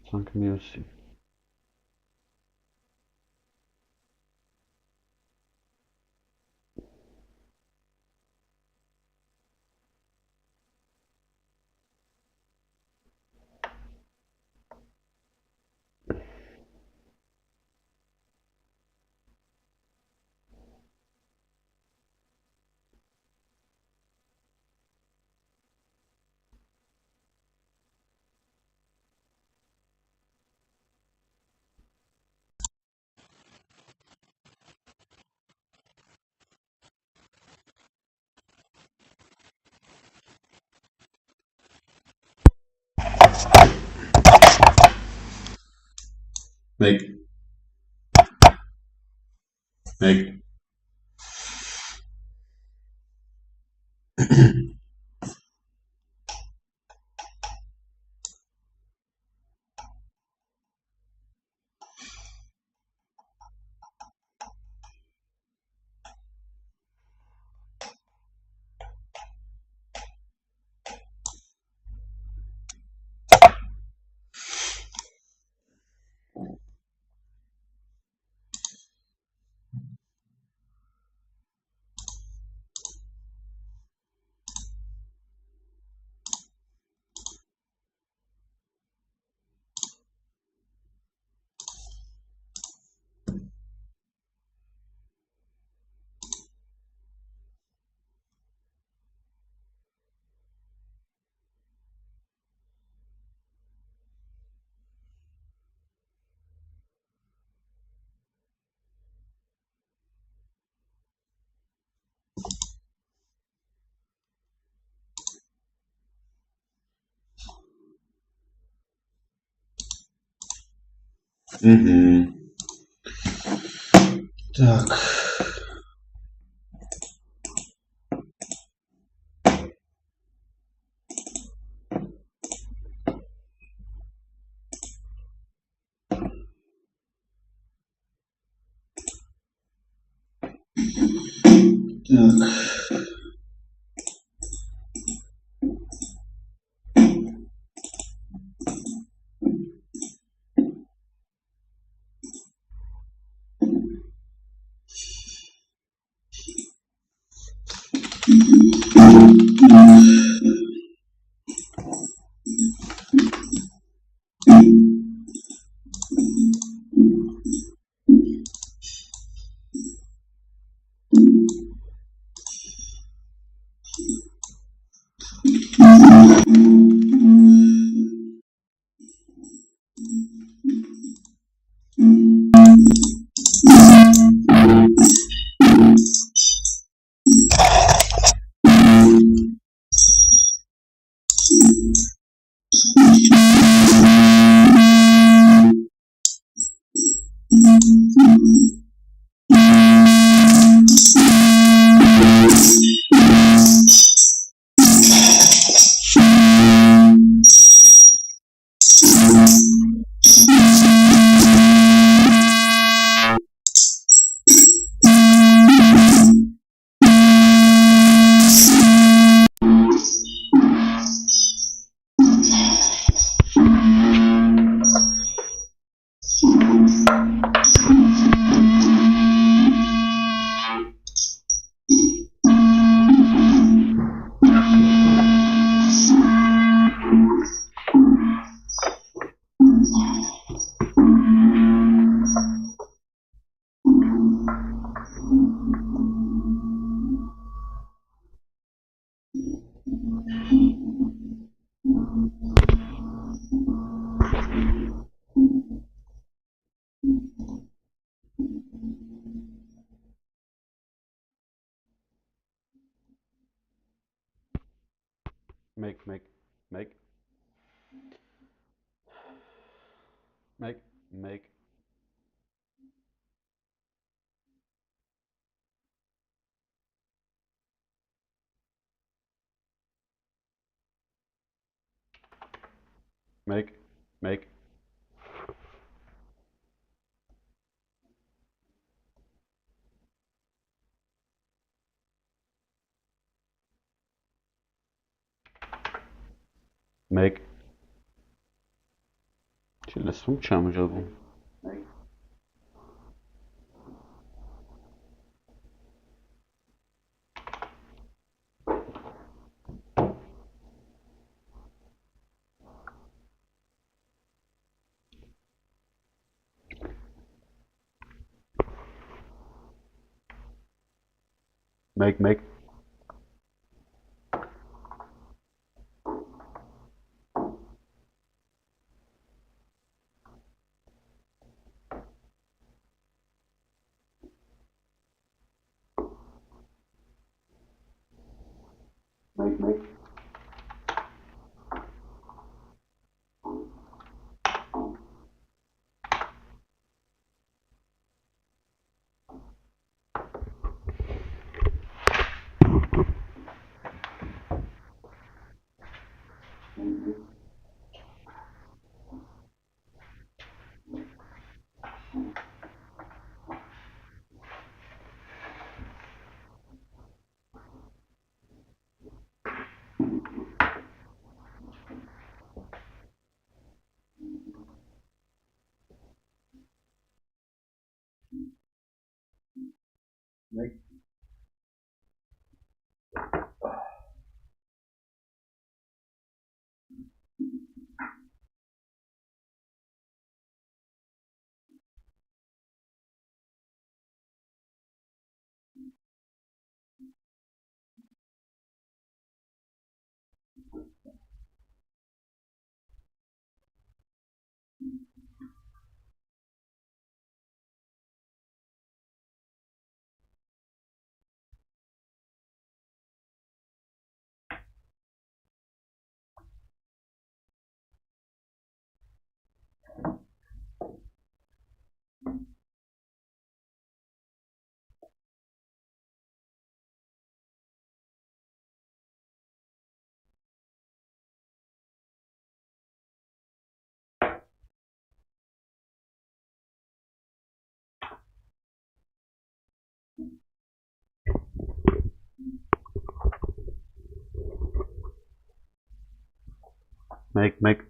Ցանկը մյուսի։ Մեկ Так. Մեկ Չլսում չեմ ժողում։ Մեկ մեկ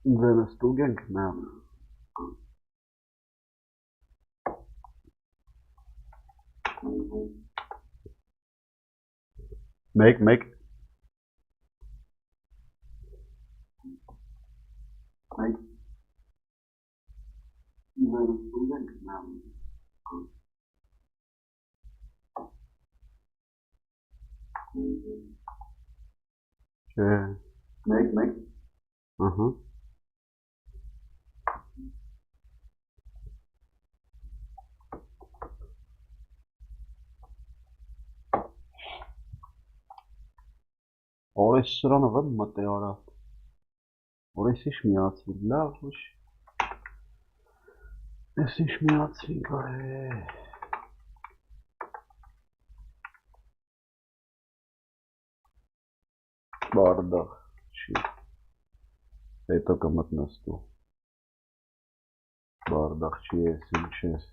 ձենը ստուգ ենք նա։ Մեկ չէ։ Ահա։ Օրես սրանը վեմ մտե արա։ Օրես իշ միացվի, լավ ոչ։ Ես իշ միացվի գայ։ Բարդախ չի։ Հետո կմտնես դու։ Բարդախ չի ես ինչ ես։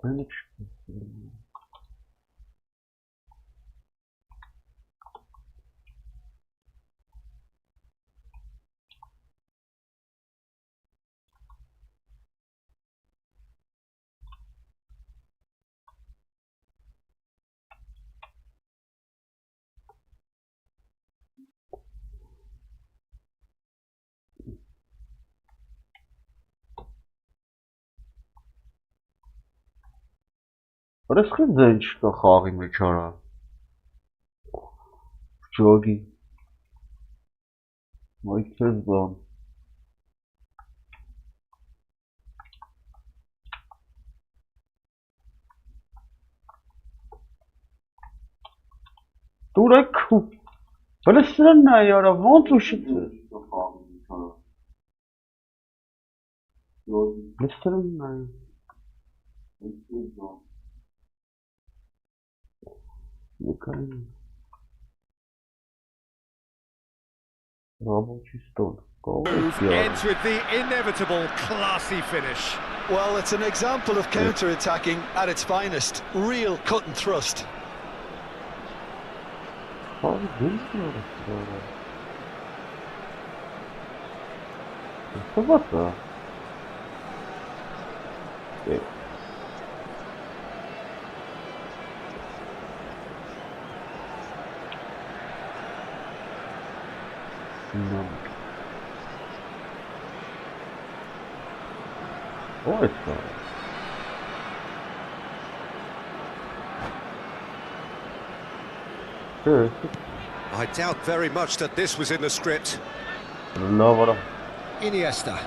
Ben de çıkıyorum. Որս քիչ ինչ կա խաղի մեջ արա։ Ջոգի։ Մայքել բան։ Դուրեք։ Բլեսրն նա яра, ոնց ուշի։ Բլեսրն նա։ Ends with the inevitable classy finish. Well, it's an example of counter-attacking at its finest. Real cut and thrust. Oh, it's fine. Sure. I doubt very much that this was in the script. No, what? Iniesta.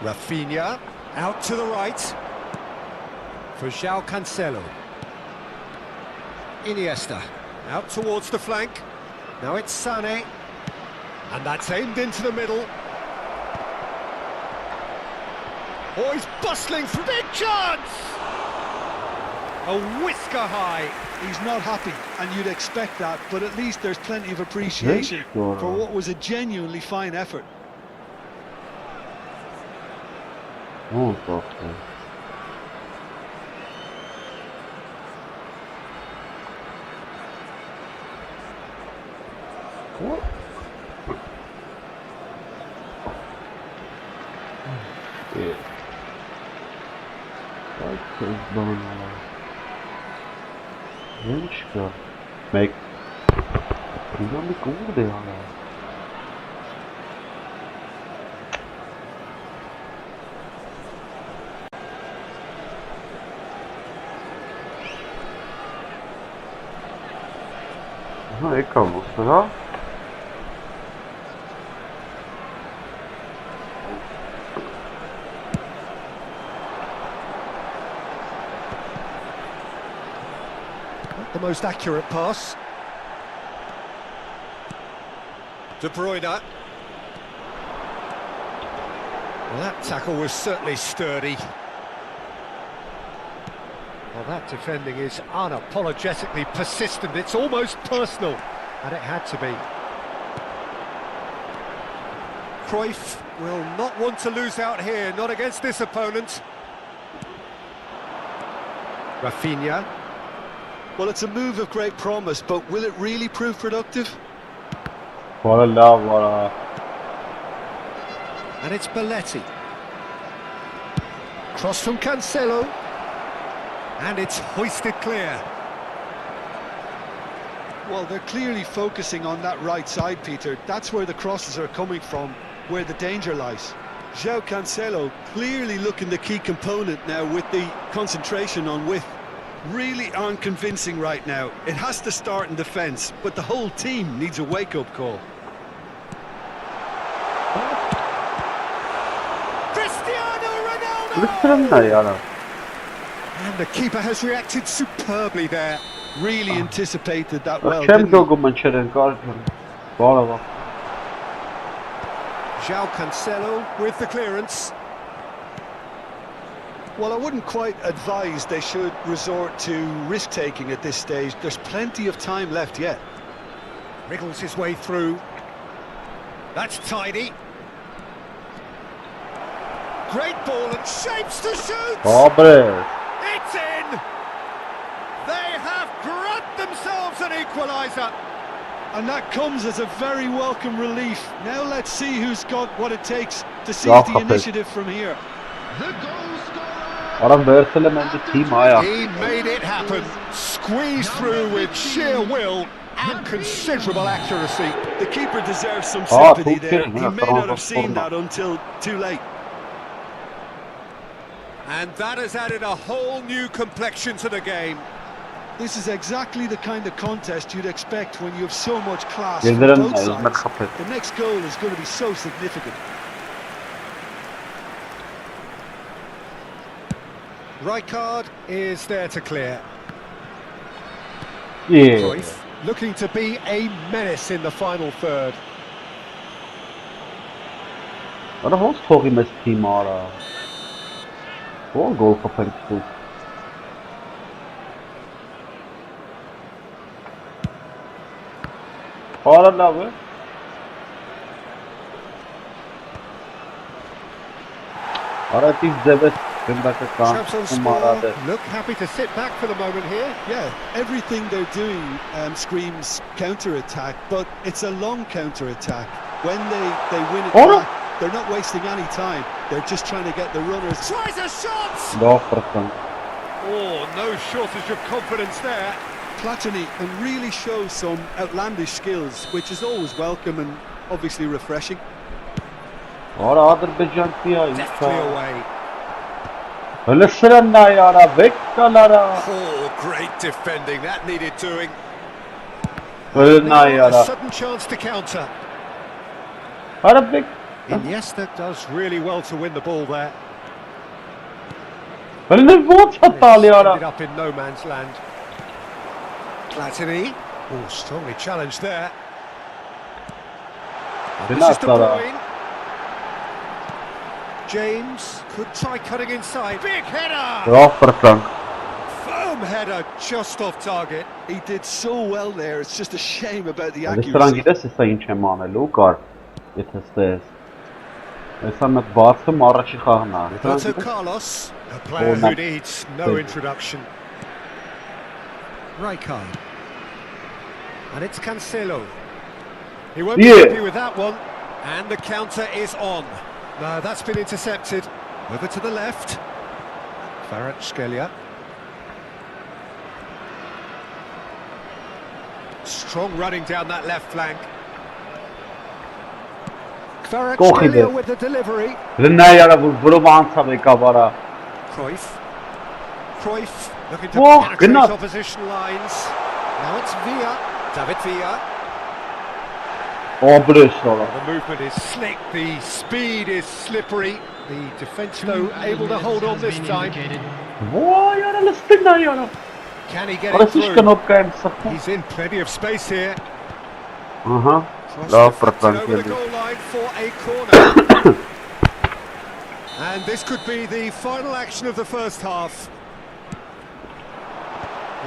Rafinha. Out to the right. For João Cancelo. Iniesta. Out towards the flank. Now it's Sané. And that's aimed into the middle. Oh, he's bustling through. Big chance! A whisker high. He's not happy, and you'd expect that, but at least there's plenty of appreciation for what was a genuinely fine effort. Oh, God. What? Yeah. That's a bone. Winchka. Make. You don't be cool there, man. Aí, calma, será? The most accurate pass. De Bruyne. Well, that tackle was certainly sturdy. Well, that defending is unapologetically persistent. It's almost personal, and it had to be. Cruyff will not want to lose out here, not against this opponent. Rafinha. Well, it's a move of great promise, but will it really prove productive? Voilà. And it's Belletti. Cross from Cancelo. And it's hoisted clear. Well, they're clearly focusing on that right side, Peter. That's where the crosses are coming from, where the danger lies. João Cancelo clearly looking the key component now with the concentration on width. Really aren't convincing right now. It has to start in defence, but the whole team needs a wake-up call. Cristiano Ronaldo! And the keeper has reacted superbly there. Really anticipated that well, Kim didn't he? João Cancelo with the clearance. Well, I wouldn't quite advise they should resort to risk-taking at this stage. There's plenty of time left yet. Wriggles his way through. That's tidy. great ball and shapes to shoot. Dobre. It's in. They have grabbed themselves an equaliser. And that comes as a very welcome relief. Now let's see who's got what it takes to seize Ja, the kapel. initiative from here. Adam Verselen and the team Ajax. He made it happen. Squeezed through with sheer will and considerable accuracy. The keeper deserves some Ah, sympathy goed there. gezien, He ja, may not have trouwens, seen corner. that until too late. And that has added a whole new complexion to the game. This is exactly the kind of contest you'd expect when you have so much class from Yıldırım both elime sides. kapı. The next goal is going to be so significant. Rijkaard is there to clear. Yeah. Cruyff looking to be a menace in the final third. Wat was toch in met team Ara? Gewoon goal kapel goed. Hala la be. Ara tif zebet. Kımbaka kan. Trabzonspor look happy to sit back for the moment here. Yeah, everything they're doing screams counter-attack, but it's a long counter-attack. When they win it Oh, no. back, they're not wasting any time. They're just trying to get the runners. Tries a shot! 100%. Oh, no shortage of confidence there. Platini and really show some outlandish skills, which is always welcome and obviously refreshing. Ara Azerbaycan ya. Deftly away. Öyle sıranla yara. Bekkalara. Oh, great defending. That needed doing. Öyle Now a yara. sudden chance to counter. Ara bek. Iniesta does really well to win the ball there. Öyle ne bot hatalı Ended yara. up in no man's land. Platini. Oh, strongly challenged there. This is De Gnatara. Bruyne. James could try cutting inside. Big header! 100%. Firm header just off target. He did so well there. It's just a shame about the Restoran accuracy. gidesi sayın Çemane. Lukar. Yetestes. Esamet Barsı Maraşi Khahna. Roberto Carlos, a player who needs no introduction. Rijkaard. And it's Cancelo. He won't be Yeah. happy with that one. And the counter is on. No, that's been intercepted. Over to the left. 𝐄𝐅𝐎𝐓𝐁𝐀𝐋. Strong running down that left flank. 𝐄𝐅𝐻𝐿𝐶 with the delivery. Ne yara bu Brovansa ve kabara. Cruyff. Cruyff looking to Oh, penetrate goodness. opposition lines. Now it's Villa. David Villa. Obryszola. The movement is slick, the speed is slippery. The defence, though, able to hold on this time. Vay yara listina yara. Can he get it Orası hiç through? kanopka hem sakın. He's in plenty of space here. Aha. Cross Love deflected for over the Frankie. goal line for a corner. And this could be the final action of the first half.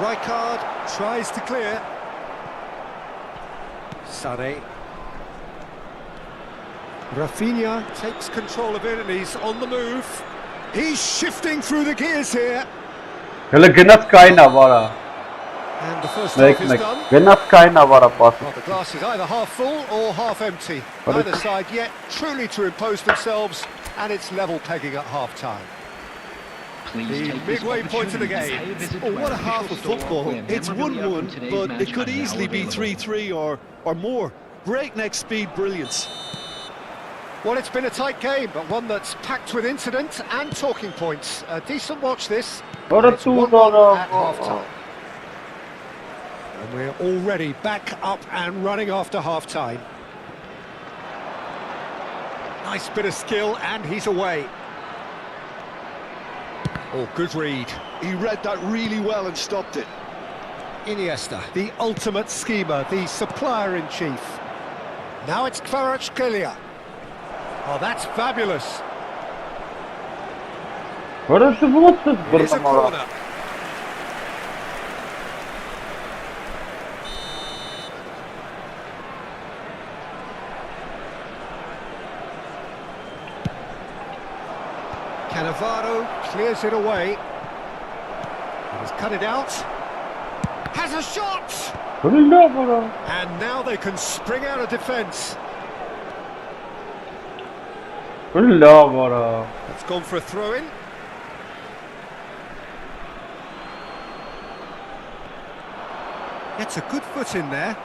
Rijkaard tries to clear. Sané. Rafinha takes control of it and he's on the move. He's shifting through the gears here. Hele genat kayna vara. And the first half is Mek. done. Genat kayna vara pas. Well, the glass is either half full or half empty. But Neither it- side yet truly to impose themselves, and it's level pegging at half-time. The midway point of the game. Oh, what a half of football. It's 1-1, but it could easily be 3-3 or more. Breakneck speed brilliance. Well, it's been a tight game, but one that's packed with incident and talking points. A decent watch, this. Orada It's 1-1 tuğla at half-time. And we're already back up and running after half-time. Nice bit of skill, and he's away. Oh, good read. He read that really well and stopped it. Iniesta, the ultimate schemer, the supplier-in-chief. Now it's 𝐄𝐅𝐻𝐿𝐶. Oh, that's fabulous. Orası votsuz It is a burada mara. corner. Cannavaro clears it away. He has cut it out. Has a shot! And now they can spring out of defence. It's gone for a throw-in. Gets a good foot in there.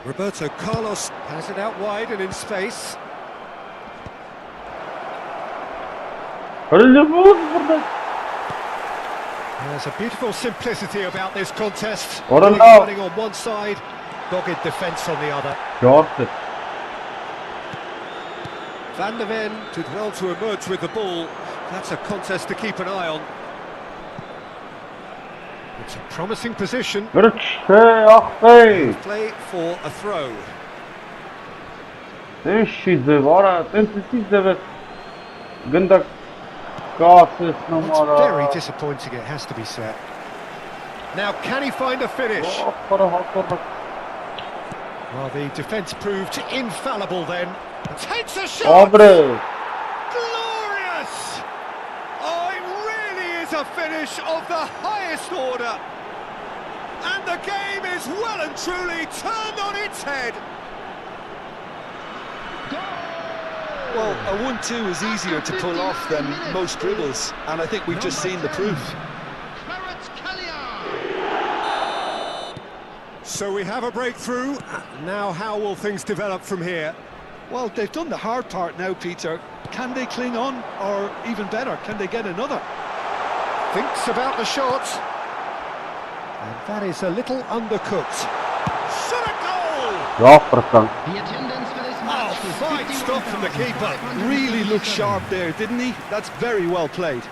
Roberto Carlos has it out wide and in space. There's a beautiful simplicity about this contest. Running on one side, dogged defence on the other. Van der Ven did well to emerge with the ball. That's a contest to keep an eye on. It's a promising position. Play for a throw. It's very disappointing, it has to be said. Now, can he find a finish? Well, the defence proved infallible then. Takes a shot! Glorious! Oh, it really is a finish of the highest order. And the game is well and truly turned on its head. Well, a 1-2 is easier to pull off than most dribbles, and I think we've just seen the proof. So we have a breakthrough. Now how will things develop from here? Well, they've done the hard part now, Peter. Can they cling on, or even better, can they get another? Thinks about the shot. And that is a little undercooked. Shot a goal! The attendance for this match was Fine stop from the keeper. Really looked sharp there, didn't he? That's very well played.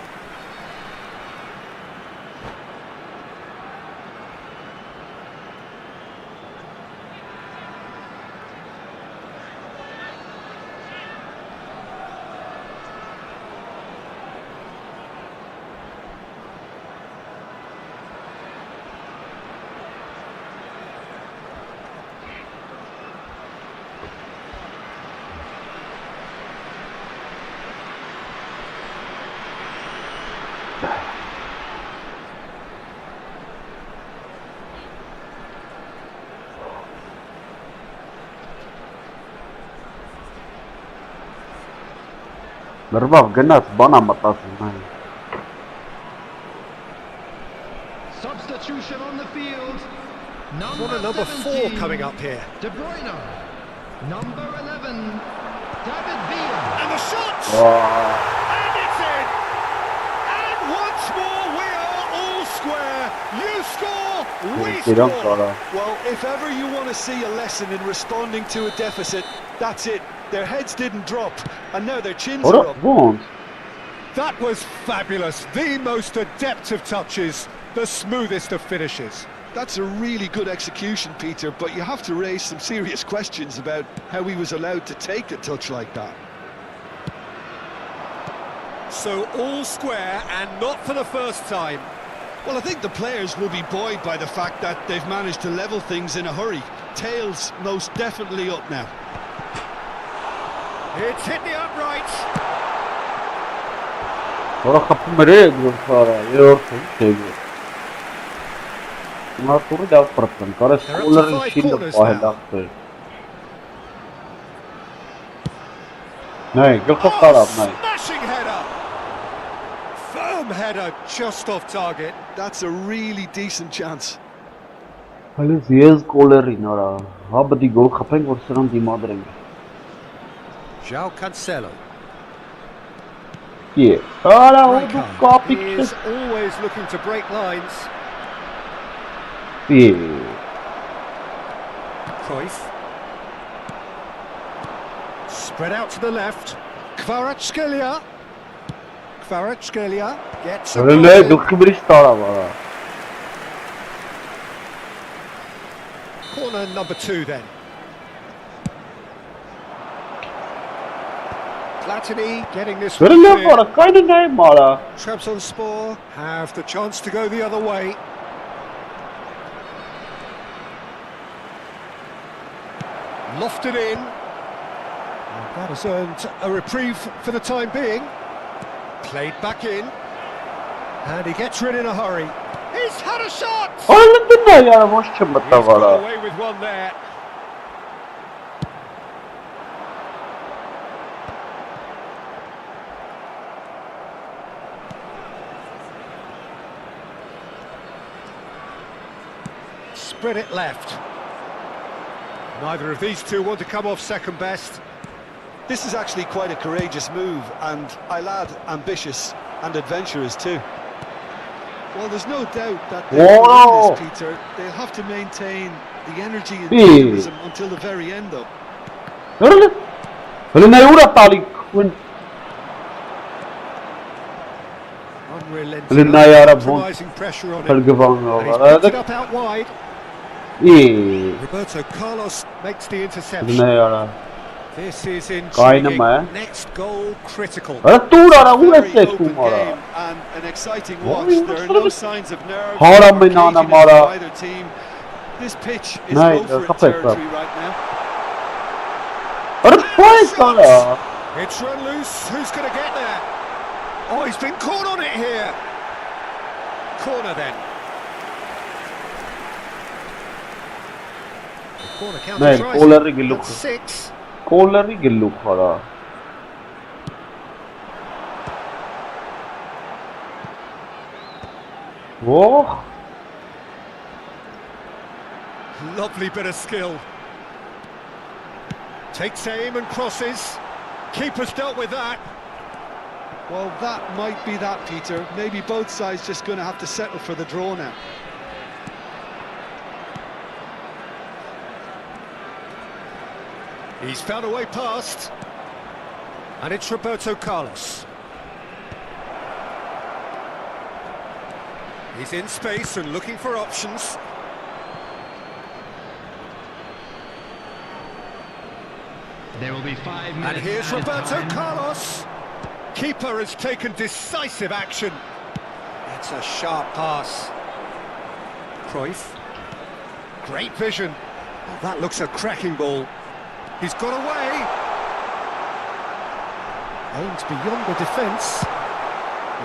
substitution on the field. What a number 4 coming up here. De Bruyne. Number 11. David Villa. And the shot! And it's in! And once more we are all square. You score, we score. Well, if ever you want to see a lesson in responding to a deficit, that's it. Their heads didn't drop, and now their chins are up. That was fabulous. The most adept of touches, the smoothest of finishes. That's a really good execution, Peter, but you have to raise some serious questions about how he was allowed to take a touch like that. So all square, and not for the first time. Well, I think the players will be buoyed by the fact that they've managed to level things in a hurry. Tails most definitely up now. It's hit the upright. Smashing header. Firm header just off target. That's a really decent chance. João Cancelo. Yeah. He is always looking to break lines. Yeah. Cruyff. Spread out to the left. Kvaratskhelia. Kvaratskhelia gets a goal. Corner number 2 then. Platini getting this one clear. Trabzonspor have the chance to go the other way. Lofted in. That has earned a reprieve for the time being. Played back in. And he gets rid in a hurry. He's had a shot! He's got away with one there. Spread it left. Neither of these two want to come off second best. This is actually quite a courageous move, and I'll add ambitious and adventurous too. Well, there's no doubt that they'll win this, Peter. They'll have to maintain the energy and dynamism until the very end, though. Unrelenting, compromising pressure on him. He's picked it up out wide. Roberto Carlos makes the interception. This is intriguing. Next goal critical. Very open game and an exciting watch. There are no signs of nerves or occasion in either team. This pitch is over territory right now. It's run loose. Who's going to get there? Oh, he's been caught on it here. Corner then. The corner counter tries. 6. Collar gillu khara. Whoa! Lovely bit of skill. Takes aim and crosses. Keeper's dealt with that. Well, that might be that, Peter. Maybe both sides just going to have to settle for the draw now. He's found a way past. And it's Roberto Carlos. He's in space and looking for options. There will be 5 minutes. And here's Roberto Carlos. Keeper has taken decisive action. It's a sharp pass. Cruyff. Great vision. Oh, that looks a cracking ball. He's got away. Aimed beyond the defence.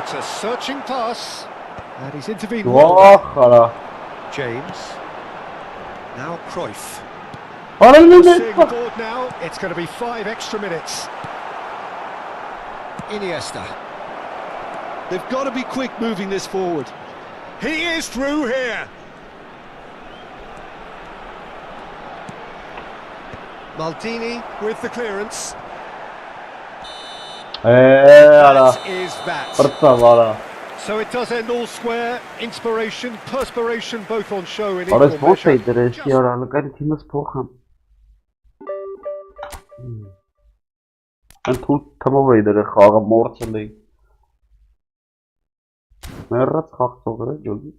It's a searching pass. And he's intervened well. James. Now Cruyff. Seeing the board now, it's going to be 5 extra minutes. Iniesta. They've got to be quick moving this forward. He is through here. Maldini with the clearance. That is that. So it does end all square. Inspiration, perspiration, both on show in equal measure. Yn tŵl tymofyd yr chog am mor tylu. Mae'r rhaid chog togr e, jogi.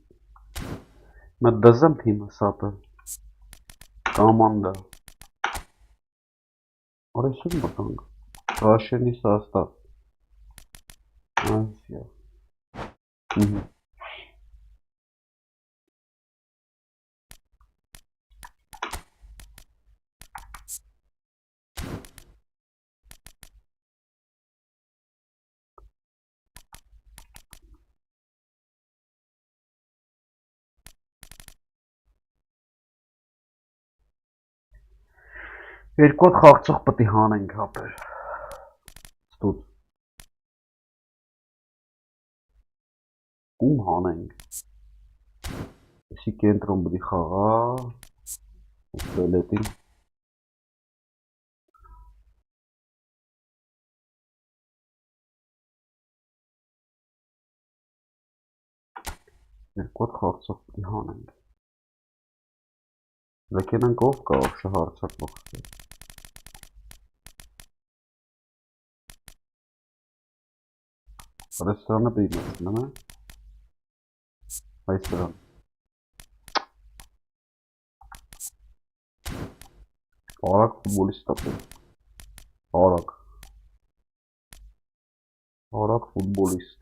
Mae dysam tîm ysabel. Gamanda. O'r eisiau yn botong. Rosio ni sasta. Asia. Երկոտ խաղցող պտի հանենք հապեր, ստուտ, ում հանենք, եսի կենտրոն բդի խաղա, ուստելետին, երկոտ խաղցող պտի հանենք, լկենանք ով կա ով շահարցակ բոխսել, Restorana bilmezsin değil mi? Restoran. Orak futbolist yapıyor. Orak. Orak futbolist.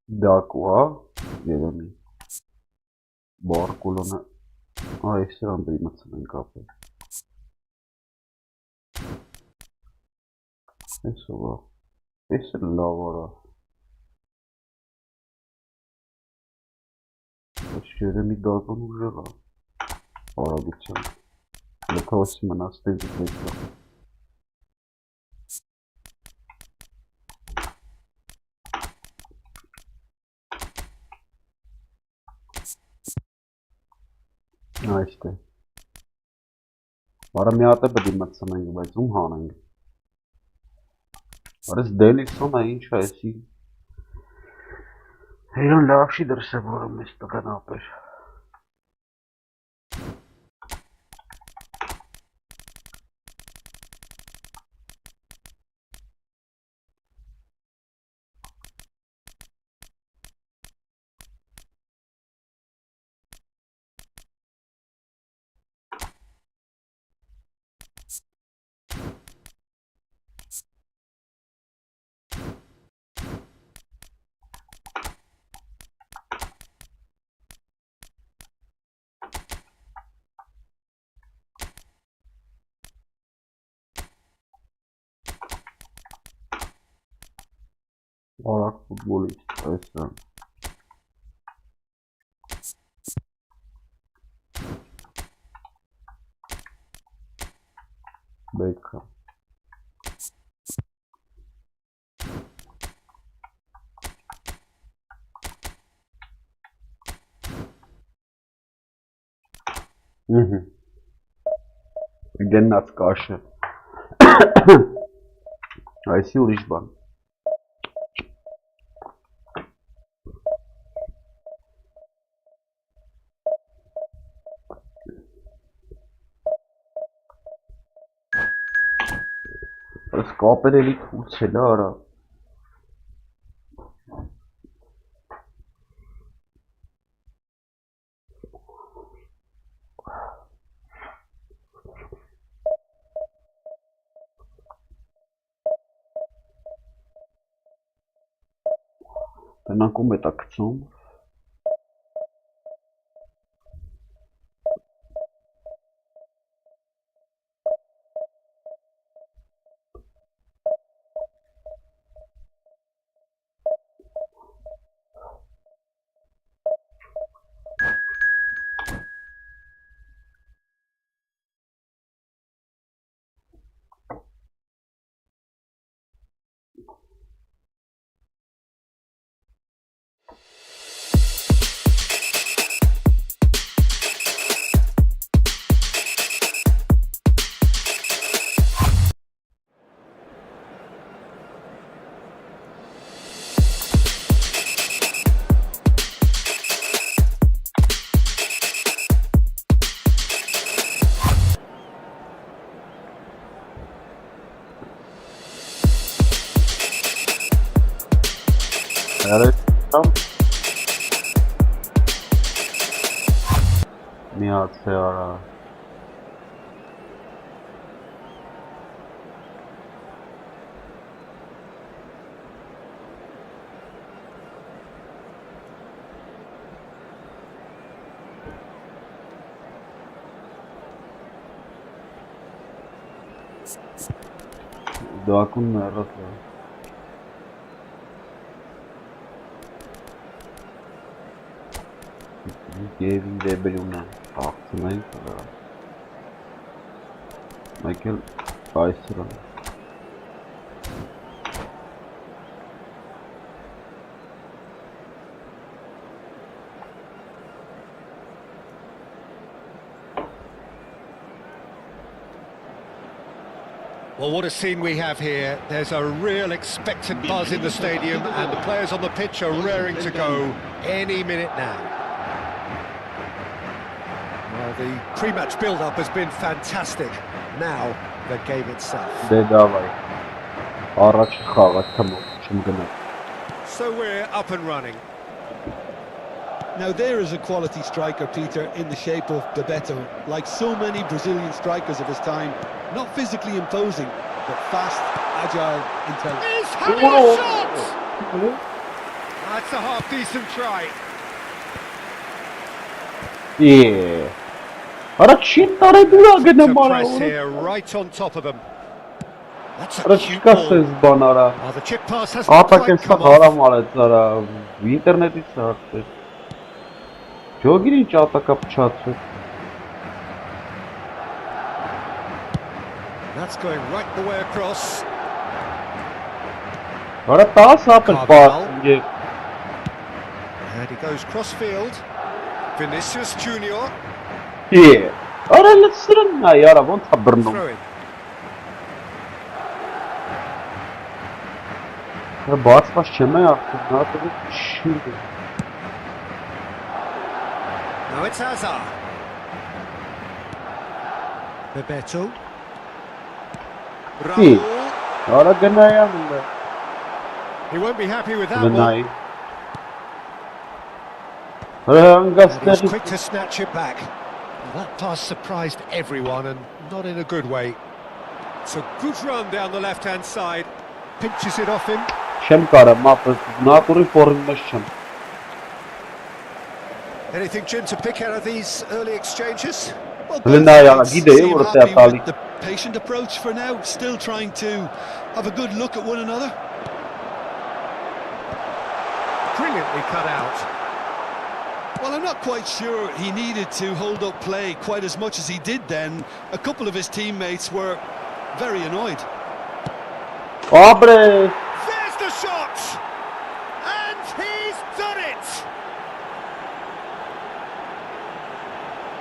Dakwa. Երեմի Բարկոլոնը այս սրանդրի մցնենք ապել Այսովա Այս էլ լավ արա Այս Երեմի դազան ուժեղ արագության Լեթավասի մնաց տեզի պետքա Այստե Բարը մի հատ է բդի մտցնենք, բայց ում հանենք Բարես դելիքսոն է ինչ է էսի Հերան լավ շի դրսե որը մեզ տգան ապեր Արակ ֆուտբոլիստ, այսրան Բեկա Գեննաց կաշը Այսի ուրիշ բան Այս կապեր էլի կուրցել արա Տնանքում է տա կծում Միացե արա Դակուն մեռած է Գևին դեբրյունը աղցնենք Մեկ էլ այսրան Well, what a scene we have here. There's a real expectant buzz in the stadium and the players on the pitch are raring to go any minute now. Well, the pre-match build-up has been fantastic. Now, the game itself. So we're up and running. Now there is a quality striker, Peter, in the shape of Bebeto. Like so many Brazilian strikers of his time, not physically imposing, but fast, agile, intelligent. He's having a shot! That's a half-decent try. Yeah. Ara çin tare dura gene To bana press oğlum. here, right on top of them. That's a Ara cute çıkarsınız ball. bana ara. Oh, the chip pass hasn't Ata quite kesta come off. haram aletlara. İnterneti sarktı. Çok ilginç ata kapı çatı. That's going right the way across. Ara daha sapır Carvalho. pas. And he goes cross-field. Vinicius Junior. Yeah. Ara letsirın ya yara bon tabrnum. Throw in. Ya bas baş çeme yaptı. Ne yapalım? Şimdi. Now it's Hazard. Bebeto. İyi. Raul. Ara gene yanında. He won't be happy with that one. Gene. Ara And he's gasteri. quick to snatch it back. Well, that pass surprised everyone and not in a good way. It's a good run down the left-hand side. Pinches it off him. Şem kara mapı. Naturi formlaşım. Anything, Jim, to pick out of these early exchanges? Well, Öyle both ya, sides gidiyor, seem ortaya happy Alik. with the patient approach for now, still trying to have a good look at one another. Brilliantly cut out. Well, I'm not quite sure he needed to hold up play quite as much as he did then. A couple of his teammates were very annoyed. Abre. There's the shot! And he's done it!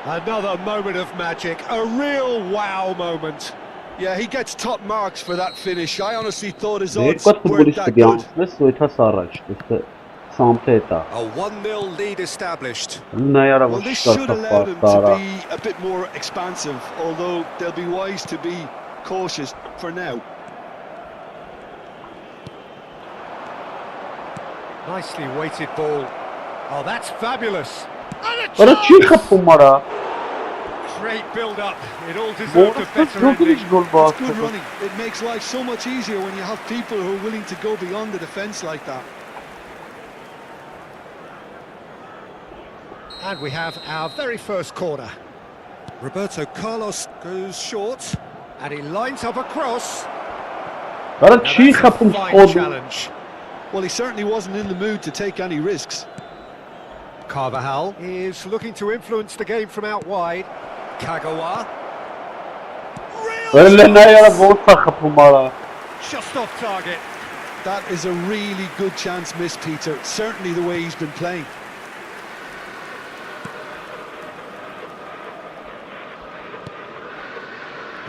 Another moment of magic, a real wow moment. Yeah, he gets top marks for that finish. I honestly thought his Ne odds kot weren't futbolist that bir good. Ne söyle sarraç. İşte Sampeta. A 1-0 lead established. Ne yara Well, this başlar should allow them to kapatara. be a bit more expansive, although they'll be wise to be cautious for now. Nicely weighted ball. Oh, that's fabulous. And a Ara çiğ chance! kapımara. Great build-up. It all deserved a Bonus better çok ending. ilginç gol It's good bastı. running. It makes life so much easier when you have people who are willing to go beyond the defence like that. And we have our very first corner. Roberto Carlos goes short. And he lines up a cross. Ara Now çiğ that's a kapım fine skodu. challenge. Well, he certainly wasn't in the mood to take any risks. Carvajal is looking to influence the game from out wide. Kagawa. Real Öyle ne yara chance! bonsa kapımara. Just off target. That is a really good chance missed, Peter. Certainly the way he's been playing.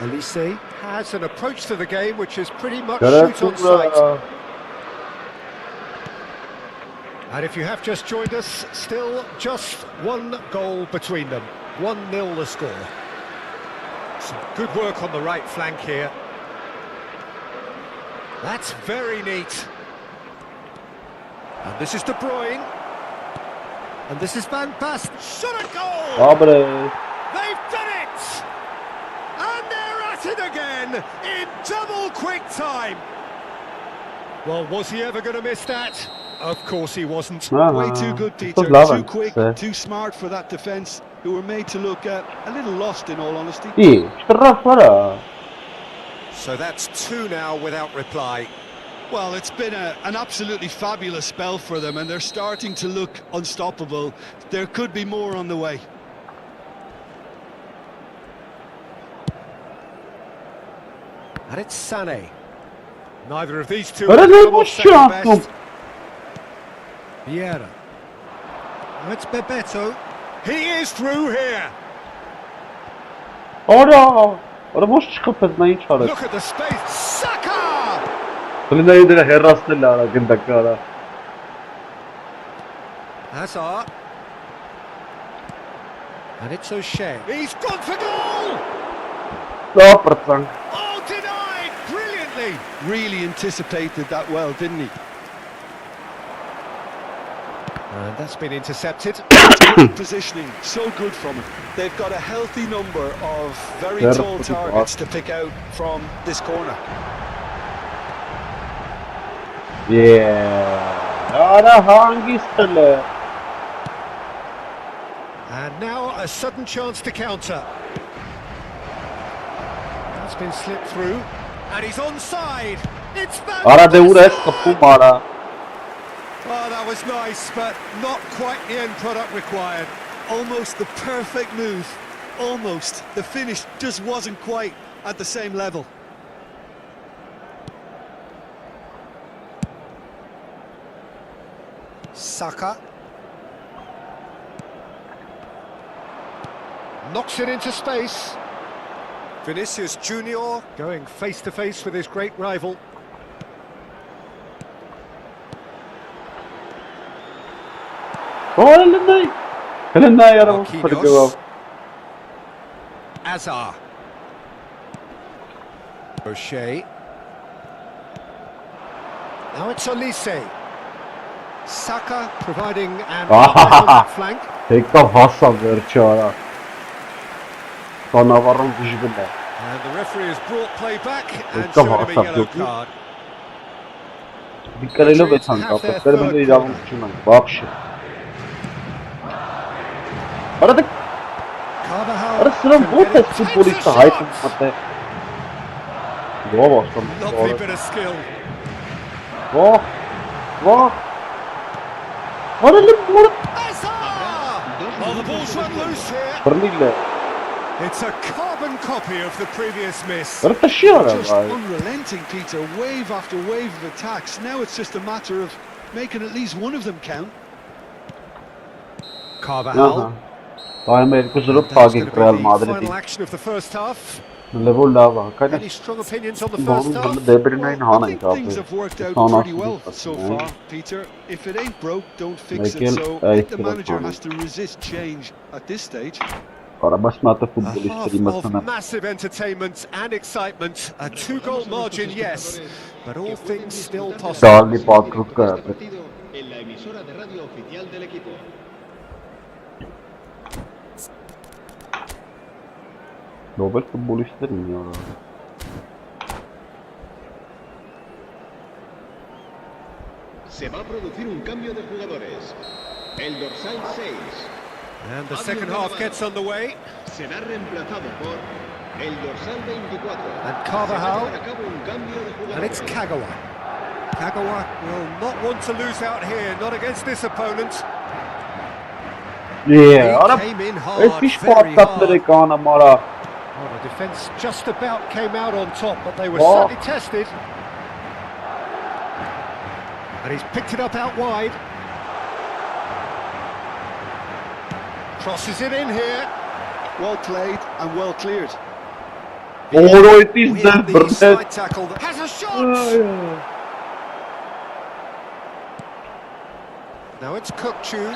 Elise has an approach to the game which is pretty much Kara shoot on sight. tura. And if you have just joined us, still just one goal between them. 1-0 the score. Some good work on the right flank here. That's very neat. And this is De Bruyne. And this is Van Basten. Shot a goal! Abre. They've done it! And they're at it again in double quick time. Well, was he ever going to miss that? Of course he wasn't. Way too good, Peter. Too quick, too smart for that defence, who were made to look a little lost, in all honesty. İyi. Ştraflara. So that's two now without reply. Well, it's been an absolutely fabulous spell for them, and they're starting to look unstoppable. There could be more on the way. And it's Sané. Neither of these two Öyle have ne come off boş second yaptım. best. Vieira. Now it's Bebeto. He is through here. Ara. Ara boş çıkıp etmeyi çağırır. Look at the space. Saka! Öyle ne yedire herrastı lara gındaklara. Hazard. And it's O'Shea. He's gone for goal! Ne yaparsan? Oh, denied! Brilliantly! Really anticipated that well, didn't he? And that's been intercepted. Good positioning, so good from him. They've got a healthy number of very Very tall good targets pass. to pick out from this corner. Yeah. Ara hangi stile? And now a sudden chance to counter. That's been slipped through. And he's onside. It's back. Ara de ura kapı mara. Oh, that was nice, but not quite the end product required. Almost the perfect move. Almost. The finish just wasn't quite at the same level. Saka. Knocks it into space. Vinicius Junior. Going face to face with his great rival. Oh, elinde yaramı Marquinhos. Azar. O'Shea. Now it's Olise. Saka providing an flank. Tekrar Hasan Verçara. Canavarın dışında. And the referee has brought play back and Tekrar showed him a Hasan yellow yok. card. Bir kareyle ve sanki kapatları bile ilavın uçundan. Bak şu. Aradık. Ara sıram bu test futbolista hayatım hatta. Doğa başlamış. Lovely bit of skill. Vah. Vah. Aradık. Azar! Oh, the ball's run loose here. Fırlıyla. It's a carbon copy of the previous miss. Ara taşıyor Just araba. unrelenting, Peter. Wave after wave of attacks. Now it's just a matter of making at least one of them count. Carvajal. Aha. Daima el kuzurup That's going takip to Real be the Madrid'i. final action of the first half. Level lava. Kaya Any strong opinions on the Doğru first half? bunu debrine Well, I hana think ikabe. things have worked out Sana pretty well so asıl far, Peter. If it ain't broke, don't fix it. Michael, So I think the I manager feel has to resist change at this stage. Karabasmata A futbolista half rimasına. of massive entertainment and excitement. A two-goal margin, yes, but all things still possible. Charlie Patrick. En la emisora de radio oficial del equipo. Nobel futbolista mi ya? Se va a producir un cambio de jugadores. El dorsal 6 And the second half gets underway. será reemplazado por el dorsal 24. And Se Carvajal. va a llevar a cabo un cambio de jugadores. And it's Kagawa. Kagawa will not want to lose out here, not against this opponent. Yeah, He ara came in hard, epiş very patlatları hard. kana mara. Well, the defence just about came out on top, but they were Oh. certainly tested. And he's picked it up out wide. Crosses it in here. Well played and well cleared. Oro etiz We de have the bırdet. side tackle that has a shot. Now it's Kukçu.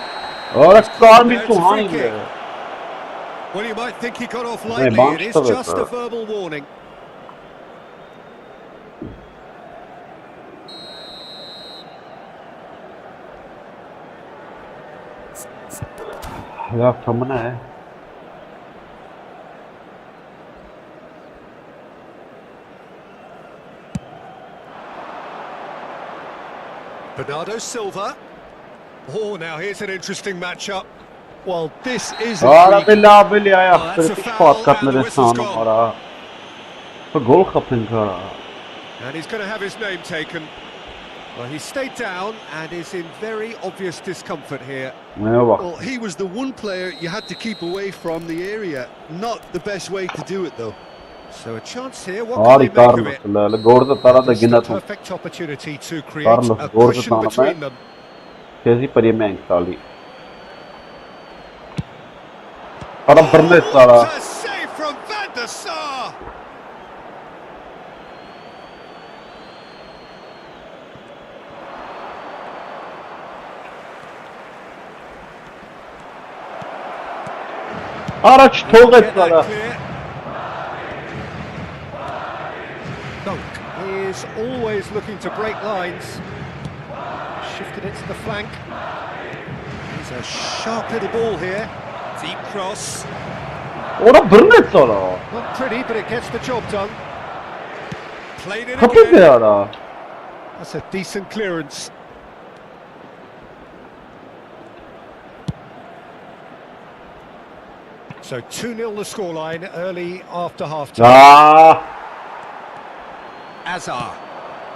Ara karmi It's a free tuhani kick. be. Well, you might think he got off Ne, lightly. bounce It is tabii, just a evet. verbal warning. Ya tamı ne? Bernardo Silva. Oh, now here's an interesting matchup. Well, this is Ara a freak. bela bela ya Oh, that's yaptı. a Epiş foul, and the patlatları whistle's sana gone. mara. Gol kapın ka. And he's going to have his name taken. Well, he stayed down and is in very obvious discomfort here. Ne bak. Well, he was the one player you had to keep away from the area. Not the best way to do it, though. So a chance here. What can they Harika make of it? Carlos. Gorda tara da Just a ginatum. perfect opportunity to create Carlos, a gorda cushion tana between be. them. Kezi pari menk sali. Ara bırnet tara. What a save from Van der Sar! Araç Get toğet that tara. clear. Dunk is always looking to break lines. Shifted it to the flank. He's a sharp little ball here. Deep cross. Ora bırnet tara. Not pretty, but it gets the job done. Played it Kapı again. be ara. That's a decent clearance. So 2-0 the scoreline early after half-time. Aa! Azar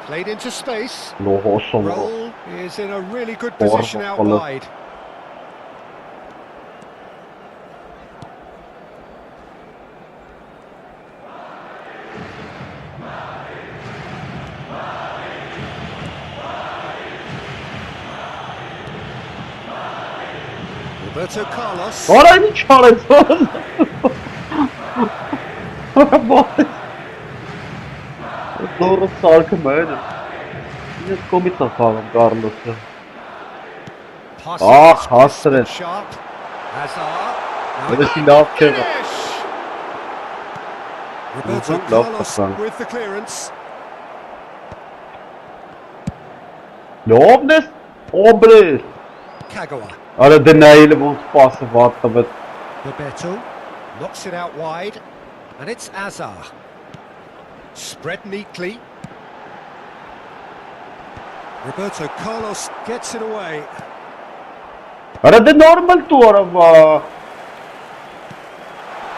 played into space. Lohosom. Roll is in a really good position out Orbalı. wide. Roberto Carlos. Ora ini çağırıyorsun. Doğru sarkı böyle. Yine komita sağlam Carlos'u. Passing Ah, is hasret. sharp. Azar. Böyle silah çevir. Roberto Laf Carlos basan. with the clearance. Lovnes. Obre. Kagawa. Ale deneyli bu pası vattı bet. Roberto knocks it out wide, and it's Azar. Spread neatly. Roberto Carlos gets it away. Ale de normal tu araba.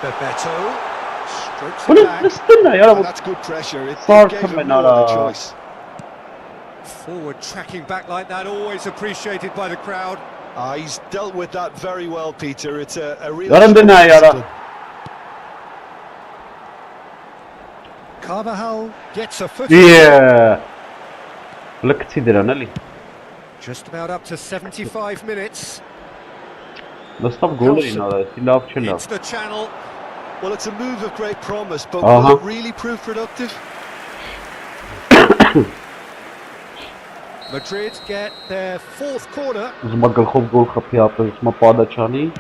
Bebeto strokes Bu it ne back. üstüne ya bu. That's good pressure. It Sarkı gave him ben no other ara. choice. Forward tracking back like that, always appreciated by the crowd. He's dealt with that very well, Peter. It's a real Yarın show of deney yara. discipline. Carvajal gets a foot. Yeah. Look tidiren Ali. Just about up to 75 minutes. Dostав gol in ara. Silah çela. It's the channel. Well, it's a move of great promise, but Uh-huh. will it really prove productive? Madrid get their fourth corner. Zma Galkhov gol kapı yaptı. Zma pada çani.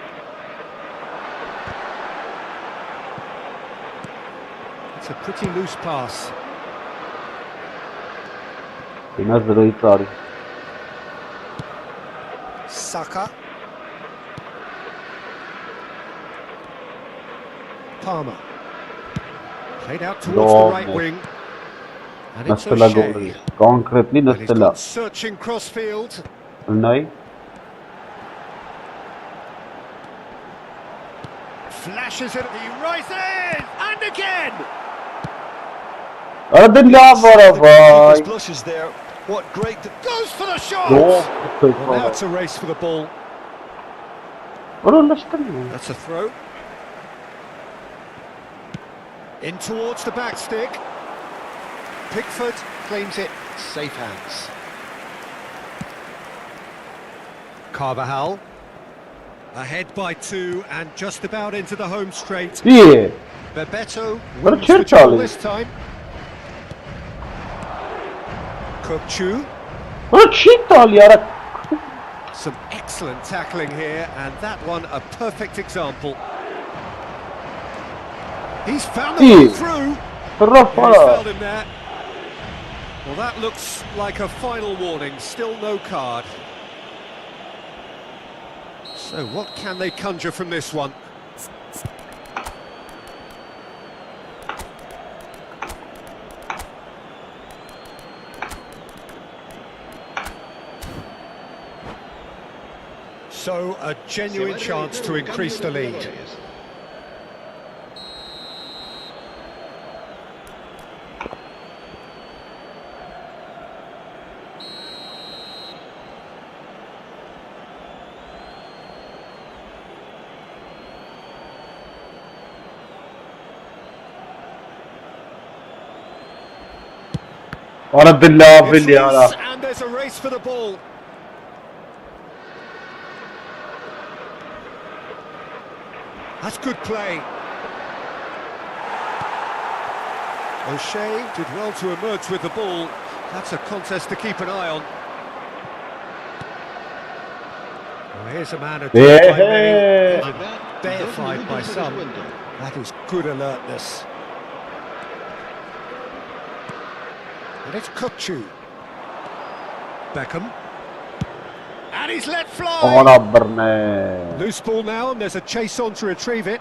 It's a pretty loose pass. Yine zırhı tarih. Saka. Palmer. Played out towards Long, the right yeah. wing. And it's Nastela gol. O'Shea. Concretely And he's Nastela. gone searching crossfield. Nay. Flashes it. He rises! And again! Ara den la var The vay. keeper's blushes there. What great... Goes for the shot! Yok. Well, now it's a race for the ball. Oralaştın mı? That's a throw. In towards the back stick. Pickford claims it. Safe hands. Carvajal. Ahead by 2 and just about into the home straight. İyi. Bebeto What a wins the chip, duel Charlie. this time. Kokchu. Bana çift al ya. Some excellent tackling here, and that one a perfect example. He's found the İyi. ball through. Taraf Yeah, he's var. fouled him there. Well, that looks like a final warning. Still no card. So what can they conjure from this one? So a genuine chance to increase the lead. Ana billah It's bil ya. loose, and there's a race for the ball. That's good play. O'Shea did well to emerge with the ball. That's a contest to keep an eye on. Well, here's a man adored by many, Hey. and deified by some. That is good alertness. And it's Kokchu. Beckham. And he's let fly! Ana berne. Loose ball now, and there's a chase on to retrieve it.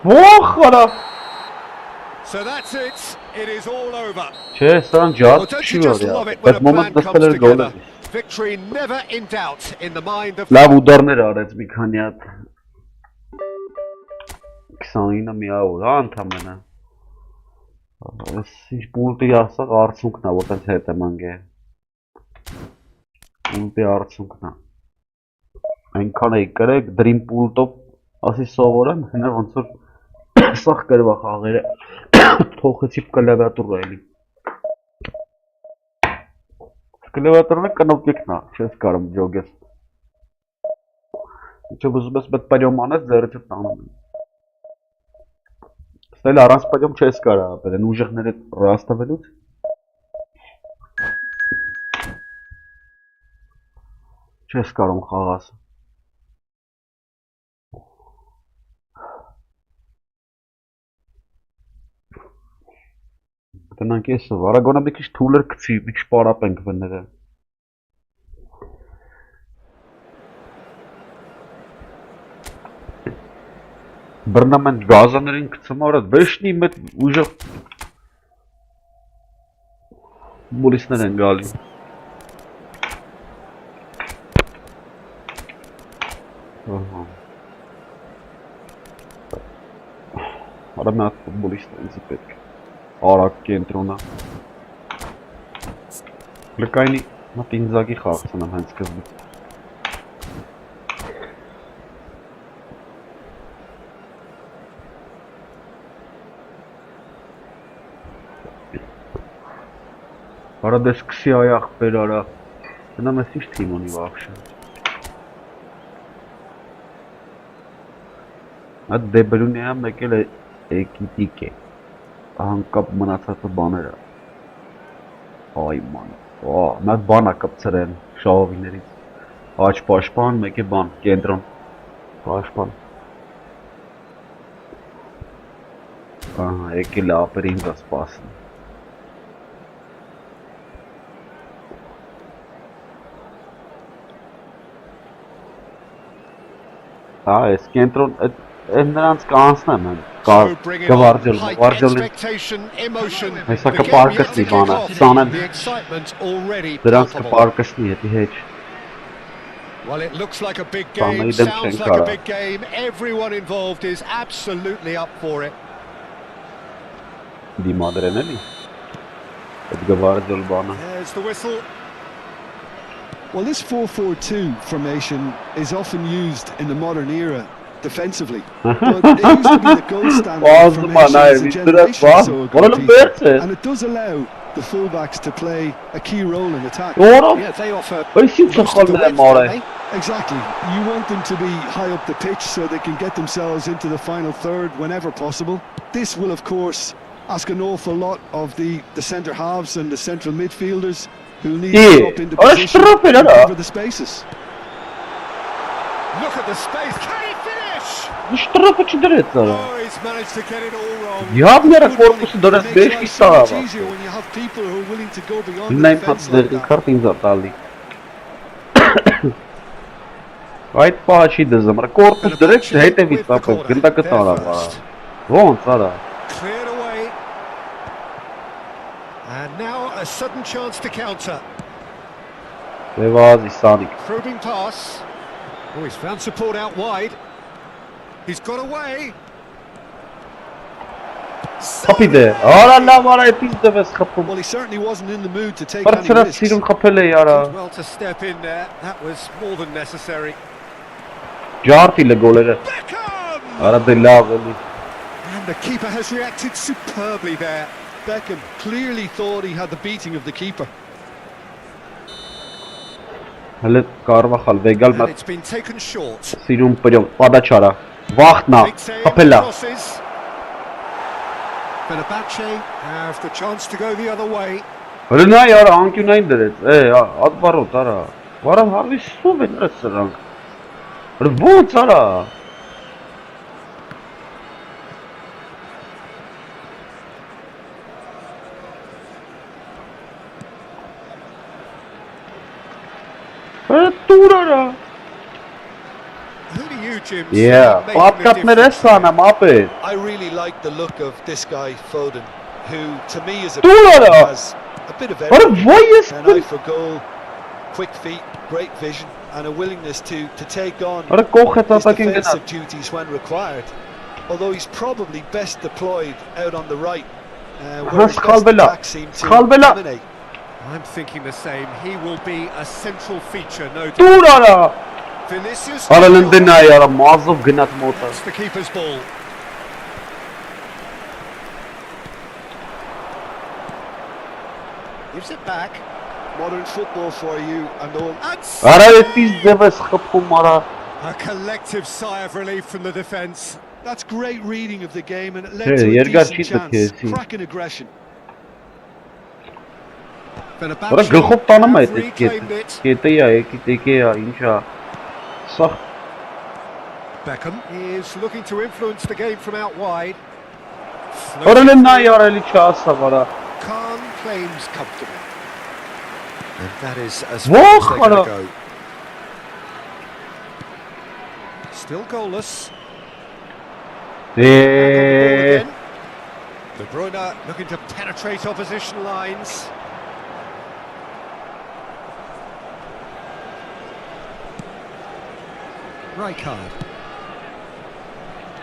Vah ana. So that's it. It is all over. Şey sen Well, cevap don't you düşüyor just love ya. it when Bet a plan moment comes nasteler gol together? edin. victory never in doubt in the mind of... Լավ ուդարներ արեց մի քանի հատ 29 միավոր, հա ընդամենը Այս ինչ պուլտի ասաղ արդյունքն է, որ տենց հետ եմ անգե Պուլտի արդյունքն է Այնքան էի կրեք, դրին պուլտով ասի սովորեմ, հենա ոնց որ սաղ կրվա խաղերը թողեցի կլավիատուրա էլի Կլավիատուրն է կնոպիկն է, չես կարում ջոգես Ինչով ուզում ես պետ պարյոմ անես, ձերիցդ տանում եմ Ստել առանց պարյոմ չես կարա, բերեն ուժեղները ռաստավելուց Չես կարում խաղաս Տնանք եսով, արագոնը մի քիչ թուլեր կցի, մի քիչ պարապենք վները Բրնամ են գազաներին կցում արդ, վեշնի մետ ուժեղ Մոլիսներ են գալի Արա մի հատ ֆուտբոլիստ ինձի պետք Արակ կենտրոնա Լկայնի մատ ինձագի խաղցնեմ հենց կզբից Արա դես կսի այախ բեր արա Հնամ ես ինչ թիմ ունի վաղշը Այդ դեբրունի համ եկել է էկիտիկ է Ահանկապ մնացածը բաները Այ ման Մետ բան է կպցրեն շաղովիներից Աչ պաշպան, մեկ է բան, կենտրոն Պաշպան Ահա, եկել է ապերի ինձ ասպասն Հա, ես կենտրոն, նրանց կանցնեմ են Կվարջել, հեսա կպարկսնի բանը, սանեն Դրանց կպարկսնի հետի հեչ Well, it looks like a big game, sounds like a big game. Everyone involved is absolutely up for it. There's the whistle. Well, this 4-4-2 formation is often used in the modern era defensively, but it used to be the gold standard formation generations ago, and it does allow the fullbacks to play a key role in attack. Yeah, they offer most of the width, exactly. You want them to be high up the pitch so they can get themselves into the final third whenever possible. This will, of course, ask an awful lot of the centre halves and the central midfielders who need to drop into position to cover the spaces. Look at the space. Can he finish? Oh, he's managed to get it all wrong. It's much easier when you have people who are willing to go beyond the defence like that. Այդ պահի դզում, կորպուս դրեք հետևից ապով, գնդակը տարա, ոնց արա։ Cleared away. And now a sudden chance to counter. Վեվազի սանիկ։ Probing pass. Oh, he's found support out wide. He's got away. Խապի դե, արա լավ արա էտ ինձ դվես խպում։ Well, he certainly wasn't in the mood to take any Պրծրած risks. սիրում խպել է արա։ Well to step in there. That was more than necessary. Ջարդի լը գոլերը։ Արա դե լավ էլի։ And the keeper has reacted superbly there. Beckham clearly thought he had the beating of the keeper. Հələ կարվախալ վեգալ And մատ it's been taken short. սիրում պրյոմ, պադաչարա, վախտնա, խպելա։ Fenerbahce have the chance to go the other way. Հրնայ արա անկյունային դրեց, ատվարոտ արա, վարավ հարվի սով են ըրս սրանք, ոնց արա։ Տուր արա։ Who do you, Jim, Yeah, պատկատներ ես սանամ ապետ։ I really like the look of this guy Foden, who to me is a Տուր արա։ has a bit of Արա everything. վայ ես An eye for goal, quick feet, great vision, and a willingness to take on Արա կողք է his տատակին գնա։ defensive duties when required. Although he's probably best deployed out on the right, where his best attacks seem to dominate. I'm thinking the same. He will be a central feature, no doubt. Դուր արա։ Vinicius. Արա լնդեն այ արա մազով գնաց մոտը։ That's the keeper's ball. Gives it back. Modern football for you and all. Արա էտից ձևս խփում արա։ A collective sigh of relief from the defence. That's great reading of the game, and it led to a decent chance. Cracking aggression. Արա գլխով տանում է այդ կետը։ Կետը է, կետը է, ինչա։ Սա Beckham is looking to influence the game from out wide. Արա լնա արելի չասա վարա։ Khan claims comfortable. And that is as far as they're going to go. Still goalless. De Bruyne looking to penetrate opposition lines. Rijkaard.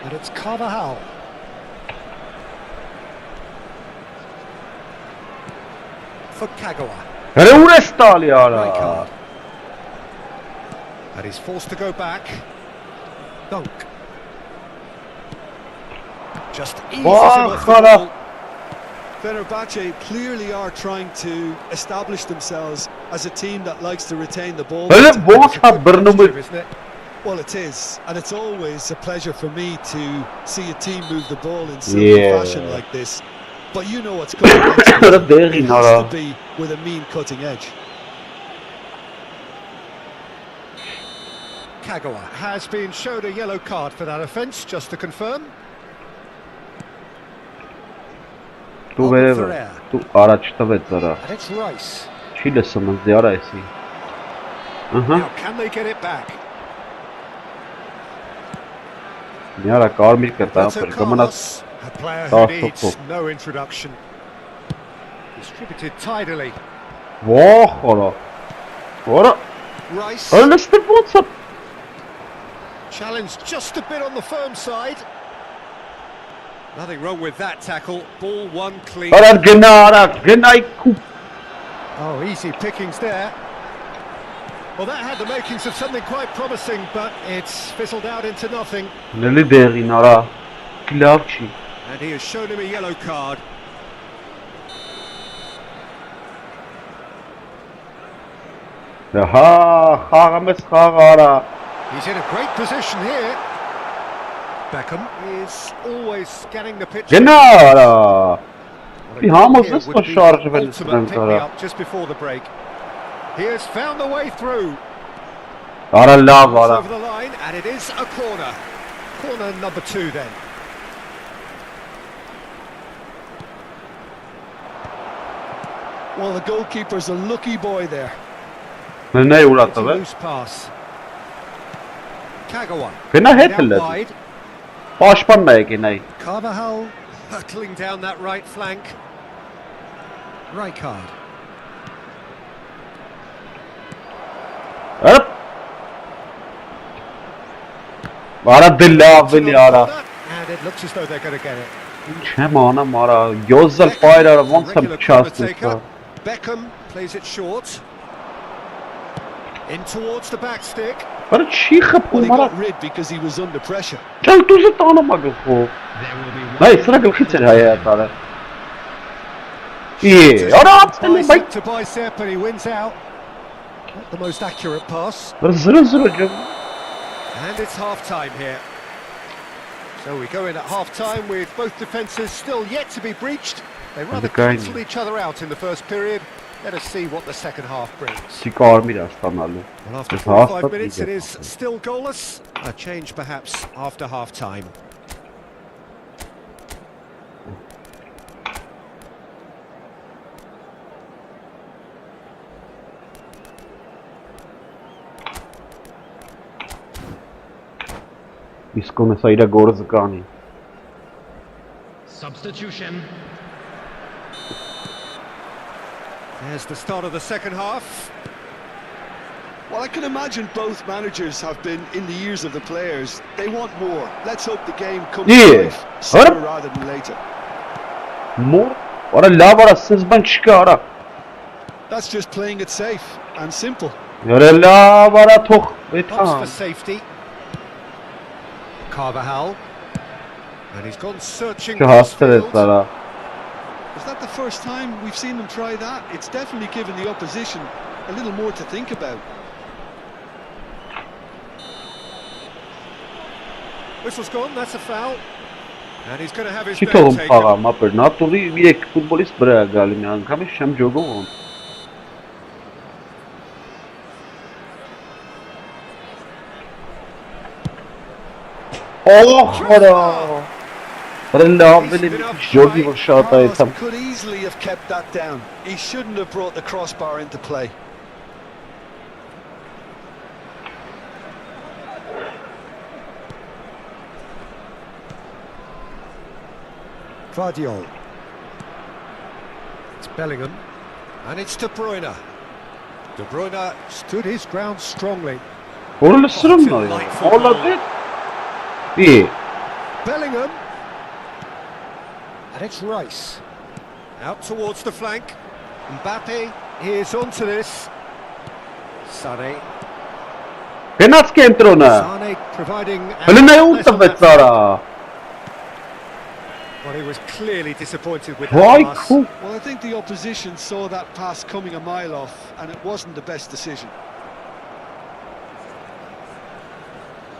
And it's 𝐄𝐅𝐎𝐻𝐿. For 𝐂𝐺𝑜A. Rijkaard. And he's forced to go back. Dunk. Just eases him off the ball. Fenerbahce clearly are trying to establish themselves as a team that likes to retain the ball. Well, it is, and it's always a pleasure for me to see a team move the ball in silky fashion like this. But you know what's coming next. It has to be with a mean cutting edge. 𝐂𝐺𝑜A has been showed a yellow card for that offence, just to confirm. Tu vereva, tu araç tavets ara. And it's Rice. Չի լսում ինձ արա էսի։ Now can they get it back? Միարա կարմիր կտա, կմնաց a player who needs no introduction. Distributed tidily. Վախ արա։ Արա։ Rice. Ալստր ո՞նց է։ Challenged just a bit on the firm side. Nothing wrong with that tackle. Ball one clean. Արա գնա, արա, գնայ քու։ Oh, easy pickings there. Well, that had the makings of something quite promising, but it's fizzled out into nothing. Նելի դեղին արա։ Լավ չի։ And he has shown him a yellow card. Հա, խաղը մեզ խաղ արա։ He's in a great position here. Beckham is always scanning the pitch. Գնա արա։ Մի համոզես որ շարժվել Ultimate pick-me-up just before the break. He has found the way through. Արա լավ արա։ Over the line, and it is a corner. Corner number 2 then. Well, the goalkeeper's a lucky boy there. Ննայ ուրա It's a տվել։ loose pass. 𝐂𝐺𝑜A. Գնա հետ Out լը։ wide. Պաշտպանն է գնայ։ 𝐂𝐅𝐻𝐿 hurtling down that right flank. Rijkaard. Արա։ Արա դլավելի արա։ And it looks as though they're going to get it. Չեմ անամ արա, յոզել պայր արա, ոնց եմ չասնի։ Beckham plays it short. In towards the back stick. Արա չի Well, խփում he արա։ got rid because he was under pressure. Չալ դուզը տանում ա գլխով։ Նայ, սրա գլխից էր հայա տարը։ Արա ապսել է, բայ։ To bicep and he wins out. Not the most accurate pass. 0-0 ջան։ And it's half-time here. So we go in at half-time with both defences still yet to be breached. They rather cancelled each other out in the first period. Let us see what the second half brings. Չի կարմիր աստանալու։ Well, after 45 minutes it is still goalless. A change perhaps after half-time. Իսկոն է սա իրա գործը կանի։ Substitution. There's the start of the second half. Well, I can imagine both managers have been in the ears of the players. They want more. Let's hope the game comes to life sooner rather than later. More? Ora la bara sizban çıkara. That's just playing it safe and simple. Ora la bara tok. Pops for safety. 𝐄𝐅𝐎𝐎𝐿. And he's gone searching for his field. Is that the first time we've seen them try that? It's definitely given the opposition a little more to think about. Whistle's gone, that's a foul. And he's going to have his Չի bell թողում taken. խաղա, մապեր, նատուրի եկ ֆուտբոլիստ վրա է գալի մի անգամից չեմ ջոգում։ Could easily have kept that down. He shouldn't have brought the crossbar into play. Guardiola. It's Bellingham. And it's De Bruyne. De Bruyne stood his ground strongly. Bellingham. And it's Rice. Out towards the flank. Mbappe is onto this. Sané. Sané providing... Well, he was clearly disappointed with that pass. Well, I think the opposition saw that pass coming a mile off, and it wasn't the best decision.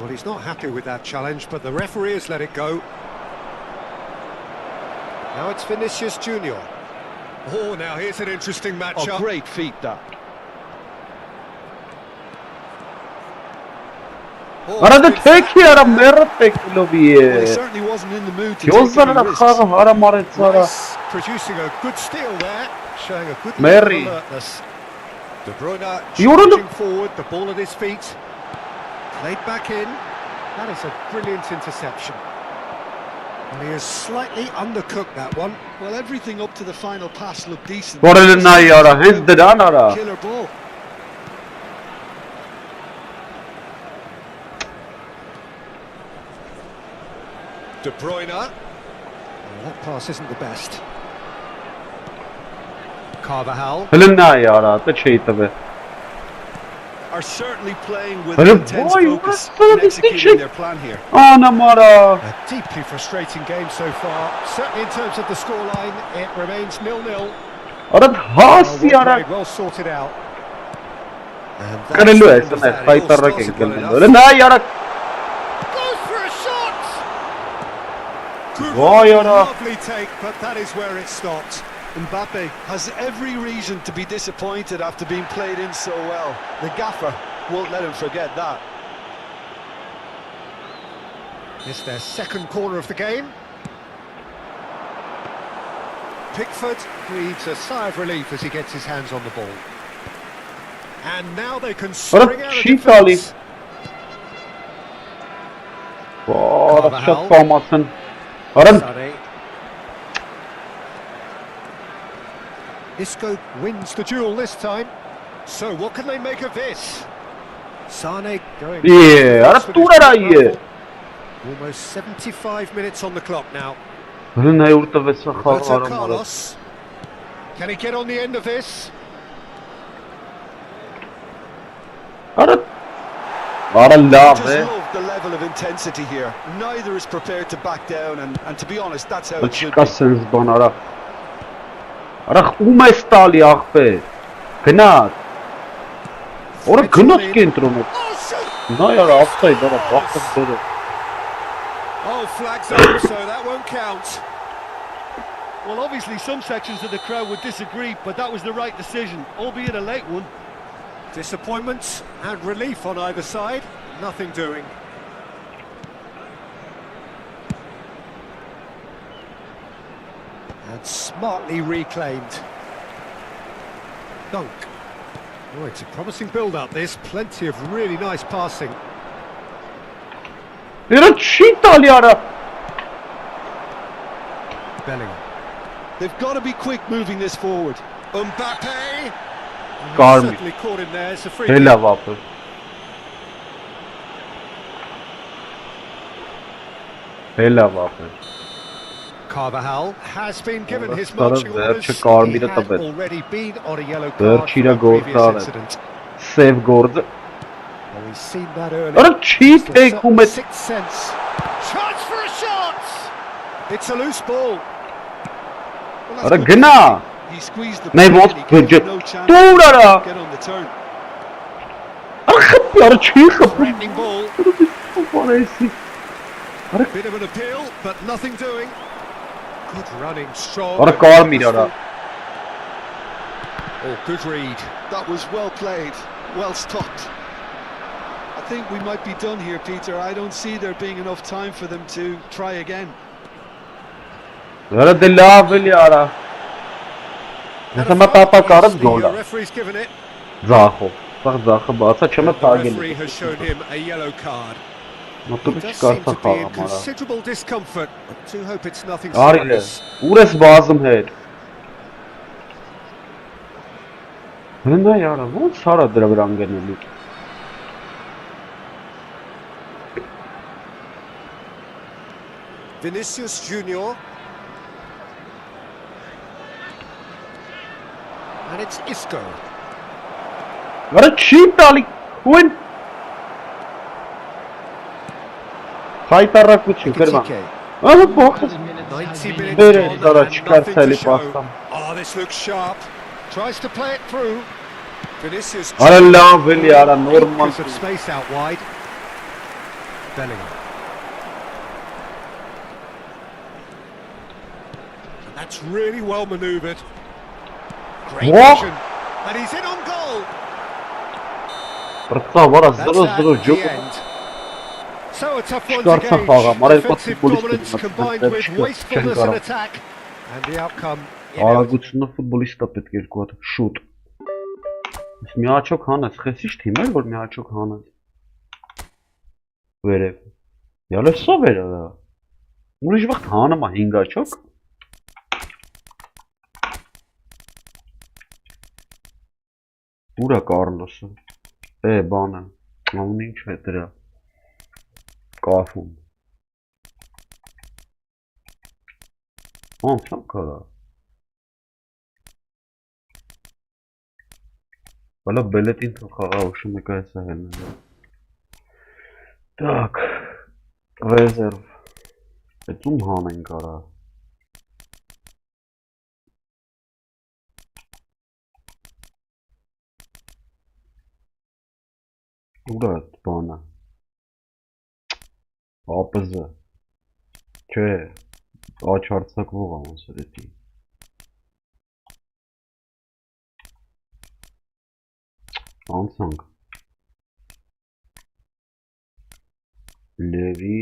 Well, he's not happy with that challenge, but the referee has let it go. Now it's Vinicius Junior. Oh, now here's an interesting matchup. Oh, great feat, that. Ara da tek yara mer tek Well, he certainly wasn't in the mood to take any risks. Rice producing a good steal there, showing a good level of alertness. De Bruyne You're charging forward, the ball at his feet. Played back in. That is a brilliant interception. And he has slightly undercooked that one. Well, everything up to the final pass looked decent. Killer ball. De Bruyne. Well, that pass isn't the best. 𝐄𝐅𝐎𝐿. Are certainly playing with intense focus and executing their plan here. A deeply frustrating game so far. Certainly in terms of the scoreline, it remains 0-0. Well sorted out. And that's the end of that. It all started well enough. Goes for a shot! Good, lovely take, but that is where it stopped. Mbappe has every reason to be disappointed after being played in so well. The gaffer won't let him forget that. It's their second corner of the game. Pickford breathes a sigh of relief as he gets his hands on the ball. And now they can spring out of defence. 𝐄𝐅𝐎𝐿. Isco wins the duel this time. So what can they make of this? Sané going... Almost 75 minutes on the clock now. Roberto Carlos. Can he get on the end of this? Just love the level of intensity here. Neither is prepared to back down, and to be honest, that's how it should be. Ara ում է ստալի աղբեր, գնաց, որը գնոց կենտրոն է, նա յարա ավտայ դարա բախտը դերը. Oh, flags up, so that won't count. Well, obviously some sections of the crowd would disagree, but that was the right decision, albeit a late one. Disappointment and relief on either side, nothing doing. And smartly reclaimed. Dunk. Oh, it's a promising build-up, this. Plenty of really nice passing. Bellingham. They've got to be quick moving this forward. Mbappe! Կարմիր։ Certainly caught him there. It's a free Հելա kick. վապը։ Հելա վապը։ Carvajal has been given his Ora marching stara orders. verče Karmira He had tăbet. already been on a yellow card Verčira for a previous գործարը։ incident. Սև գործը։ Well, we've seen that earlier. Ora չի It's the թեքում է։ sixth sense. Chance for a shot. It's a loose ball. Well, that's Ora good գնա։ thinking. He squeezed the Nei ball ոնց in, he gave բջը։ him no chance Դուր արա։ to get on the turn. Ora խփի, ora չի խփի։ Threatening ball. Բարեսի։ Bit of an appeal, but nothing doing. Good running, strong. Ora and Կարմիր արա։ purposeful. Oh, good read. That was well played, well stopped. I think we might be done here, Peter. I don't see there being enough time for them to try again. Ora դե լավ էլի արա։ Եթե մա տապա կարած գոլ The է։ referee's given it. Ձախով։ Սա ձախը բացա չեմ The տագել։ referee has shown him a yellow card. Մոտով He does չկարծա seem to be in խաղամ արա։ considerable discomfort. I do hope it's nothing Արիլ է։ serious. Ուր ես բազում հետ։ Հենա յարա, ոնց արա դրա վրա անգնելու։ Vinicius Junior. And it's Isco. Ora չի տալի։ Ույն։ Խայտարակություն գրվա։ Ekitike. Ահա փոխը։ 90 minutes Bere gone dara and çıkar nothing to Salih show. Pastam. Oh, this looks sharp. Tries to play it through. Vinicius. Արա լավ էլի արա նորմալ։ Acres of space out wide. Bellingham. And that's really well manoeuvred. Great What? vision. And he's in on goal. Բրծա վարա That's 0-0 that, the ջոկ։ end. So a tough one to Չկարծա gauge. խաղա, մարել Defensive ֆուտբոլիստ dominance եմ, combined այդտեղ with չկա, wastefulness չեն in կարող։ attack. And the outcome inevitable. Արագությունը ֆուտբոլիստա պետք է երկու հատ շուտ։ Մի աչոք հանած, խեսիշ թիմ էր, որ մի աչոք հանած։ Վերև։ Յալը սով էր արա։ Ուրիշ վաղտ հանում է 5 աչոք։ Ուրա Կարլոսը։ Բանը։ Ամեն ինչ է դրա։ Կաֆում։ Ոնց է կարա։ Բալա բելետին թող խաղա ուշում եկա հեսա հելնելը։ Так, ռեզերվ։ Այդ ում հանենք արա։ Ուրա այդ բանը։ ԱՊԶ։ Չէ, աչ հարցակվող ամոս էր էտի։ Անցանք։ Լևի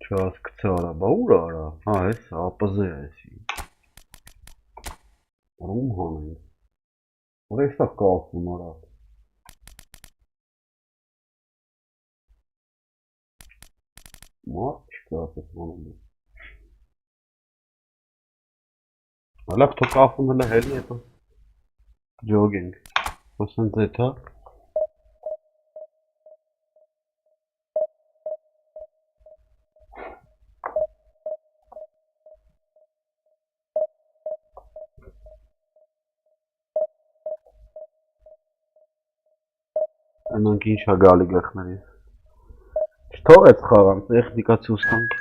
չասկցը արա, բա ուր արա, հա ես ԱՊԶ է եսի։ Ում հանենք։ Ուր եսա կախում արա։ Մարդ չկա ասես մանում է։ Հալակ թո կախում հլը հելի հետո ջոգինգ։ Խոսանց էտ հա։ Անանք ինչ հա գալի գախների։ Չթողեց խաղան, տեխնիկա ցույց տանք։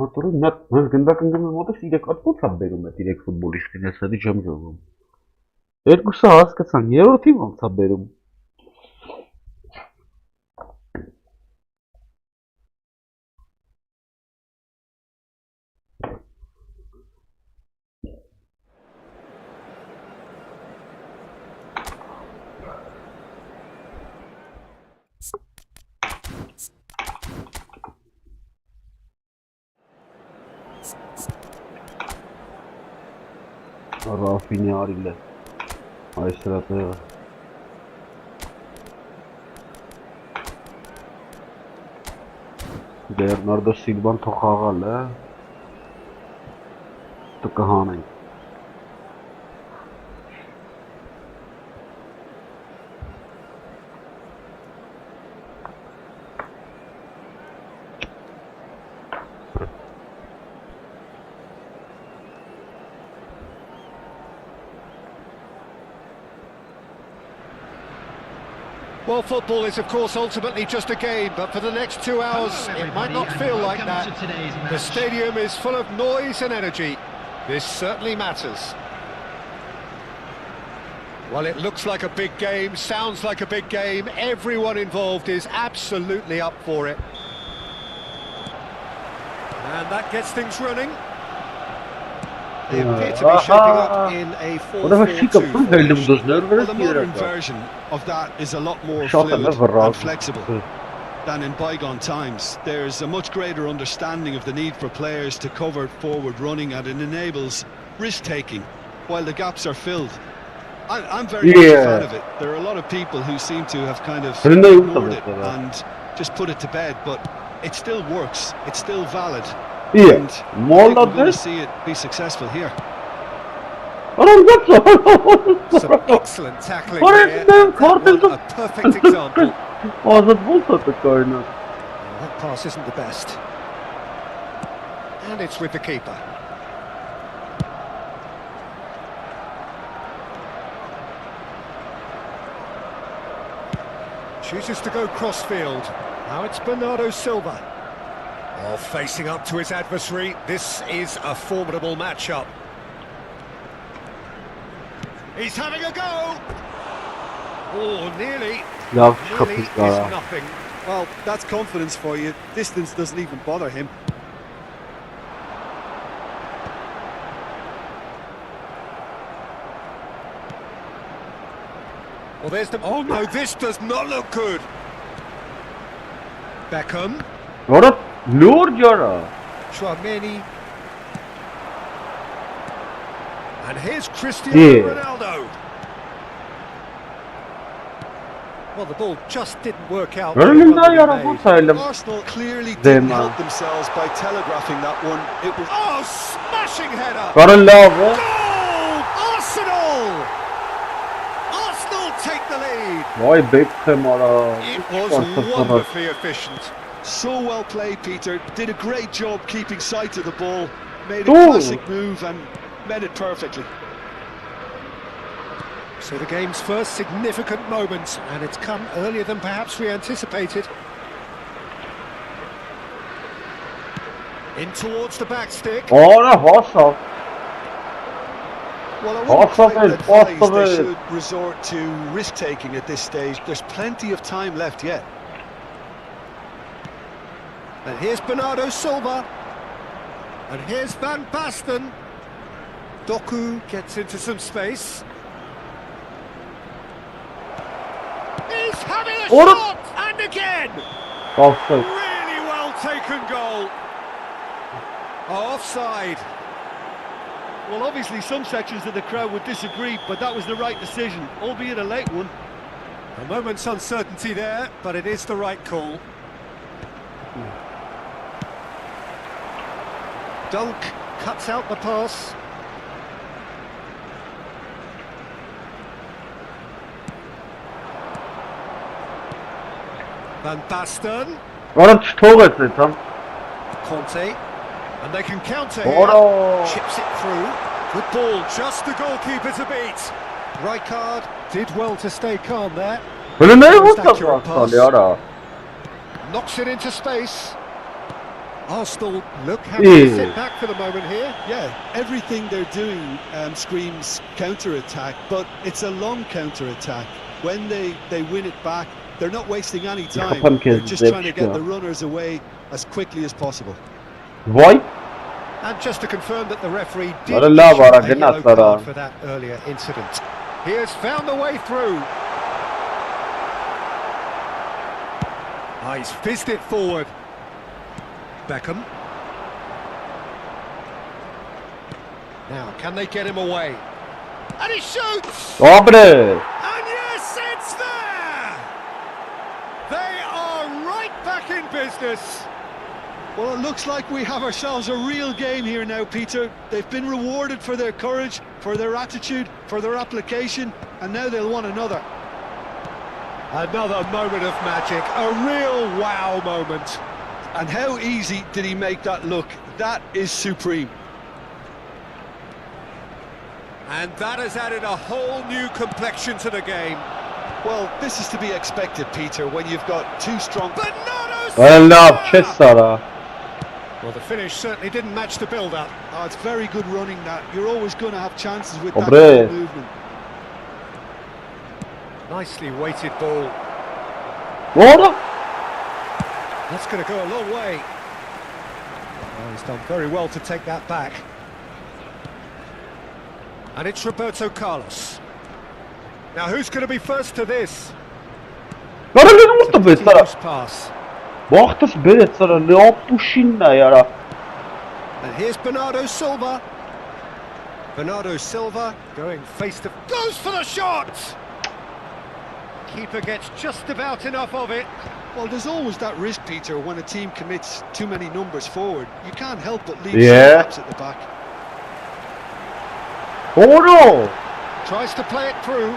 Ատորը նա գնդակնգում մոտը 3 ատոց է բերում է 3 ֆուտբոլիստին, ես էդի չեմ ժողում։ Երկուսը հասկացան, երրորդին ոնց է բերում։ Ռաֆինի արիլ է, այս հրա տեղը։ Բերնարդո Սիլվան թող խաղալ է, տկհան ենք։ Well, football is, of course, ultimately just a game, but for the next 2 hours, it might not feel like that. The stadium is full of noise and energy. This certainly matters. Well, it looks like a big game, sounds like a big game. Everyone involved is absolutely up for it. And that gets things running. They appear to be shaping up in a 4-4-2 formation. Well, the modern version of that is a lot more fluid and flexible than in bygone times. There's a much greater understanding of the need for players to cover forward running, and it enables risk-taking while the gaps are filled. I'm very much a fan of it. There are a lot of people who seem to have kind of ignored it and just put it to bed, but it still works, it's still valid. And we're going to see it be successful here. Some excellent tackling there. That one a perfect example. That pass isn't the best. And it's with the keeper. Chooses to go crossfield. Now it's Bernardo Silva. Oh, facing up to his adversary. This is a formidable matchup. He's having a go! Oh, nearly. Nearly is nothing. Well, that's confidence for you. Distance doesn't even bother him. Well, there's the... Oh, no, this does not look good. Beckham. Chouameni. And here's Cristiano Ronaldo. Well, the ball just didn't work out. Arsenal clearly didn't help themselves by telegraphing that one. It was... Oh, smashing header! Goal! Arsenal! Arsenal take the lead. It was wonderfully efficient. So well played, Peter. Did a great job keeping sight of the ball. Made a classic move and met it perfectly. So the game's first significant moment, and it's come earlier than perhaps we anticipated. In towards the back stick. Well, I wouldn't quite advise they should resort to risk-taking at this stage. There's plenty of time left yet. And here's Bernardo Silva. And here's Van Basten. Doku gets into some space. He's having a shot! And again! Really well taken goal. Offside. Well, obviously some sections of the crowd would disagree, but that was the right decision, albeit a late one. A moment's uncertainty there, but it is the right call. Dunk cuts out the pass. Van Basten. Conte. And they can counter here. Chips it through. Good ball, just the goalkeeper to beat. Rijkaard did well to stay calm there. Knocks it into space. Arsenal look happy to sit back for the moment here. Yeah, everything they're doing screams counter-attack, but it's a long counter-attack. When they win it back, they're not wasting any time. They're just trying to get the runners away as quickly as possible. And just to confirm that the referee did issue a yellow card for that earlier incident. He has found the way through. He's fizzed it forward. Beckham. Now, can they get him away? And he shoots! And yes, it's there! They are right back in business. Well, it looks like we have ourselves a real game here now, Peter. They've been rewarded for their courage, for their attitude, for their application, and now they'll want another. Another moment of magic, a real wow moment. And how easy did he make that look? That is supreme. And that has added a whole new complexion to the game. Well, this is to be expected, Peter, when you've got two strong... Well, the finish certainly didn't match the build-up. Oh, it's very good running that. You're always going to have chances with that kind of movement. Nicely weighted ball. What? That's going to go a long way. Oh, he's done very well to take that back. And it's Roberto Carlos. Now, who's going to be first to this? It's a close pass. And here's Bernardo Silva. Bernardo Silva going face to... Goes for the shot! Keeper gets just about enough of it. Well, there's always that risk, Peter, when a team commits too many numbers forward. You can't help but leave some gaps at the back. Oh no! Tries to play it through.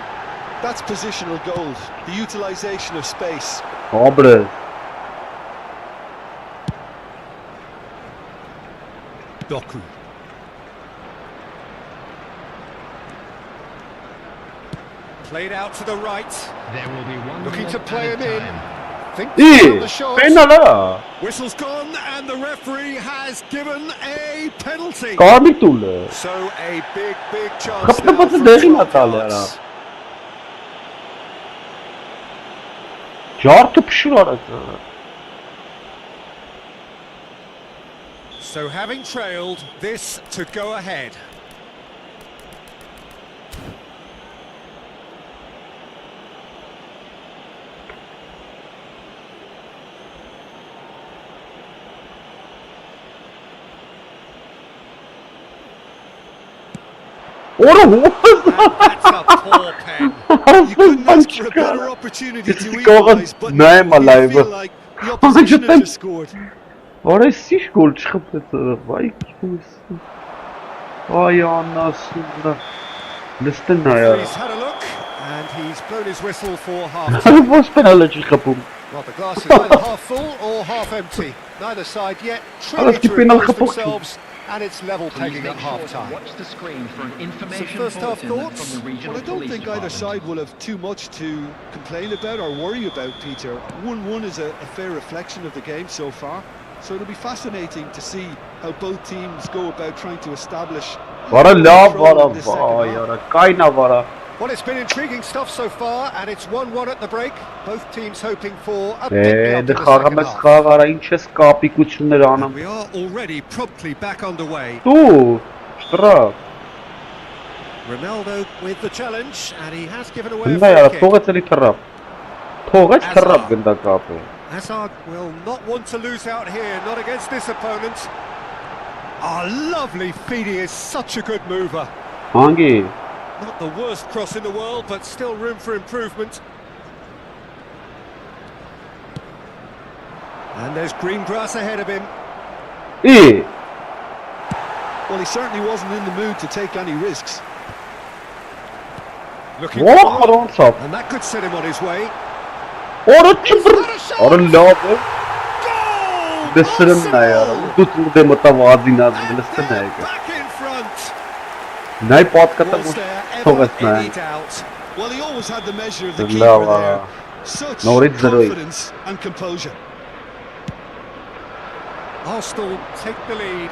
That's positional goals, the utilisation of space. Obre. Doku. Played out to the right. There will be one Looking to play him in. Think Ih, the shot. penala. Whistle's gone and the referee has given a penalty. Carmitule. So a big chance Kapta now pata from dekhi 12 natal yards. yara. Jartı pişir arası. So having trailed, this to go ahead. That's a poor pen. You couldn't ask for a better opportunity to equalise, but you feel like the opposition has just scored. Oraya siş gol çıkıp da vay kimsin? Ay anasını. Listen ya. He's had a look and he's blown his whistle for half time. Boş penaltı çıkıpım. Well, the glass is either half full or half empty. Neither side yet truly to impose themselves, and it's level pegging at half time. Watch the screen for an information Some first half thoughts? Well, I don't think either side will have too much to complain about or worry about, Peter. 1-1 is a fair reflection of the game so far. So it'll be fascinating to see how both teams go about trying to establish Vara la vara in this second vay half. yara kayna vara. Well, it's been intriguing stuff so far, and it's 1-1 at the break. Both teams hoping for a pick-me-up in De the second xağımız half. xağara inçes kapikuçunları anam. We are already promptly back underway. Tu, ştra. Ronaldo with the challenge, and he has given away a Gında yara free kick. toğaç eli taraf. Toğaç taraf gında kapı. Hazard will not want to lose out here, not against this opponent. Ah, lovely feed, he is such a good mover. Hangi? Not the worst cross in the world, but still room for improvement. And there's green grass ahead of him. İyi. Well, he certainly wasn't in the mood to take any risks. Looking Oh, forward, haron sap. and that could set him on his way. Orada çıpır. Orada labı. Goal! Dısırın na yara. Tutlu de mutavazi nazım. Listen na yara. Back in front. Nay pot kata Was bu. there Toğaç ever na. any doubt? Well, he always had the measure of the Lava. keeper there. Such Norit zero. confidence and composure. Arsenal take the lead.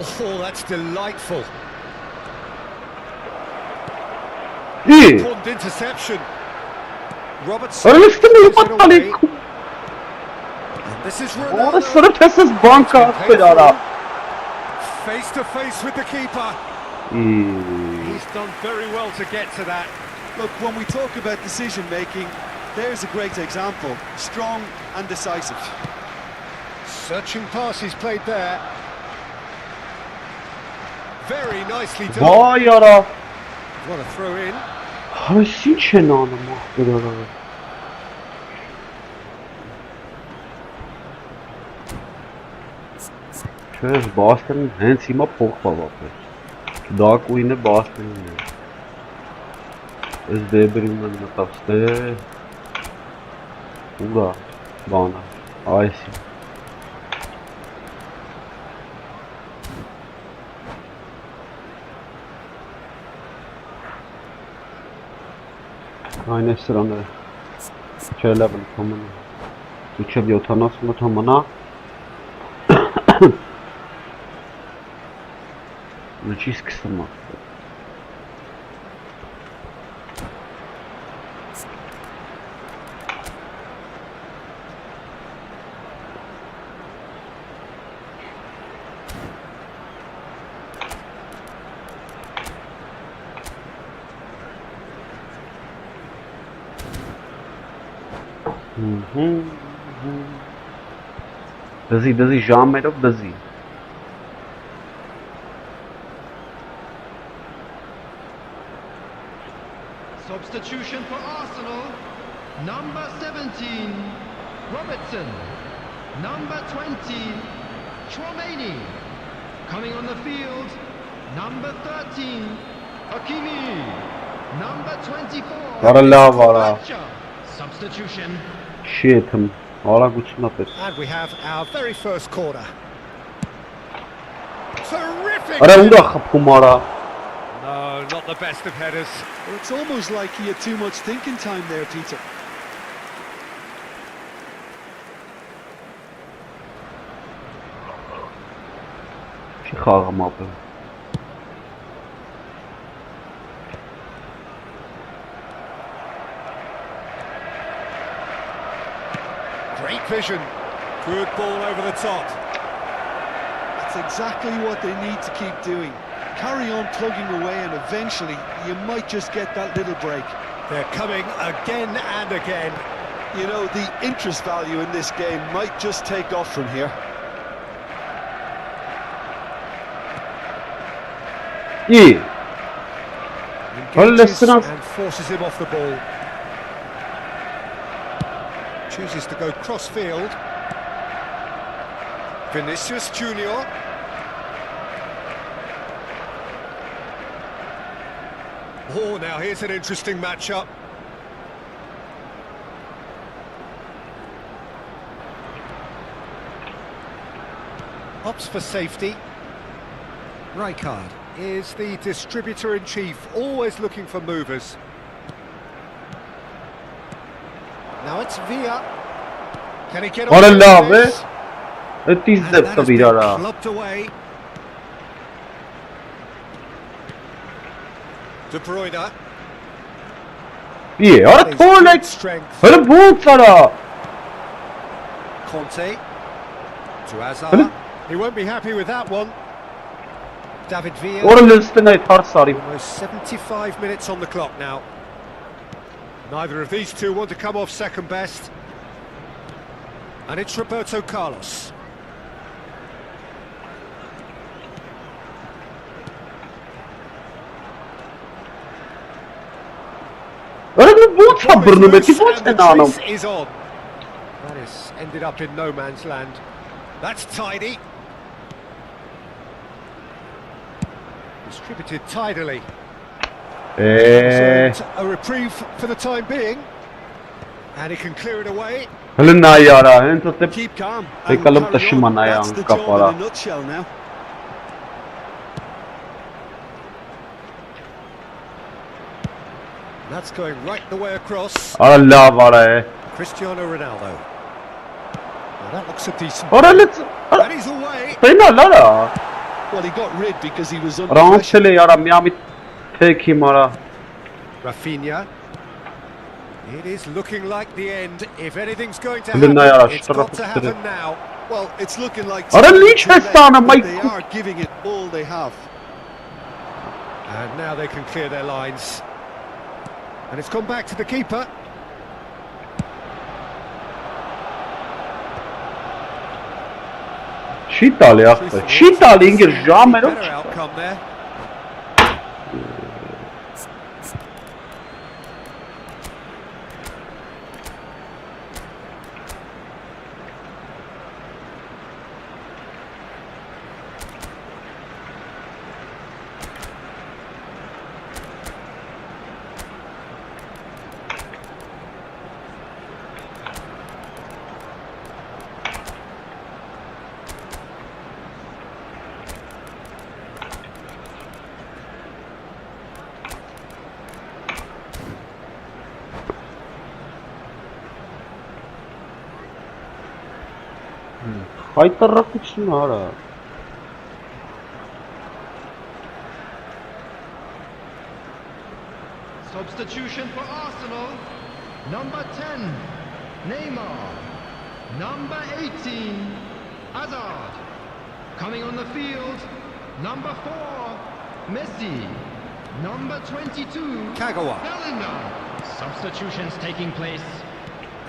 Oh, that's delightful. İyi. Important interception. Robertson Orada gives üstüne it away. yumatmalı. And this is Orada Ronaldo. sırf testsiz banka attı yara. Face to face with the keeper. İyi. He's done very well to get to that. Look, when we talk about decision making, there's a great example. Strong and decisive. Searching pass he's played there. Very nicely done. Vay yara. What a throw in. Harasın çenanı mahveder yara. Şöyle Boston hensima pok baba. Daha kuyune Boston. Ez debrinden matafste. Ura. Bana. Aysi. Aynı sırada. Şöyle bir tamam. 3'e bir otanasını tamana. Müthiş kısılma. Busy, Jean made up busy. Substitution for Arsenal. Number 17, Robertson. Number 20, Chouameni. Coming on the field, number 13, Hakimi. Number 24, Vara. Substitution. Shit, all good snuffers. And we have our very first corner. Terrific! No, not the best of headers. It's almost like he had too much thinking time there, Peter. Great vision. Good ball over the top. That's exactly what they need to keep doing. Carry on plugging away and eventually you might just get that little break. They're coming again and again. You know, the interest value in this game might just take off from here. İyi. Engages and forces him off the ball. Chooses to go cross-field. Vinicius Junior. Oh, now here's an interesting matchup. Opts for safety. Rijkaard is the distributor-in-chief, always looking for movers. Now it's Villa. Can he get on this? It is the Tabirara. Clubbed away. De Bruyne. İyi. Ara tuvalet. Strength. Öyle bu sana. Conte. To Hazard. He won't be happy with that one. David Villa. Oranın üstüne ters arayayım. Almost 75 minutes on the clock now. Neither of these two want to come off second best. And it's Roberto Carlos. Öyle bu sabırını meti sen anam. Is on. That is ended up in no man's land. That's tidy. Distributed tidily. A reprieve for the time being. And he can clear it away. Hılına yara. En tutup Keep calm. tekalım taşımana ya kafara. In a nutshell now. That's going right the way across. Allah var. Cristiano Ronaldo. Well, that looks a decent. Oralı. And he's away. Fena lara. Well, he got rid because he was under Rahat pressure. şöyle yara Miami tekim ara. Rafinha. It is looking like the end. If anything's going to Hılına yara. happen, Şu it's tarafa got to happen tutup. now. Well, it's looking like Ara too linç late, efsane but Mike. they are giving it all they have. And now they can clear their lines. And it's gone back to the keeper. Şitali yaptı. Şitali İngiliz Jamero. Better outcome there. Հայտարարություն արա։ Substitution for Arsenal. Number 10, Neymar. Number 18, Hazard. Coming on the field, number 4, Messi. Number 22, Kagawa. Bellingham. Substitutions taking place.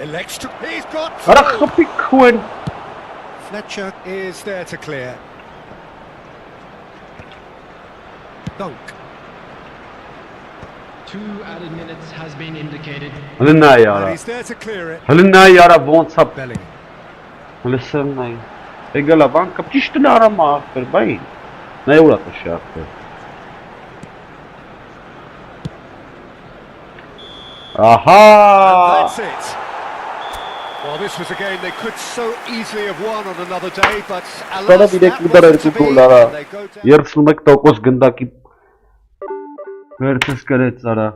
Electric. He's got. Արա խփի քուեն։ Fletcher is there to clear. Dunk. 2 added minutes has been indicated. Հլնայ And արա։ he's there to clear it. Հլնայ արա ոնց է։ Bellingham. Լսեմնայ։ Էգալա բանկա ճիշտ է արա մախտեր, բայ։ Նա ուրա տշախտը։ Ահա։ That's it. Well, this was a game they could so easily have won on another day, but Ստալա alas, դիրեք that դարեր wasn't to be. գուլ արա։ And they go down. 31% գնդակի վերցես գրեց արա։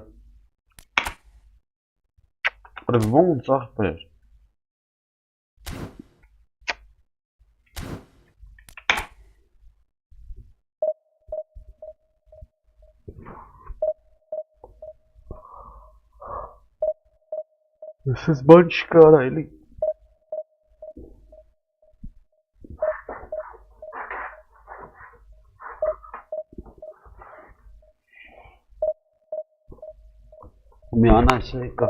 Արա ոնց ախպեր։ This բան չկա արա էլի։ Մի անասը եկա։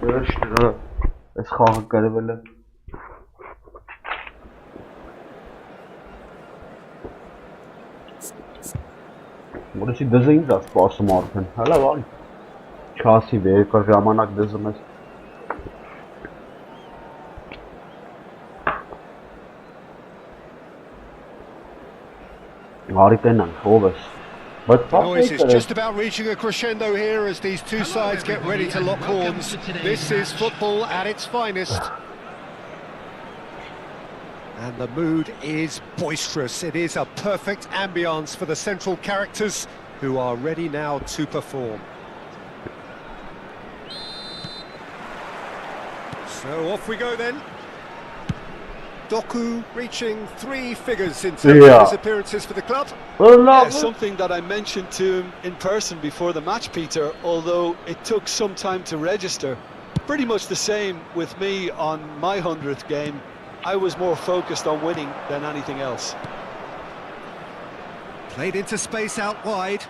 Վերջնա, այս խաղը կարևել է։ Որոշի դզը ինձ է սպասում արդեն, հələ վան, չասի վերկար ժամանակ դզում ես։ Արիտենան, ով ես։ The noise is just about reaching a crescendo here as these two sides get ready to lock horns. This is football at its finest. And the mood is boisterous. It is a perfect ambience for the central characters who are ready now to perform. So off we go then. Doku reaching 3 figures in terms of his appearances for the club. Yeah, something that I mentioned to him in person before the match, Peter, although it took some time to register. Pretty much the same with me on my 100th game. I was more focused on winning than anything else. Played into space out wide.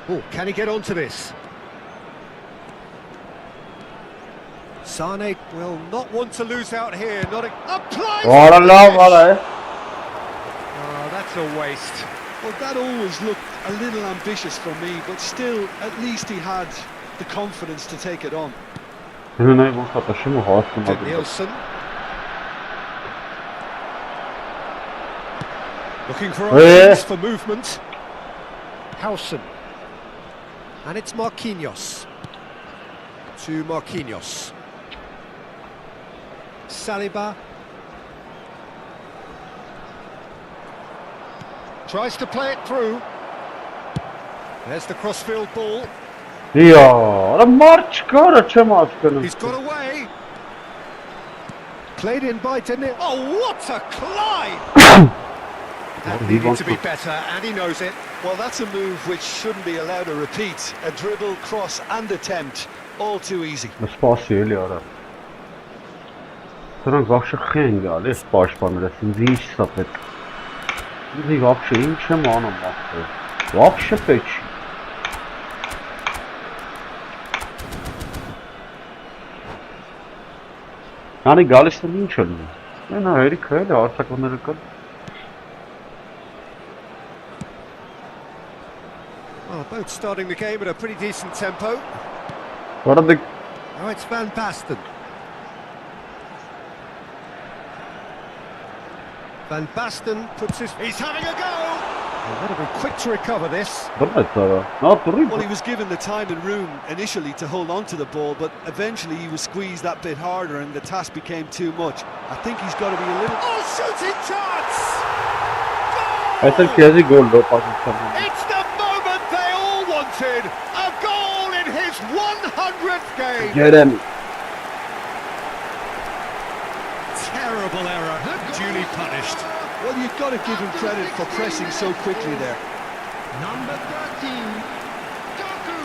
Oh, can he get onto this? Sane will not want to lose out here. Not applies. Oh, that's a waste. Well, that always looked a little ambitious for me, but still, at least he had the confidence to take it on. Nielsen. Looking for options for movement. Howson. And it's Marquinhos. To Marquinhos. Saliba. Tries to play it through. There's the crossfield ball. He's got away. Played in by Dennis. Oh, what a climb! That needed to be better, and he knows it. Well, that's a move which shouldn't be allowed to repeat. A dribble, cross and attempt, all too easy. Սրանք вообще խեն գալ, էս պաշտպաները, ինձ ինչ սապեց։ Ինձ вообще ինչ եմ անում ախպեր։ Вообще պետք չի։ Անի գալիս եմ ինչ է լինում։ Մենա հերիքը էլ է, արտակները կան։ Well, both starting the game at a pretty decent tempo. Որը դե Now it's Van Basten. Van Basten puts his... He's having a go! He's got to be quick to recover this. բռնեց արա։ Նա դուրի։ Well, he was given the time and room initially to hold on to the ball, but eventually he was squeezed that bit harder and the task became too much. I think he's got to be a little... Oh, shooting chance! Այս էլ քեզի գոլ լո պատմության։ It's the moment they all wanted! A goal in his 100th game! Գերեմ։ Terrible error, duly punished. Well, you've got to give him credit for pressing so quickly there. Number 13, Doku.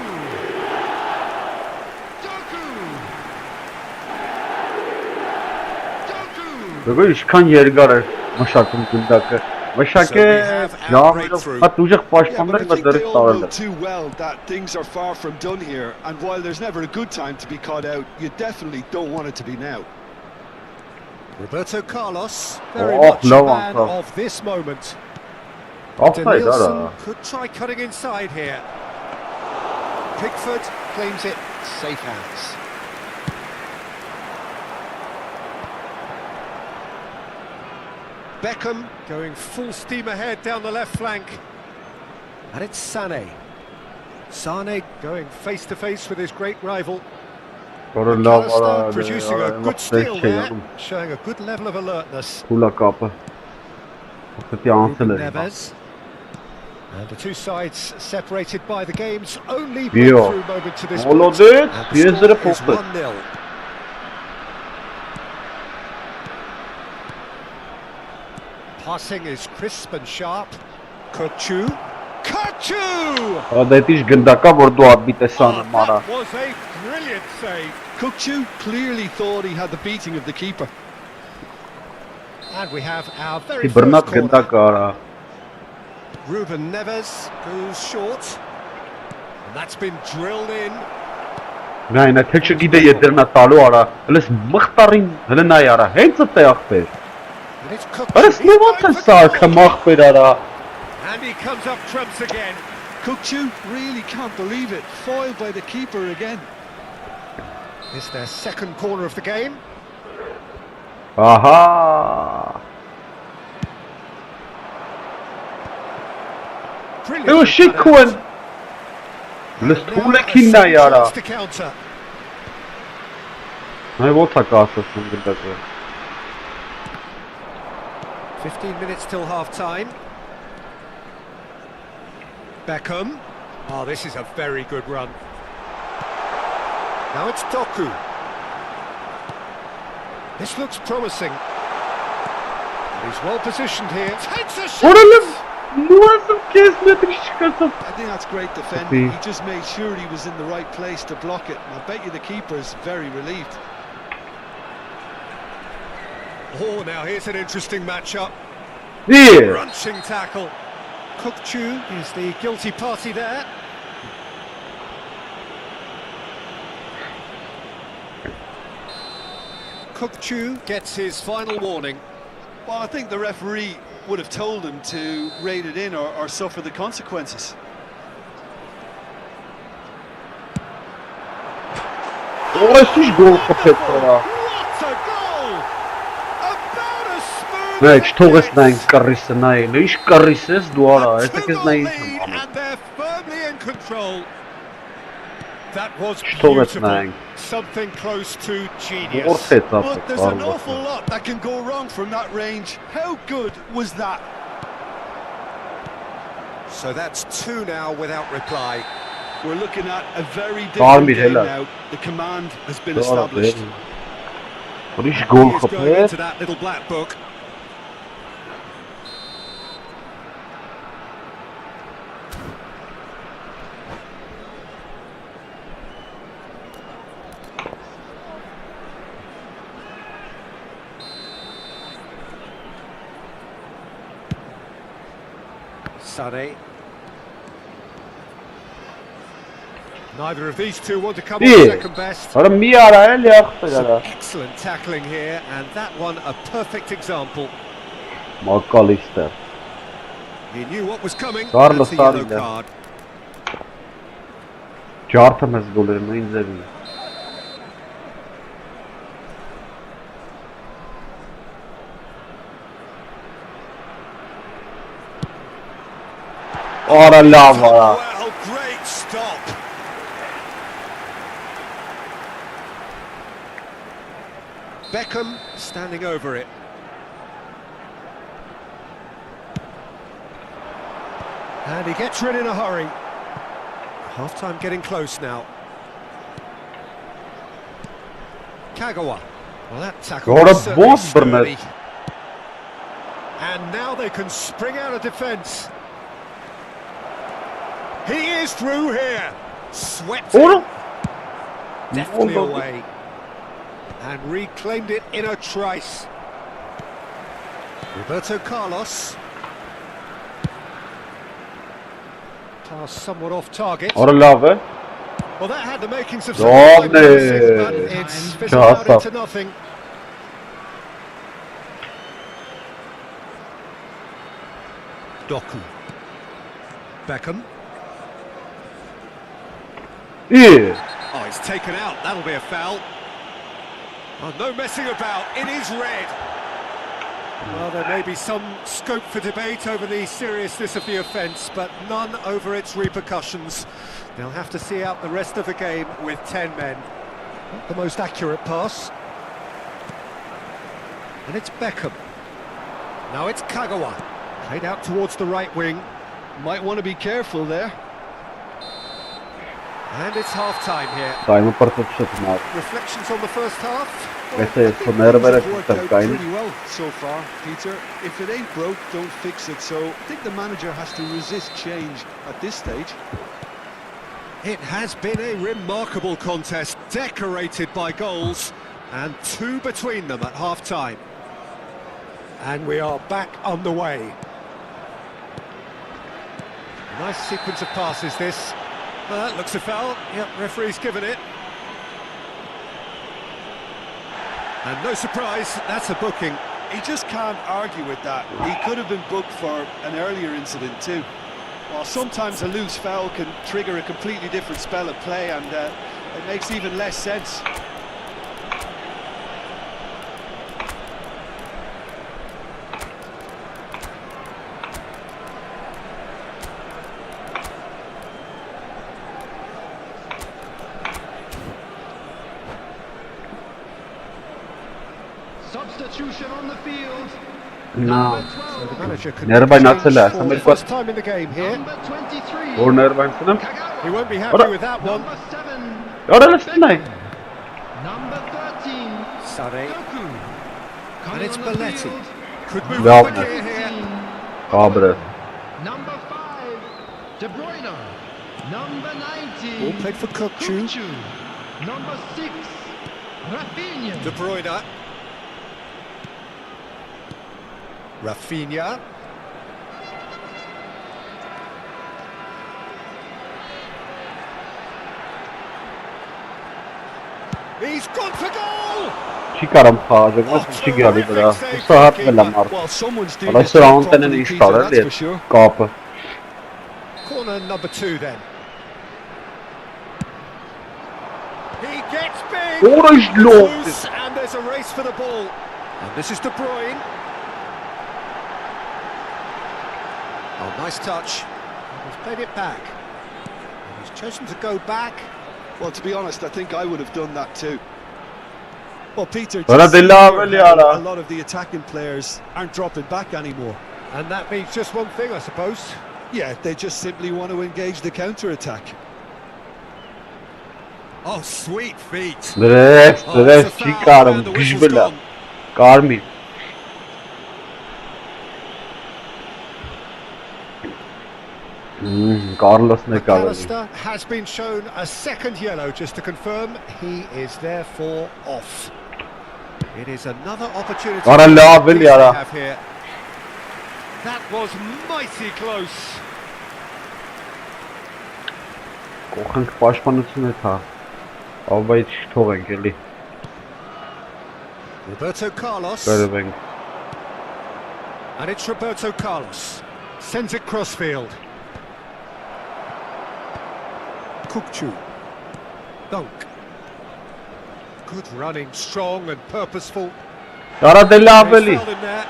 Doku. Doku. Դուք ինչքան երկար է մշակում գնդակը։ Մշակե ժամերով հատ ուժեղ Yeah, but պաշտպաններ I think մտերից they all տարել know է։ too well that things are far from done here, and while there's never a good time to be caught out, you definitely don't want it to be now. Roberto Carlos, very Oh, much a no man one, of this moment. Offside արա։ Danielson could try cutting inside here. Pickford claims it, safe hands. Beckham going full steam ahead down the left flank. And it's Sané. Sané going face to face with his great rival. Որը լավ արա։ McAllister producing a good steal there, showing a good level of alertness. Փուլա կապը։ Պետք է անցել է։ Neves. And the two sides separated by the game's only Yo. breakthrough moment to this point. Molodets, And the եզրը score is փոխվեց։ 1-0. Passing is crisp and sharp. Kochu. Kochu! Ադետիշ գնդակա որ դու աբիտեսան Oh, մարա։ that was a brilliant save. Kukçu clearly thought he had the beating of the keeper. And we have our very Ի first բռնած corner. գնդակա արա։ Ruben Neves goes short. And that's been drilled in. Նայ, նա թե չգիտե եդերնա տալու արա։ Հլս մխտարին հլը նայ արա։ Հենց է ախպեր։ And it's Kochu. Բայց He's ո՞նց է going for սա goal. կմախպեր արա։ And he comes up trumps again. Kukçu really can't believe it, foiled by the keeper again. It's their second corner of the game. Ահա։ Brilliant. Էո շիկուեն։ Հլս Now թուլեքին a նայ արա։ chance to counter. Նայ ո՞նց է կասեցում գնդակը։ 15 minutes till half time. Beckham. Oh, this is a very good run. Now it's Doku. This looks promising. He's well positioned here. Takes a shot. Որը լուազը քեզ մետրի չկացա։ I think that's great defending. He just made sure he was in the right place to block it. And I bet you the keeper's very relieved. Oh, now here's an interesting matchup. Դի։ Crunching tackle. Kukçu is the guilty party there. Kukçu gets his final warning. Well, I think the referee would have told him to rate it in or suffer the consequences. Ո՞րս գոլ խփեց արա։ What a goal! About as smooth Նայ, as չթողես it նայ gets. կռիսը նայ, ինչ կռիս ես դու արա, A այսա քեզ two-goal նայ lead ինչ անում։ and they're firmly in control. That was Չթողես beautiful. նայ։ Something close to genius. Ո՞րս է But ծափը, there's an կարողա։ awful lot that can go wrong from that range. How good was that? So that's two now without reply. We're looking at a very Farming different game hela. now. The command has been Դորա established. Ուրիշ գոլ He is going խփեց։ into that little black book. Sane. Neither of these two want to come on İyi. second best. Ora mi ara el yaktı gara. Excellent tackling here, and that one a perfect example. McAllister. He knew what was coming. Carlos That's a yellow Sarri. card. Çarpımız golünü inzeli. Ora lava. Well, great stop. Beckham standing over it. And he gets rid in a hurry. Half-time getting close now. Kagawa. Well, that tackle Ora was certainly boss sturdy. And now they can spring out of defence. He is through here. Swept Ora. it deftly away. And reclaimed it in a trice. Roberto Carlos. Pass somewhat off target. Ora lava. Well, that had the makings of Lovely. something impressive, but it's fizzled out into nothing. Doku. Beckham. İyi. Oh, he's taken out. That'll be a foul. Oh, no messing about. It is red. Well, there may be some scope for debate over the seriousness of the offence, but none over its repercussions. They'll have to see out the rest of the game with 10 men. Not the most accurate pass. And it's Beckham. Now it's Kagawa. Played out towards the right wing. Might want to be careful there. And it's half-time here. Sajmy partnership'ın Reflections on the first half? Mesela sonlara böyle Worked out tutsak pretty well so far, Peter. If it ain't broke, don't fix it. So I think the manager has to resist change at this stage. It has been a remarkable contest, decorated by goals, and two between them at half-time. And we are back on the way. Nice sequence of passes, this. Well, that looks a foul. Yep, referee's given it. And no surprise, that's a booking. He just can't argue with that. He could have been booked for an earlier incident too. While sometimes a loose foul can trigger a completely different spell of play, and it makes even less sense. Substitution on the field. No. So the manager can Nearby not change last. for I'm the gonna first time in the game here. Number 23. Corner bansınım. He won't be happy Ora. with that one. Number 7. Ora listnaj. Number 13. Sane. Doku. And Coming it's on the Belletti. field. Could move Yeah. up the gear here. Kabre. Number 5. De Bruyne. Number 19. Ball played for Kökçü. Number 6. Rafinha. De Bruyne. Rafinha. He's gone for goal! Çikarım xarjı. Nasıl çikarı bura. Bu saat velamar. Well, someone's doing Ala his job sırantanın properly, iş Peter, tarar that's for diye. sure. Kapı. Corner number 2 then. He gets big! Ora işlo. Loose, and there's a race for the ball. And this is De Bruyne. Oh, nice touch. He's played it back. And he's chosen to go back. Well, to be honest, I think I would have done that too. Well, Peter, Bana just deli see abi here ya how la. a lot of the attacking players aren't dropping back anymore. And that means just one thing, I suppose. Yeah, they just simply want to engage the counter-attack. Oh, sweet feet. Direkt, Oh, that's a direkt foul, çıkarım. and the Güç whistle's bile. gone. Karmi. Carlos ne kaldı? McAllister has been shown a second yellow, just to confirm he is therefore off. It is another opportunity Ara la bil they yara. have here. That was mighty close. Կողքենք պաշտպանություն է թա։ Բայց չթողենք էլի։ Roberto Carlos. Բերվենք։ And it's Roberto Carlos. Sends it crossfield. Kukçu. Dunk. Good running, strong and purposeful. Դարադել ավելի։ Fouled in there.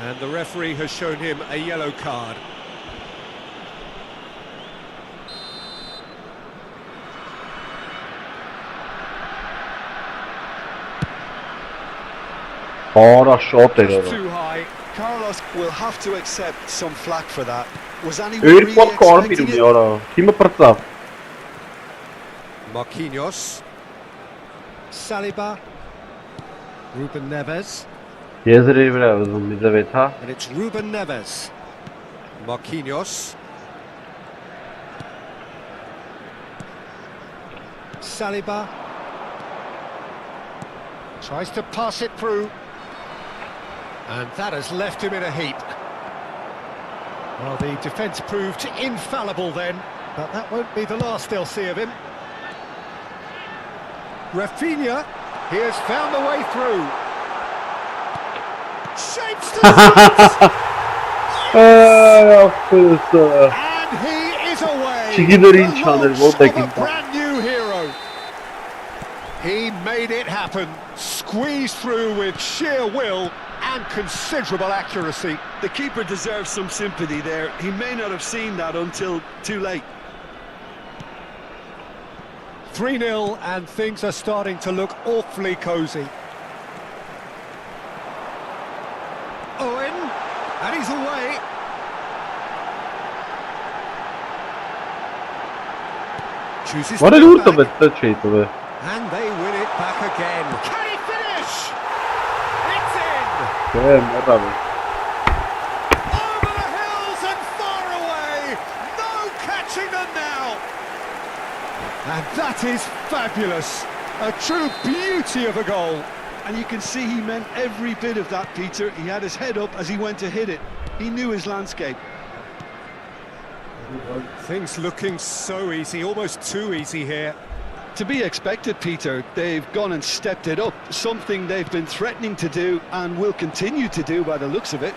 And the referee has shown him a yellow card. Արա շատ էր Just արա։ too high. Carlos will have to accept some flack for that. Was anyone really Երկու կարմիր expecting ունի it? արա։ Թիմը պրծավ։ Marquinhos. Saliba. Ruben Neves. Եզրի վրա ուզում իձևեթ հա։ And it's Ruben Neves. Marquinhos. Saliba. Tries to pass it through. And that has left him in a heap. Well, the defence proved infallible then, but that won't be the last they'll see of him. Rafinha, he has found the way through. Shapes to and he is away. Չգիտեր ինչ The անել, launch որտեղ of a ինքն։ brand new hero. He made it happen, squeezed through with sheer will and considerable accuracy. The keeper deserves some sympathy there. He may not have seen that until too late. 3-0 and things are starting to look awfully cosy. Owen, and he's away. Chooses to Որը go լուրջ back, է չէ տվել։ and they win it back again. Can he finish? It's in! Դե մեռավ է։ Over the hills and far away! No catching them now! And that is fabulous! A true beauty of a goal! And you can see he meant every bit of that, Peter. He had his head up as he went to hit it. He knew his landscape. Things looking so easy, almost too easy here. To be expected, Peter. They've gone and stepped it up. Something they've been threatening to do and will continue to do by the looks of it.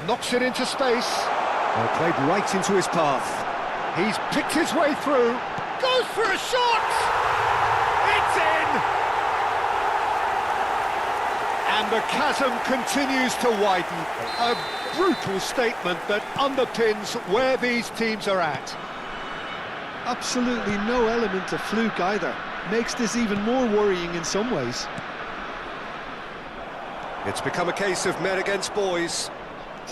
Knocks it into space. Well, played right into his path. He's picked his way through. Goes for a shot! It's in! And the chasm continues to widen. A brutal statement that underpins where these teams are at. Absolutely no element of fluke either. Makes this even more worrying in some ways. It's become a case of men against boys.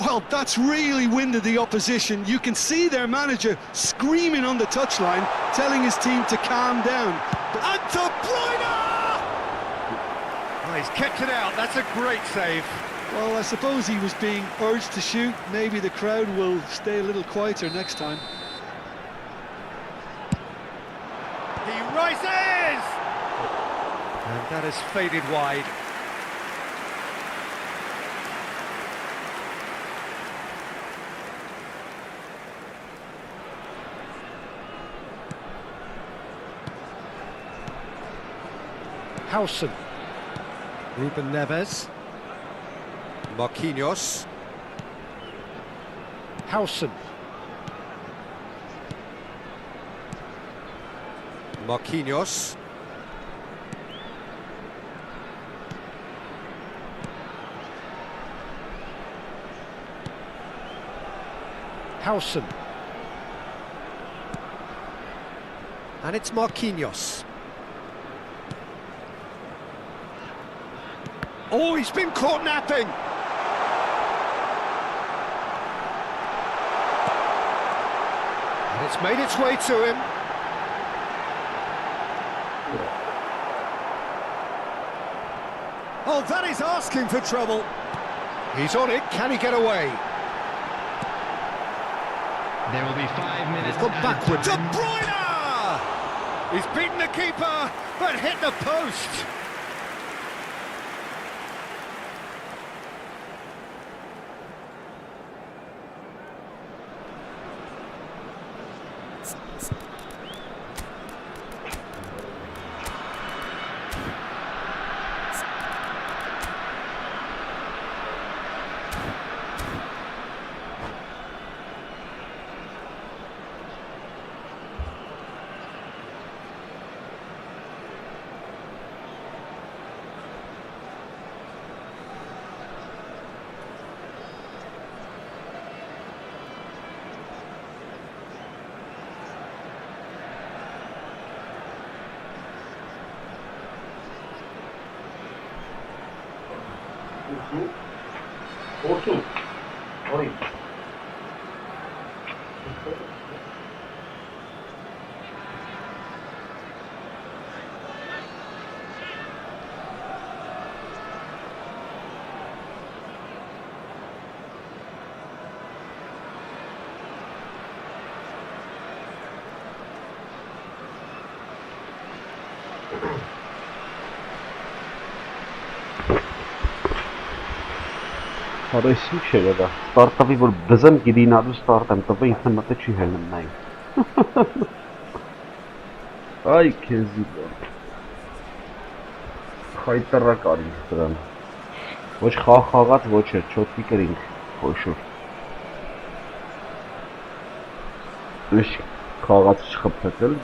Well, that's really winded the opposition. You can see their manager screaming on the touchline, telling his team to calm down. And De Bruyne! Oh, he's kept it out. That's a great save. Well, I suppose he was being urged to shoot. Maybe the crowd will stay a little quieter next time. He rises! And that has faded wide. Howson. Ruben Neves. Marquinhos. Howson. Marquinhos. Howson. And it's Marquinhos. Oh, he's been caught napping. And it's made its way to him. Oh, that is asking for trouble. He's on it. Can he get away? There will be 5 minutes. Gone backwards. De added time. Bruyne! He's beaten the keeper, but hit the post. Orçun. Oy. Հարեսի չէ դա։ Ստարտավի որ բզեմ գիդինալու ստարտեմ, տվե ինքը մտը չի հելնում նայ։ Այ քեզի դա։ Խայտարակ արինք դրան։ Ոչ խաղած ոչ էր, չոտի կրինք, խոշոր։ Ոչ խաղած չխփեցել։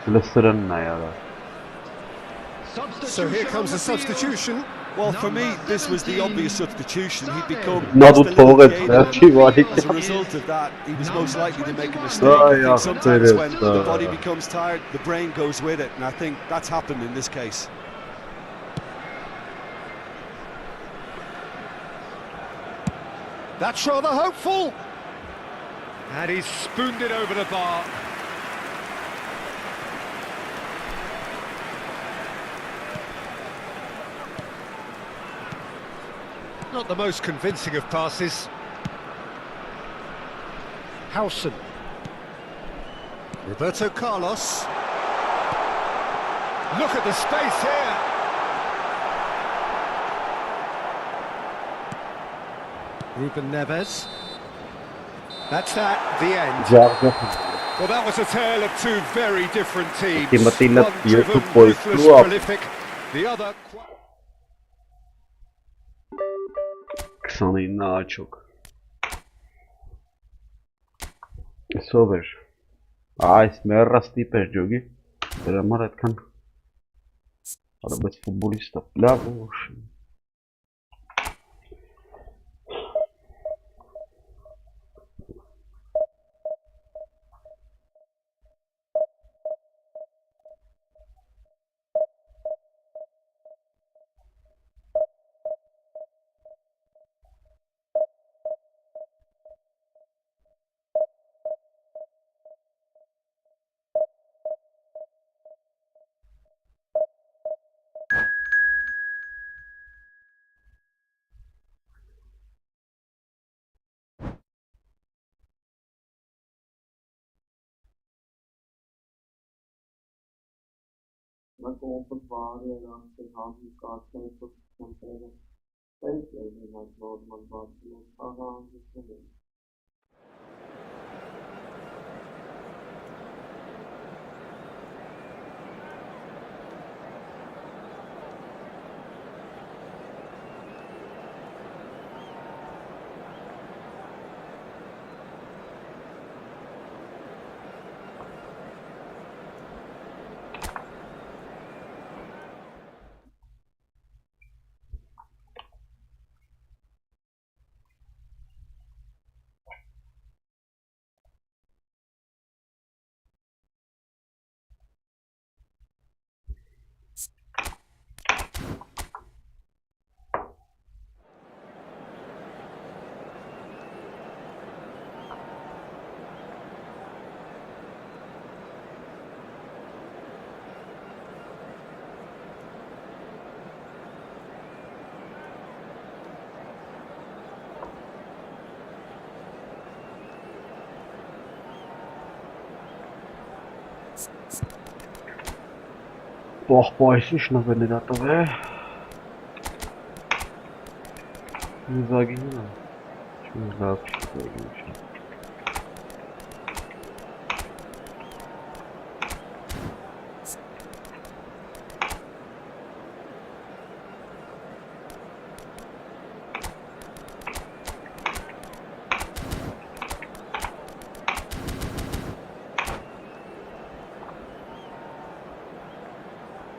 So here comes the substitution. Well, for me, this was the obvious substitution. He'd become Not just a at little all, it's jaded. actually As a result of that, he was most likely to make a mistake. I think sometimes when the body becomes tired, the brain goes with it, and I think that's happened in this case. That's rather hopeful. And he's spooned it over the bar. Not the most convincing of passes. Howson. Roberto Carlos. Look at the space here. Ruben Neves. That's that, the end. Well, that was a tale of two very different teams. One driven, ruthless, prolific. The other... 29 աչոք Սով էր Այս մեռա ստիպ էր ջոգի Դրա համար այդքան Արա բայց ֆուտբոլիստա լավ ուշ Mas open waren en ze hadden elkaar kunnen tot de spelen en dat normal was around the Պահպայսի շնով է նրա տղե Նիզագին է Չուն լավ չի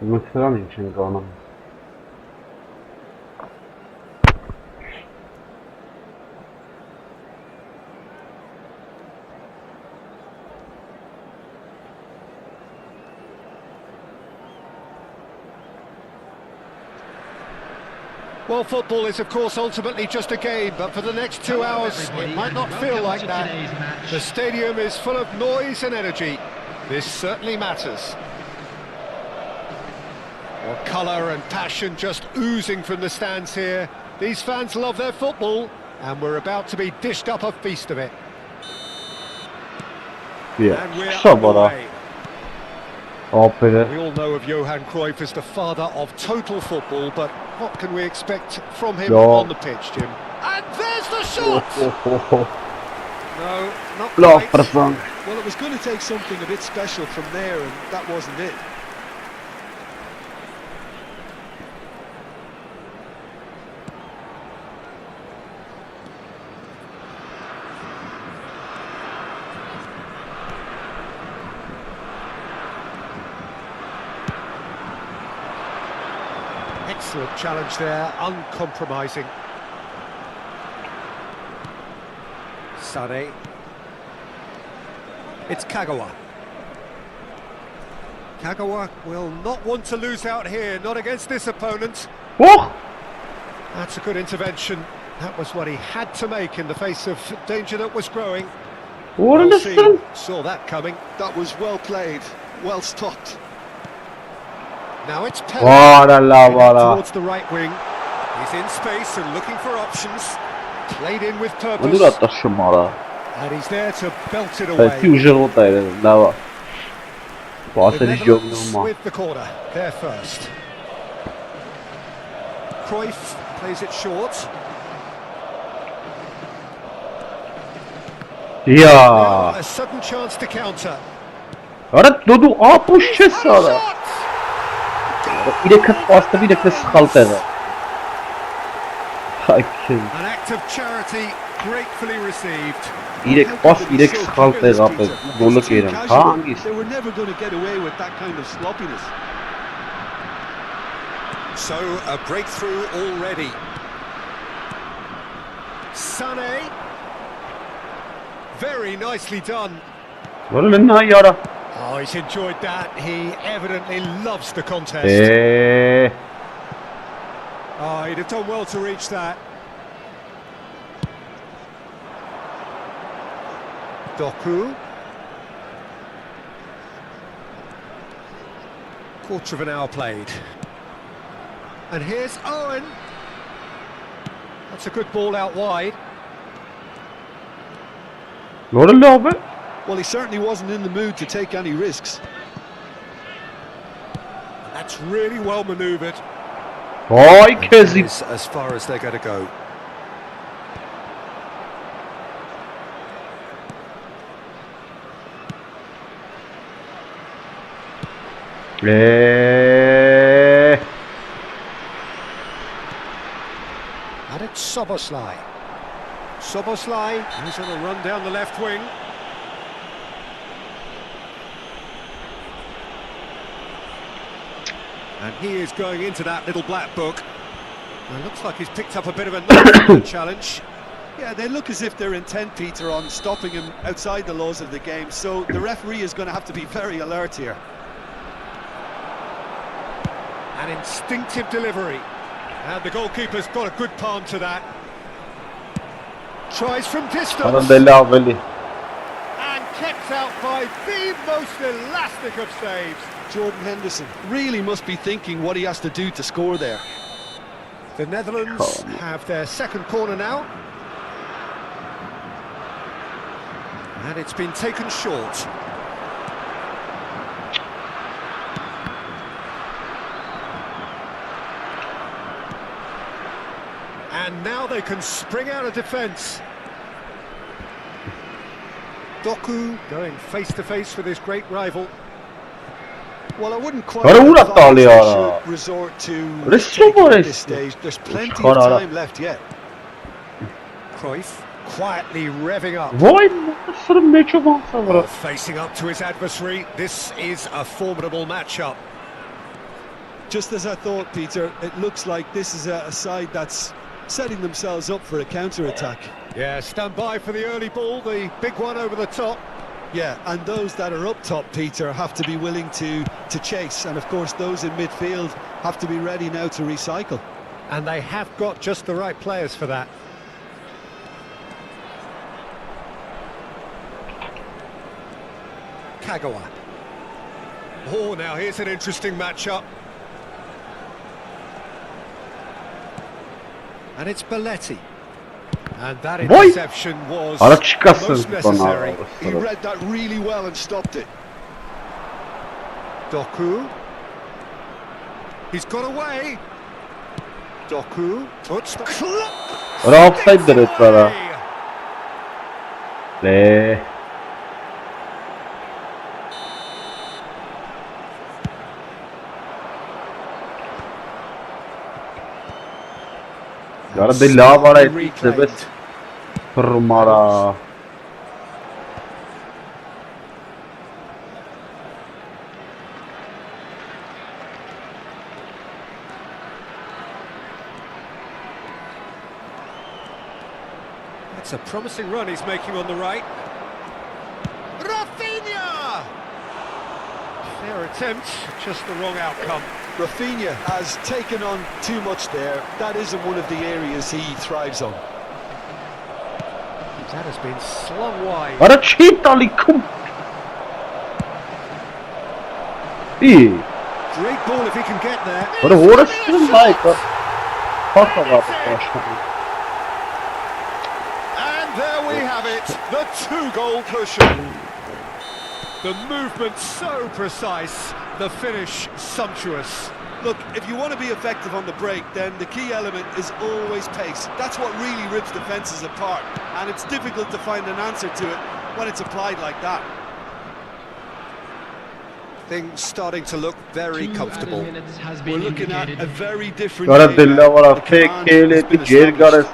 Mısıran için kanım. Well, football is, of course, ultimately just a game, but for the next 2 hours, it might not feel like that. The stadium is full of noise and energy. This certainly matters. Well, colour and passion just oozing from the stands here. These fans love their football, and we're about to be dished up a feast of it. Yeah, And we're sabara. underway. Aferin. We all know of Johan Cruyff as the father of total football, but what can we expect from him Yeah. on the pitch, Jim? And there's the shot! No, not Bra quite. presang. Well, it was going to take something a bit special from there, and that wasn't it. Excellent challenge there, uncompromising. Sane. It's Kagawa. Kagawa will not want to lose out here, not against this opponent. Oh! That's a good intervention. That was what he had to make in the face of danger that was growing. What Well is seen. this? Saw that coming. That was well played, well stopped. Now it's Pele. Vara. Towards the right wing. He's in space and looking for options. Played in with Onu purpose. da taşımara. And he's there to belt it Ti away. użył tego, dawa. The Paseri Netherlands joglu with the corner. They're first. Cruyff plays it short. Now Ya. a sudden chance to counter. Ara dodu apušće And a sada. shot! Ide kad postavi da se skaltega. Hakim. An act of charity gratefully received. Ide pas ide skaltega pe golü kerim. Hangisi? They were never going to get away with that kind of sloppiness. So a breakthrough already. Sané. Very nicely done. Golü ne yara? Oh, he's enjoyed that. He evidently loves the contest. Oh, he'd have done well to reach that. Doku. Quarter of an hour played. And here's Owen. That's a good ball out wide. Golü abi? Well, he certainly wasn't in the mood to take any risks. That's really well manoeuvred. Vay kezim. Is as far as they're going to go. And it's Soboslai. Soboslai, he's on a run down the left wing. And he is going into that little black book. And it looks like he's picked up a bit of a knife challenge. Yeah, they look as if they're intent, Peter, on stopping him outside the laws of the game, so the referee is going to have to be very alert here. An instinctive delivery. And the goalkeeper's got a good palm to that. Tries from distance. And kept out by the most elastic of saves. Jordan Henderson really must be thinking what he has to do to score there. The Netherlands have their second corner now. And it's been taken short. And now they can spring out of defence. Doku going face to face with his great rival. Well, I wouldn't quite Hadi vur hatta Ali ya. should resort to Resul taking var at this eski. stage. There's plenty of Çıkar ara. time left yet. Cruyff quietly revving up. Vay nasıl meço bansa var. Facing up to his adversary, this is a formidable matchup. Just as I thought, Peter, it looks like this is a side that's setting themselves up for a counter-attack. Yeah, stand by for the early ball, the big one over the top. Yeah, and those that are up top, Peter, have to be willing to chase. And of course, those in midfield have to be ready now to recycle. And they have got just the right players for that. Kagawa. Oh, now here's an interesting matchup. And it's Belletti. And that interception was most necessary. He read that really well and stopped it. Doku. He's got away. Doku puts the offside direkt sana. Le. Guarda di là, guarda il per Mara. It's a promising run he's making on the right. Rafinha! Fair attempt, just the wrong outcome. Rafinha has taken on too much there. That isn't one of the areas he thrives on. That has been slung wide. What a cheat, Alik-GAMING! Great ball if he can get there. What a still like. Talk about the And there we have it, the 2-goal cushion. The movement so precise, the finish sumptuous. Look, if you want to be effective on the break, then the key element is always pace. That's what really rips defences apart, and it's difficult to find an answer to it when it's applied like that. Things starting to look very comfortable. We're looking at a very different Guarda game di now. là, guarda The command fake has di been 𝐄𝐅𝐎𝐿.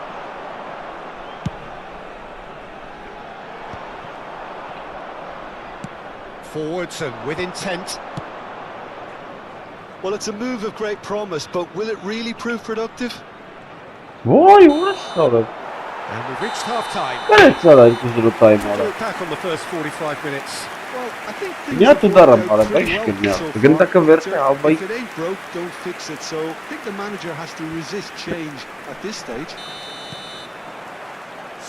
Forwards and with intent. Well, it's a move of great promise, but will it really prove productive? Vay, orası. And we've reached half-time. Evet, sana güzel time ara. Look back on the first 45 minutes. Well, I think things Ya have tutarım worked out ara, pretty beş well gün ya. so Bugün far, takım verse Peter. albayı. If it ain't broke, don't fix it. So I think the manager has to resist change at this stage.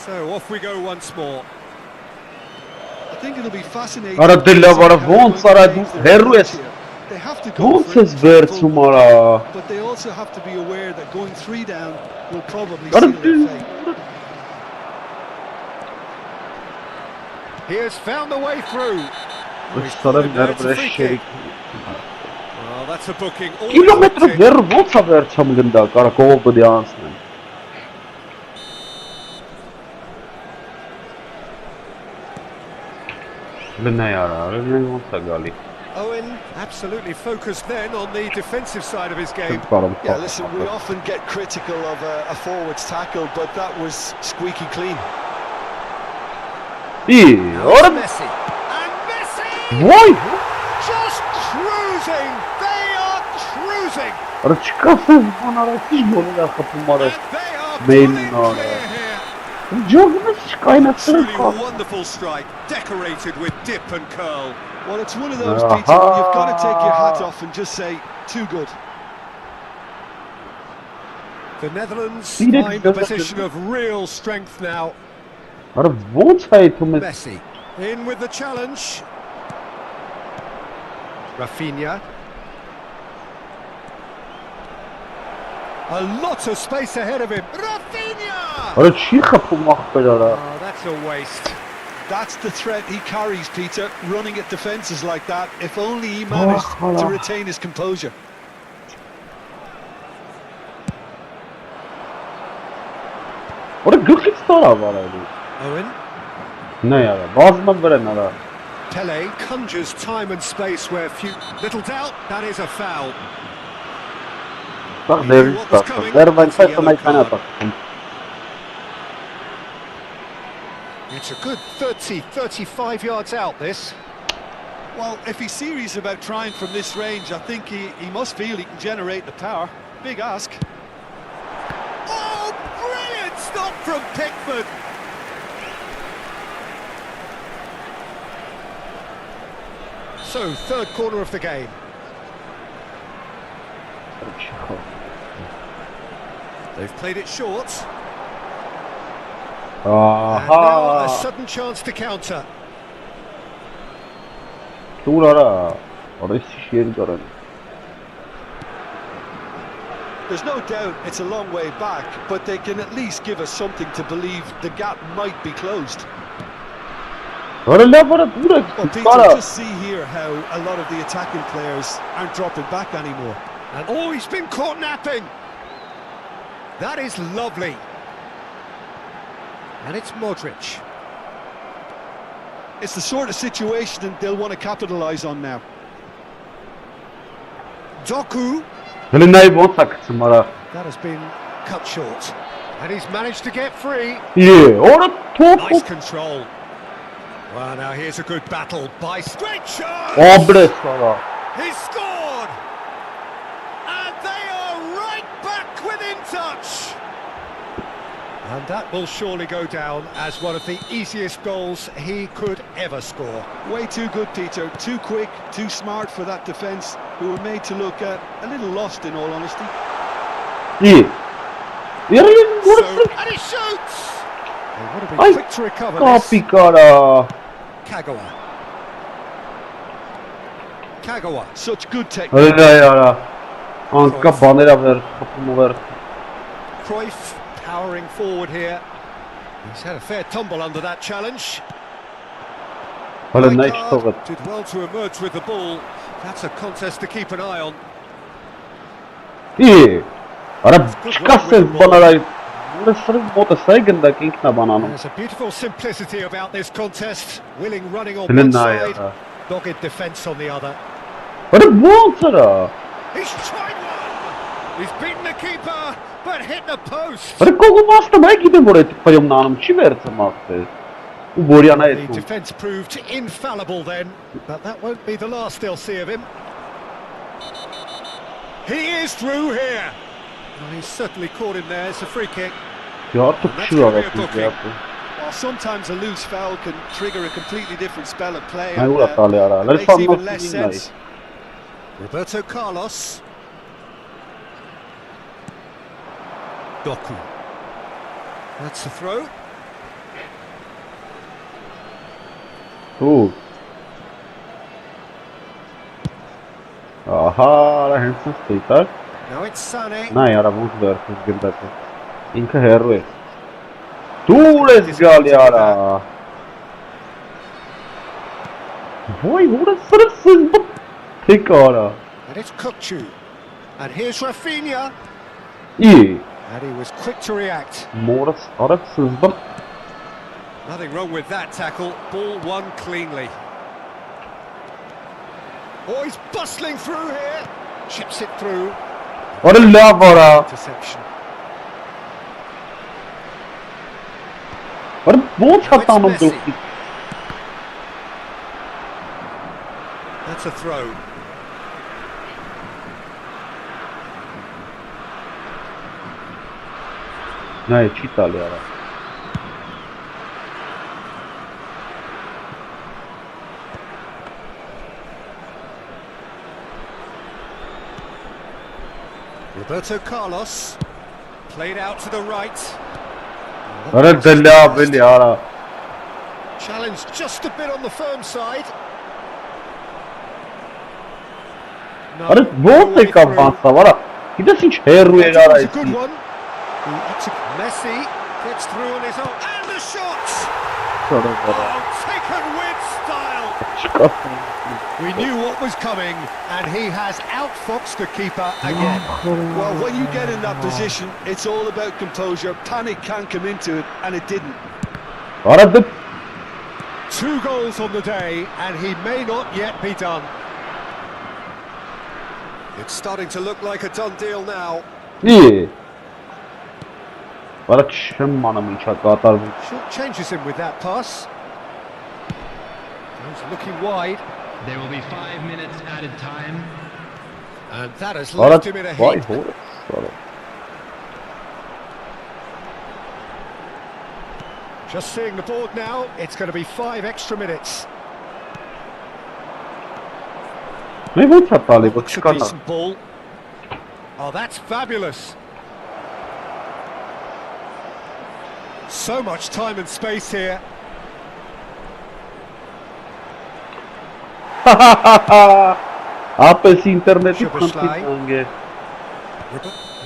So off we go once more. I think it'll be fascinating. Ara di là, guarda, von sara herrues. They have to go Von for it ses to verts full umara. but they also have to be aware that going 3 down will probably Guarda seal their di fate. He has found the way through. Uşlara nerede şerik. Well, that's a booking. Always Kilometre looked it. ver von sa verçam gânda, cara kovdu di ansne. Ne yara, ne von sa gali. Owen absolutely focused then on the defensive side of his game. Yeah, listen, we often get critical of a forward's tackle, but that was squeaky clean. İyi, oğlum. Messi. And Messi! Vay! Just cruising! They are cruising! Ara çıkarsın bana hiç yolu da kapılmadı. And they are Beyin pulling orada. clear here. Jorgumuz kaynattırır Truly kalk. wonderful strike, decorated with dip and curl. Well, it's one of those, Peter, when you've got to take your hat off and just say, too good. The Netherlands He did find a just- position of real strength now. Ara von saytı mı? Messi in with the challenge. Rafinha. A lot of space ahead of him. Rafinha! Ara çiğ kapılmak böyle ara. Oh, that's a waste. That's the threat he carries, Peter, running at defences like that, if only he managed to retain his composure. Ara Gürcistan var abi. Owen. Ne yara? Bazıdan veren ara. Pele conjures time and space where few... Little doubt, that is a foul. Bak devrim startı. Derben saytına ikna taktım. It's a good 30, 35 yards out, this. Well, if he's serious about trying from this range, I think he must feel he can generate the power. Big ask. Oh, brilliant stop from Pickford! So, third corner of the game. They've played it short. And now a sudden chance to counter. There's no doubt it's a long way back, but they can at least give us something to believe the gap might be closed. Well, Peter, just see here how a lot of the attacking players aren't dropping back anymore. And oh, he's been caught napping. That is lovely. And it's Modric. It's the sort of situation they'll want to capitalise on now. Doku. That has been cut short. And he's managed to get free. Nice control. Well, now here's a good battle by straight shot. He's scored. And they are right back within touch. And that will surely go down as one of the easiest goals he could ever score. Way too good, Peter. Too quick, too smart for that defence, who were made to look a little lost, in all honesty. And he shoots! They would have been quick to recover this. Kagawa. Such good technique. Cruyff powering forward here. He's had a fair tumble under that challenge. Rijkaard did well to emerge with the ball. That's a contest to keep an eye on. There's a beautiful simplicity about this contest. Willing running on one side, dogged defence on the other. He's tried one! He's beaten the keeper, but hit the post! The defence proved infallible then, but that won't be the last they'll see of him. He is through here! Well, he's certainly caught him there. It's a free kick. Well, sometimes a loose foul can trigger a completely different spell of play, and it makes even less sense. Roberto Carlos. Doku. That's the throw. Now it's Sane. And it's 𝐄𝐅𝐎𝐻𝐿. And here's Rafinha. And he was quick to react. Nothing wrong with that tackle. Ball won cleanly. Oh, he's bustling through here. Chips it through. Interception. That's a throw. Roberto Carlos played out to the right. Challenge just a bit on the firm side. No, it's a good one. Messi gets through on his own, and the shot! Oh, taken with style! We knew what was coming, and he has outfoxed the keeper again. Well, when you get in that position, it's all about composure. Panic can't come into it, and it didn't. 2 goals on the day, and he may not yet be done. It's starting to look like a done deal now. Short changes him with that pass. He's looking wide. There will be 5 minutes added time. And that has left him in a heap. Just seeing the board now, it's going to be 5 extra minutes. Looks a decent ball. Oh, that's fabulous. So much time and space here. Ապես ինտերնետի խնդիր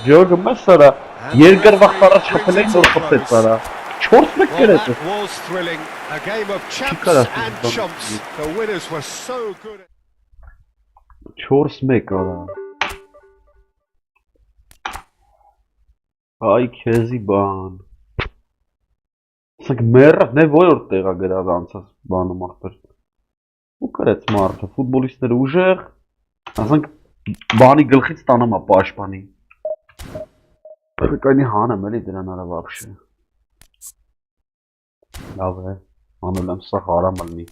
Ջոգը մսարա երկար վաղ առաջ խփել են նոր խփեց արա 4-1 գրեց Was thrilling. A game of champs and chumps. The winners were so good. 4-1 արա Այ քեզի բան Ասենք մեռավ նե որորդ տեղա գրած անցած բանում ախպեր Ու կրեց մարդը ֆուտբոլիստները ուժեղ ասենք բանի գլխից տանում է պաշտպանի Պրկանի հանեմ էլի դրան արա вообще Լավ է անել եմ սա հարամ ալնի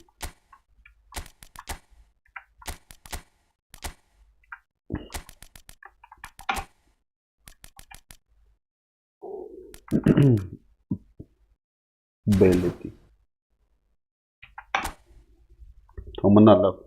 Beleti. Omana love.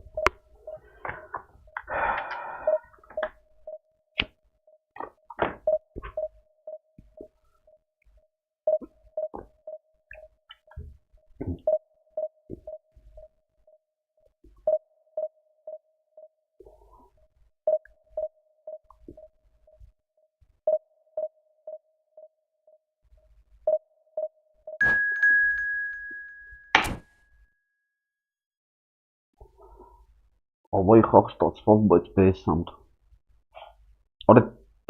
Away խաղ ստացվավ, բայց պես ամդ։ Արա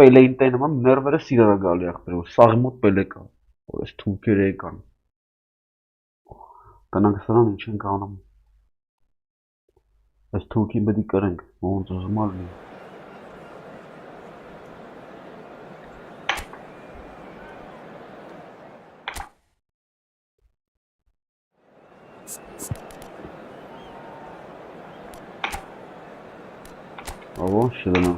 պելեին տենը ման ներվերը սիրարա գալի ախպեր, որ սաղի մոտ պելե կա, որ ես թունքերը եկան։ Կանանք սրան ինչ ենք անում։ Ես թունքի բդի կրենք, ոնց ուզում ալնի։ Ого, şuradan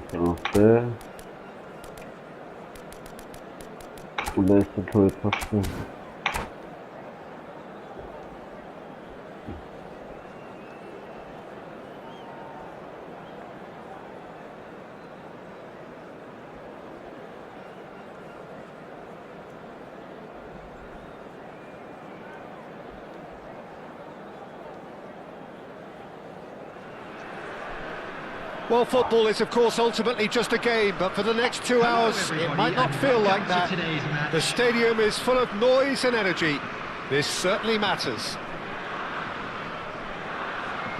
Burada tuvalet pastı. Well, football is, of course, ultimately just a game, but for the next 2 hours, it might not feel like that. The stadium is full of noise and energy. This certainly matters.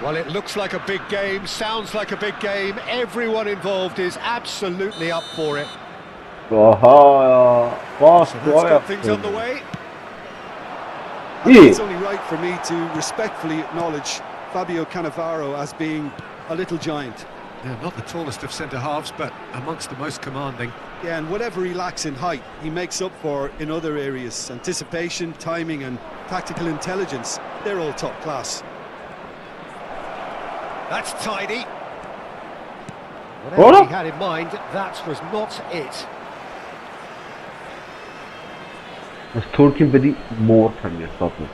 Well, it looks like a big game, sounds like a big game. Everyone involved is absolutely up for it. So let's get things on the way. I think it's only right for me to respectfully acknowledge Fabio Cannavaro as being a little giant. Yeah, not the tallest of centre-halves, but amongst the most commanding. Yeah, and whatever he lacks in height, he makes up for in other areas. Anticipation, timing and tactical intelligence, they're all top class. That's tidy. Whatever he had in mind, that was not it. Is Turkin very more than your stopper?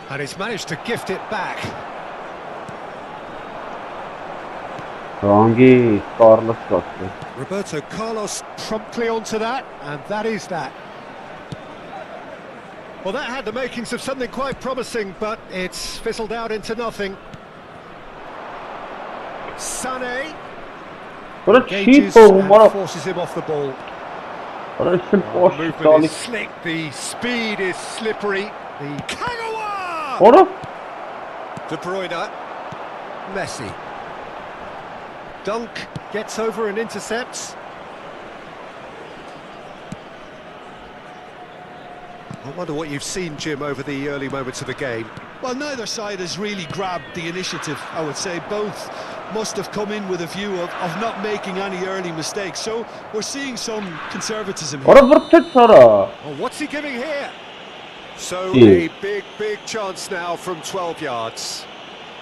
And he's managed to gift it back. Wrongy, Carlos Costa. Roberto Carlos promptly onto that, and that is that. Well, that had the makings of something quite promising, but it's fizzled out into nothing. Sané engages and forces him off the ball. The movement is slick, the speed is slippery. The Kagawa! De Bruyne, Messi. Dunk gets over and intercepts. I wonder what you've seen, Jim, over the early moments of the game. Well, neither side has really grabbed the initiative, I would say. Both must have come in with a view of not making any early mistakes. So we're seeing some conservatism here. Oh, what's he giving here? So a big chance now from 12 yards.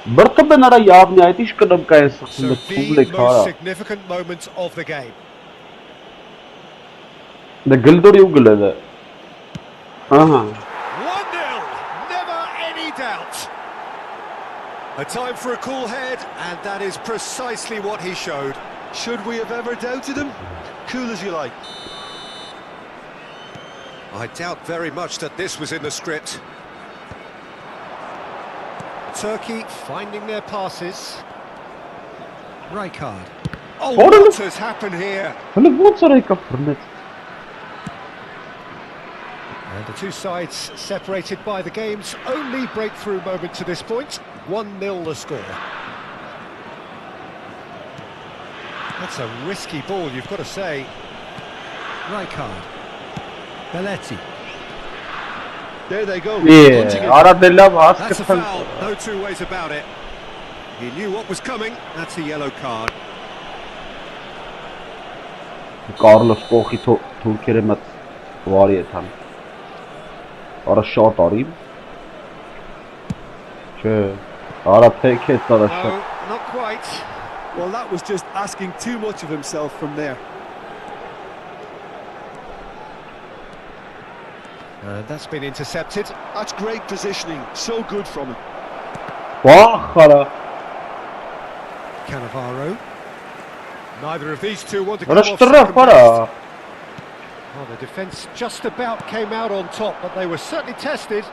Բրտը նրա յավնի այդ ինչ կնեմ կայս So the most significant moment of the game. Դե գլդորի ու գլել է։ Ահա։ 1-0, never any doubt. A time for a cool head, and that is precisely what he showed. Should we have ever doubted him? Cool as you like. I doubt very much that this was in the script. Turkey finding their passes. Rijkaard. Oh, what has happened here? And the two sides separated by the game's only breakthrough moment to this point. 1-0 the score. That's a risky ball, you've got to say. Rijkaard. Belletti. There they go. That's a foul, no two ways about it. He knew what was coming, that's a yellow card. Carlos Kochi Türkiye'ye met variyeten. Ara shot arayayım. Ara tek et ara shot. No, not quite. Well, that was just asking too much of himself from there. That's been intercepted. That's great positioning, so good from him. Cannavaro. Neither of these two want to come off second best. Well, the defence just about came out on top, but they were certainly tested.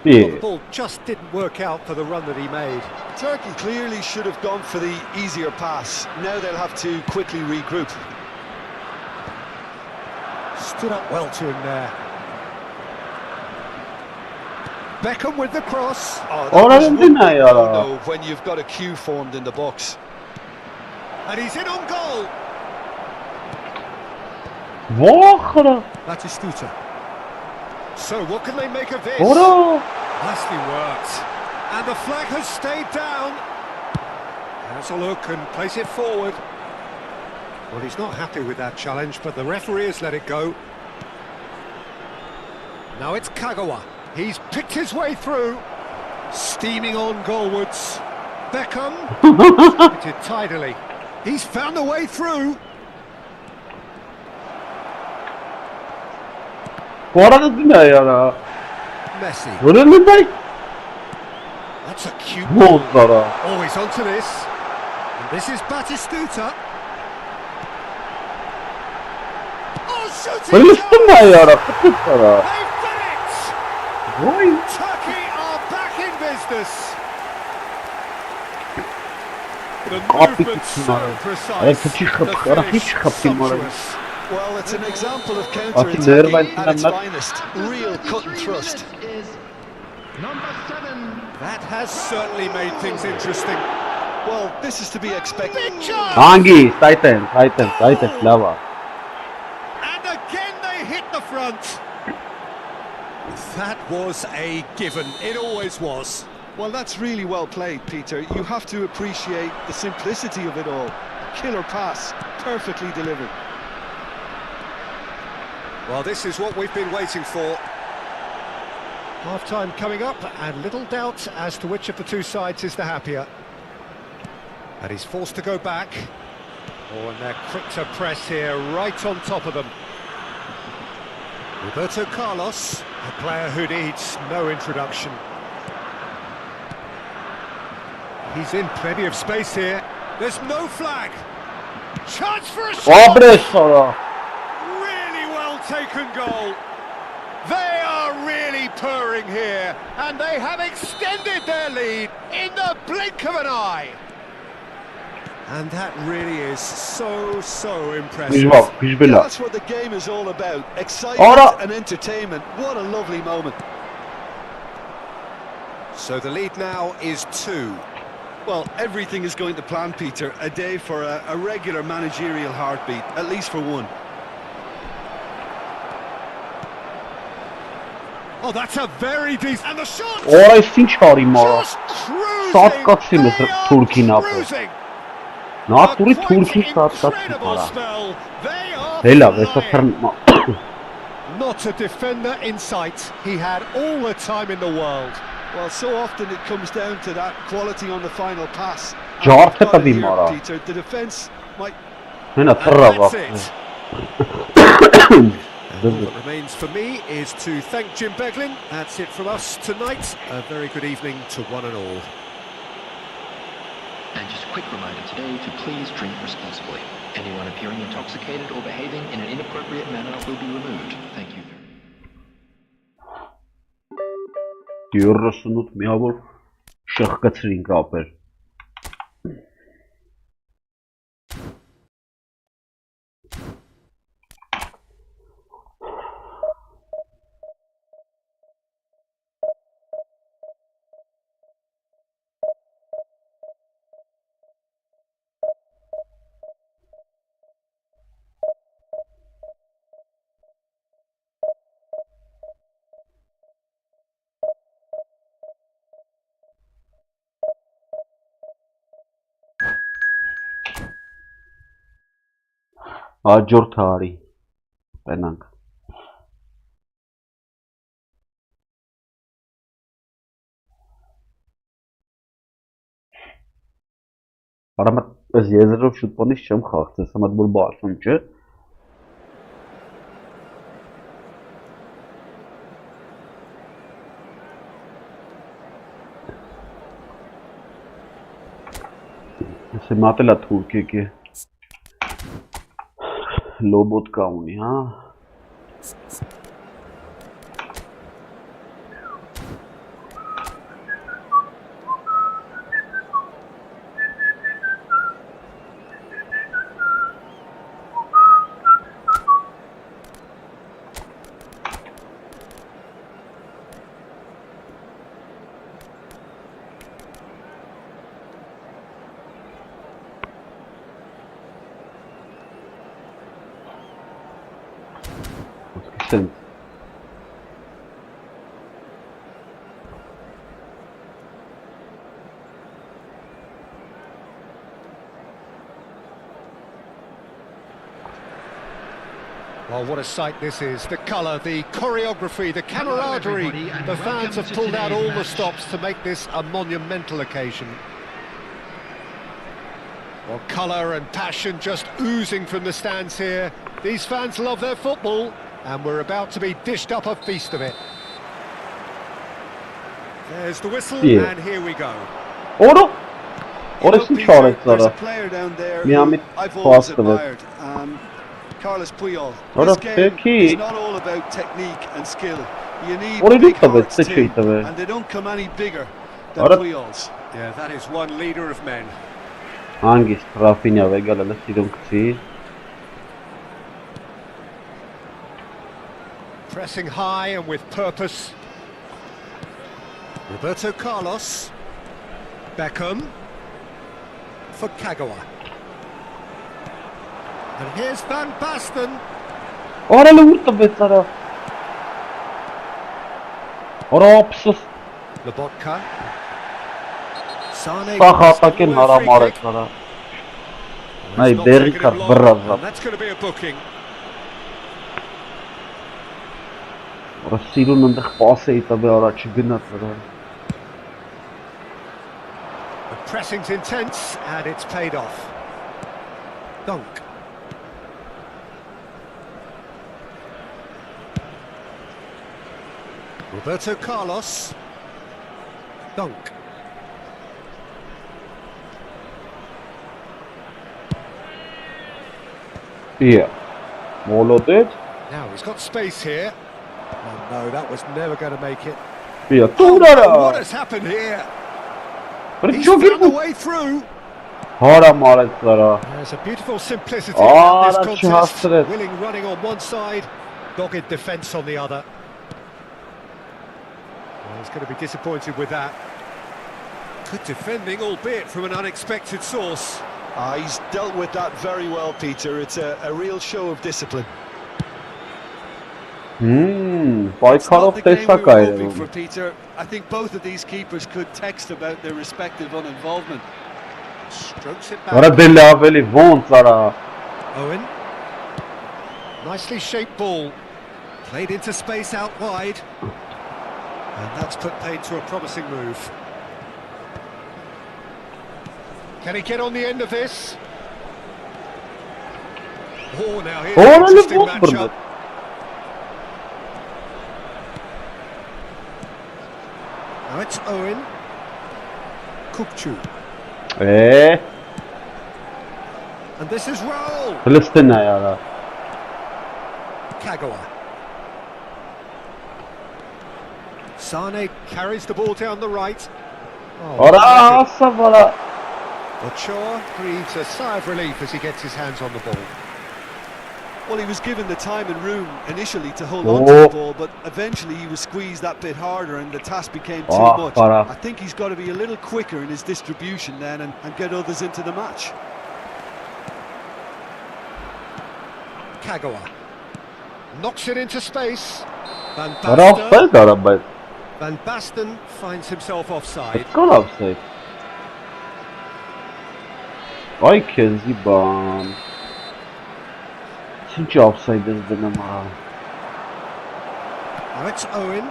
Well, the ball just didn't work out for the run that he made. Turkey clearly should have gone for the easier pass. Now they'll have to quickly regroup. Stood up well to him there. Beckham with the cross. Oh, when you've got a queue formed in the box. And he's in on goal. Batistuta. So what can they make of this? Nicely worked. And the flag has stayed down. Has a look and place it forward. Well, he's not happy with that challenge, but the referee has let it go. Now it's Kagawa. He's picked his way through. Steaming on goalwards. Beckham. Spotted tidily. He's found a way through. Messi. That's a cute ball. Oh, he's onto this. And this is Batistuta. Oh, shooting! They've done it! Turkey are back in business. The movement's so precise. The finish sumptuous. Well, it's an example of counter-attacking at its finest. Real cut and thrust. Number 7. That has certainly made things interesting. Well, this is to be expected. Big chance! Titan, lava. And again they hit the front. That was a given. It always was. Well, that's really well played, Peter. You have to appreciate the simplicity of it all. Killer pass, perfectly delivered. Well, this is what we've been waiting for. Half-time coming up, and little doubt as to which of the two sides is the happier. And he's forced to go back. Oh, and they're quick to press here, right on top of them. Roberto Carlos, a player who needs no introduction. He's in plenty of space here. There's no flag. Chance for a shot. Really well taken goal. They are really purring here, and they have extended their lead in the blink of an eye. And that really is so impressive. That's what the game is all about. Excitement and entertainment. What a lovely moment. So the lead now is 2. Well, everything is going to plan, Peter. A day for a regular managerial heartbeat, at least for one. Oh, that's a very decent... And the shot! Just cruising! Not a defender in sight. He had all the time in the world. Well, so often it comes down to that quality on the final pass. Ջարդը Got it տվի here, մարա։ Peter, the defence might... Հենա And թռավ that's ախ։ it. All that remains for me is to thank Jim Beglin. That's it from us tonight. A very good evening to one and all. And just a quick reminder today to please drink responsibly. Anyone appearing intoxicated or behaving in an inappropriate manner will be removed. Thank you. 38 միավոր շղկացրինք ապեր։ Հաջորդ հարի տենանք Արամը ես եզրով շուտպոնից չեմ խաղցես, համատ որ բարձում չէ Ես եմ ատել է թուրք է Lobotka ունի, հա Sense. Well, what a sight this is. The colour, the choreography, the camaraderie. The fans have pulled out all the stops to make this a monumental occasion. Well, colour and passion just oozing from the stands here. These fans love their football. And we're about to be dished up a feast of it. There's the whistle, and here we go. Oro? Oro There's a player down there who I've always admired, Carlos Puyol. This game is not all about technique and skill. You need big hearts too, and they don't come any bigger than Puyol's. Yeah, that is one leader of men. Hangis Rafinha vegala sirunksi. Pressing high and with purpose. Roberto Carlos. Beckham. For Kagawa. And here's Van Basten. Ora l'urto bezzara. Ora opsus. Lobotka. Sane. Saxataken haramarek qara. Nay deriqat birrazab. That's going to be a booking. Ora sirun անդեղ pass է տվել առաջ գնաց վրա. The pressing's intense and it's paid off. Dunk. Roberto Carlos. Dunk. Yeah. Molodec. Now he's got space here. Oh no, that was never going to make it. Yeah. What has happened here? He's found a way through. There's a beautiful simplicity in this contest. Willing running on one side, dogged defence on the other. Well, he's going to be disappointed with that. Good defending, albeit from an unexpected source. He's dealt with that very well, Peter. It's a real show of discipline. It's not the game we were hoping for, Peter. I think both of these keepers could text about their respective uninvolvement. Strokes it back. Owen. Nicely shaped ball. Played into space out wide. And that's put paid to a promising move. Can he get on the end of this? Oh, now here's an interesting matchup. Now it's Owen. 𝐄𝐅𝐎𝐓𝐁𝐀𝐋. And this is Raul. فلسطيننا يا 𝐄𝐅𝐎𝐓𝐁𝐾. Sane carries the ball down the right. Ochoa breathes a sigh of relief as he gets his hands on the ball. Well, he was given the time and room initially to hold on to the ball, but eventually he was squeezed that bit harder and the task became too much. I think he's got to be a little quicker in his distribution then and get others into the match. 𝐾𝐅𝐎𝐓𝐁 knocks it into space. Van Basten finds himself offside. offside. Ay Keziban. İkinci offside izledim ha. Now it's Owen.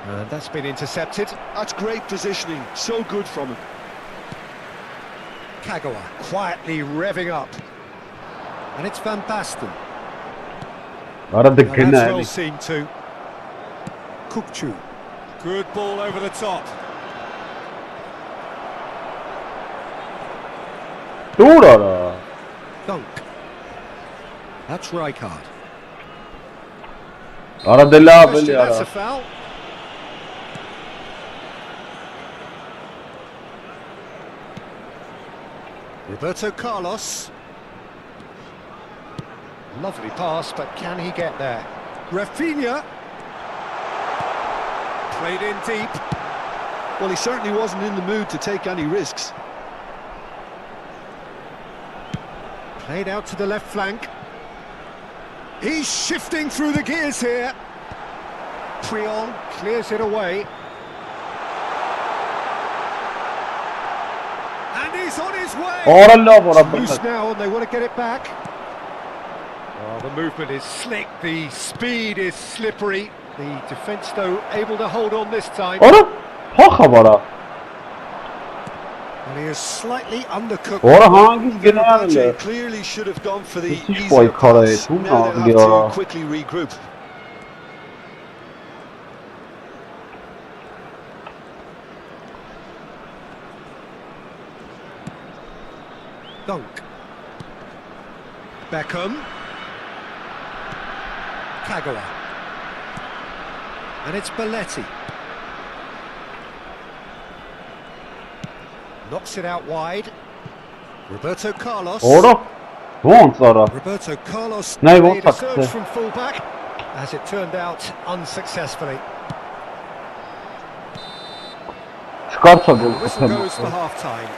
And that's been intercepted. That's great positioning, so good from him. 𝐾𝐅𝐎𝐓𝐁 quietly revving up. And it's Van Basten. Aradık That's gene. well seen too. 𝐄𝐅𝐻. Good ball over the top. Dur ara. Dunk. That's Rijkaard. Ara deli abi That's a ya. foul. Roberto Carlos. Lovely pass, but can he get there? Rafinha. Played in deep. Well, he certainly wasn't in the mood to take any risks. Played out to the left flank. He's shifting through the gears here. Puyol clears it away. And he's on his way. Loose now, and they want to get it back. Oh, the movement is slick, the speed is slippery. The defence, though, able to hold on this time. Ora khbara. And he is slightly undercooked. He clearly should have gone for the easier pass. Now they'll have to quickly regroup. Dunk. Beckham. 𝐾𝐅𝐎𝐓𝐁. And it's Belletti. Knocks it out wide. Roberto Carlos. Roberto Carlos made a surge from fullback. As it turned out, unsuccessfully. The whistle goes for half-time.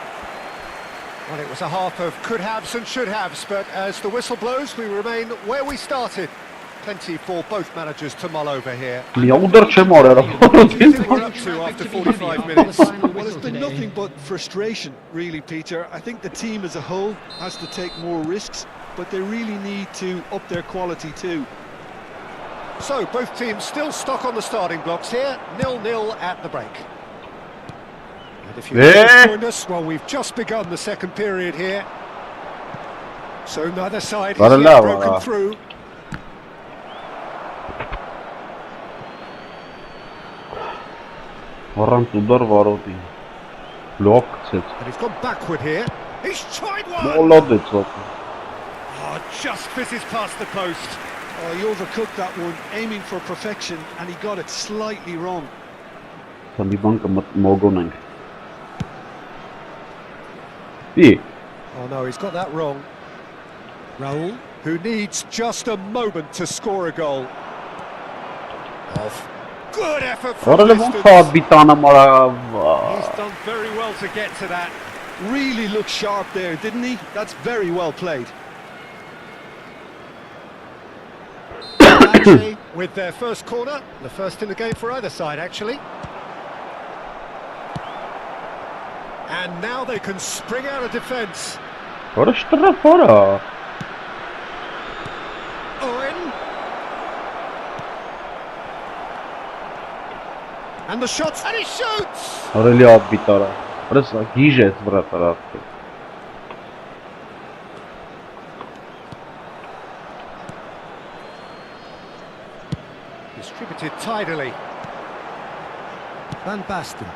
Well, it was a half of could-haves and should-haves, but as the whistle blows, we remain where we started. Plenty for both managers to mull over here. What do you think we're up to after 45 minutes? Well, it's been nothing but frustration, really, Peter. I think the team as a whole has to take more risks, but they really need to up their quality too. So, both teams still stuck on the starting blocks here, 0-0 at the break. And if you've just joined us, well, we've just begun the second period here. So neither side has yet broken through. And he's gone backward here. He's tried one! Oh, just fizzes past the post. Oh, he overcooked that one, aiming for perfection, and he got it slightly wrong. Oh no, he's got that wrong. Raul, who needs just a moment to score a goal. Off. Good effort from distance. He's done very well to get to that. Really looked sharp there, didn't he? That's very well played. With their first corner, the first in the game for either side, actually. And now they can spring out of defence. Owen. And the shots, and he shoots! Really abitara. Просто гижет, братара. Distributed tidily. Van Basten.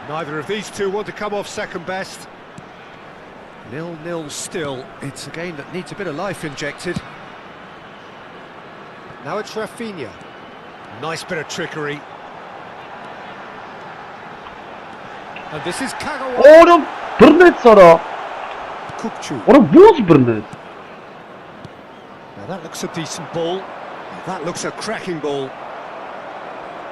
Neither of these two want to come off second best. 0-0 still. It's a game that needs a bit of life injected. Now it's Rafinha. Nice bit of trickery. And this is Kagawa. Oğlum, Burnett sana. Kukçu. Oğlum buz Burnett. Now that looks a decent ball. That looks a cracking ball.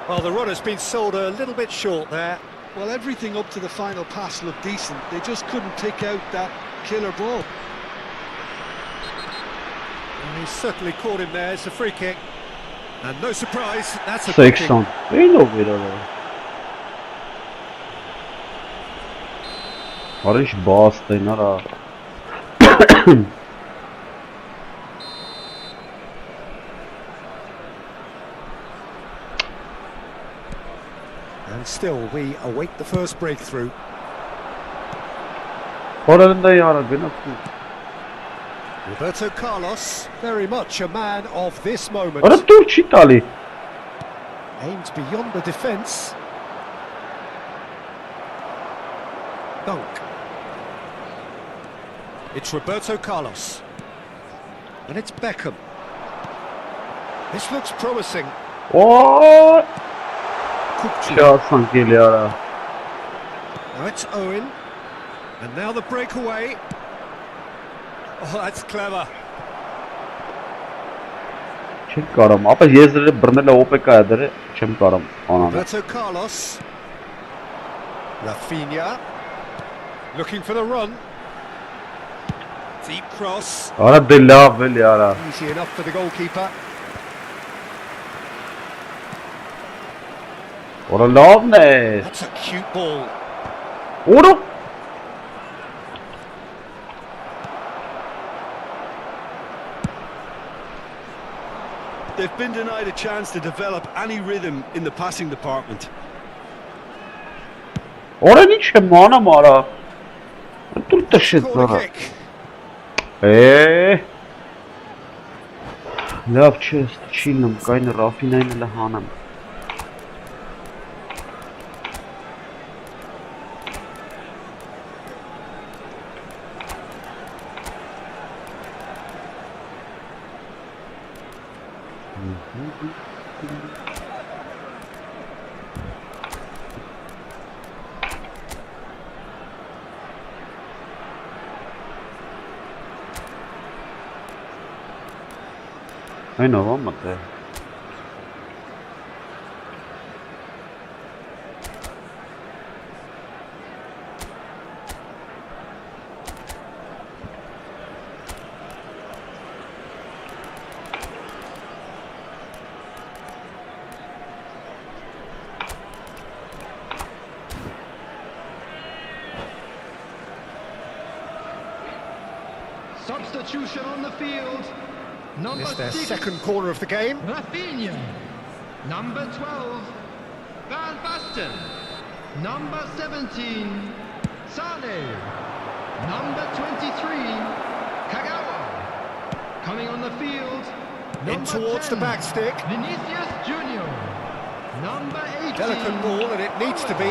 Well, the run has been sold a little bit short there. Well, everything up to the final pass looked decent. They just couldn't take out that killer ball. And he's certainly caught him there. It's a free kick. And no surprise, that's a 80. Ei no ver Orange bosta, hein, nada. And still, we await the first breakthrough. Orada yara ben atıyor. Roberto Carlos, very much a man of this moment. Orada Türk İtali. Aimed beyond the defence. Dunk. It's Roberto Carlos. And it's Beckham. This looks promising. Ooo. Kukçu. Şahsan geliyor ha. Now it's Owen. And now the breakaway. Oh, that's clever. Çem karam. Apa jezre Burnett OPK edere. Çem karam. Ona. Roberto Carlos. Rafinha. Looking for the run. Deep cross. Orada dilla vel yara. Easy enough for the goalkeeper. Orada lav ne? That's a cute ball. Oğlum. They've been denied a chance to develop any rhythm in the passing department. Orada nici mana mara. Tu te shit Corner zara. kick. Lav chest chillam kayne Rafinha ile hanam. I know one but Substitution on the field. Number It's their 6, second corner of the game. Rafinha. Number 12, Van Basten. Number 17, Sane. Number 23, Kagawa. Coming on the field, In towards 10, the back stick. Vinicius Junior. Number 18, Delicate ball, and it needs to be.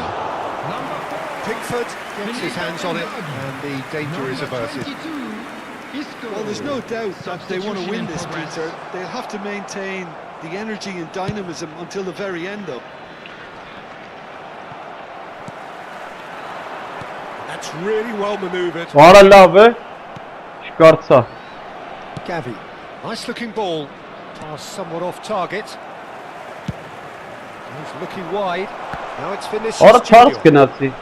Number 4, Pickford gets his hands on it, and the danger is averted. 22, Isco. Well, there's no doubt that they want to win this, Peter. They'll have to maintain the energy and dynamism until the very end, though. That's really well manoeuvred. Vara lave. Çıkartsa. Gavi. Nice looking ball. Pass somewhat off target. He's looking wide. Now it's Vinicius Ora Charles Junior. kenarsi.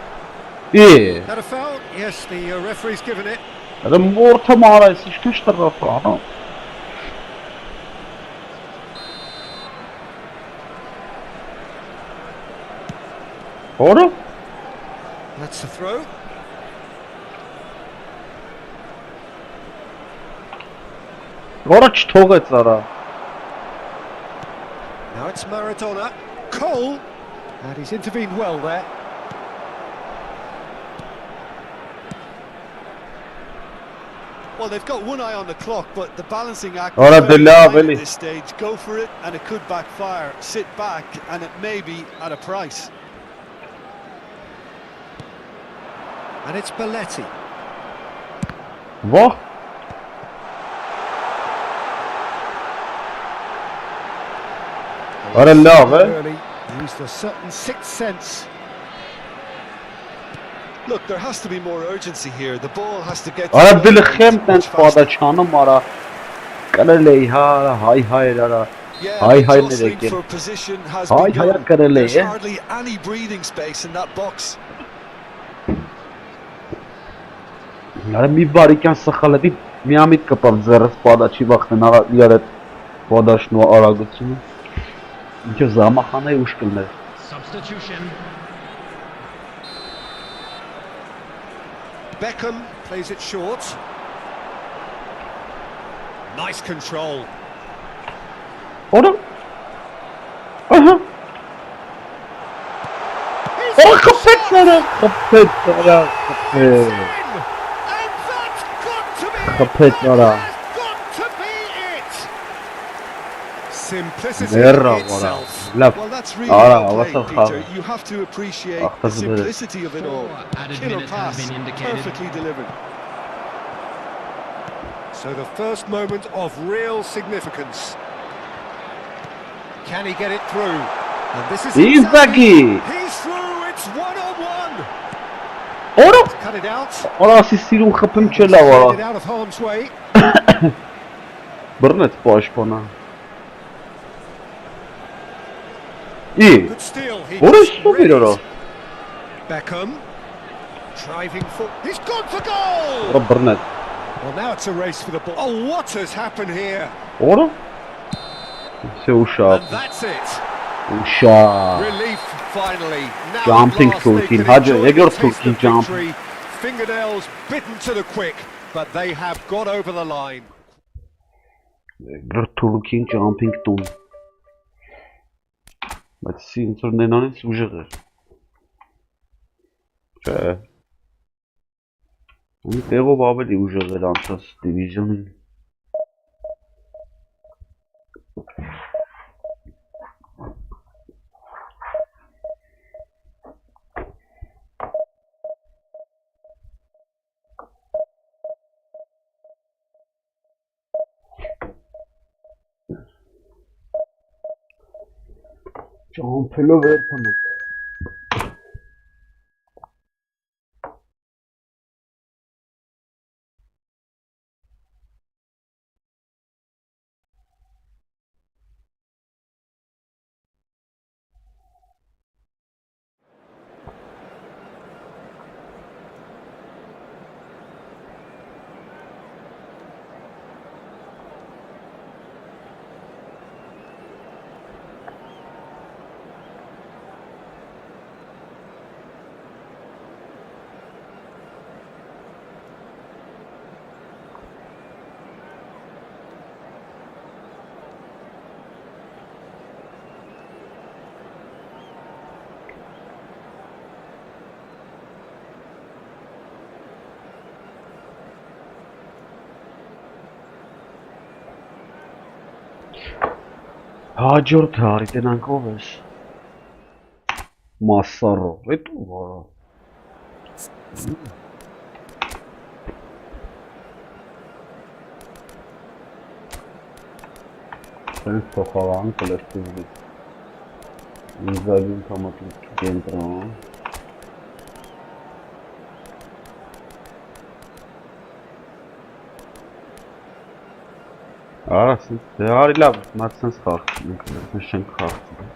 İyi. That a foul? Yes, the referee's given it. Adam orta mağara sıçmış tarafı ana. Ora? That's the throw. Ora çtoğet zara. Now That's Maradona. Cole. And he's intervened well there. Well, they've got one eye on the clock, but the balancing act Ora is very Della, fine really. at this stage. Go for it, and it could backfire. Sit back, and it may be at a price. And it's Belletti. What? Ora love, Early, used a certain sixth sense. Look, there has to be more urgency here. The ball has to get... Ora to the Dilkhem much tens faster. pada chano mara. Karele ha hi dara. Yeah, Hi, the hi, jostling Nick. for position has Hi, begun. hi, Karele, There's yeah. hardly any breathing space in that box. Ora mi bari kan sakhalati միամիտ կպավ ձեռս պադաչի վախտենա իրար այդ պադաշնու արագությունը ինչը զամախան է ուշ կլներ Substitution. Beckham plays it short. Nice control. Ora ահա Ո խփեց նրա խփեց նրա Simplicity Merra, itself. love. Well, that's really Ara, well what's played, up, Peter. Javi? You have to appreciate Ach, the das ist blöd. simplicity of it all. Added Killer minutes have pass, been indicated. perfectly delivered. So the first moment of real significance. Can he get it through? And this is Inzaghi He's through, it's one-on-one. Ora Cut it out. Ora ասի սիրուն խփեմ չէ լավ Send արա it out of harm's way. բռնեց պաշտպանա Good steal. He Ora just շո read վիրորա it. Beckham. Driving for... He's gone for goal! Ora բռնեց Well, now it's a race for the ball. Oh, what has happened here? Ora Все ուշա And that's it. ուշա Relief finally. Now Jumping at last they Turkin. can Hadi, enjoy Egor the taste Turkin of jump. victory. Fingernails bitten to the quick, but they have got over the line. Գրթուլուքին jumping տուն Բայց ինձ որ նենանից ուժեղ էր Չէ Ունի տեղով ավելի ուժեղ էր անցած դիվիզիոնին Ճամփելով երբանում Հաջորդ հարի տենանք ով ես Մասարո Էդ ով արա Սենց փոխավան կոլեկտիվի Ինզագին կամատլիկ կենտրան Արա սենց Հարի լավ Մատ սենց խաղթում ենք Սենց չենք խաղթում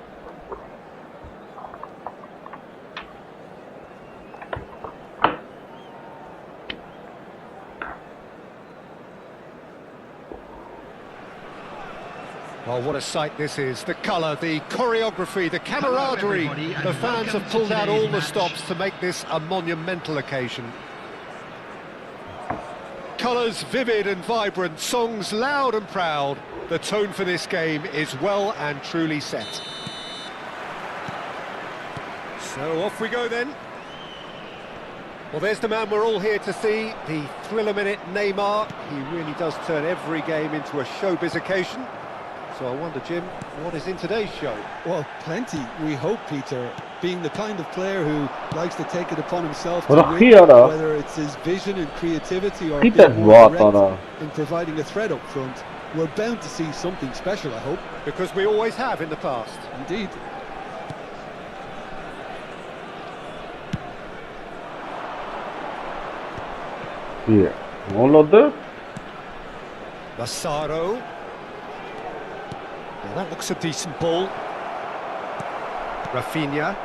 Oh, what a sight this is. The colour, the choreography, the camaraderie. everybody, The and fans welcome have to pulled out all today's the match. stops to make this a monumental occasion. Colours vivid and vibrant, songs loud and proud. The tone for this game is well and truly set. So off we go then. Well, there's the man we're all here to see, the thriller-minute Neymar. He really does turn every game into a showbiz occasion. So I wonder, Jim, what is in today's show? Well, plenty, we hope, Peter. Being the kind of player who likes to take it upon himself to win, whether it's his vision and creativity or being more direct in providing a threat up front, we're bound to see something special, I hope. Because we always have in the past. Indeed. Yeah. All of them? Massaro. Now that looks a decent ball. Rafinha.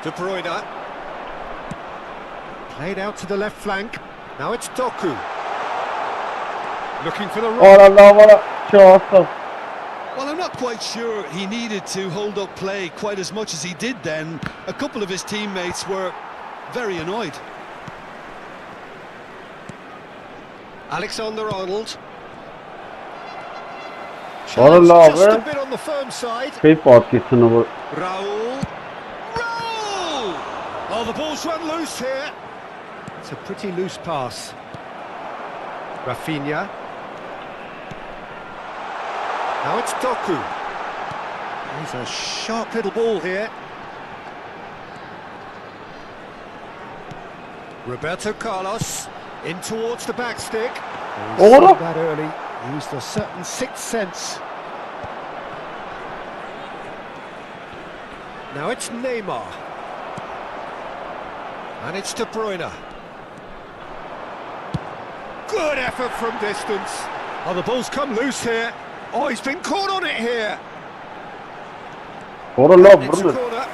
De Bruyne. Played out to the left flank. Now it's Doku. Looking for the Oh no, well, I'm not quite sure he needed to hold up play quite as much as he did then. A couple of his teammates were very annoyed. Alexander-Arnold. Just a bit on the firm side. Raul. Raul! Oh, the ball's run loose here. It's a pretty loose pass. Rafinha. Now it's Doku. He's a sharp little ball here. Roberto Carlos in towards the back stick. He's seen that early. Used a certain sixth sense. Now it's Neymar. And it's De Bruyne. Good effort from distance. Oh, the ball's come loose here. Oh, he's been caught on it here. It's a corner.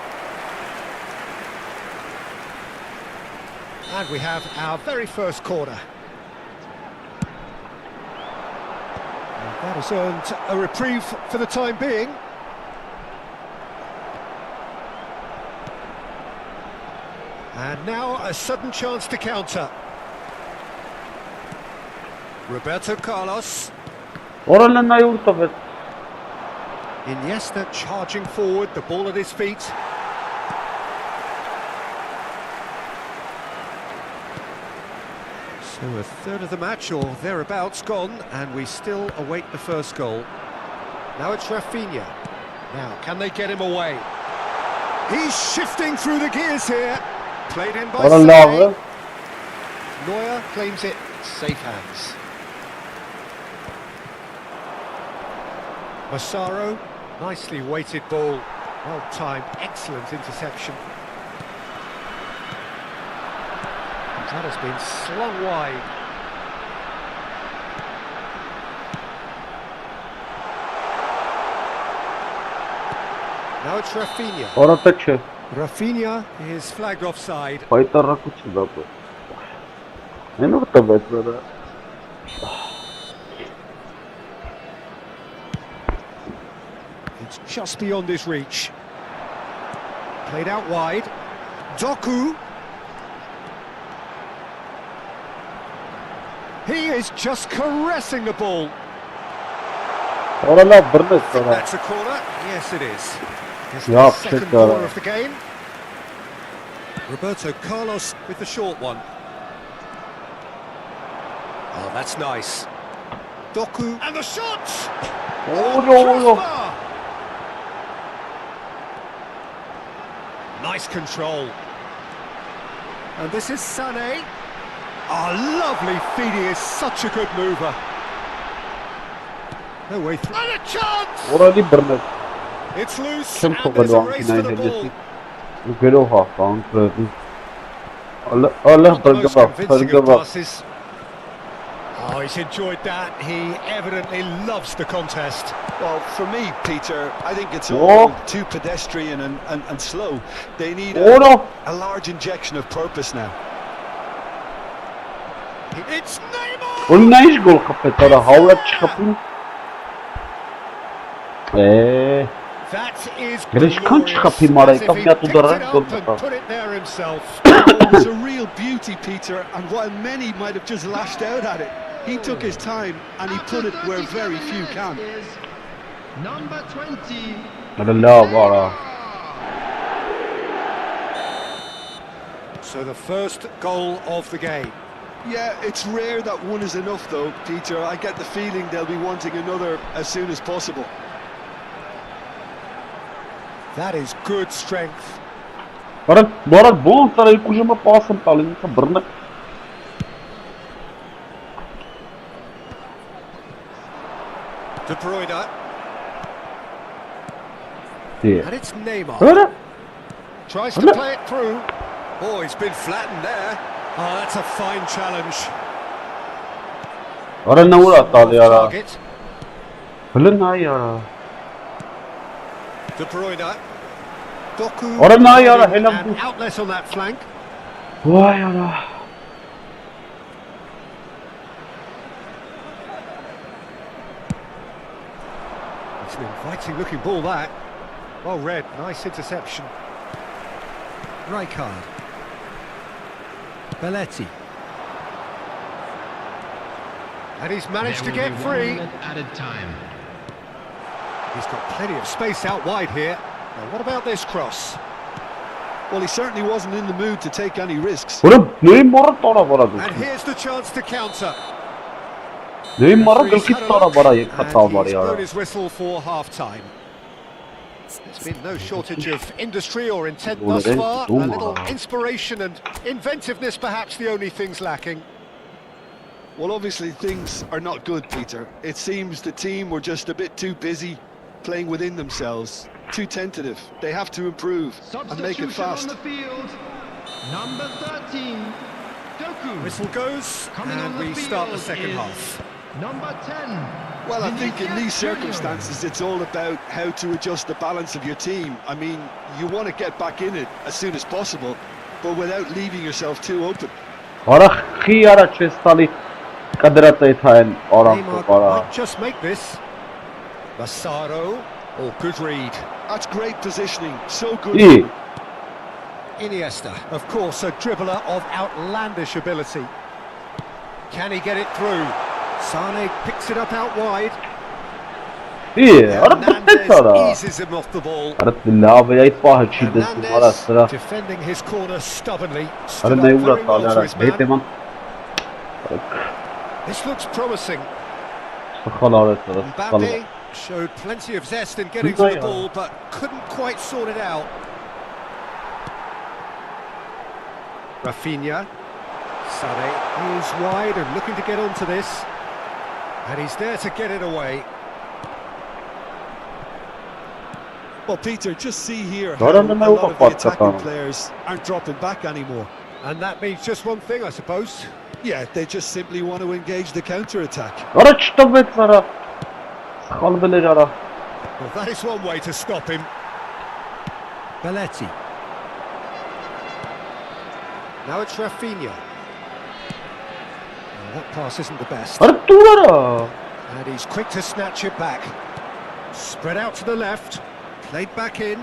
And we have our very first corner. And that has earned a reprieve for the time being. And now a sudden chance to counter. Roberto Carlos. Iniesta charging forward, the ball at his feet. So a third of the match or thereabouts gone, and we still await the first goal. Now it's Rafinha. Now, can they get him away? He's shifting through the gears here. Played in by Sané. Neuer claims it, safe hands. Massaro, nicely weighted ball, well timed, excellent interception. That has been slung wide. Now it's Rafinha. Rafinha is flagged offside. It's just beyond his reach. Played out wide. Doku. He is just caressing the ball. That's a corner. Yes, it is. It's the second corner of the game. Roberto Carlos with the short one. Oh, that's nice. Doku and the shot. Nice control. And this is Sané. Oh, lovely feed, he is such a good mover. No way through. And a chance! It's loose, and there's a race for the ball. Not the most convincing of passes. Oh, he's enjoyed that. He evidently loves the contest. Well, for me, Peter, I think it's all too pedestrian and slow. They need a large injection of purpose now. It's Neymar! That is glorious, as if he picked it up and put it there himself. It's a real beauty, Peter, and while many might have just lashed out at it, he took his time and he put it where very few can. Number 20. So the first goal of the game. Yeah, it's rare that one is enough though, Peter. I get the feeling they'll be wanting another as soon as possible. That is good strength. Bora bom, cara, ele cuja uma poça tá ali nessa brana. De Bruyne. Yeah. And it's Neymar. Olha. Tries to play it through. Oh, he's been flattened there. Oh, that's a fine challenge. Olha na ura tá ali, olha. Target. Olha na aí, olha. De Bruyne. Doku. Olha na aí, olha. An outlet on that flank. Uai, olha. It's an inviting looking ball that. Well read, nice interception. Rijkaard. Belletti. And he's managed to get free. Added time. He's got plenty of space out wide here. Now what about this cross? Well, he certainly wasn't in the mood to take any risks. Olha, Neymar tá lá bora. And here's the chance to counter. Neymar que tá lá bora aí, And tá he's bora, blown olha. his whistle for half-time. There's been no shortage of industry or intent thus far. A little inspiration and inventiveness, perhaps the only things lacking. Well, obviously things are not good, Peter. It seems the team were just a bit too busy playing within themselves, too tentative. They have to improve and make it fast. On the field. Number 13, Doku. Whistle goes, Coming on and the we start the field second is half. Number 10. Well, I think in these Vinicius Junior. circumstances, it's all about how to adjust the balance of your team. I mean, you want to get back in it as soon as possible, but without leaving yourself too open. Ora, khiara chestali kadratay thayn oram Neymar ora. might just make this. Massaro, or good read. That's great positioning, so good. İyi. Iniesta, of course, a dribbler of outlandish ability. Can he get it through? Sane picks it up out wide. İyi. Ora Hernandez ora. eases him off the ball. Ora billahi ya itfaha şiddetli ora sıra. Hernandez defending his corner stubbornly. Ora Stood up ne very uğrat well to ora. his man. Beyteman. This looks promising. Sıkhalar sıra. Mbappe showed plenty of zest in getting to the ball, but couldn't quite sort it out. Rafinha. Sane is wide and looking to get onto this. And he's there to get it away. Well, Peter, just see here Ora how a ne lot of the uğrat attacking patlatalım. players aren't dropping back anymore. And that means just one thing, I suppose. Yeah, they just simply want to engage the counter-attack. Ora çtabet sıra. Sıkhal bilir ora. Well, that is one way to stop him. Belletti. Now it's Rafinha. Well, that pass isn't the best. Ora dur ora. And he's quick to snatch it back. Spread out to the left. Played back in.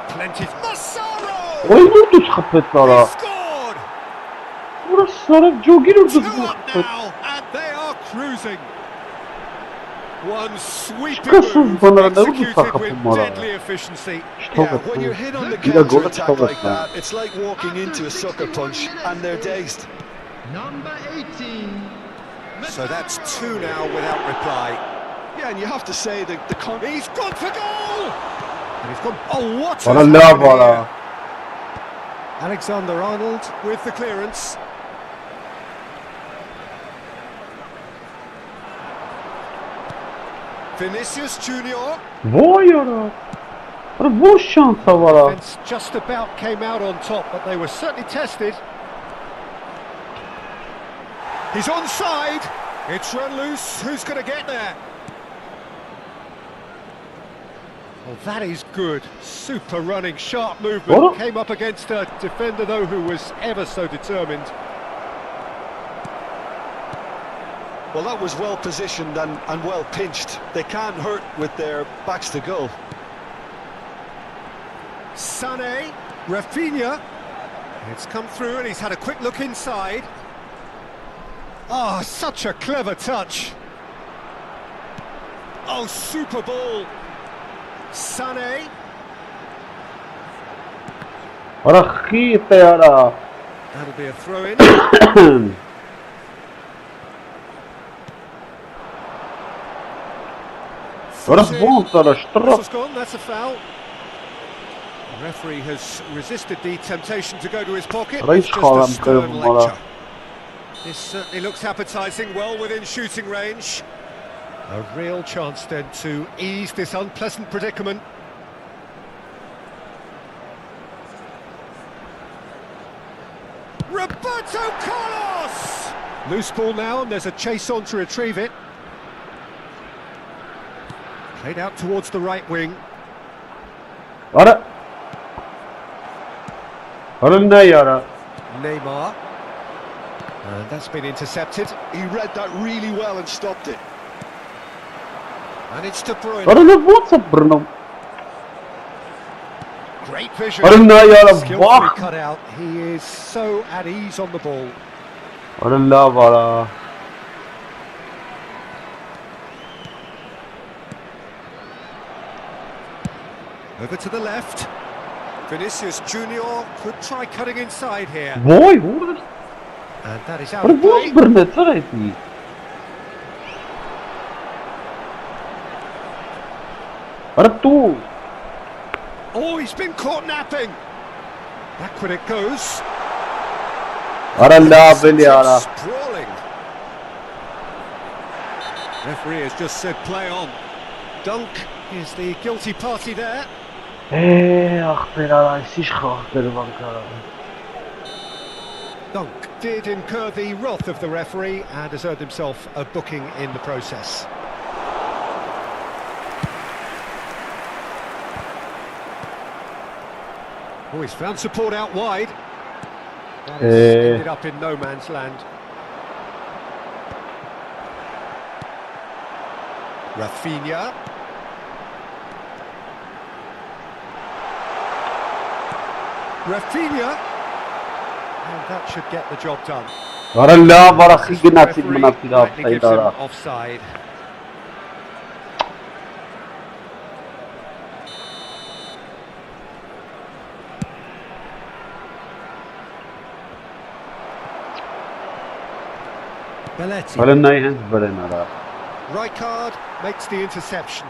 Plenty. Massaro! Oy vurdu sıkhapet ora. He scored! Ora sarı jogir urdu 2 bu up sıkhapet. now, and they are cruising. One sweeping Çıkasın move bana ne vurdu executed sıkhapet with ora. deadly efficiency. Yeah, when you're hit on the Bir de gol counter-attack çıkamaz like lan. that, it's like walking into a sucker punch and they're dazed. Number 18. So that's 2 now without reply. Yeah, and you have to say that He's gone for goal! And he's gone. Oh, what Ora has lav happened ora. here? Alexander-Arnold with the clearance. Vinicius Junior. Vay ora. Ora boş şansa var ha. Defence just about came out on top, but they were certainly tested. He's onside. It's run loose. Who's going to get there? Well, that is good. Super running, sharp movement. Oh. Came up against a defender, though, who was ever so determined. well, that was well positioned and well pinched. They can't hurt with their backs to goal. Sane, Rafinha. It's come through and he's had a quick look inside. Oh, such a clever touch. Oh, super ball. Sane. Ora khite ora. That'll be a throw-in. Whistle's gone, that's a foul. The referee has resisted the temptation to go to his pocket. It's just a stern lecture. This certainly looks appetising, well within shooting range. A real chance then to ease this unpleasant predicament. Roberto Carlos! Loose ball now, and there's a chase on to retrieve it. Played out towards the right wing. Neymar. And that's been intercepted. He read that really well and stopped it. And it's De Bruyne. Great vision. Skillfully cut out. He is so at ease on the ball. Over to the left. Vinicius Junior could try cutting inside here. And that is out of play. Oh, he's been caught napping. Back when it goes. Sprawling. Referee has just said play on. Dunk is the guilty party there. Dunk did incur the wrath of the referee and has earned himself a booking in the process. Oh, he's found support out wide. That has ended up in no man's land. Rafinha. Rafinha. And that should get the job done. Rightly gives him offside. Belletti. Rijkaard makes the interception.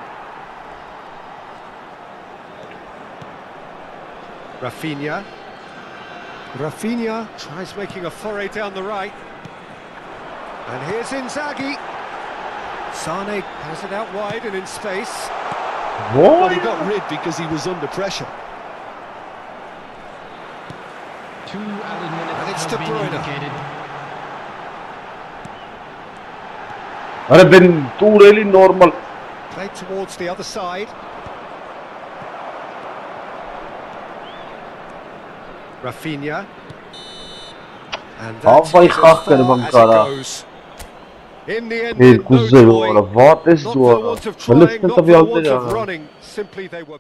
Rafinha. Rafinha tries making a foray down the right. And here's Inzaghi. Sane has it out wide and in space. Well, he got rid because he was under pressure. 2 added minutes And it's have De been Bruyne. indicated. Played towards the other side. Rafinha. And that's as far as it goes. In the end, it no joy. Not for want of trying, not for want of running. Simply they were...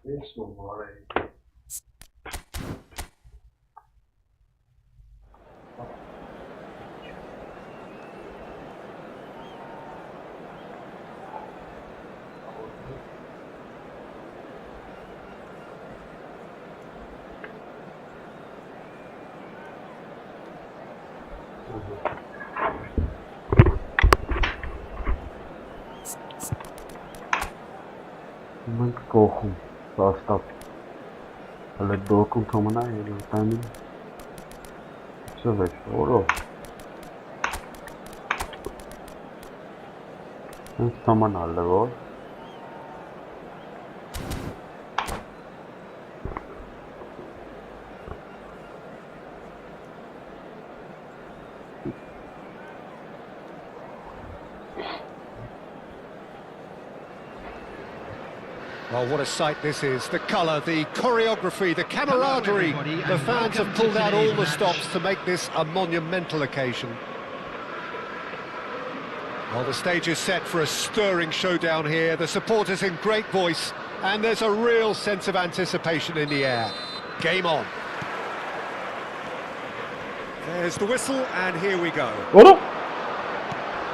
5 numara. Մենք կողում, սաստապ, հələ դոքում թոմնա էլ տանին, սվեջ, որով, հենց թոմնալ է որ, Well, what a sight this is. The colour, the choreography, the camaraderie. The fans have pulled out all the stops to make this a monumental occasion. Well, the stage is set for a stirring showdown here. The supporters in great voice, and there's a real sense of anticipation in the air. Game on. There's the whistle, and here we go. Ora?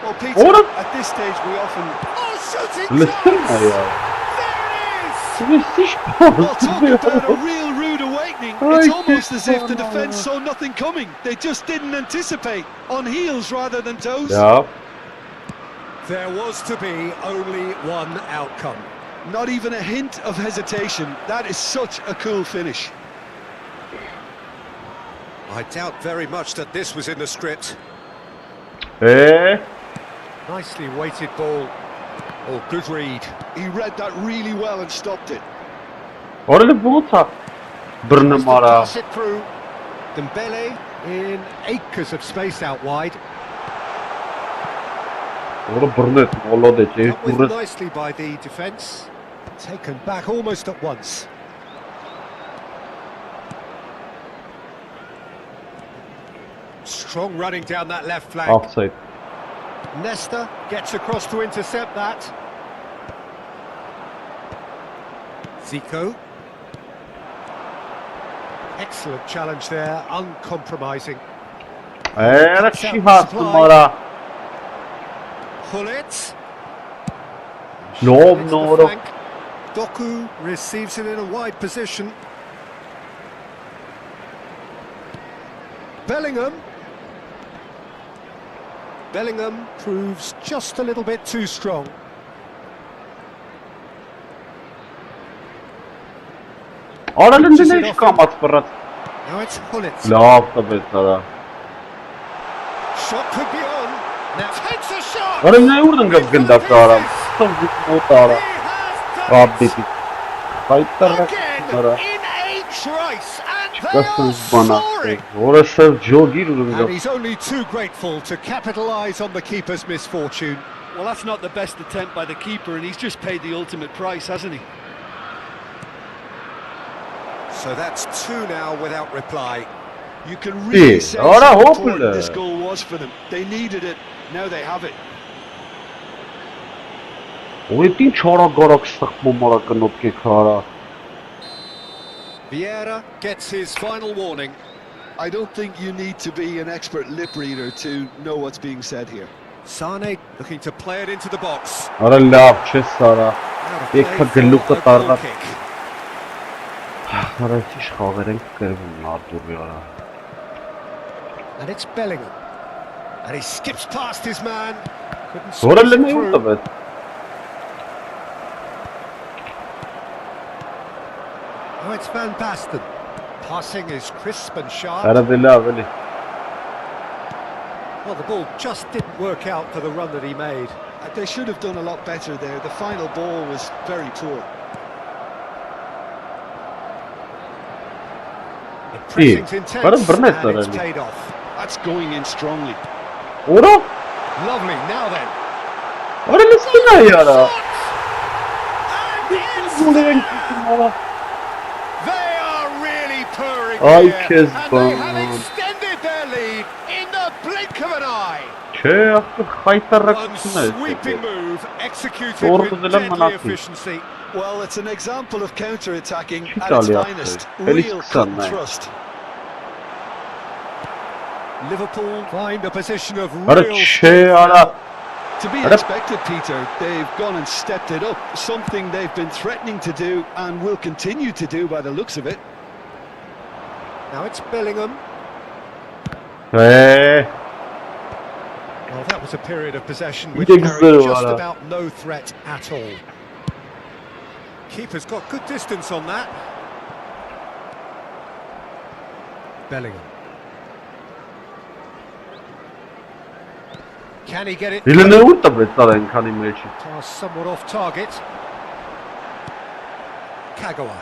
Well, Peter, Ora? at this stage we often... Oh, shooting Listen chance! ya. There it is! Well, talk about a real rude awakening. It's almost as if the defence saw nothing coming. They just didn't anticipate. On heels rather than toes. Ya, There was to be only one outcome. Not even a hint of hesitation. That is such a cool finish. I doubt very much that this was in the script. Nicely weighted ball. Oh, good read. He read that really well and stopped it. ora le buta, brnă mara, Pass it through. Dembele in acres of space out wide. ora brnet, olo de ce, Dealt with urât, nicely by the defence. Taken back almost at once. Strong running down that left flank. offside, Nesta gets across to intercept that. Zico. Excellent challenge there, uncompromising. era și hasă mara, Hullet. no, It's the no, flank. Doku receives it in a wide position. Bellingham. Bellingham proves just a little bit too strong. ora le ndine și cam ați fărat, Now it's Hullet. laptă besara, Shot could be on. Now takes a shot. ora ne urdın găs gânda cara, să zic mutara, He has done it abdeti, hai tăra, again ora, in a trice, and they că are să-ți bana, soaring. ora să jogi urdın And găs, he's only too grateful to capitalise on the keeper's misfortune. Well, that's not the best attempt by the keeper, and he's just paid the ultimate price, hasn't he? So that's two now without reply. You can really say ora how hopule. important this goal was for them. They needed it. Now they have it. Uite çora gorak sıkma mara kanot ke khara, Vieira gets his final warning. I don't think you need to be an expert lip reader to know what's being said here. Sane looking to play it into the box. ora lav ce sara, Out of e play ka for glu a qatarna, goal kick. ora hiç xaverenk kırvın Artur ya. And it's Bellingham. And he skips past his man. Couldn't ora squeeze le it ne through. urda bet, Now it's Van Basten. Passing is crisp and sharp. era veli aveli, Well, the ball just didn't work out for the run that he made. They should have done a lot better there. The final ball was very poor. The pressing's intense Para Burnett and it's already. paid off. That's going in strongly. ora, Lovely, now then. ora le spina yara, And it's Ulan there! They are really purring Ay, here, kez and they have bana. extended their lead in the blink of an eye. Չէ, ախր One խայտարակությունն է։ sweeping move, executed Orada with delen deadly manatlı. efficiency. Well, it's an example of counter-attacking Hiç at its alıyor finest. aslında. Felix Real cut kısan, and ne? thrust. Liverpool find a position of Ara real şey strength ara. now. To be expected, Peter, they've gone and stepped it up. Something they've been threatening to do and will continue to do by the looks of it. Now it's Bellingham. Hey. Well, that was a period of possession Bir which de carried güzel just var ha. about no threat at all. Keeper's got good distance on that. Bellingham. Can he get it? Dilini vur da bre talen kani meçi. Pass somewhat off target. Kagawa.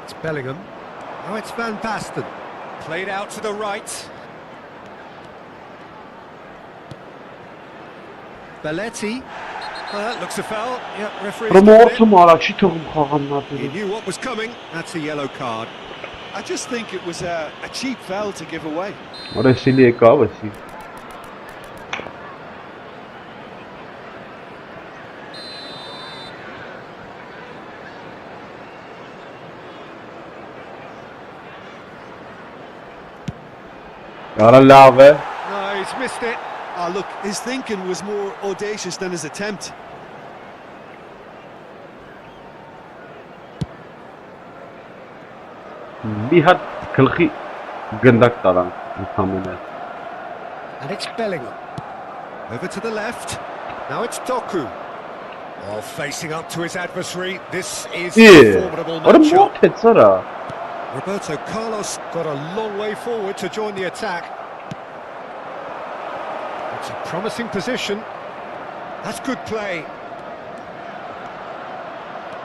It's Bellingham. Now it's Van Basten. Played out to the right. Belletti. Oh, that looks a foul. Yeah, referee. Promotum ala çi toğum xağanlar. He knew what was coming. That's a yellow card. I just think it was a cheap foul to give away. Ara sili ekavasi. Ara lave. No, he's missed it. Ah, look, his thinking was more audacious than his attempt. Bir hat kılxi gındak talan. Muhtemelen. And it's Bellingham. Over to the left. Now it's Doku. Oh, facing up to his adversary. This is a İyi. formidable Ara matchup. mort etsara. Roberto Carlos got a long way forward to join the attack. It's a promising position. That's good play.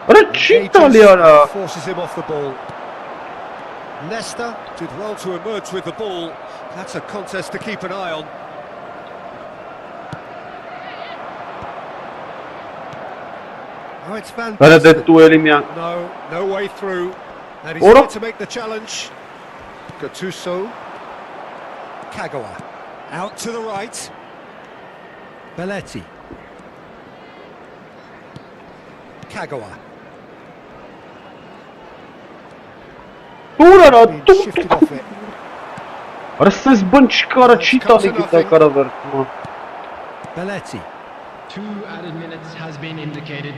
Ara çi talıyor ara. Forces him off the ball. Nesta did well to emerge with the ball. That's a contest to keep an eye on. Oh, it's Van Ara Basten. det duelim ya. No way through. And he's Ora. here to make the challenge. Gattuso. Kagawa. Out to the right. Belletti. Kagawa. Dur ara. Being Dur. shifted off it. Ara siz bun çıkara çi tali gita kara ver. Belletti. 2 added minutes has been indicated.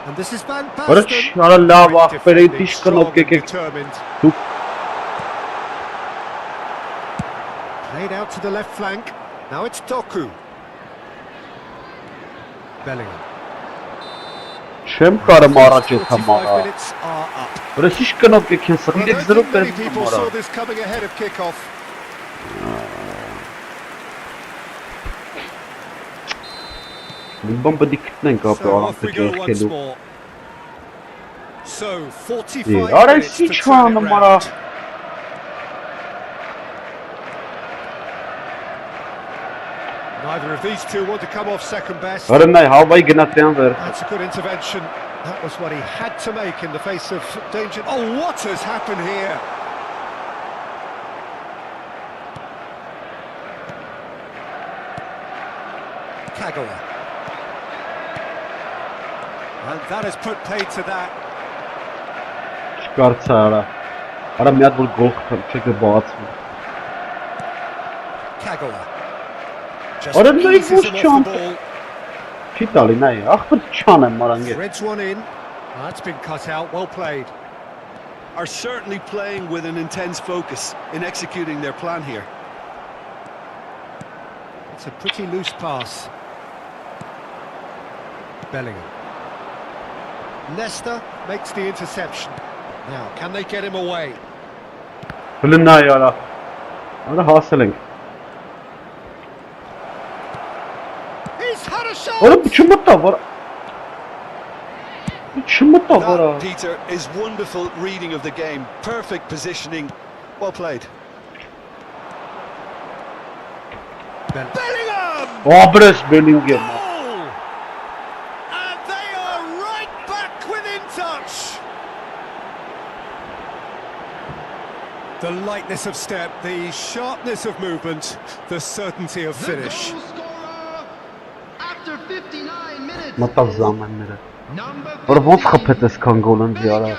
And this is Van Ara Basten. çi ara lava Great pere defending, tiş strong kanot and kekek. determined. Tuk. Played out to the left flank. Now it's Doku. Bellingham. Çem karım araç 45 etamara. minutes are up. Ara şiş kanot kekek. Well, I Sakilek don't zırıp think many verin people amara. saw this coming ahead of kick-off. Bilmem bu dikkatlen kapı So alan off we go tekrar once kelu. more. So 45 İyi. Ara minutes to şiş turn it kanım ara. round. Neither of these two want to come off second best. Ara nay havayı gınatlayan ver. That's a good intervention. That was what he had to make in the face of danger. Oh, what has happened here? Kagawa. And that has put paid to that. Çıkartsa ara. Ara miyat bul gol çeke boğaz. Kagawa. Just Ara ne eases boş him off çanta. the ball. Çi tali nay. Ahbet çanem marange. Threads one in. That's been cut out. Well played. Are certainly playing with an intense focus in executing their plan here. It's a pretty loose pass. Bellingham. Nesta makes the interception. Now, can they get him away? Hılın nay ara. Ara hasılın. He's had a shot! Ara bu çımıtta var. Bu çımıtta var ha. That, Peter, is wonderful reading of the game. Perfect positioning. Well played. Bellingham! Abres Bellingham. Goal! And they are right back within touch. The lightness of step, the sharpness of movement, the certainty of finish. The goal scorer after 59 minutes Մտավ is զամանները։ number Որը ոնց 15, խփեց այսքան գոլ ընձի արա։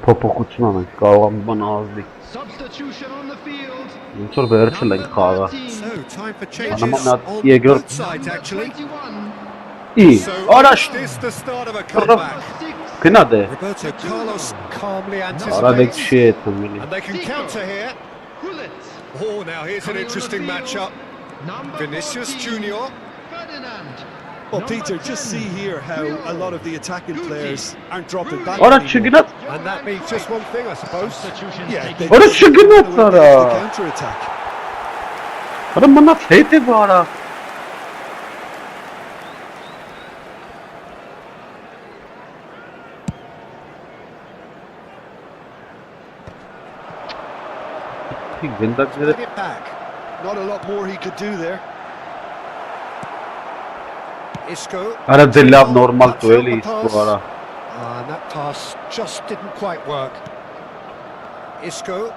Փոփոխություն անենք, կարող եմ բան ազդի։ substitution on the field. Ինչ որ վերջել ենք խաղը։ So, time for changes Անամանա on երկրորդ both sides, actually. 21, Ի, So, արաշ, is the start of a comeback. գնա դե։ Roberto Carlos calmly Արա դեք anticipates. չի էդ ամենի։ And they can counter here. Gullit, Oh, now here's an interesting matchup. number Vinicius 14, Junior. Ferdinand. Well, Number Peter, just 10, see here how a lot of the attacking players aren't dropping back Արա anymore. չգնաց։ And that means just one thing, I suppose. substitution Yeah, they taken. Արա just չգնաց know when արա։ to counter-attack. Արա մնաց հետևը արա։ Գնդակները Get it back. Not a lot more he could do there. Isco. Արա դե լավ նորմալ դուելի իսկու արա։ And that pass just didn't quite work. Isco.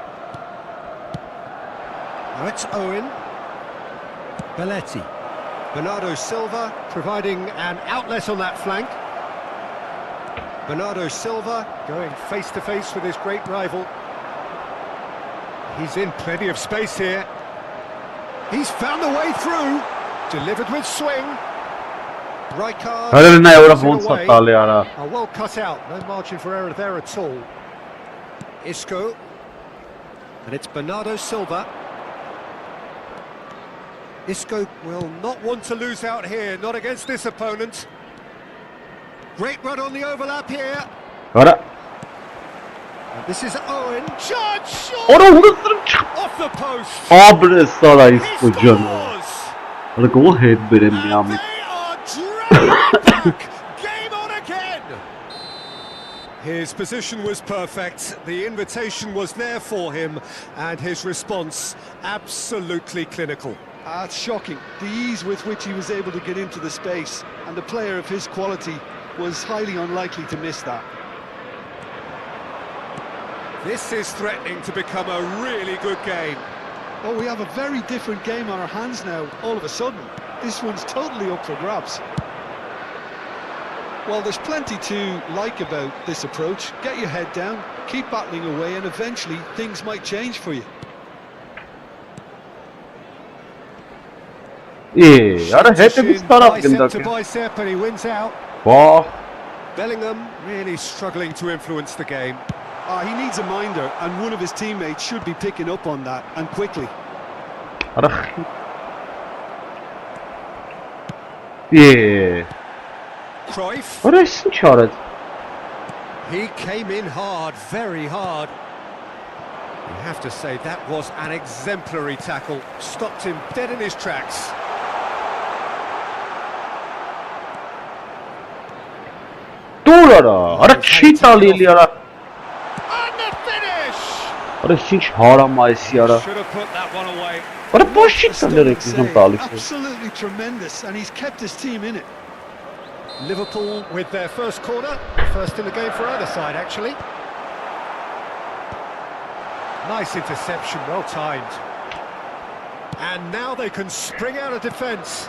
Now it's Owen. Belletti. Bernardo Silva providing an outlet on that flank. Bernardo Silva going face to face with his great rival. He's in plenty of space here. He's found the way through. Delivered with swing. Rijkaard. Արա նայ ուրա puts it ոնց է away. տալի արա։ Well cut out, no margin for error there at all. Isco. And it's Bernardo Silva. Isco will not want to lose out here, not against this opponent. Great run on the overlap here. Արա, And this is Owen. Judge shot արա ուրը ծրմ off the post. Աբրես արա He իսկու ջան։ scores. Արա գոհ հետ բերեմ մի And ամի։ they are dragging back. Game on again. His position was perfect. The invitation was there for him, and his response absolutely clinical. It's shocking, the ease with which he was able to get into the space, and a player of his quality was highly unlikely to miss that. This is threatening to become a really good game. Oh, we have a very different game on our hands now, all of a sudden. This one's totally up for grabs. Well, there's plenty to like about this approach. Get your head down, keep battling away, and eventually things might change for you. Արա հետևից տարավ Bicep to գնդակը։ bicep, and he wins out. Վահ, Bellingham really struggling to influence the game. He needs a minder, and one of his teammates should be picking up on that, and quickly. արա Է, Cruyff. արա ես ինչ արեց։ He came in hard, very hard. You have to say that was an exemplary tackle. Stopped him dead in his tracks. Դուր արա, արա չի տալի էլի արա։ And the finish! Արա ինչ հարամ այսի արա։ Should have put that one away. Արա ոչ չի տալի ռեկիզում տալիս։ Absolutely tremendous, and he's kept his team in it. Liverpool with their first corner. First in the game for either side, actually. Nice interception, well timed. And now they can spring out of defence.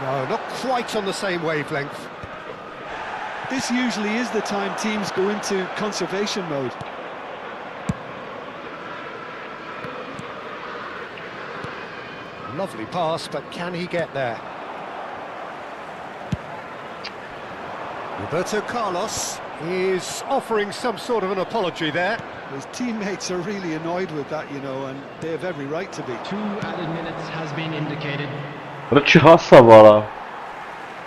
No, not quite on the same wavelength. This usually is the time teams go into conservation mode. Lovely pass, but can he get there? Roberto Carlos, is offering some sort of an apology there. His teammates are really annoyed with that, you know, and they have every right to be. 2 added minutes has been indicated. Արա չհասավ արա։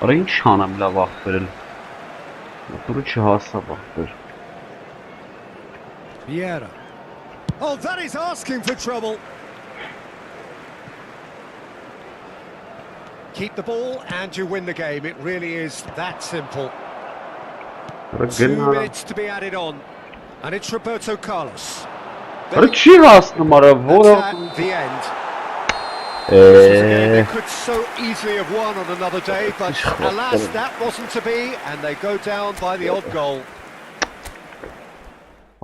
Արա ինչ անեմ լավ ախպերել։ Մոտորը չհասավ ախպեր։ Vieira. Oh, that is asking for trouble. Keep the ball and you win the game. It really is that simple. 2 minutes to be added on. And it's Roberto Carlos. Արա չի հասնում արա, որը That's the end. This was a game they could so easily have won on another day, but alas, that wasn't to be, and they go down by the odd goal.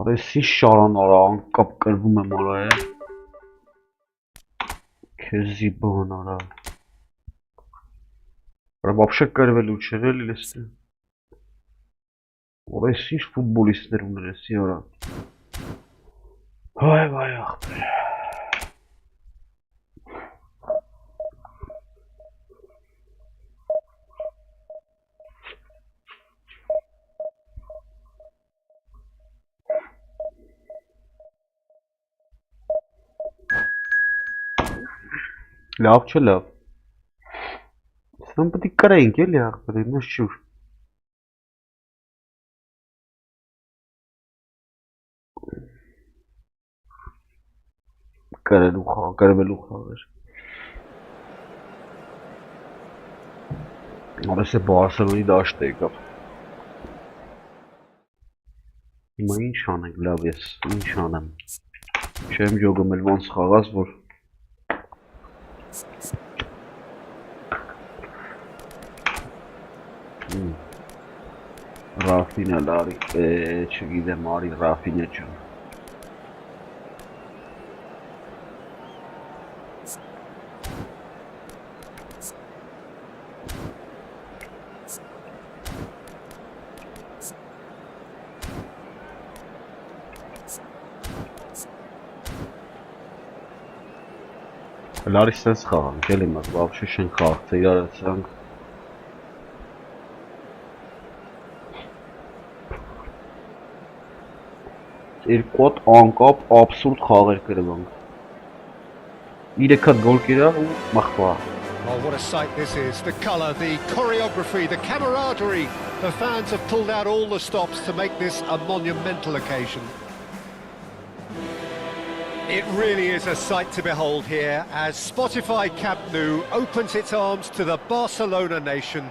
Արա էսի շարան արա, անկապ կրվում եմ արա է։ Քեզի բան արա։ Արա вообще կրվելու չէր էլի լեստը։ Արա էսի ինչ ֆուտբոլիստներ ուներ էսի արա։ Հայ վայ ախպեր։ Լավ չէ լավ։ Սան պետք է կրեինք էլի ախպեր, ինձ չուր։ Կրվելու խաղ էր։ Արես է Բարսելոնի դաշտ եկավ։ Հիմա ինչ անենք լավ ես, ինչ անեմ։ Չեմ ջոգմել ոնց խաղաց, որ Ռաֆինը լարի, չգիտեմ արի Ռաֆինը ջան։ Լարի սենց խաղանք, էլի մատ, բավշի շենք խաղթը իրարացանք։ Երկու հատ անկապ աբսուրդ խաղեր կրվանք։ 3 հատ գոլ կիրավ ու մախվա։ Oh, what a sight this is. The colour, the choreography, the camaraderie. The fans have pulled out all the stops to make this a monumental occasion. It really is a sight to behold here as Spotify Camp Nou opens its arms to the Barcelona nation,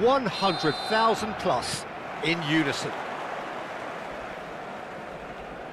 100,000 plus in unison.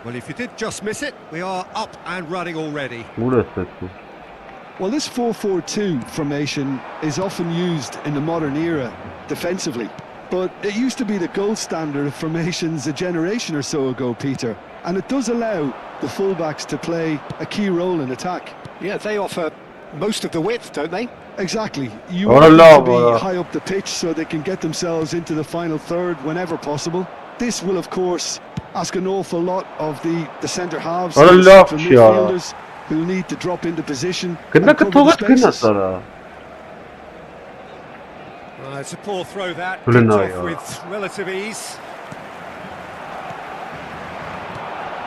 Well, if you did just miss it, we are up and running already. Well, this 4-4-2 formation is often used in the modern era defensively, but it used to be the gold standard of formations a generation or so ago, Peter, and it does allow the fullbacks to play a key role in attack. Yeah, they offer most of the width, don't they? Exactly. You want them to be high up the pitch so they can get themselves into the final third whenever possible. This will, of course, ask an awful lot of the centre halves and the midfielders who need to drop into position and cover the spaces. It's a poor throw that, picked off with relative ease.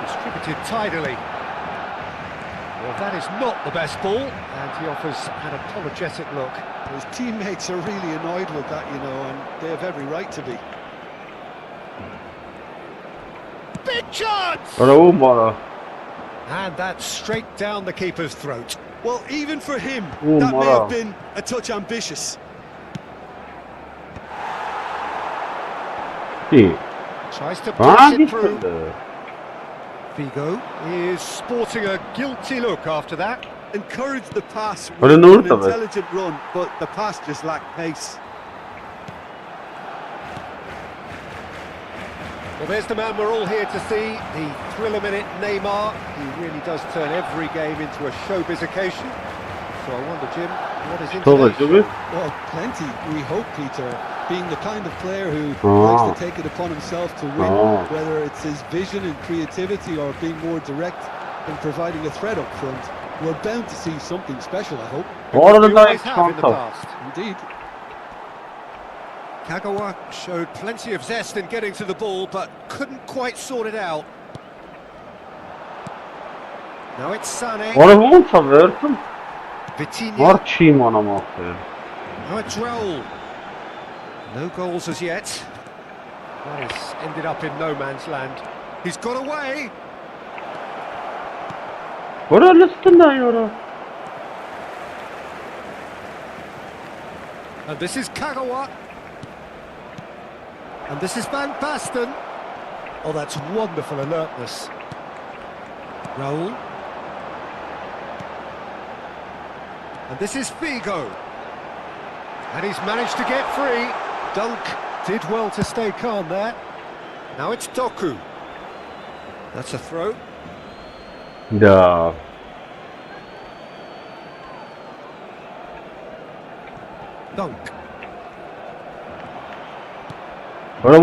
Distributed tidily. Well, that is not the best ball, and he offers an apologetic look. His teammates are really annoyed with that, you know, and they have every right to be. Big chance! And that's straight down the keeper's throat. Well, even for him, that may have been a touch ambitious. Tries to push it through. Figo is sporting a guilty look after that. Encouraged the pass with an intelligent run, but the pass just lacked pace. Well, there's the man we're all here to see, the thriller-minute Neymar. He really does turn every game into a showbiz occasion. So I wonder, Jim, what is in Well, plenty, we hope, Peter. Being the kind of player who likes to take it upon himself to win, whether it's his vision and creativity or being more direct in providing a threat up front, we're bound to see something special, I hope. We always have in the past. Indeed. Kagawa showed plenty of zest in getting to the ball, but couldn't quite sort it out. Now it's Sané. Ora ոնց է վերցում։ Vitinha. Մարդ չի իմանամ ախր։ Now it's Raul. No goals as yet. That has ended up in no man's land. He's got away. Ora լստնա ora։ And this is Kagawa. And this is Van Basten. Oh, that's wonderful alertness. Raul. And this is Figo. And he's managed to get free. Dunk did well to stay calm there. Now it's Doku. That's a throw. Да. Dunk. Ora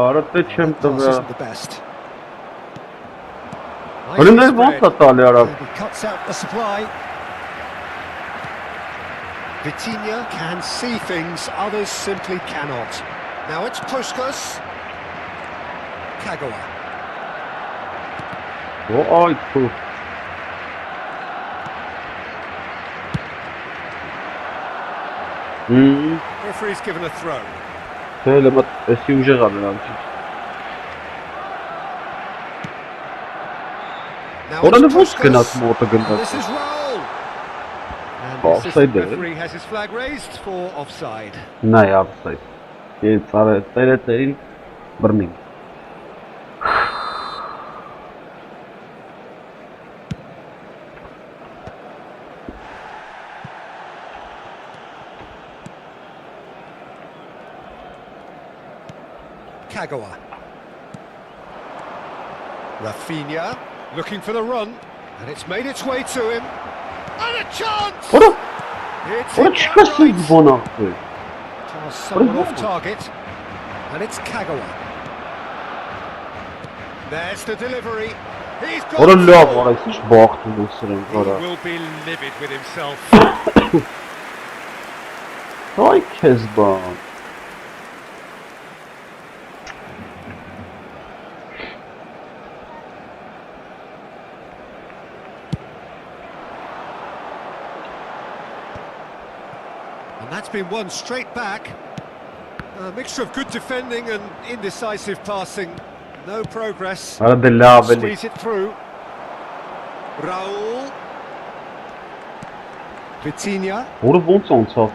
ара тэ չեմ Pass տվել։ isn't the best. Ora նայ ոնց է տալի արա։ And he cuts out the supply. Vitinha can see things others simply cannot. Now it's Puskas. Kagawa. Ո այ թու։ Referee's given a throw. Դե լավ էսի ուժեղ է նրանց։ Now Ora it's ոնց գնաց Puskas. մոտը And գնաց։ this is Raul. And the Offside assistant there. referee has his flag raised for offside. Նայ offside։ Ես արը տերին բռնին։ Kagawa. Rafinha looking for the run, and it's made its way to him. And a chance! Ora It's ora hit չկասի right. բոնախը։ Toss someone What off is target, and it's Kagawa. There's the delivery. He's got Ora the լավ ball. արա, ինչ բախտ ու սրան He արա։ will be livid with himself. Այ քեզ բան։ And that's been won straight back. A mixture of good defending and indecisive passing. No progress. Արա դե լավ էլի։ Squeeze it through. Raul. Vitinha. Ora ոնց անցավ։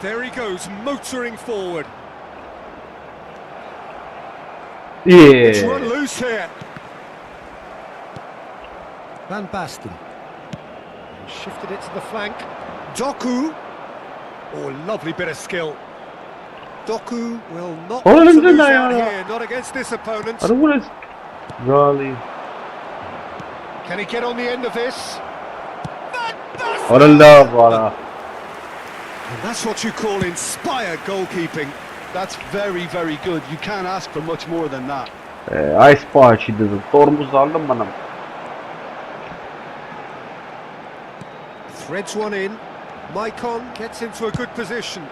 There he goes, motoring forward. It's run loose here. Van Basten. Shifted it to the flank. Doku. Oh, lovely bit of skill. Doku will not Oh, want to look at lose that, out yeah. here, not against this opponent. Արա ո՞ր է գալի։ Can he get on the end of this? Van Basten! Արա լավ արա։ And that's what you call inspired goalkeeping. That's very, very good. You can't ask for much more than that. Այս պահը չի դեզ տորմուզ ալը մնամ։ Threads one in. Maicon gets into a good position.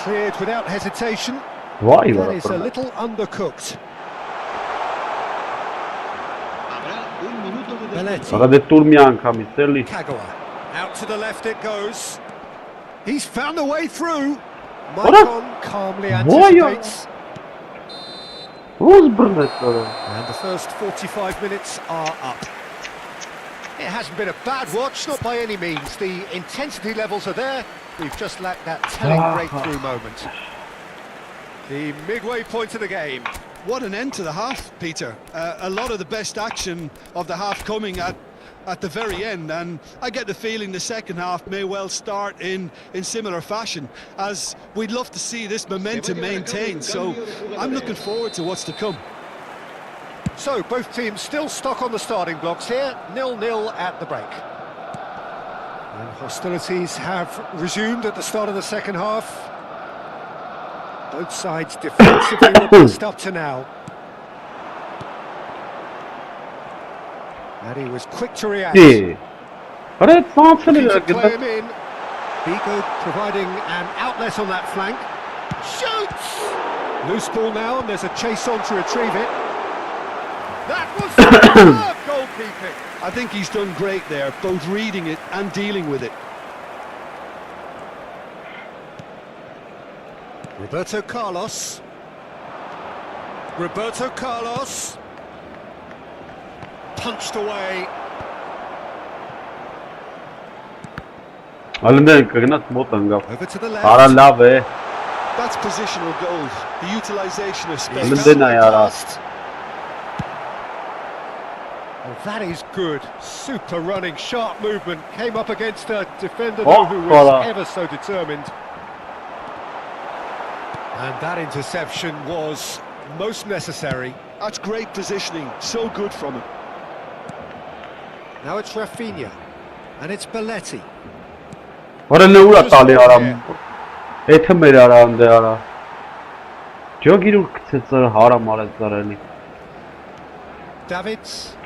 Cleared without hesitation. Վայ That արա։ is a little undercooked. Habrá un minuto de Belletti. Արա դե տուր մի անգամից էլի։ Kagawa. Out to the left it goes. He's found a way through. What Maicon calmly Why are- anticipates. Ո՞ս բռնեց արա։ And the first 45 minutes are up. It hasn't been a bad watch, not by any means. The intensity levels are there. We've just lacked that telling breakthrough moment. The midway point of the game. What an end to the half, Peter. A lot of the best action of the half coming at the very end, and I get the feeling the second half may well start in similar fashion, as we'd love to see this momentum maintained. So I'm looking forward to what's to come. So, both teams still stuck on the starting blocks here, 0-0 at the break. And hostilities have resumed at the start of the second half. Both sides defensively the best up to now. And he was quick to react. Դե։ Արա ցանցել Looking է to play գտա։ him in. Figo providing an outlet on that flank. Shoots! Loose ball now, and there's a chase on to retrieve it. That was superb goalkeeping. I think he's done great there, both reading it and dealing with it. Roberto Carlos. Roberto Carlos. Punched away. Over to the left. That's positional goals. The utilisation of space. Oh, that is good. Super running, sharp movement. Came up against a defender who was ever so determined. And that interception was most necessary. That's great positioning. So good from him. Now it's Rafinha. And it's Belletti. What a new Italia. Etemera around there. Jogi Haram or Davids.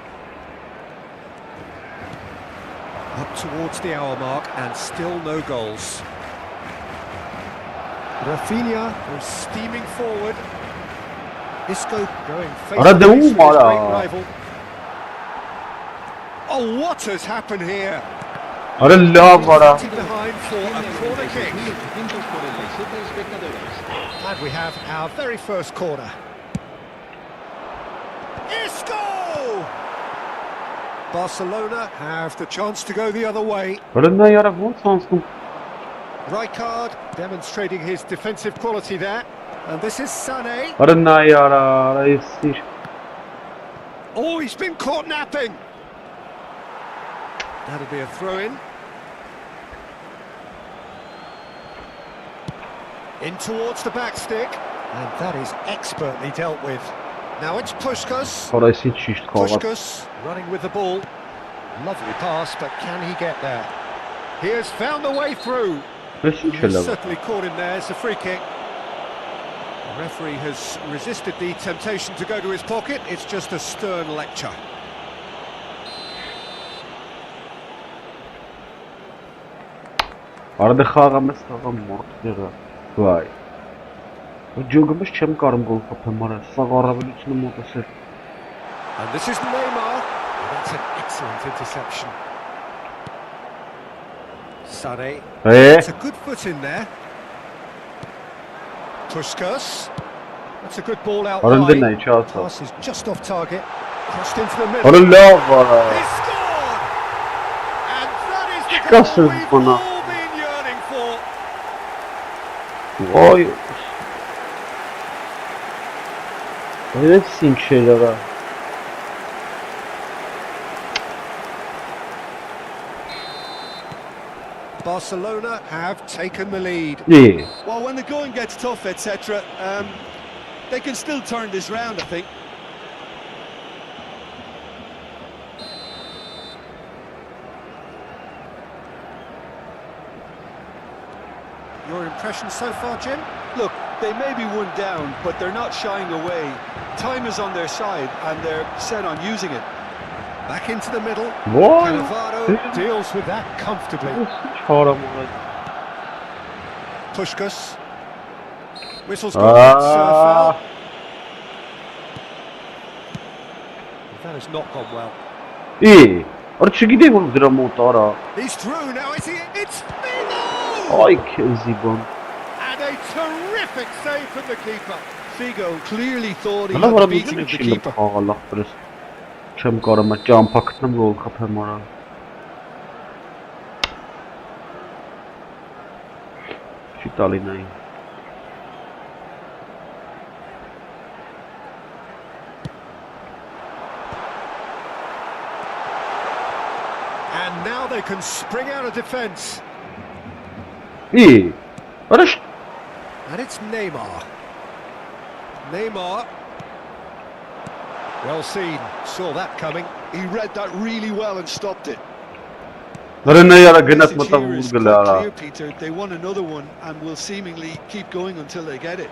Up towards the hour mark and still no goals. Rafinha was steaming forward. Isco going face-to-face with his great rival. Oh, what has happened here? Behind for a corner kick. And we have our very first corner. Isco! Barcelona have the chance to go the other way. Rijkaard demonstrating his defensive quality there. And this is Sané. Oh, he's been caught napping. That'll be a throw-in. In towards the back stick. And that is expertly dealt with. Now it's Puskas. Puskas running with the ball. Lovely pass, but can he get there? He has found the way through. He's certainly caught him there. It's a free kick. The referee has resisted the temptation to go to his pocket. It's just a stern lecture. Arada xağamız mortira. Vay. Jogumuz ċemkarm gol kapemara. Sağarabın içine motosiklet. And this is Neymar. That's an excellent interception. Sané. It's a good foot in there. Puskas. That's a good ball out wide. Pass is just off target. Crossed into the middle. He scored! And that is the goal we've all been yearning for. Vay. Hepsinin şeyleri. Barcelona have taken the lead. Yeah. Well, when the going gets tough, etc., they can still turn this round, I think. Your impression so far, Jim? Look, they may be one down, but they're not shying away. Time is on their side, and they're set on using it. Back into the middle. What? Cannavaro deals with that comfortably. Puskas. Whistle's gone. Foul. That has not gone well. İyi. Orçu gidiyor bu dramotara. He's through now. It's Figo. Ay Kezibon. And a terrific save from the keeper. Figo clearly thought he had the beating of the keeper. Allah bilir. ċemkarm ċam paketnem gol kapemara. Çitalinay. And now they can spring out of defence. İyi. Barış. And it's Neymar. Neymar. Well seen. Saw that coming. He read that really well and stopped it. Message here is clear, Peter. They won another one and will seemingly keep going until they get it.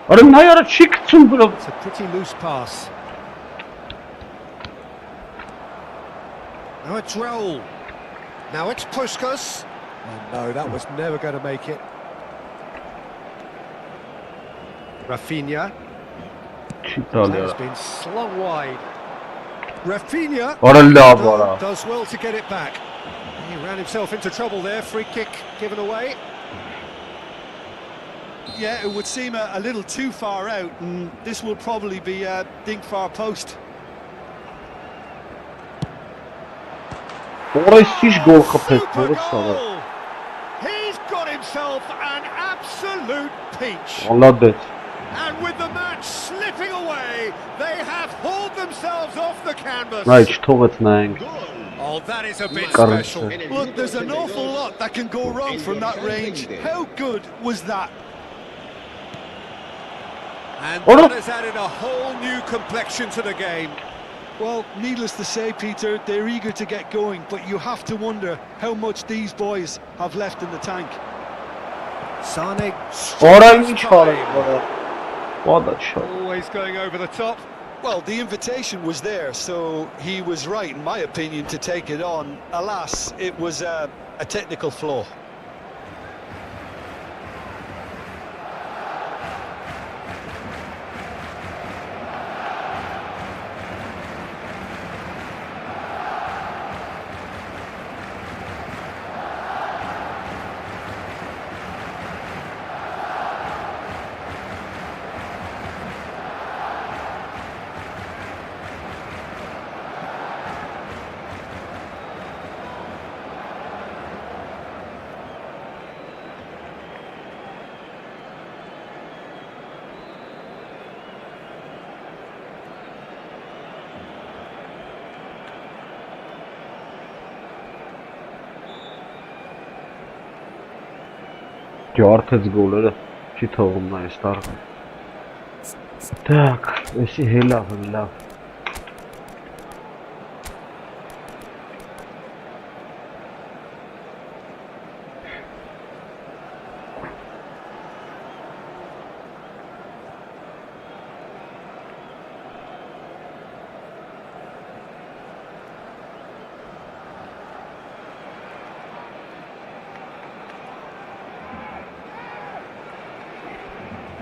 It's a pretty loose pass. Now it's Raul. Now it's Puskas. Oh no, that was never going to make it. Rafinha. Has been slung wide. Rafinha does well to get it back. He ran himself into trouble there. Free kick given away. Yeah, it would seem a little too far out, and this will probably be a dink far post. Super goal! He's got himself an absolute peach. And with the match slipping away, they have hauled themselves off the canvas. Oh, that is a bit special. Look, there's an awful lot that can go wrong from that range. How good was that? And that has added a whole new complexion to the game. Well, needless to say, Peter, they're eager to get going, but you have to wonder how much these boys have left in the tank. Sane. Always going over the top. Well, the invitation was there, so he was right, in my opinion, to take it on. Alas, it was a technical flaw. ջարդեց գոլերը չի թողում նա այս տար։ Так, էսի հելավ, լավ։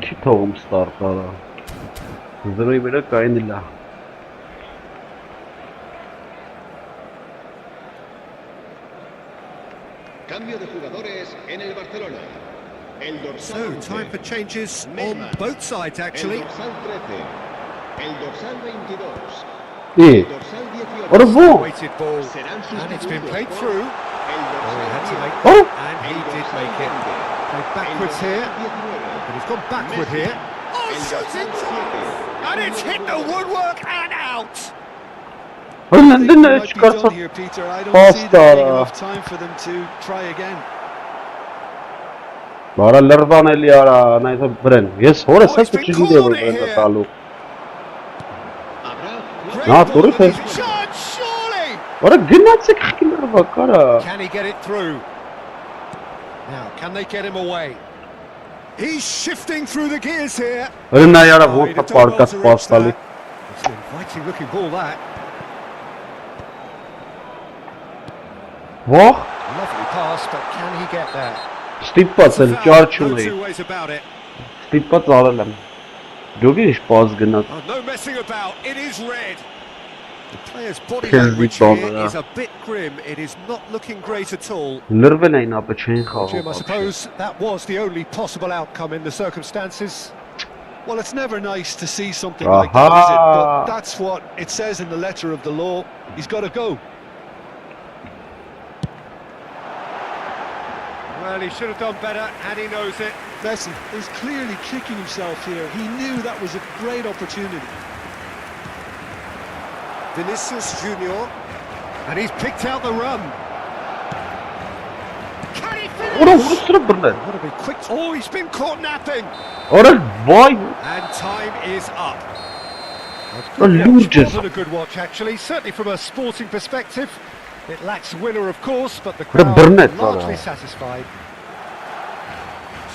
Չի թողում ստարտարը, զրոյի վրա կային իլա։ Cambio de jugadores en el Barcelona. El dorsal So, time for changes on both sides, actually. El dorsal 13. El dorsal 22. El dorsal 18. Weighted ball, and it's been played through. El dorsal He had to 10. make Oh! it, and he did make it. Played backwards here, but he's gone backward here. Oh, shoots it! And it's hit the woodwork and out! I think they might be done here, Peter. I don't see there being enough time for them to try again. Բարա լրվան էլի արա, նայթը բրեն, ես հոր ես ես չի գիտե որ բրեն տալու։ Նա տուրիթ է։ Բարա գնացեք խի լրվա կարա։ Can he get it through? Now, can they get him away? He's shifting through the gears here. Հրը նա արա որթա պարկած պաստալի։ It's an inviting looking ball, that. Վախ։ Lovely pass, but can he get there? Ստիպված էլ ճար No չունեի։ two ways about it. Ստիպված արել եմ։ Դուգի ինչ պաս գնաց։ Oh, no messing about, it is red. The player's body Can language we here bother? is a bit grim. It is not looking great at all. Լրվել էին ապա չէին Jim, I խաղում։ suppose that was the only possible outcome in the circumstances. Well, it's never nice to see something like that, is it? But that's what it says in the letter of the law. He's got to go. Well, he should have done better, and he knows it. Listen, he's clearly kicking himself here. He knew that was a great opportunity. Vinicius Junior, and he's picked out the run. Can he finish? What a big quick! Oh, he's been caught napping. Ora boy. And time is up. Luges. Wasn't a good watch, actually. Certainly from a sporting perspective, it lacks winner, of course, but the crowd largely satisfied.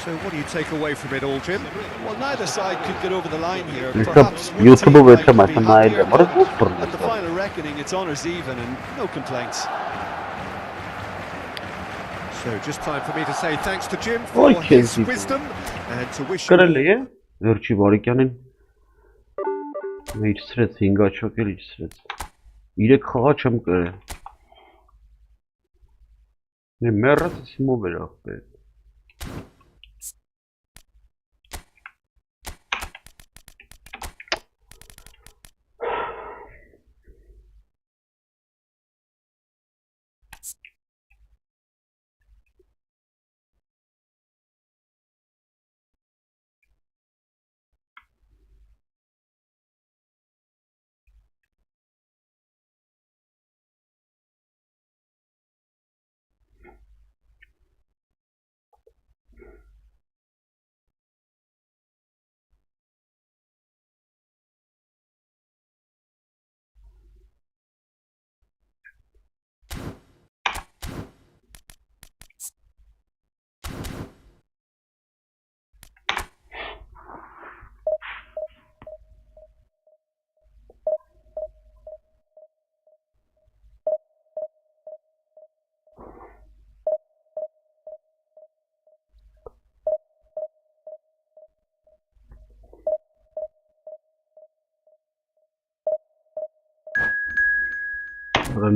So, what do you take away from it all, Jim? Well, neither side could get over the line here. It's Perhaps one YouTube team with might be some happier, What is but this for at the final reckoning, it's honours even and no complaints. So just time for me to say thanks to Jim for his wisdom and to wish you Կրել է, վերջի վարիկյանին իջցրեց, 5 աչոկել իջցրեց, 3 խաղա չեմ կրել, մերրած սիմով էր աղբեր,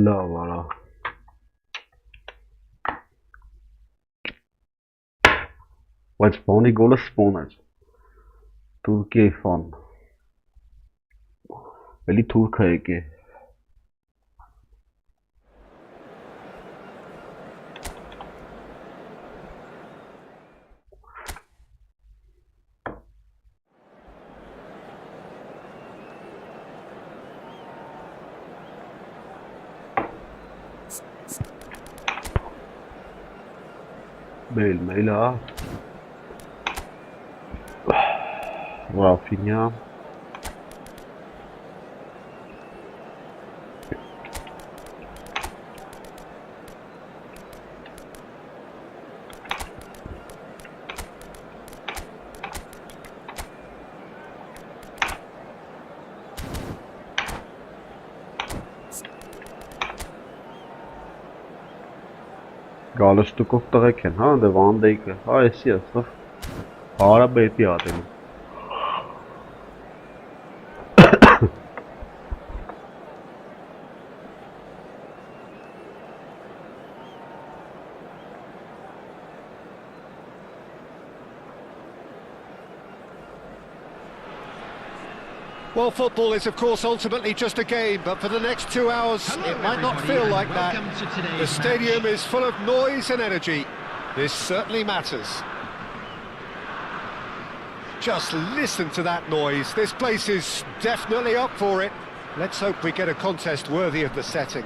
լավ արա, բայց բանի գոլը սպոն էր, Թուրքիայի ֆան, էլի թուրքա եկե, Meila, Rafinha, Գալստուկով տղեկ են, հա, դե Վանդեյկը, հա, էսի է, սխ, հարաբետի ատելու։ Well, football is, of course, ultimately just a game, but for the next 2 hours, it might not feel like that. The stadium is full of noise and energy. This certainly matters. Just listen to that noise. This place is definitely up for it. Let's hope we get a contest worthy of the setting.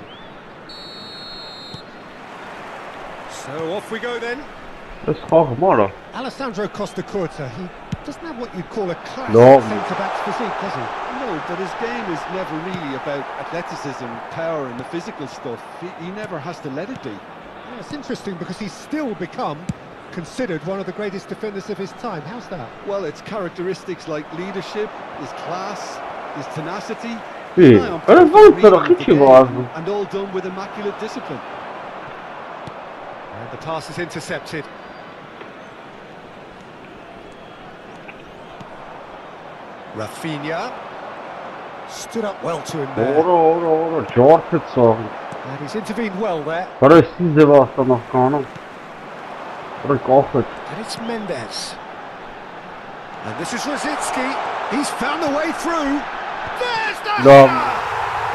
So off we go then. Alessandro Costa Curta, he doesn't have what you'd call a classic centre-back's physique, does he? No, but his game is never really about athleticism, power and the physical stuff. He never has to let it be. Yeah, it's interesting because he's still become considered one of the greatest defenders of his time. How's that? Well, it's characteristics like leadership, his class, his tenacity, and all done with immaculate discipline. And the pass is intercepted. Rafinha stood up well to him there. And he's intervened well there. And it's Mendes. And this is Rosicki. He's found a way through. There's the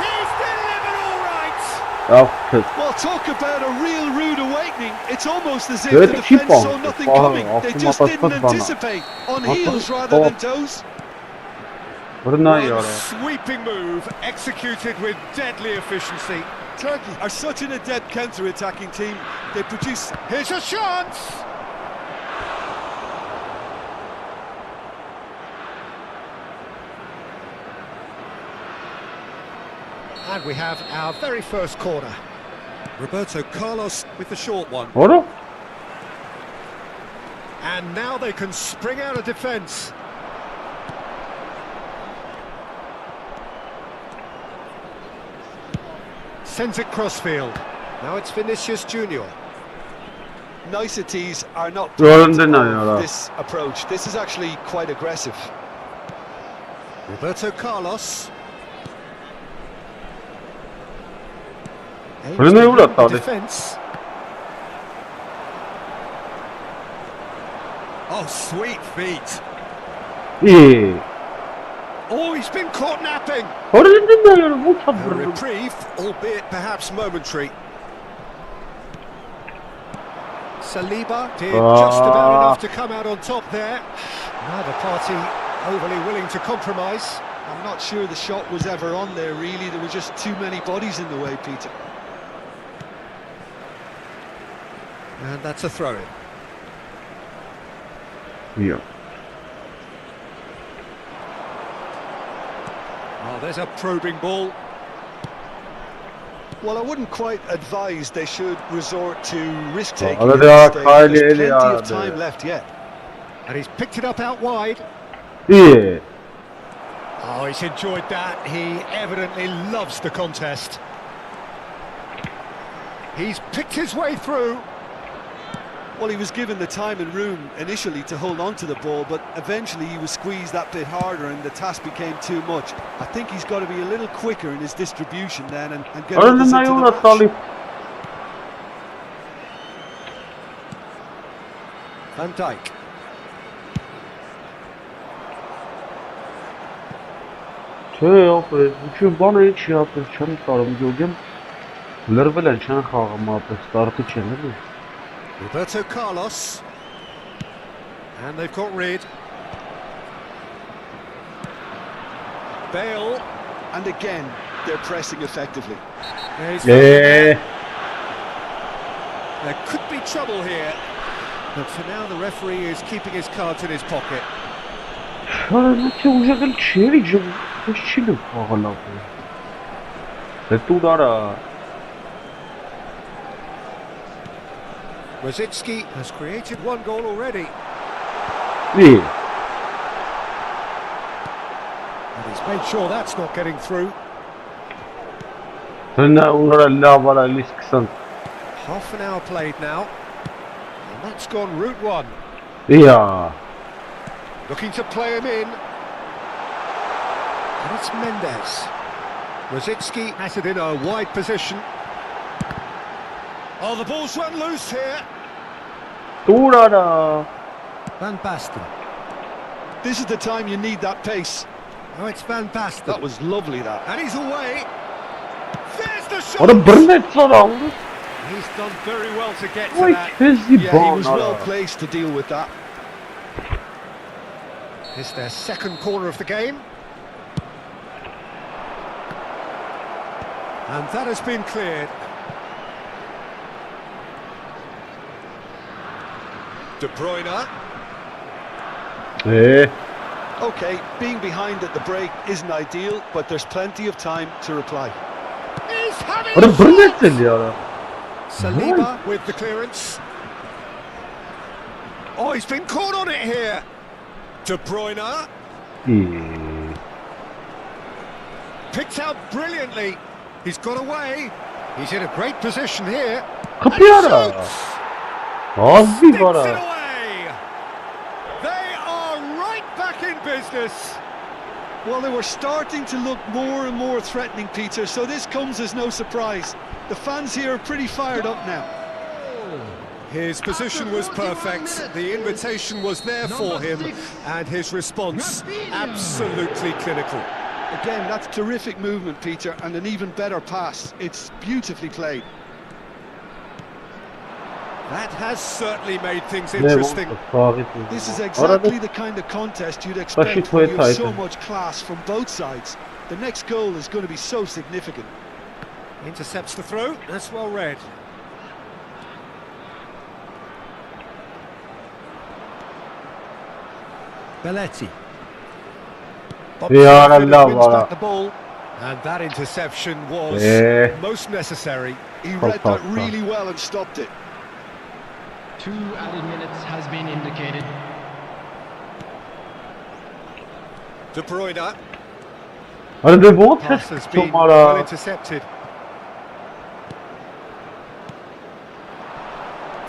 He's delivered all right. Well, talk about a real rude awakening. It's almost as if the defence saw nothing coming. They just didn't anticipate. On heels rather than toes. One sweeping move executed with deadly efficiency. Turkey are such an adept counter-attacking team. They produce... Here's a chance! And we have our very first corner. Roberto Carlos with the short one. And now they can spring out of defence. Sends it crossfield. Now it's Vinicius Junior. niceties are not Rolling part the of nine, this approach. This is actually quite aggressive. Roberto Carlos. Aims Öyle to ne win uğrattı the abi? defence. Oh, sweet feet. İyi. Oh, he's been caught napping. Rolling the nine, bu A tabi. reprieve, albeit perhaps momentary. Saliba did just about enough to come out on top there. Neither party overly willing to compromise. I'm not sure the shot was ever on there, really. There were just too many bodies in the way, Peter. And that's a throw-in. Yeah. Oh, there's a probing ball. Well, I wouldn't quite advise they should resort to risk-taking Well, at they are this stage. highly There's plenty eligible. of time left yet. And he's picked it up out wide. İyi. Oh, he's enjoyed that. He evidently loves the contest. He's picked his way through. Well, he was given the time and room initially to hold on to the ball, but eventually he was squeezed that bit harder and the task became too much. I think he's got to be a little quicker in his distribution then and get Rolling others the into the nine, match. uğrattı. Van Dijk. Şey yapıyor, çünkü bana hiç şey yapıyor, çanı sarım diyorum. Lervelen çanı xağım yapıyor, startı çenir mi? Roberto Carlos. And they've got rid. Bale. And again, they're pressing effectively. There's Eee. There could be trouble here. But for now, the referee is keeping his cards in his pocket. Şöyle ki uzakın çevireceğim. Şimdi xağım yapıyor. Letudara. Rosicki has created one goal already. İyi. And he's made sure that's not getting through. Hına uğrar lavara lisksan. Half an hour played now. And that's gone route one. Ya. Looking to play him in. And it's Mendes. Rosicki has it in a wide position. Oh, the ball's run loose here. Turara. Van Basten. This is the time you need that pace. Oh, it's Van Basten. That was lovely, that. And he's away. There's the shot. Orada bir net aldı. He's done very well to get to Oy that. kezi Yeah, he was well bana. placed to deal with that. It's their second corner of the game. And that has been cleared. De Bruyne. Okay, being behind at the break isn't ideal, but there's plenty of time to reply. He's having Orada a bir shot. net ya. Saliba with the clearance. Oh, he's been caught on it here. De Bruyne. İyi. Picked out brilliantly. He's got away. He's in a great position here. Kapıyı And ara. shoots. Az bir Sticks it para. away. They are right back in business. Well, they were starting to look more and more threatening, Peter, so this comes as no surprise. The fans here are pretty fired up now. His position was perfect, the invitation was there for him, and his response absolutely clinical. Again, that's terrific movement, Peter, and an even better pass. It's beautifully played. That has certainly made things interesting. This is exactly the kind of contest you'd expect when you have so much class from both sides. The next goal is going to be so significant. Intercepts the throw, that's well read. Belletti. Ya Wins Allah. back the ball, and that interception was most necessary. He read that really well and stopped it. 2 added minutes has been indicated. De Bruyne. Orada bu Pass has been çok well intercepted.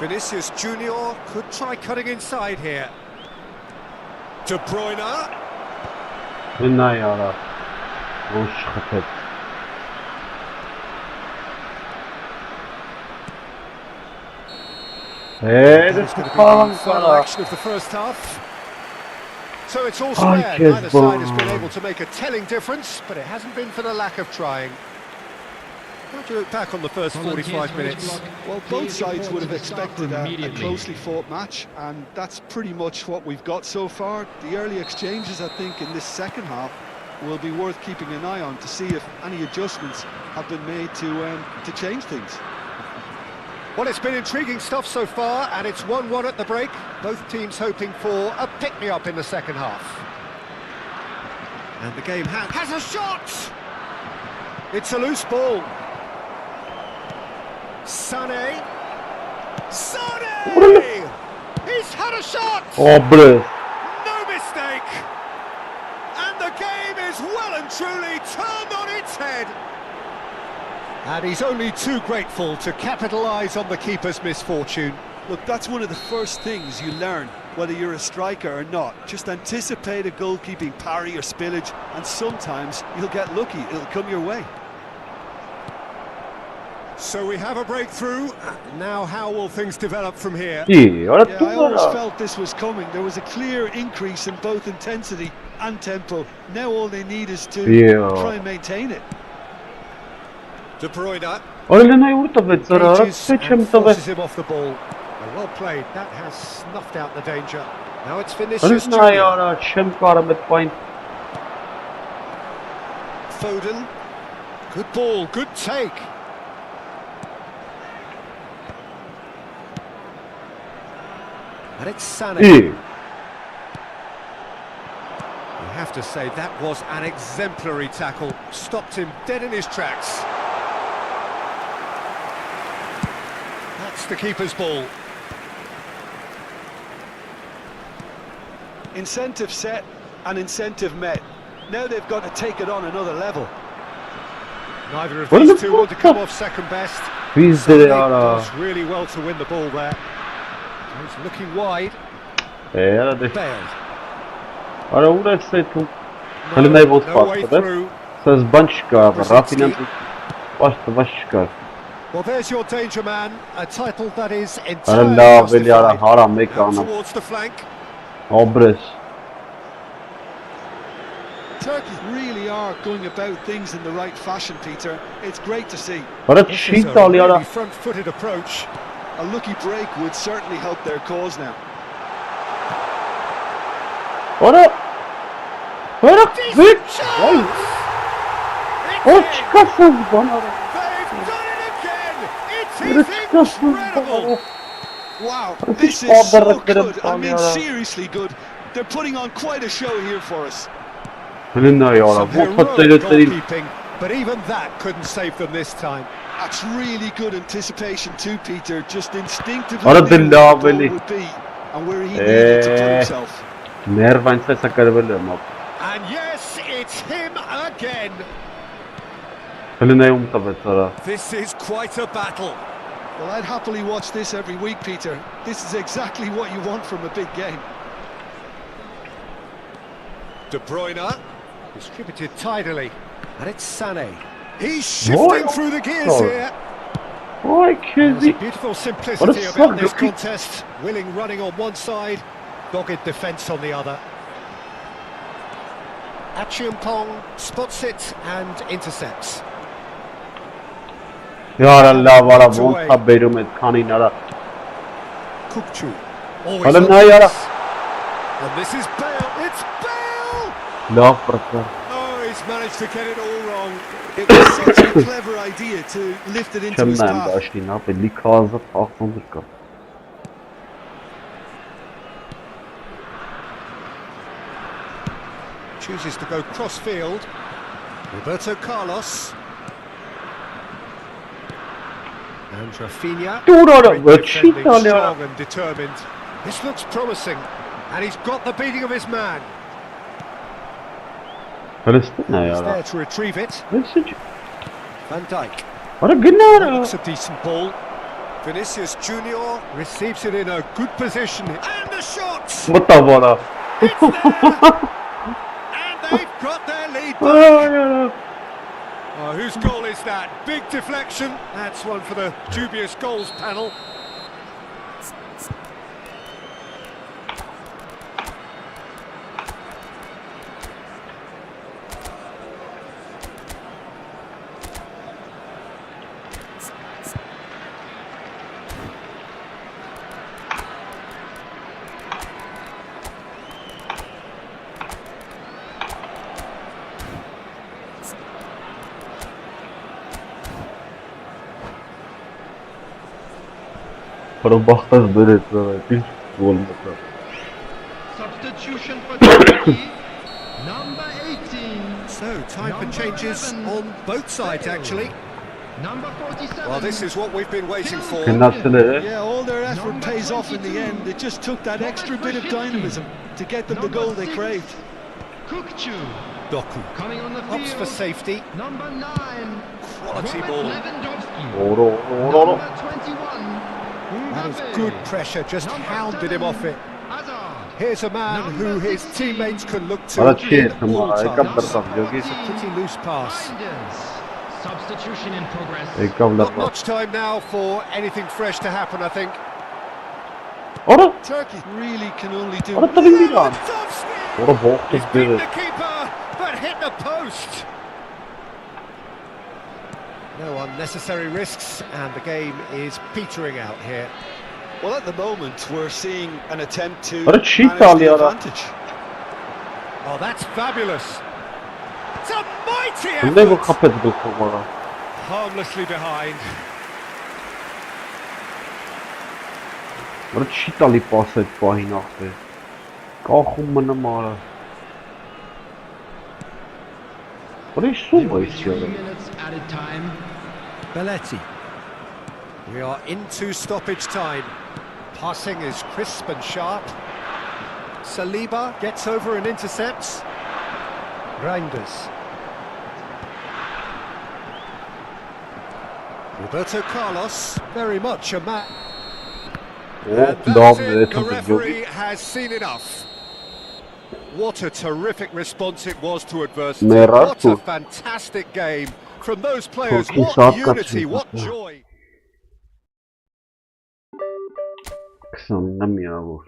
Vinicius Junior could try cutting inside here. De Bruyne. نه یارا روش خطت It's going to be the final action of the first half. So it's all square. Neither side has been able to make a telling difference, but it hasn't been for the lack of trying. How do you look back on the first 45 minutes? Well, both sides would have expected a closely fought match, and that's pretty much what we've got so far. The early exchanges, I think, in this second half will be worth keeping an eye on to see if any adjustments have been made to change things. Well, it's been intriguing stuff so far, and it's 1-1 at the break. Both teams hoping for a pick-me-up in the second half. And the game has a shot! It's a loose ball. Sané! Sané! He's had a shot! Oh, bro. No mistake! And the game is well and truly turned on its head. And he's only too grateful to capitalise on the keeper's misfortune. Look, that's one of the first things you learn, whether you're a striker or not. Just anticipate a goalkeeping parry or spillage, and sometimes you'll get lucky, it'll come your way. So we have a breakthrough. Now how will things develop from here? Yeah, I always felt this was coming. There was a clear increase in both intensity and tempo. Now all they need is to try and maintain it. De Bruyne. Forces him off the ball. Well played. That has snuffed out the danger. Now it's Vinicius Junior. Foden. Good ball. Good take. And it's Sané. You have to say that was an exemplary tackle. Stopped him dead in his tracks. That's the keeper's ball. Incentive set and incentive met. Now they've got to take it on another level. Neither of these two want to come off second best. Sané does really well to win the ball there. He's looking wide. Bailed. No way through. Well, there's your danger man, a title that is entirely justified. Towards the flank. Turkey really are going about things in the right fashion, Peter. It's great to see. This is a really front-footed approach. A lucky break would certainly help their cause now. They've done it again! It is incredible! Wow, this is so good. I mean, seriously good. They're putting on quite a show here for us. Some heroic goalkeeping, but even that couldn't save them this time. That's really good anticipation too, Peter. Just instinctively knew where the ball would be and where he needed to put himself. And yes, it's him again. This is quite a battle. Well, I'd happily watch this every week, Peter. This is exactly what you want from a big game. De Bruyne, distributed tidily, and it's Sané. He's shifting through the gears here. There's a beautiful simplicity about this contest. Willing running on one side, dogged defence on the other. 𝐄𝐅𝐎𝐓𝐁 spots it and intercepts. Kukçu. Always and this is Bale. It's Bale! Oh, he's managed to get it all wrong. It was such a clever idea to lift it into his path. Chooses to go cross-field. Roberto Carlos. And Rafinha. Strong and determined. This looks promising. And he's got the beating of his man. He's there to retrieve it. Van Dijk. Looks a decent ball. Vinicius Junior receives it in a good position. And the shot! What the It's there! And they've got their lead back. Oh, whose goal is that? Big deflection. That's one for the dubious goals panel. Пробахтаж берет, ты гол. Substitution for Turkey, number 18. So, time for changes on both sides, actually. Number 47. Well, this is what we've been waiting for. Yeah, all their effort pays off in the end. It just took that extra bit of dynamism to get them the goal they craved. Kukçu. Doku Coming on the field. opts for safety. Number 9. Quality Robert ball. Lewandowski. Number Number 21. That was Mbappe. good pressure, just Number hounded 7, him off it. Hazard. Here's a man who his teammates can look to. Voilà, cheers, at all moi, times. comme ça, It's a pretty loose pass. Reinders. Substitution in progress. Et comme Not much time now for anything fresh to happen, I think. Ora, Turkey really can only do ora tabii Milan. Lewandowski! Ora boğuk He's kız beaten biri. the keeper, but hit the post. No unnecessary risks, and the game is petering out here. Well, at the moment, we're seeing an attempt to What a cheat manage goal, the yeah. advantage. Oh, that's fabulous. It's a mighty Ne bu effort. kapet bu kumara? Harmlessly behind. Ora çitali paset pahin ahte. Kalxum mână mare. Ora ești There sumă will be aici, 3 ora. minutes added time. Belletti. We are into stoppage time. Passing is crisp and sharp. Saliba gets over and intercepts. Reinders. Roberto Carlos, very much a man. Oh, And that's devam it. The edelim. referee has seen enough. What a terrific response it was to adversity. Merak What a bu. fantastic game from those players. Çok iyi What saat unity, kaçırdı. what joy. Kısandım ya bu.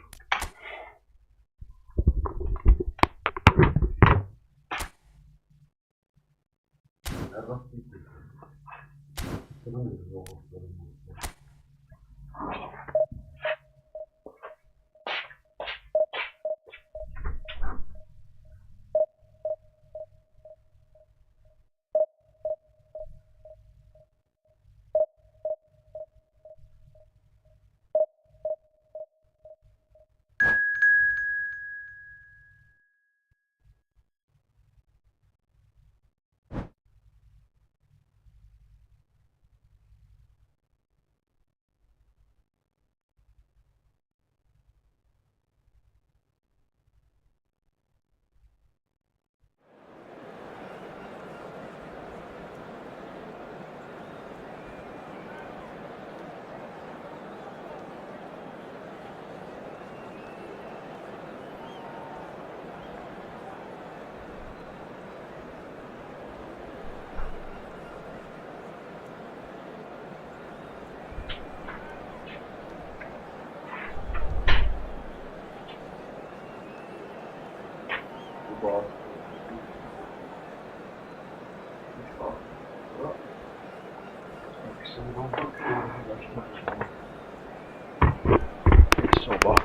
Sabah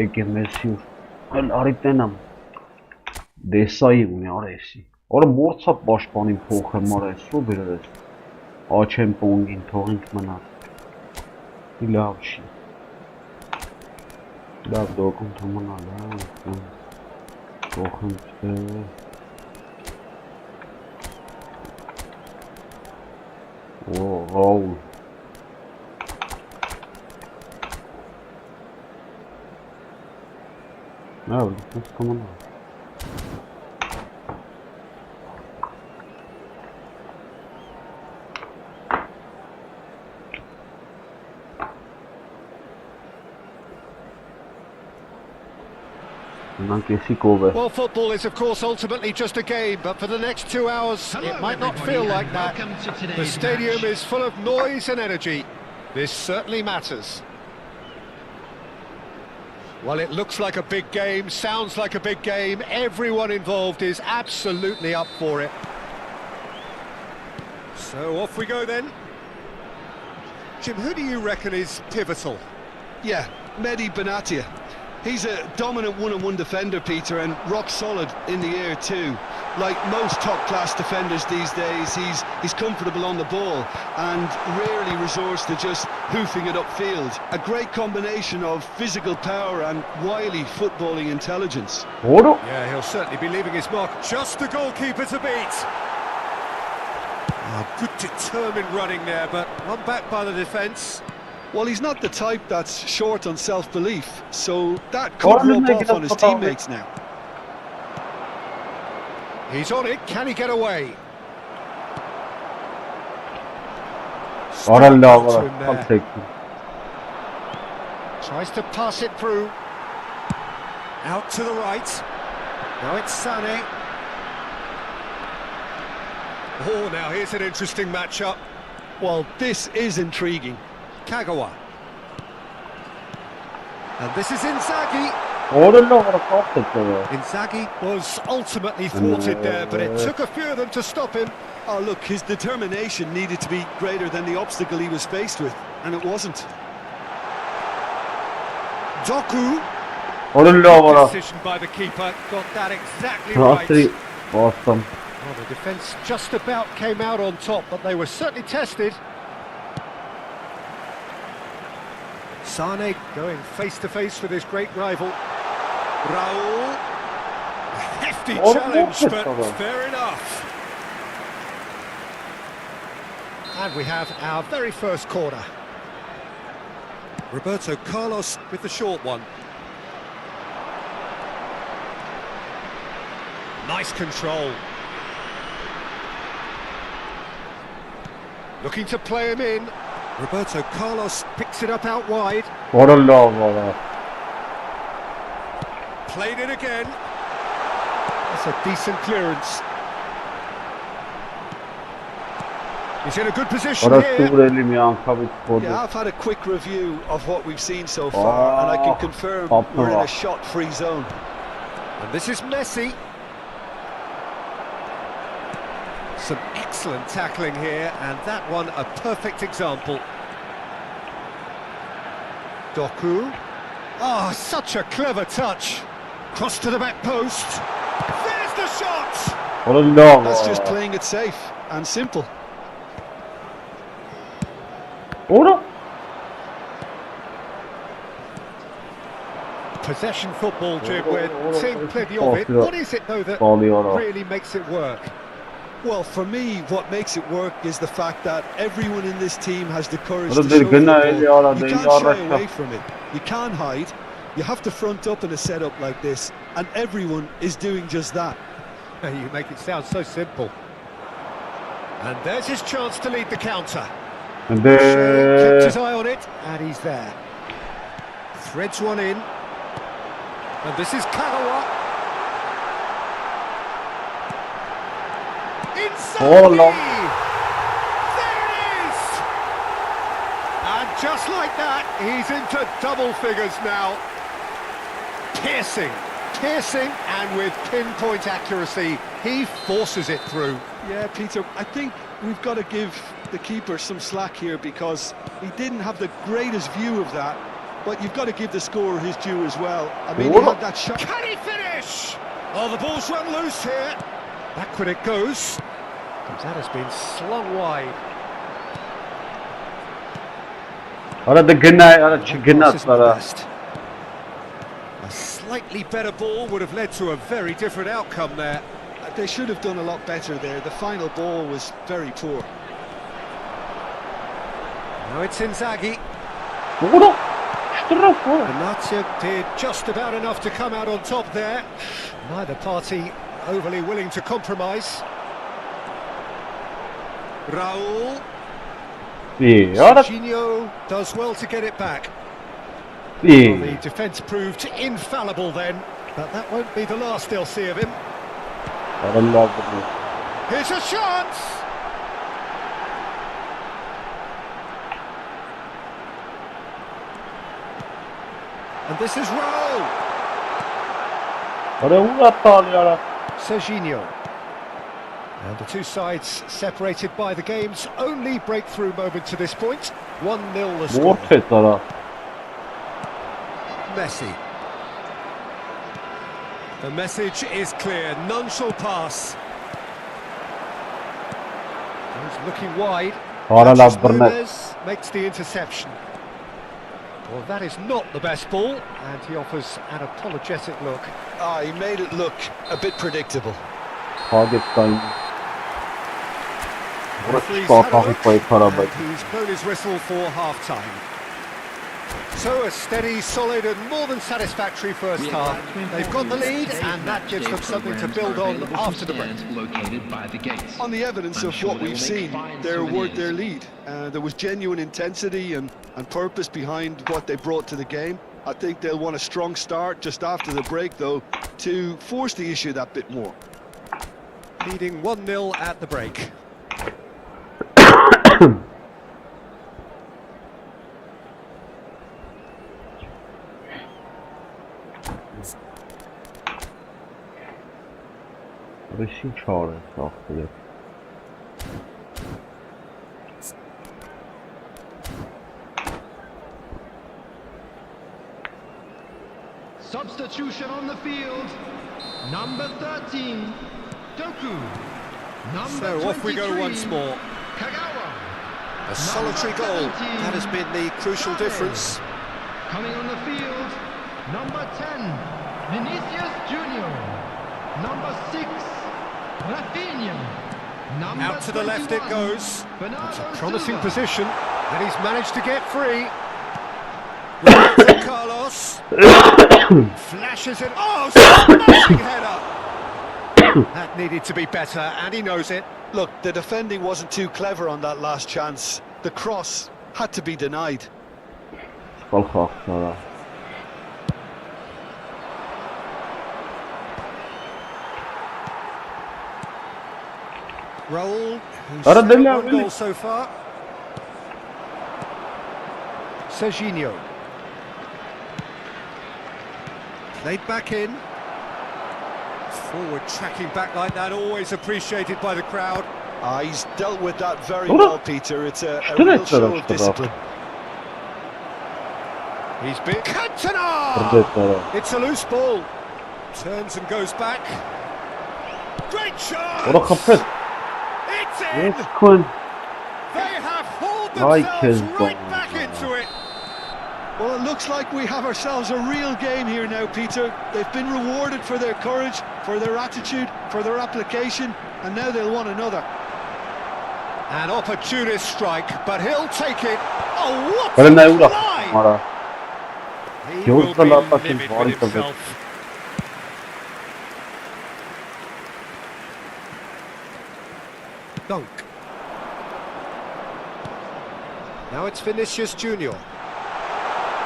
egemmesiyor. Ան արիտենամ դեսայի ունի արեսի։ Օրը մորցա պաշտպանին փոխը մարես ու բերես։ Աչեմ պոնգին թողինք մնա։ Լավ չի։ Լավ դոկում թմնա լավ։ Թողինք О, Раул. Да, вот команда. Well, football is of course ultimately just a game, but for the next 2 hours it might not feel like that. The stadium is full of noise and energy. This certainly matters. Well, it looks like a big game, sounds like a big game. Everyone involved is absolutely up for it. So off we go then. Jim, who do you reckon is pivotal? Yeah, Mehdi Benatia. He's a dominant one-on-one defender, Peter, and rock solid in the air too. Like most top-class defenders these days, he's comfortable on the ball and rarely resorts to just hoofing it upfield. A great combination of physical power and wily footballing intelligence. Yeah, he'll certainly be leaving his mark. Just the goalkeeper to beat. Oh, good determined running there, but one back by the defence. Well, he's not the type that's short on self-belief, so that could rub off on his teammates now. He's on it, can he get away? Tries to pass it through. Out to the right. Now it's Sané. Oh, now here's an interesting matchup. Well, this is intriguing. Kagawa. And this is Inzaghi. Inzaghi was ultimately thwarted there, but it took a few of them to stop him. Oh, look, his determination needed to be greater than the obstacle he was faced with, and it wasn't. Doku. Decision by the keeper, got that exactly right. Awesome. Well, the defence just about came out on top, but they were certainly tested. Sané going face-to-face with his great rival. Raul. Hefty challenge, but fair enough. And we have our very first corner. Roberto Carlos with the short one. Nice control. Looking to play him in. Roberto Carlos picks it up out wide. Played it again. That's a decent clearance. He's in a good position here. Yeah, I've had a quick review of what we've seen so far, and I can confirm we're in a shot-free zone. And this is Messi. Some excellent tackling here, and that one a perfect example. Doku. Oh, such a clever touch. Cross to the back post. There's the shot! That's just playing it safe and simple. Possession football, Jim, we're seeing plenty of it. What is it, though, that really makes it work? Well, for me, what makes it work is the fact that everyone in this team has the courage to show football. You can't shy away from it. You can't hide. You have to front up in a setup like this, and everyone is doing just that. You make it sound so simple. And there's his chance to lead the counter. Kept his eye on it, and he's there. Threads one in. And this is Kagawa. There it is! And just like that, he's into double figures now. Piercing, and with pinpoint accuracy, he forces it through. Yeah, Peter, I think we've got to give the keeper some slack here because he didn't have the greatest view of that, but you've got to give the scorer his due as well. I mean, he had that shot. Can he finish? Oh, the ball's run loose here. Backward it goes. That has been slung wide. A slightly better ball would have led to a very different outcome there. They should have done a lot better there. The final ball was very poor. Now it's Inzaghi. Benatia did just about enough to come out on top there. Neither party overly willing to compromise. Raul. Jorginho does well to get it back. Well, the defence proved infallible then. But that won't be the last they'll see of him. Here's a chance! And this is Raul. Serginho. And the two sides separated by the game's only breakthrough moment to this point. 1-0 the score. Messi. The message is clear, none shall pass. He's looking wide. Nunez makes the interception. Well, that is not the best ball, and he offers an apologetic look. He made it look a bit predictable. Target time. He's blown his whistle for half-time. So a steady, solid and more than satisfactory first half. They've got the lead and that gives them something to build on after the break. On the evidence of what we've seen, they're worth their lead. There was genuine intensity and purpose behind what they brought to the game. I think they'll want a strong start just after the break, though, to force the issue that bit more. Leading 1-0 at the break. Substitution on the field. Number 13, Doku. So off we go once more. Kagawa. A solitary goal. That has been the crucial difference. Coming on the field, number 10, Vinicius Junior. Number 6, Rafinha. Out to the left it goes. It's a promising position, and he's managed to get free. Carlos flashes it. Oh, smashing header! That needed to be better, and he knows it. Look, the defending wasn't too clever on that last chance. The cross had to be denied. Raul, who's scored one goal so far. Serginho. Played back in. Forward tracking back like that, always appreciated by the crowd. He's dealt with that very well, Peter. It's a real show of discipline. He's been... Cantona! It's a loose ball. Turns and goes back. Great chance! It's in! They have hauled themselves right back into it. Well, it looks like we have ourselves a real game here now, Peter. They've been rewarded for their courage, for their attitude, for their application, and now they'll want another. An opportunist strike, but he'll take it. Oh, what a fly! He will be livid with himself. Dunk. Now it's Vinicius Junior.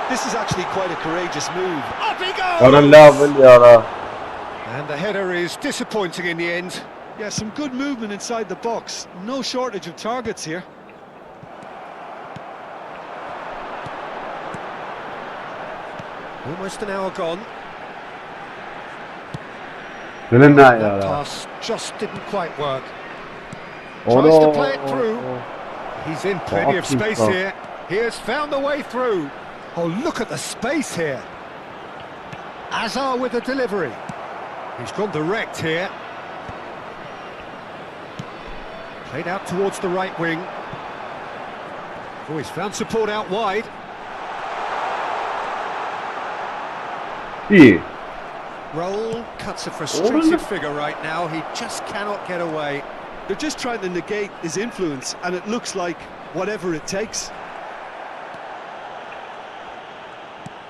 This is actually quite a courageous move. Up he goes! And the header is disappointing in the end. Yeah, some good movement inside the box. No shortage of targets here. Almost an hour gone. That That pass just didn't quite work. Tries to play it through. He's in plenty of space here. He has found the way through. Oh, look at the space here. Azar with the delivery. He's gone direct here. Played out towards the right wing. Oh, he's found support out wide. Raul cuts a frustrated figure right now. He just cannot get away. They're just trying to negate his influence, and it looks like whatever it takes.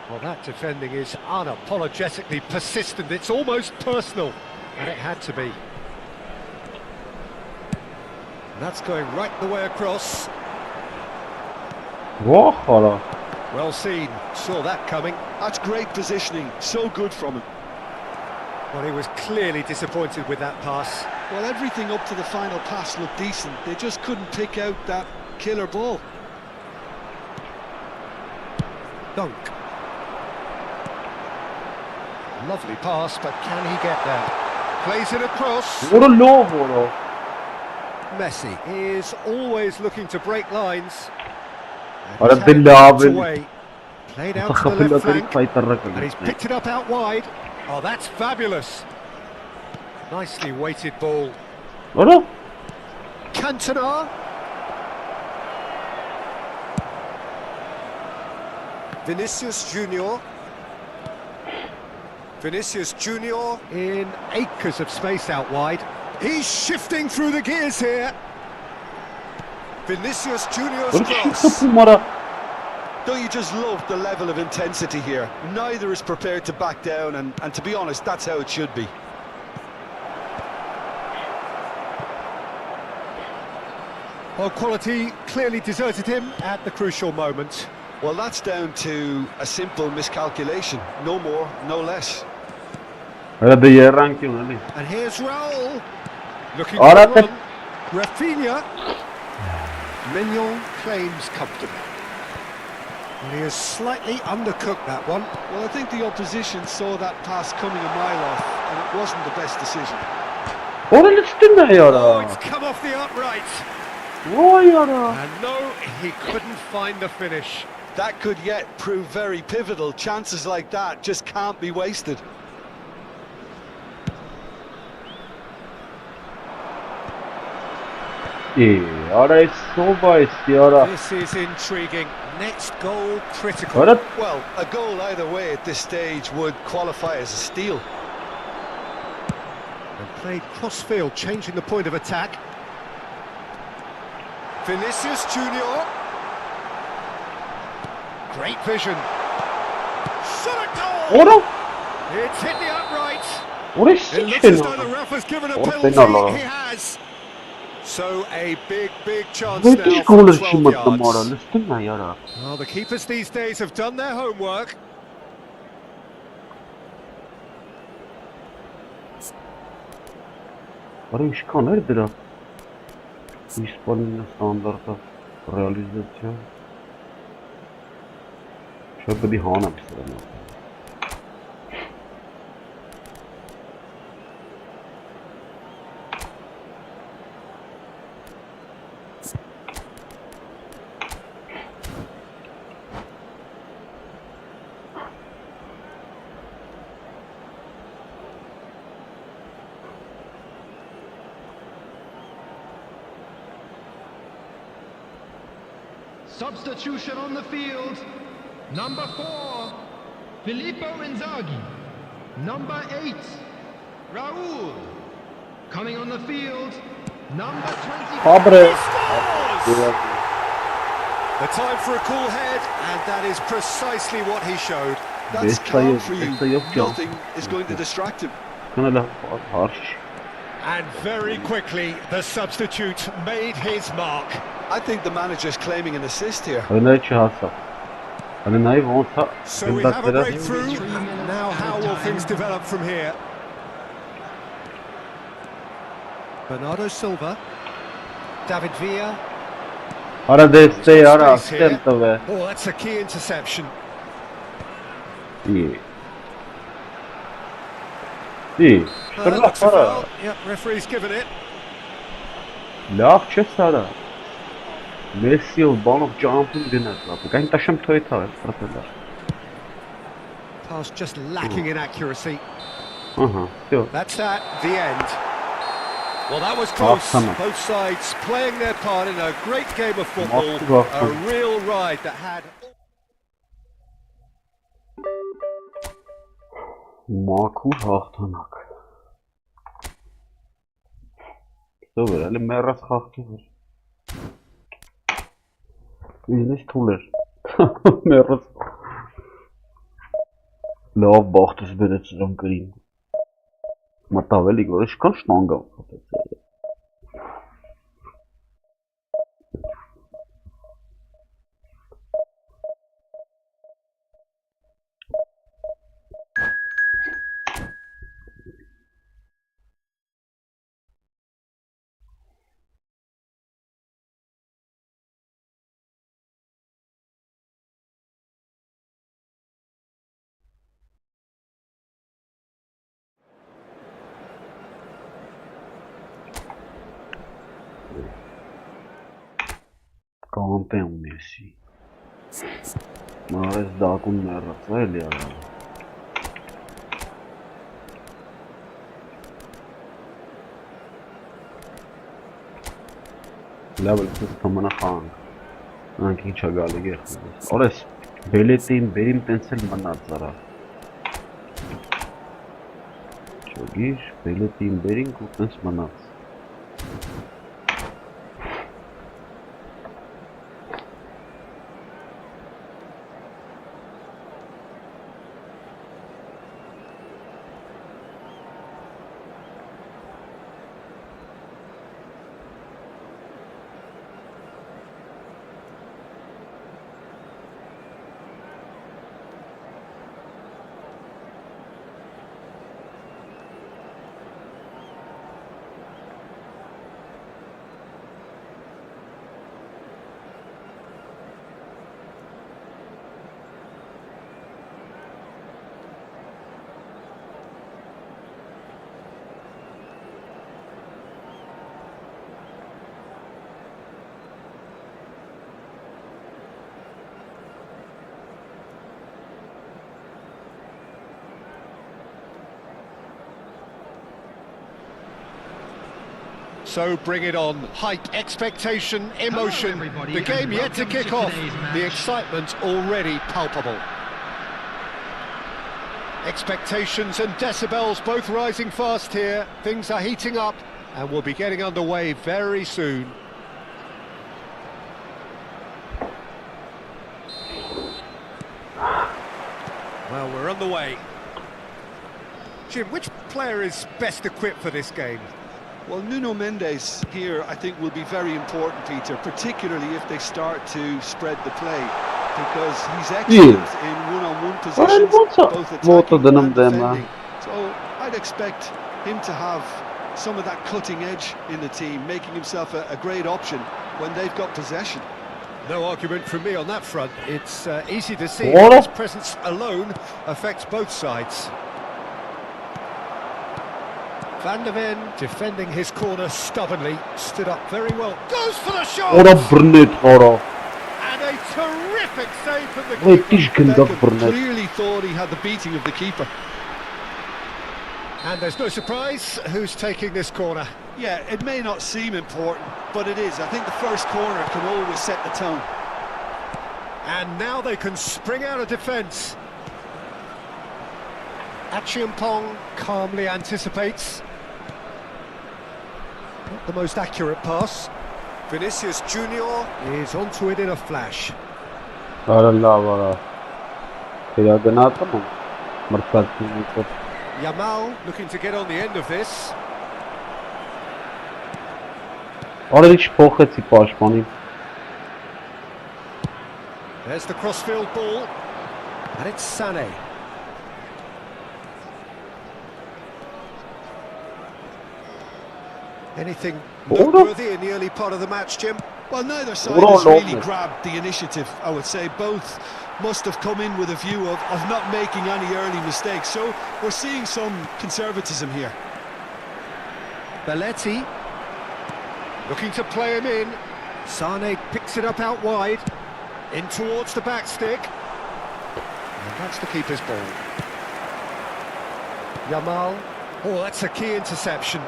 Well, that defending is unapologetically persistent. It's almost personal, and it had to be. And that's going right the way across. Well seen. Saw that coming. That's great positioning. So good from him. Well, he was clearly disappointed with that pass. Well, everything up to the final pass looked decent. They just couldn't pick out that killer ball. Dunk. Lovely pass, but can he get there? Plays it across. What a low ball. Messi is always looking to break lines. Ora بالله Away. Played out to the left flank, and he's picked it up out wide. Oh, that's fabulous. Nicely weighted ball. Ora Cantona. Vinicius Junior. Vinicius Junior in acres of space out wide. He's shifting through the gears here. Vinicius Junior's cross. Don't you just love the level of intensity here? Neither is prepared to back down, and to be honest, that's how it should be. Well, quality clearly deserted him at the crucial moment. Well, that's down to a simple miscalculation. No more, no less. هذا يرانكي ولي. And here's Raul. Looking for the run. Rafinha. Mignon claims comfortable. And he has slightly undercooked that one. Well, I think the opposition saw that pass coming a mile off, and it wasn't the best decision. Ora الاستنى يا Oh, را. it's come off the upright. Oh يا را. And no, he couldn't find the finish. That could yet prove very pivotal. Chances like that just can't be wasted. Ora الصوبة استيارة. This is intriguing. Next goal critical. Ora Well, a goal either way at this stage would qualify as a steal. And played cross-field, changing the point of attack. Vinicius Junior. Great vision. Shot a goal! Ora It's hit the upright. Ora It looks as though the السجن. ref has given a Orta penalty. He has. So a big chance now Vediš from goles 12 šumat na mora, yards. الاستنى يا را. Well, the keepers these days have done their homework. Ora iş kan erdir. İspanya standarta realizasyon. Şöyle bir hana bir sıra. Substitution on the field. Number 4, Filippo Inzaghi. Number 8, Raul. Coming on the field, number 20. Habre. The time for a cool head, and that is precisely what he showed. That's calm for you. yok ya. Nothing is going to distract him. Kana la harsh. And very quickly, the substitute made his mark. I think the manager's claiming an assist here. Öyle çağırsa. Hani naif olsa So we have a breakthrough, and now how will things develop from here? Bernardo Silva, David Villa. Ara desteği ara Space here. asistenta ve. Oh, that's a key interception. İyi. İyi. Looks a foul. Yep, referee's given it. Laf çesara. Messi banov jumping dinner. Gain taşım toyta fratellar. Pass just lacking in accuracy. Aha. Yok. That's at the end. Well, that was close. Hաղթանակ. Both sides playing their part in a great game of football. Hաղթանակ. A real ride that had... Makul haftanak. Dobra, ale meras haftanak. Biznes tuller. Meras. Lav bachtes bidet zum green. Mata velig var kan snanga. Campeão Messi. Mas dá com merda, ele agora. لا بالأساس طمنا خان أنا كي شغال غير خلاص أولس بيلتين بريم تنسل منات زرا شو جيش بيلتين بريم كوتنس منات So bring it on. Hype, expectation, emotion. The game yet to kick off. The excitement already palpable. Expectations and decibels both rising fast here. Things are heating up and we'll be getting underway very soon. Well, we're on the way. Jim, which player is best equipped for this game? Well, Nuno Mendes here, I think, will be very important, Peter, particularly if they start to spread the play, because he's excellent in one-on-one positions, both attacking and defending. So I'd expect him to have some of that cutting edge in the team, making himself a great option when they've got possession. No argument from me on that front. It's easy to see how his presence alone affects both sides. Van der Ven defending his corner stubbornly, stood up very well, goes for the shot! And a terrific save from the keeper. Clearly thought he had the beating of the keeper. And there's no surprise who's taking this corner. Yeah, it may not seem important, but it is. I think the first corner can always set the tone. And now they can spring out of defence. 𝐄𝐅𝐎𝐓𝐁 calmly anticipates. Not the most accurate pass. Vinicius Junior is onto it in a flash. Yamal looking to get on the end of this. There's the crossfield ball. And it's Sané. Anything noteworthy in the early part of the match, Jim? Well, neither side has really grabbed the initiative, I would say. Both must have come in with a view of not making any early mistakes. So we're seeing some conservatism here. Belletti looking to play him in. Sané picks it up out wide. In towards the back stick. And that's the keeper's ball. Yamal. Oh, that's a key interception.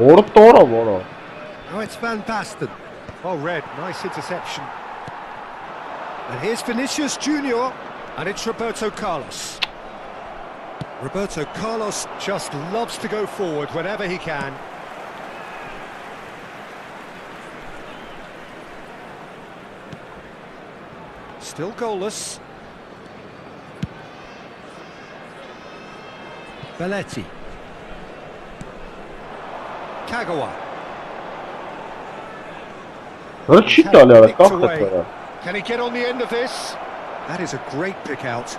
Oh, it's Van Basten. Oh, red, nice interception. And here's Vinicius Junior, and it's Roberto Carlos. Roberto Carlos just loves to go forward whenever he can. Still goalless. Belletti. Kagawa. Can he get on the end of this? That is a great pick out.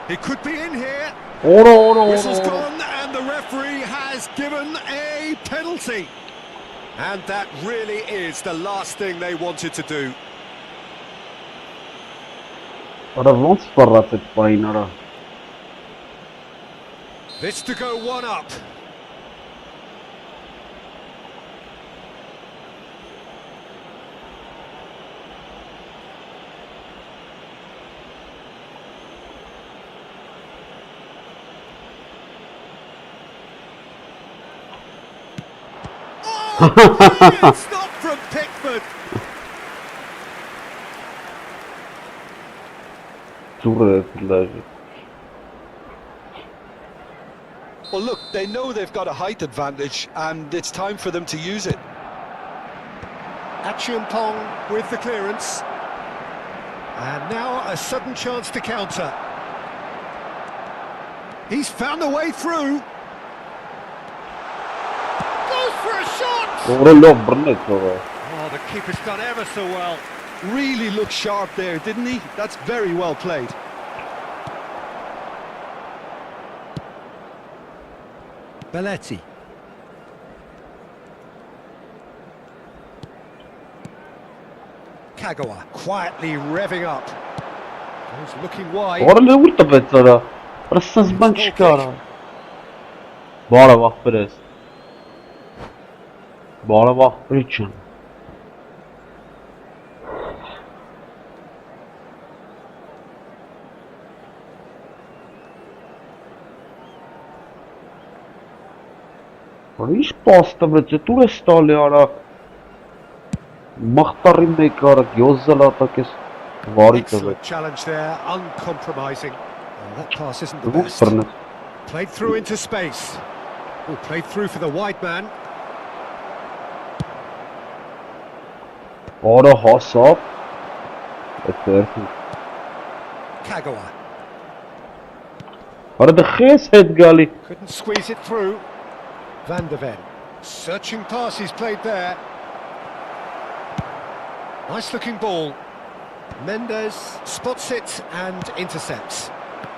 He could be in here. Whistle's gone and the referee has given a penalty. And that really is the last thing they wanted to do. This to go one up. brilliant stop from Pickford. Well, look, they know they've got a height advantage, and it's time for them to use it. 𝐄𝐅𝐎𝐿 with the clearance. And now a sudden chance to counter. He's found a way through. Goes for a shot! Oh, the keeper's done ever so well. Really looked sharp there, didn't he? That's very well played. Belletti. 𝐄𝐅𝐎𝐿 quietly revving up. He's looking wide. Ինչ պաստվեց, դուր ես տալի արա մախտարի մեկ արա գյոզզալատակ ես վարի տվեց Challenge there, uncompromising. That pass isn't the best. Played through into space. Oh, played through for the wide man. Արա հասավ Այդ վերքին 𝐄𝐅𝐿 Արա դե խես հետ գալի couldn't squeeze it through. Van de Ven. Searching pass he's played there. Nice looking ball. Mendes spots it and intercepts.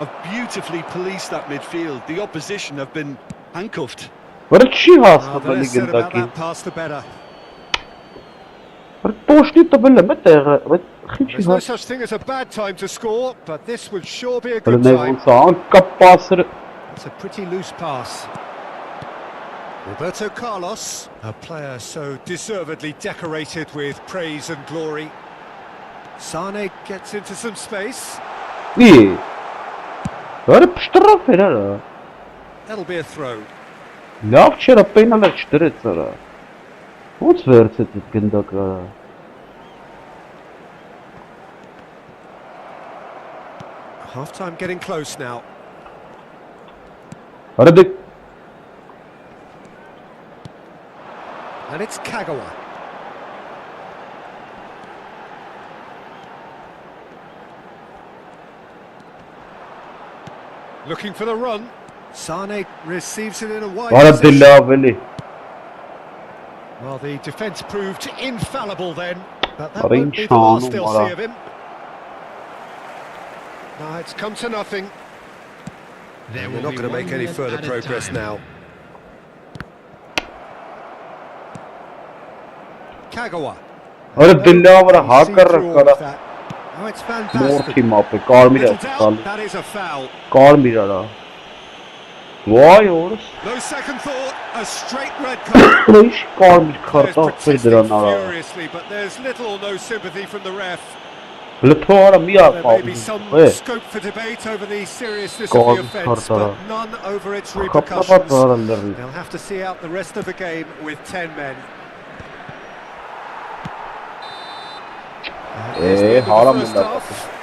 Have beautifully policed that midfield. The opposition have been handcuffed. Արա չի The հասնվել less said about լիգնդակին that pass, the better. Արա տոշնի տվել եմ է տեղը There's no such thing as a bad time to score, but this would sure be a good Արա time. ոնց անկապ պասերը It's a pretty loose pass. Roberto Carlos, a player so deservedly decorated with praise and glory. Sane gets into some space. Ի Արա պշտրավ էր արա That'll be a throw. Լավ չերա պենալը չդրեց արա Ոնց վերցեց այդ գնդակը արա Half-time getting close now. Արա դե And it's 𝐄𝐅𝐿. Looking for the run. Sane receives it in a wide Արա դե position. լավ էլի Well, the defence proved infallible then, but that Arin won't be the last Shanu, they'll Mara. see of him. No, it's come to nothing. There We're will not be going to 1 make any minute further at a progress time. now. 𝐄𝐅𝐿. Արա դե լավ արա See հակառակ through all արա of that. Oh, it's Van Մորթի Basten. մապ է կարմիր Little է doubt, տալի that is a foul. Կարմիր արա Վայ օրս No second thought, a straight red card. Ինչ կարմիր Players քարտա ֆեր protesting դրան արա furiously, but there's little or no sympathy from the ref. Լփո արա մի There may be some աղ scope for debate over the seriousness of the Gordon offence, Carter. but none over its Խապապատ repercussions. արա լրի They'll have to see out the rest of the game with 10 men. And there's the end of the Haram first in that half.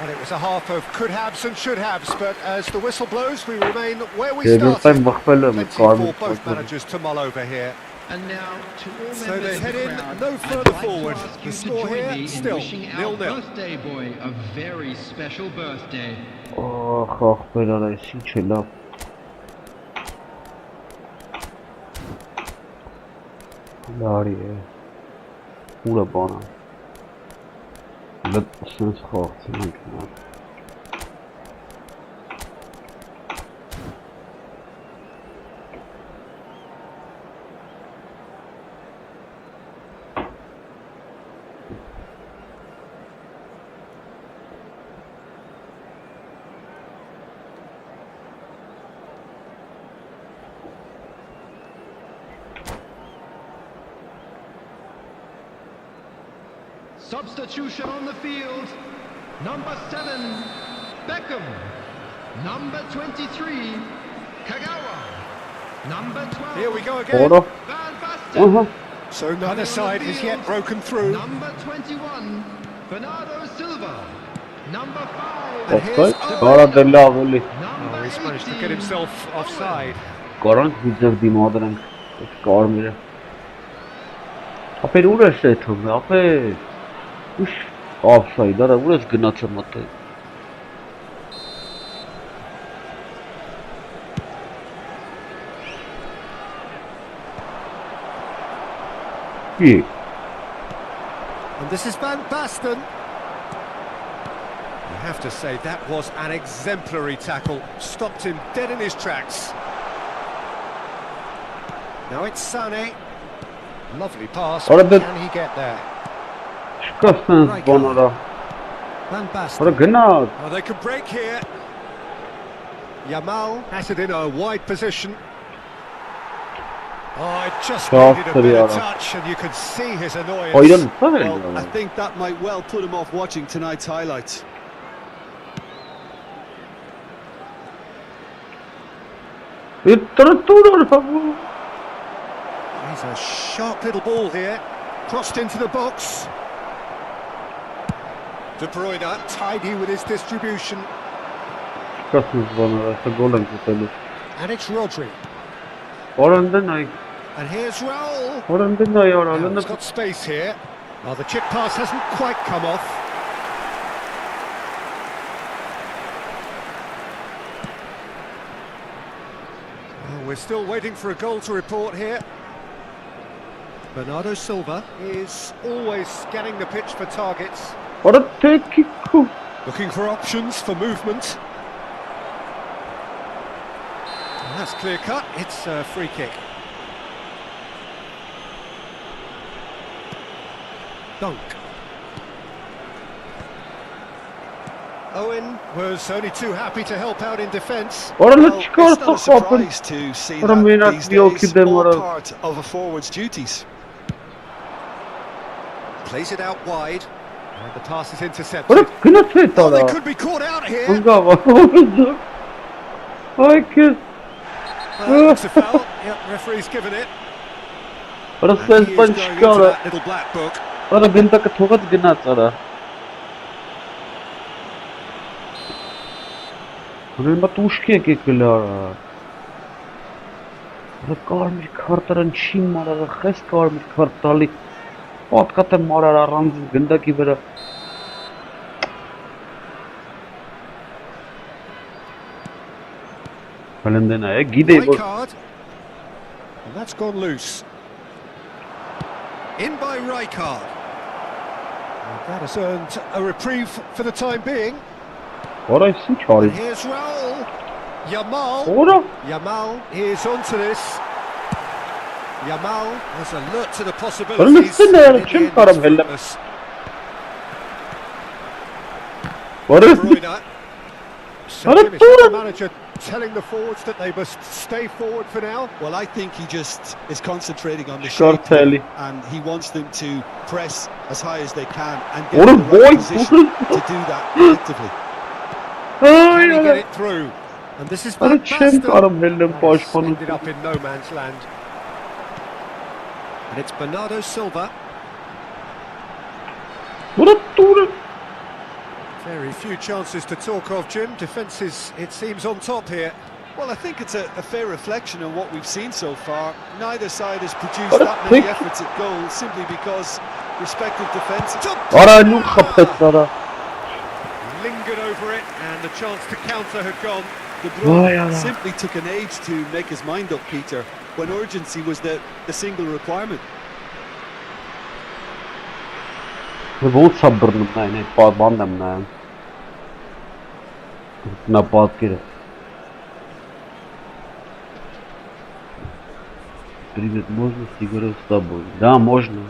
And it was a half of could-haves and should-haves, but as the whistle blows, we remain where we Երկրորդ started. մխվել եմ Plenty for կարմիր both managers to mull over here. And now, to all So members they of head the in crowd, no I'd further like to forward. ask The you to score join here me in still wishing our 0-0. birthday boy a very special birthday. Ախ ախպեր արա ես ինչ է լավ Լարի է Ուրա բանա Լտ սենց խաղցին ենք նա Substitution on the field. Number 7, Beckham. Number 23, 𝐄𝐅𝐿. Number 12, Here we go again. Օրը Van Captain. So neither side has yet broken through. Number 21, Bernardo Silva. Number 5. And here's Number he's managed to get 18, himself offside. Կարանք վիճակ դիմադրենք, կարմիրը։ Ապեր ուր ես այդ հում, ապեր։ Ուշ, offside, արա ուր ես գնաց մտել։ And this is Van Basten. You have to say that was an exemplary tackle. Stopped him dead in his tracks. Now it's Sané. Lovely pass. What a bit- Can he get there? Շկասնս բանորա։ Van Basten. Արա գնաց։ Oh, they could break here. Yamal has it in a wide position. Oh, it just needed a bit of touch, and you could see his annoyance. Well, I think that might well put him off watching tonight's highlights. He's a sharp little ball here. Crossed into the box. De Bruyne, tidy with his distribution. And it's Rodri. And here's Raul. He's got space here. Oh, the chip pass hasn't quite come off. Oh, we're still waiting for a goal to report here. Bernardo Silva is always scanning the pitch for targets. Looking for options for movement. And that's clear cut. It's a free kick. Dunk. Owen was only too happy to help out in defence. Well, it's not a surprise to see that these days, all part of a forward's duties. Plays it out wide, and the pass is intercepted. Oh, they could be caught out here. It's a foul. Yep, referee's given it. And he is going into that little black book. Матушки եկել արա։ Դա կարմիր քարտարան չի մարարա, խես կարմիր քարտ տալի։ Պատկատ է մարար առանց գնդակի վրա։ Հալնդենա է, գիտեի որ And that's gone loose. In by Rijkaard. That has earned a reprieve for the time being. What I see, Charlie. And here's Raul. Yamal. What? Yamal is onto this. Yamal is alert to the possibilities. What is the manager telling the forwards that they must stay forward for now? Well, I think he just is concentrating on the shape and he wants them to press as high as they can and get in the right position to do that effectively. Can he get it through? And this is Van Basten. Ended up in no man's land. And it's Bernardo Silva. Very few chances to talk of, Jim. Defence is, it seems, on top here. Well, I think it's a fair reflection on what we've seen so far. Neither side has produced that many efforts at goal simply because respective defences lingered over it, and the chance to counter had gone. De Bruyne simply took an age to make his mind up, Peter, when urgency was the single requirement. बहुत सब्र ना इन्हें पास बांध देना है ना पास किरे Привет, можно сигарет с тобой? Да, можно.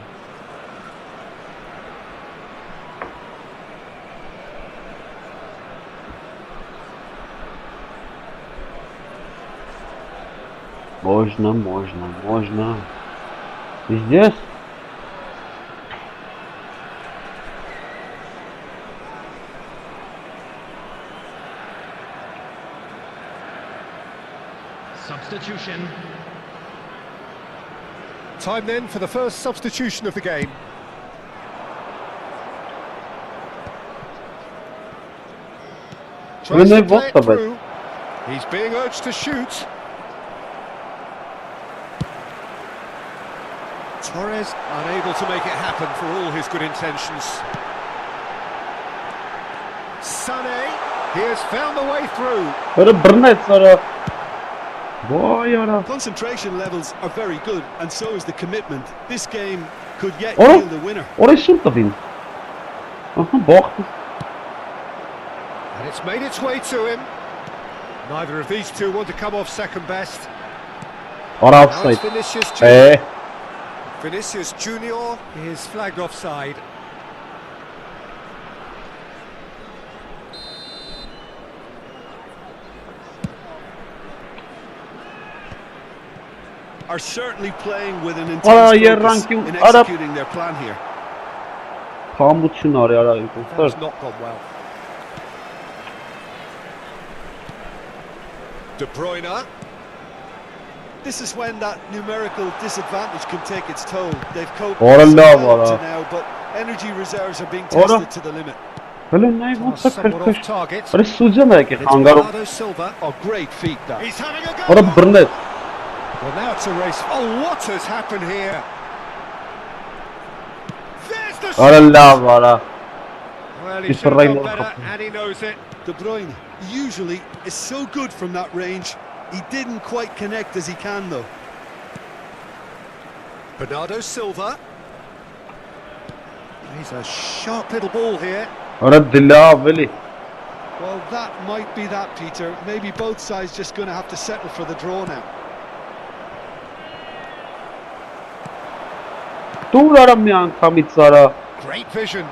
Можно. Ты здесь? Substitution. Time then for the first substitution of the game. Tries to play it through. He's being urged to shoot. Torres unable to make it happen for all his good intentions. Sané, he has found the way through. Concentration levels are very good, and so is the commitment. This game could yet yield a winner. And it's made its way to him. Neither of these two want to come off second best. Now it's Vinicius Junior. Vinicius Junior is flagged offside. Are certainly playing with an intense focus in executing their plan here. That's not gone well. De Bruyne. This is when that numerical disadvantage can take its toll. They've coped well to now, but energy reserves are being tested to the limit. Somewhat off target. Bernardo Silva. Oh, great feat that. He's having a go. Well, now it's a race. Oh, what has happened here? There's the shot. Well, he should have done better, and he knows it. De Bruyne usually is so good from that range. He didn't quite connect as he can, though. Bernardo Silva. He's a sharp little ball here. Well, that might be that, Peter. Maybe both sides just going to have to settle for the draw now. Great vision.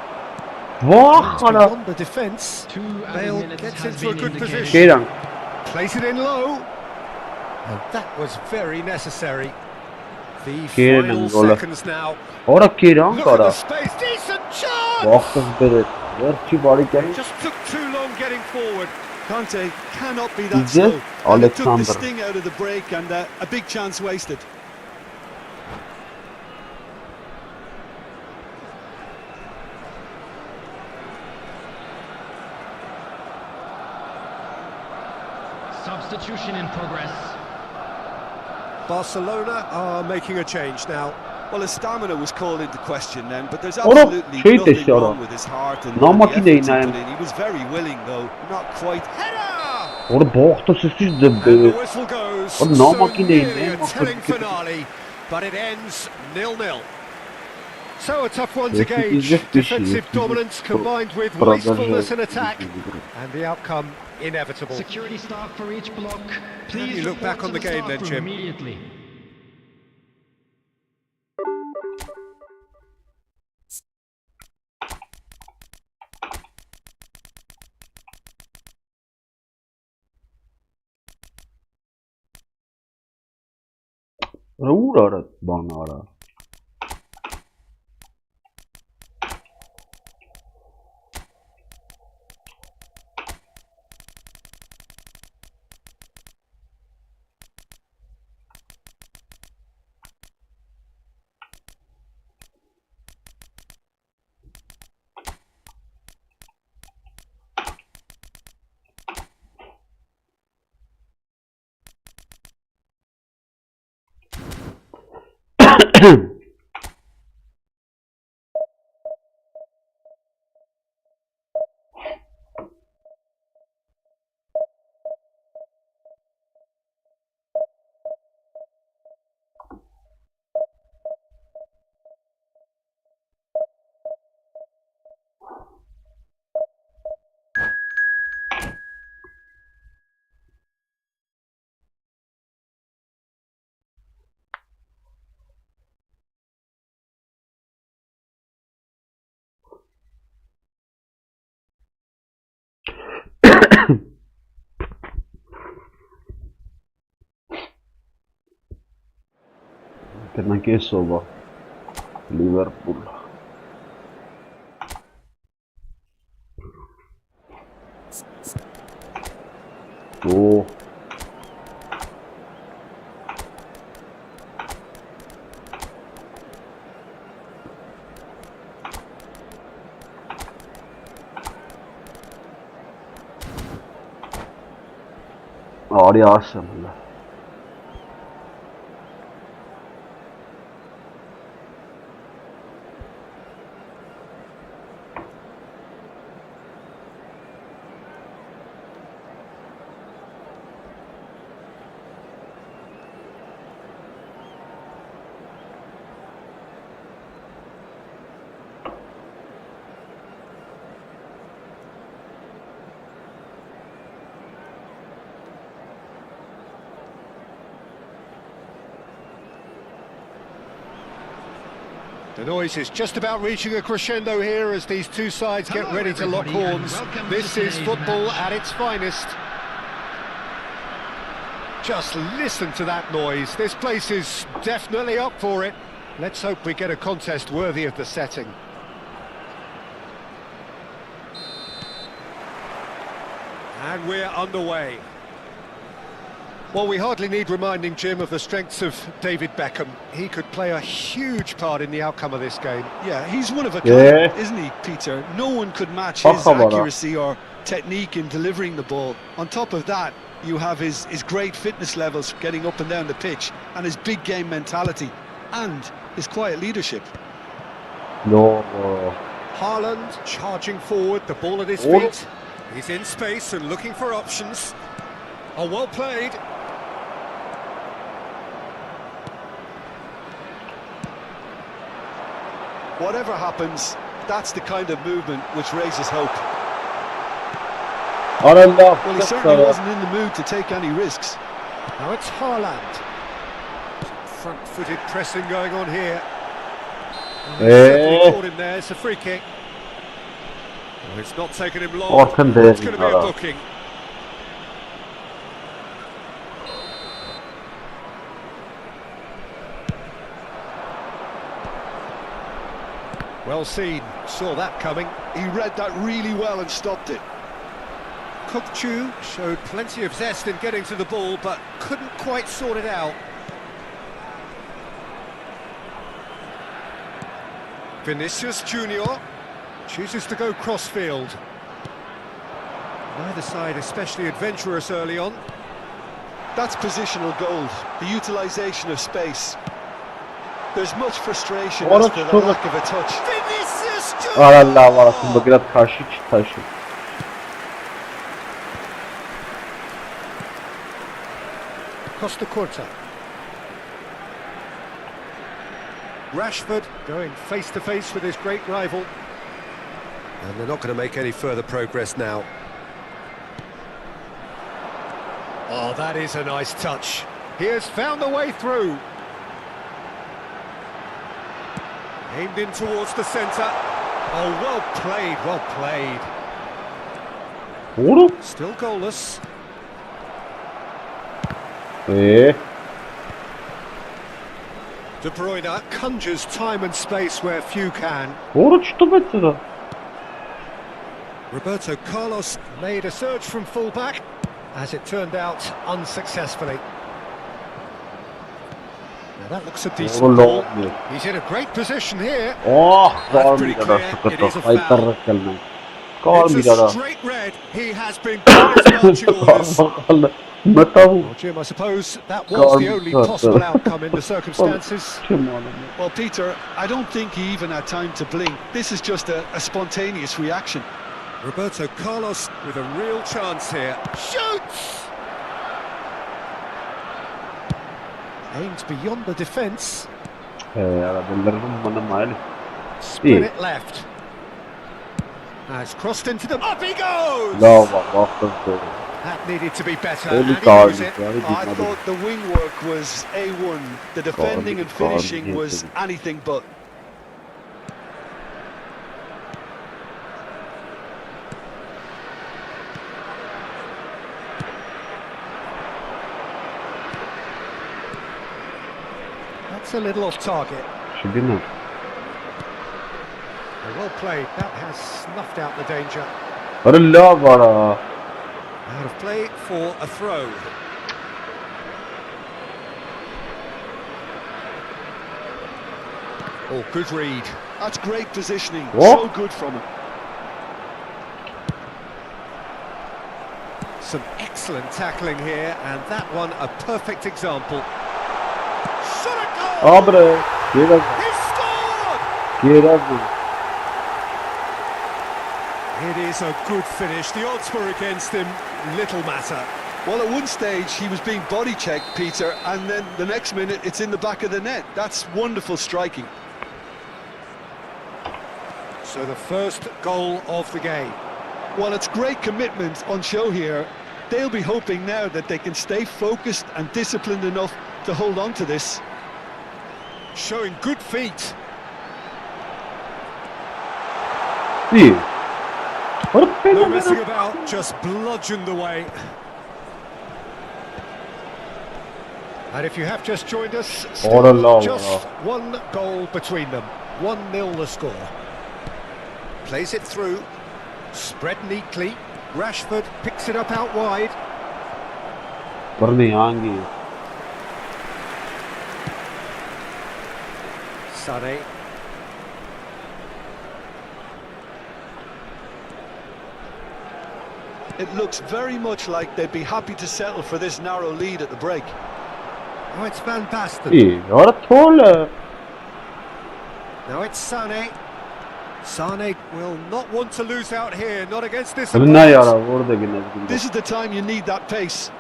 Beyond the defence. Bale gets into a good position. Place it in low. And that was very necessary. The final seconds now. Look at the space. Decent chance! Just took too long getting forward. Conte cannot be that slow. And it took the sting out of the break, and a big chance wasted. Substitution in progress. Barcelona are making a change now. Well, his stamina was called into question then, but there's absolutely nothing wrong with his heart and the efforts he put in. He was very willing, though, not quite. Header! And the whistle goes. So nearly a telling finale, but it ends 0-0. So a tough one to gauge. Defensive dominance combined with wastefulness in attack, and the outcome inevitable. Security staff for each block. Please you look back on the game then, Jim. Immediately. Alternanche sopra Liverpool. Oh. Arayasın Allah. The noise is just about reaching a crescendo here as these two sides get ready to lock horns. This is football at its finest. Just listen to that noise. This place is definitely up for it. Let's hope we get a contest worthy of the setting. And we're underway. Well, we hardly need reminding, Jim, of the strengths of David Beckham. He could play a huge part in the outcome of this game. Yeah, he's one of a kind, isn't he, Peter? No one could match his accuracy or technique in delivering the ball. On top of that, you have his great fitness levels getting up and down the pitch, and his big game mentality, and his quiet leadership. No. Haaland charging forward, the ball at his feet. He's in space and looking for options. Oh, well played. Whatever happens, that's the kind of movement which raises hope. Well, he certainly wasn't in the mood to take any risks. Now it's Haaland. Front-footed pressing going on here. Caught him there. It's a free kick. Oh, it's not taken him long. It's going to be a booking. Well seen, saw that coming. He read that really well and stopped it. 𝐄𝐅𝐎𝐒𝐂 showed plenty of zest in getting to the ball, but couldn't quite sort it out. Vinicius Junior chooses to go crossfield. Neither side especially adventurous early on. That's positional goal, the utilisation of space. There's much frustration as to the lack of a touch. Vinicius Junior! Allah var aslında biraz karşı taşı. Costa Curta. Rashford going face to face with his great rival. And they're not going to make any further progress now. Oh, that is a nice touch. He has found the way through. Aimed in towards the centre. Oh, well played, well played. Still goalless. De Bruyne conjures time and space where few can. Roberto Carlos made a surge from full-back, as it turned out, unsuccessfully. Now that looks a decent ball. He's in a great position here. That's pretty clear. It is a foul. It's a straight red. He has been given his marching orders. Well, Jim, I suppose that was the only possible outcome in the circumstances. Well, Peter, I don't think he even had time to blink. This is just a spontaneous reaction. Roberto Carlos with a real chance here. Shoots! Aims beyond the defence. Spin it left. Now it's crossed into the... Up he goes! That needed to be better. And he knows it. I thought the wing work was A1. The defending and finishing was anything but. That's a little off target. Well played. That has snuffed out the danger. Out of play for a throw. Oh, good read. That's great positioning. So good from him. Some excellent tackling here, and that one a perfect example. Shot a goal! Abre, get He scored! It is a good finish. The odds were against him. Little matter. Well, at one stage he was being body checked, Peter, and then the next minute it's in the back of the net. That's wonderful striking. So the first goal of the game. Well, it's great commitment on show here. They'll be hoping now that they can stay focused and disciplined enough to hold on to this. Showing good feet. No messing about, just bludgeoned away. And if you have just joined us, still just one goal between them. 1-0 the score. Plays it through, spread neatly. Rashford picks it up out wide. Sané. It looks very much like they'd be happy to settle for this narrow lead at the break. Oh, it's Van Basten. Now it's Sané. Sané will not want to lose out here, not against this opponent. This is the time you need that pace.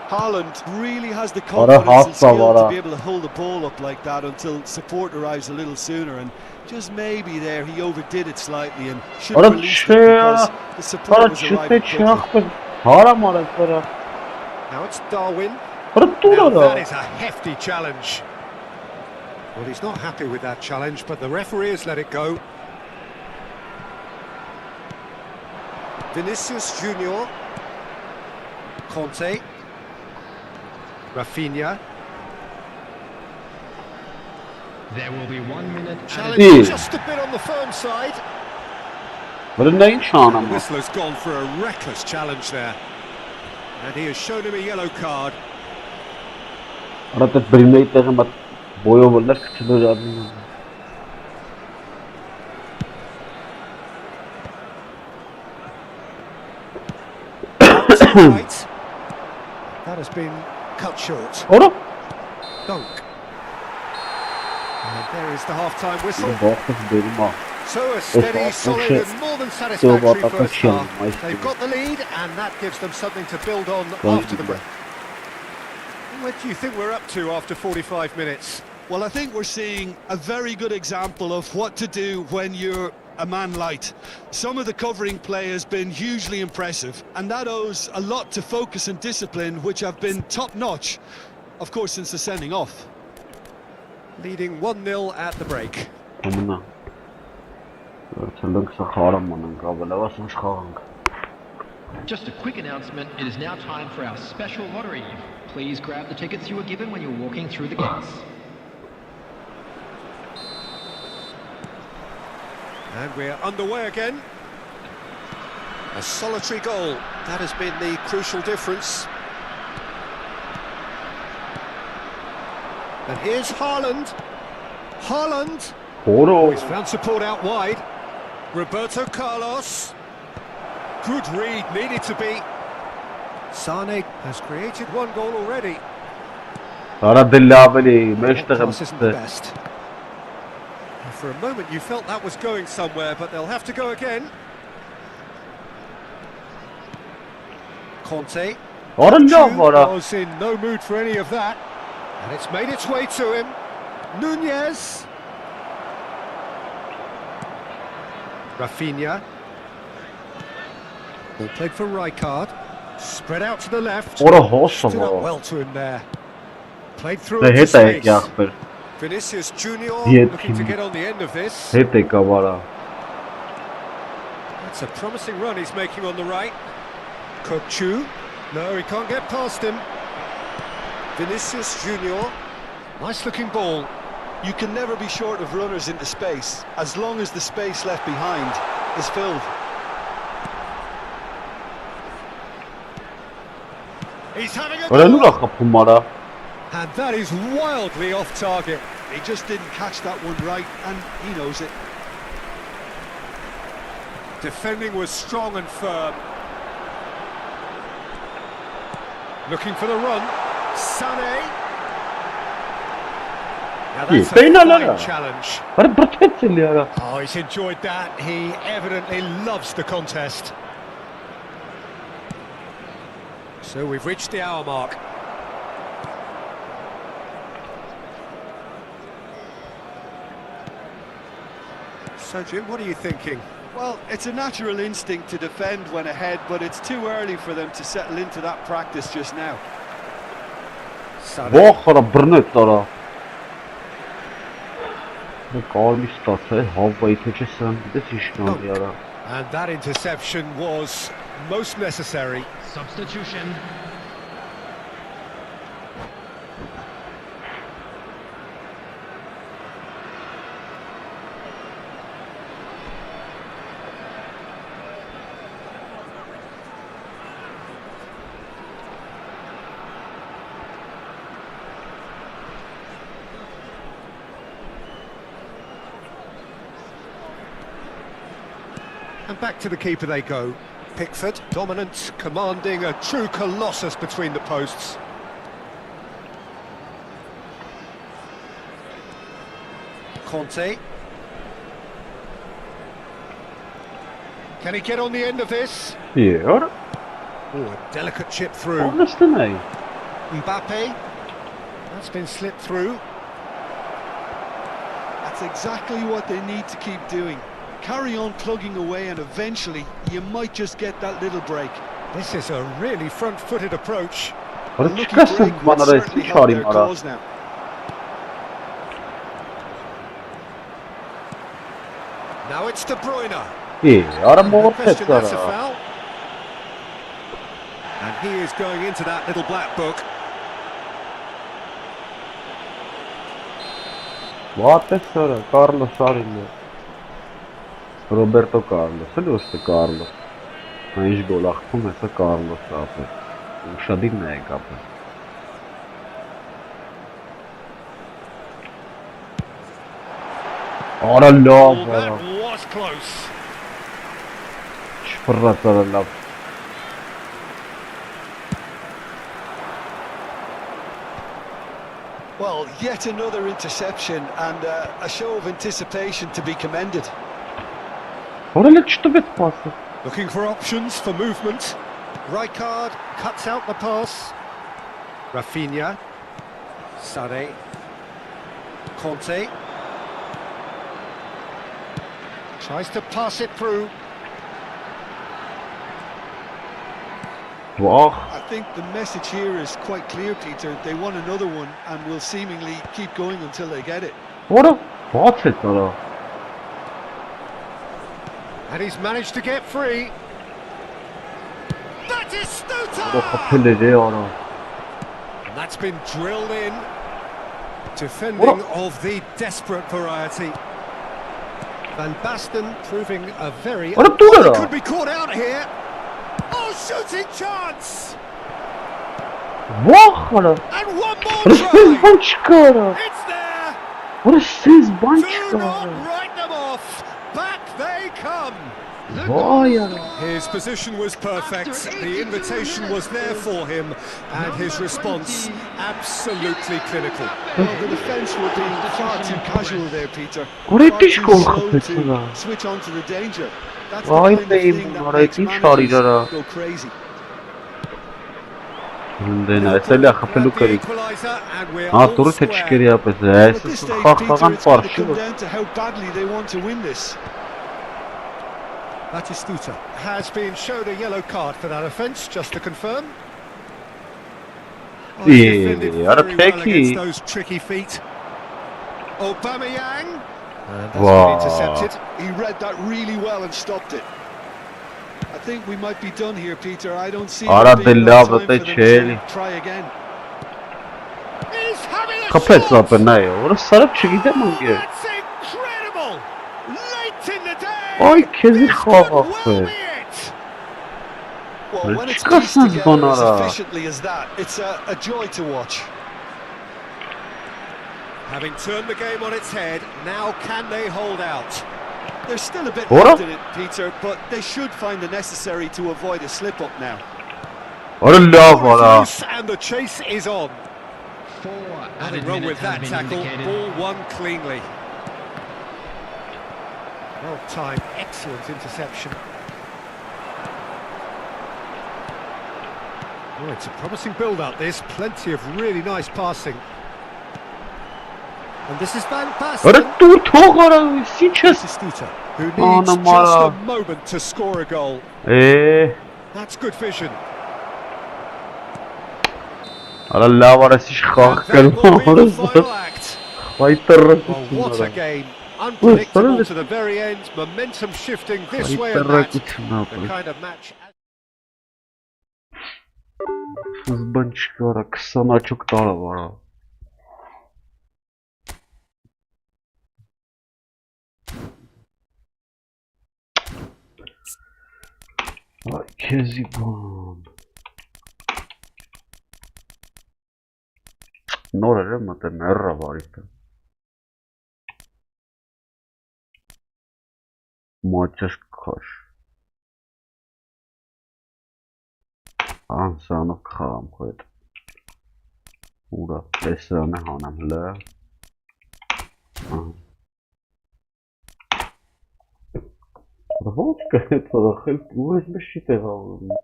Haaland really has the confidence and skill to be able to hold the ball up like that until support arrives a little sooner, and just maybe there he overdid it slightly and should have released it because the support was arriving quickly. Now it's Darwin. Now that is a hefty challenge. Well, he's not happy with that challenge, but the referee has let it go. Vinicius Junior. Conte. Rafinha. There will be 1 minute. Challenge just a bit on the firm side. The whistler's gone for a reckless challenge there. And he has shown him a yellow card. Right. That has been cut short. Dunk. And there is the half-time whistle. So a steady, solid and more than satisfactory first half. They've got the lead and that gives them something to build on after the break. What do you think we're up to after 45 minutes? Well, I think we're seeing a very good example of what to do when you're a man light. Some of the covering play has been hugely impressive, and that owes a lot to focus and discipline, which have been top-notch, of course, since the sending off. Leading 1-0 at the break. Just a quick announcement, it is now time for our special lottery. Please grab the tickets you were given when you were walking through the gates. And we're underway again. A solitary goal, that has been the crucial difference. And here's Haaland. Haaland. He's found support out wide. Roberto Carlos. Good read, needed to be. Sané has created one goal already. Pass isn't the best. For a moment you felt that was going somewhere, but they'll have to go again. Conte. Was in no mood for any of that. And it's made its way to him. Nunez. Rafinha. Ball played for Rijkaard. Spread out to the left. Stood up well to him there. Played through into space. Vinicius Junior looking to get on the end of this. That's a promising run he's making on the right. Kokchu. No, he can't get past him. Vinicius Junior. Nice looking ball. You can never be short of runners into space, as long as the space left behind is filled. He's having a goal. And that is wildly off target. He just didn't catch that one right, and he knows it. Defending was strong and firm. Looking for the run. Sané. Now that's a fine challenge. Oh, he's enjoyed that. He evidently loves the contest. So we've reached the hour mark. So Jim, what are you thinking? Well, it's a natural instinct to defend when ahead, but it's too early for them to settle into that practice just now. And that interception was most necessary. Substitution. And back to the keeper they go. Pickford, dominant, commanding, a true colossus between the posts. Conte. Can he get on the end of this? Yeah. Oh, a delicate chip through. Mbappe. That's been slipped through. That's exactly what they need to keep doing. Carry on plugging away and eventually you might just get that little break. This is a really front-footed approach. A lucky break would certainly help their cause now. Now it's De Bruyne. That's a foul. And he is going into that little black book. What is Carlos Sarinho? Roberto Carlos, Սելուստը Carlos, այնիշ գոլ ախպում է սա Carlos ապը, ուշադիրն է կապը։ Արա լավ, արա։ Չպրած արա լավ։ Well, yet another interception and a show of anticipation to be commended. Looking for options for movement. Rijkaard cuts out the pass. Rafinha. Sané. Conte. Tries to pass it through. I think the message here is quite clear, Peter. They want another one and will seemingly keep going until they get it. And he's managed to get free. That is Stuta! And that's been drilled in. Defending of the desperate variety. Van Basten proving a very... He could be caught out here. Oh, shooting chance! And one more try! It's there! What is this bunch? Do not write them off! Back they come! His position was perfect, the invitation was there for him, and his response absolutely clinical. Well, the defence were being far too casual there, Peter. Far too slow to switch on to the danger. That's the kind of thing that makes managers go crazy. And then I tell you, At this stage, Peter, it's going to come down to how badly they want to win this. Batistuta has been showed a yellow card for that offence, just to confirm. Defended very well against those tricky feet. Aubameyang. And that's been intercepted. He read that really well and stopped it. I think we might be done here, Peter. I don't see time for them to try again. He's having a shot! That's incredible! Late in the day! Ay, kezi Well, when it's pieced together as efficiently as that, it's a joy to watch. Having turned the game on its head, now can they hold out? They're still a bit left in it, Peter, but they should find the necessary to avoid a slip-up now. And the chase is on. Nothing wrong with that tackle. Ball won cleanly. Well timed, excellent interception. Oh, it's a promising build-up, this. Plenty of really nice passing. And this is Van Basten. Who needs just a moment to score a goal. That's good vision. And that will be the final act. Well, what a game. Unpredictable to the very end. Momentum shifting this way and that. The kind of match... Zbęczkora, ksana çuktara var ha. Ay Keziban. Nora remate merra var işte. Maçız koş. Անսանով խաղամ խոյդ ուրա տեսրան է հանամ հլը ոնց կհետ վախել ու ես մշի տեղավորում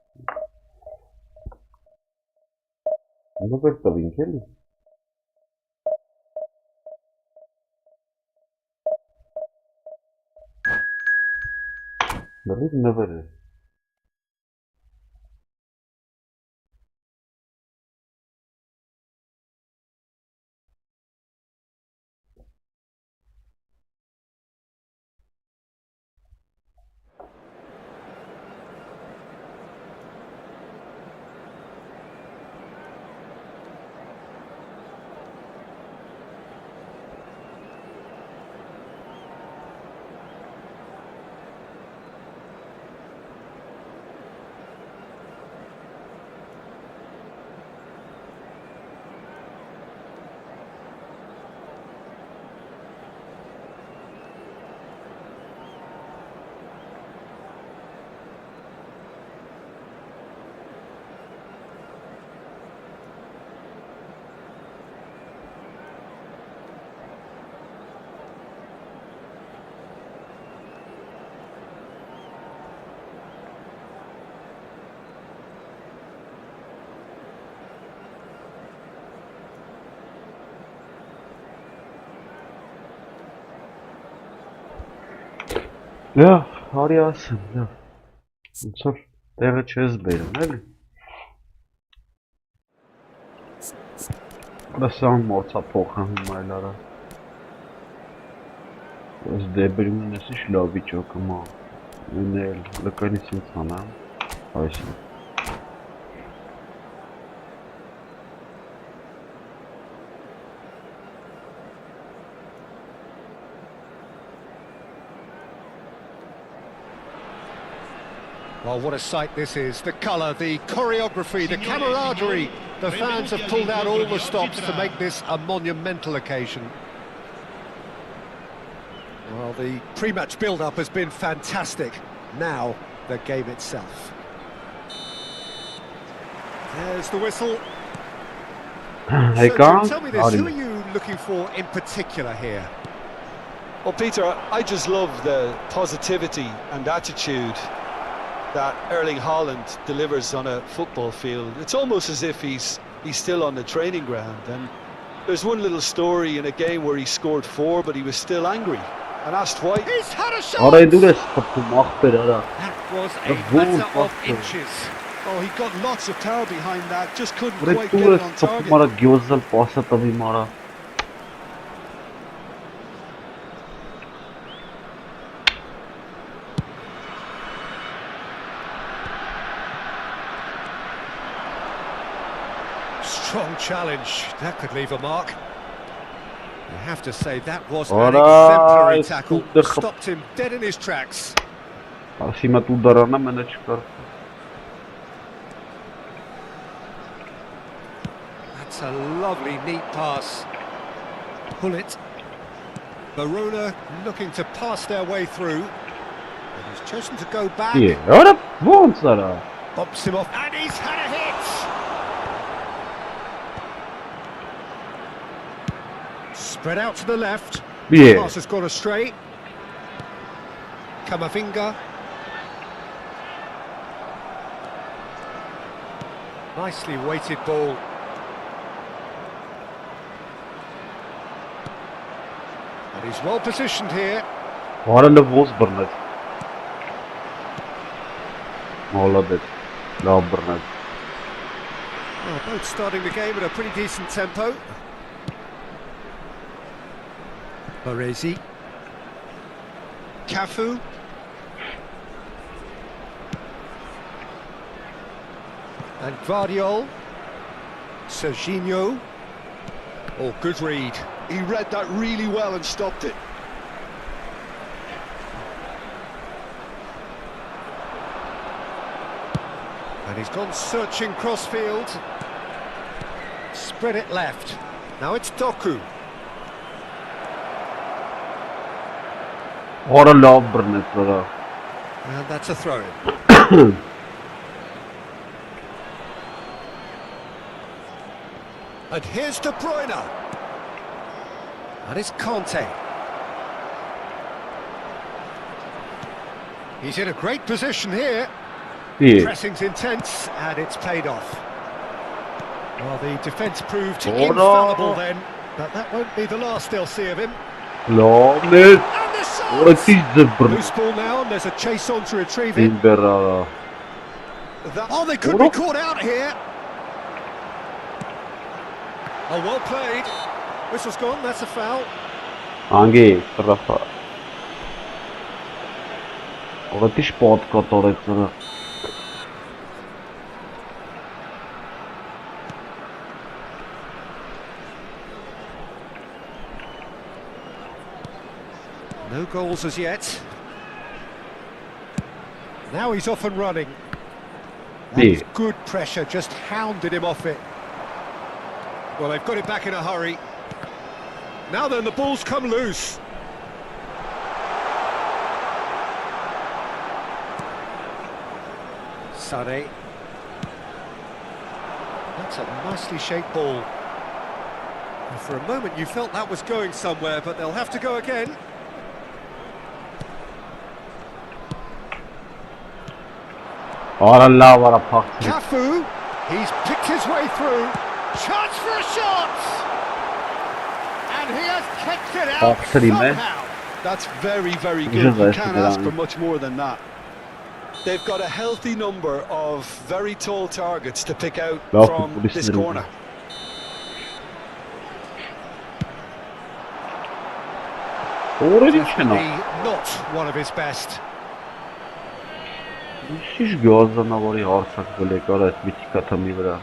նոբեր տվինք էլի դրիտ նվեր է Ja, Ariasın, ya. Sor, devre çöz benim, öyle. Burası morta pokan maylara. Öz debrimin nesi şlavi çok ama. Önel, lokalisim sana. Ayşe. Well, what a sight this is. The colour, the choreography, the camaraderie. The fans have pulled out all the stops to make this a monumental occasion. Well, the pre-match build-up has been fantastic. Now, the game itself. There's the whistle. Hey, so, tell me this, who are you looking for in particular here? Well, Peter, I just love the positivity and attitude that Erling Haaland delivers on a football field. It's almost as if he's still on the training ground. And there's one little story in a game where he scored 4, but he was still angry and asked why. He's had a shot! Orayı dur kapı That was a matter of inches. Oh, he got lots of power behind that, just couldn't Orayı quite get dur it on kapı target. mara gözzel pasa tabii mara. Strong challenge, that could leave a mark. You have to say that was an exemplary tackle, stopped him dead in his tracks. Asimat udarana mənə çıxar. That's a lovely, neat pass. Pull it. Verona looking to pass their way through. And he's chosen to go back. İyi. Öyle vurun sana. Bumps him off. And he's had a hit! Spread out to the left. İyi. Pass has gone astray. Camavinga. Nicely weighted ball. And he's well positioned here. Var det våsbarnet. Målet. Labbarnet. Well, both starting the game at a pretty decent tempo. Baresi. Cafu. And Guardiol. Serginho. Oh, good read. He read that really well and stopped it. And he's gone searching crossfield. Spread it left. Now it's Doku. Var det labbarnet sådär. And that's a throw-in. And here's De Bruyne. And it's Conte. He's in a great position here. İyi. Pressing's intense, and it's paid off. Well, the defence proved Oh, infallible no. then, but that won't be the last they'll see of him. Lanet. And the shot! Orası zıbbır. Loose ball now, and there's a chase on to retrieve it. İmbera. Oh, they could be caught out here. Oh, well played. Whistle's gone, that's a foul. Hangi tarafa? Orada diş podcast orası. No goals as yet. Now he's off and running. That was good pressure, just hounded him off it. Well, they've got it back in a hurry. Now then, the ball's come loose. Sané. That's a nicely shaped ball. And for a moment you felt that was going somewhere, but they'll have to go again. Allah var pak. Cafu, he's picked his way through. Chance for a shot! And he has kicked it out somehow. That's very, very good. You can't ask for much more than that. They've got a healthy number of very tall targets to pick out from this corner. Definitely not one of his best. Hiç gözlerine var ya artık böyle gayet bitik atamıyor.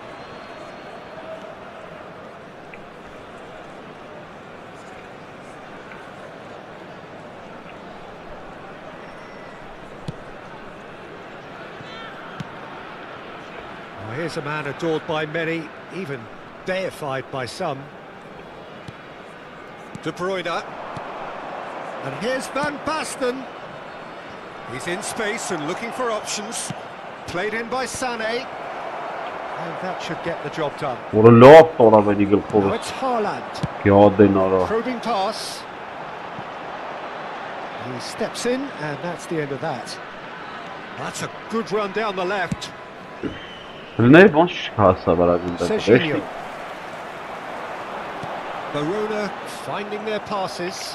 Well, here's a man adored by many, even deified by some. De Bruyne. And here's Van Basten. He's in space and looking for options. Played in by Sané. And that should get the job done. What a lot of an eagle Now for it's Haaland. us. Probing pass. He steps in, and that's the end of that. That's a good run down the left. Ne boş kalsa barajında. Serginho. Verona finding their passes.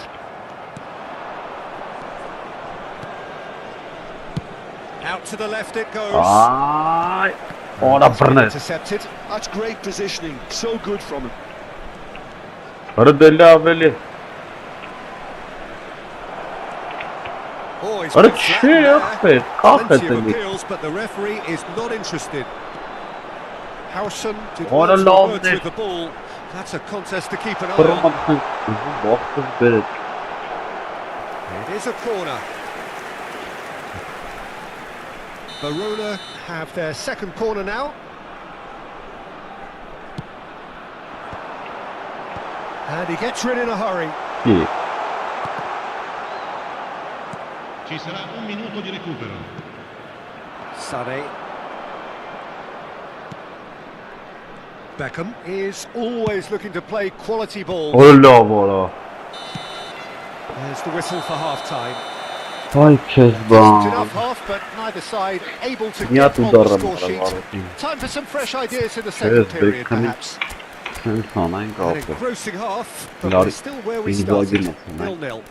Out to the left it goes. Ay, ona fırnet. Intercepted. That's great positioning. So good from him. Hadi Aveli. Oh, he's Hadi got flat there. çık be. Plenty of Kahretsin. appeals, but the referee is not interested. Howson did What well a to long words day. with the ball. That's a contest to keep an eye on. Kırmamışsın. Baktım böyle. It is a corner. Verona have their second corner now. And he gets rid in a hurry. İyi. Ci sarà un minuto di recupero. Sané. Beckham is always looking to play quality ball. Allah voilà. There's the whistle for half-time. Ay Just kezban. enough half, but neither side able to Niye get on the tutarım score sheet. aralarım? Time for some fresh ideas in the second Yes, period, Beckham'ın perhaps. sen sana en An kaldı. engrossing half, but Lari, we're still where we bir daha started. girmesin lan. 0-0.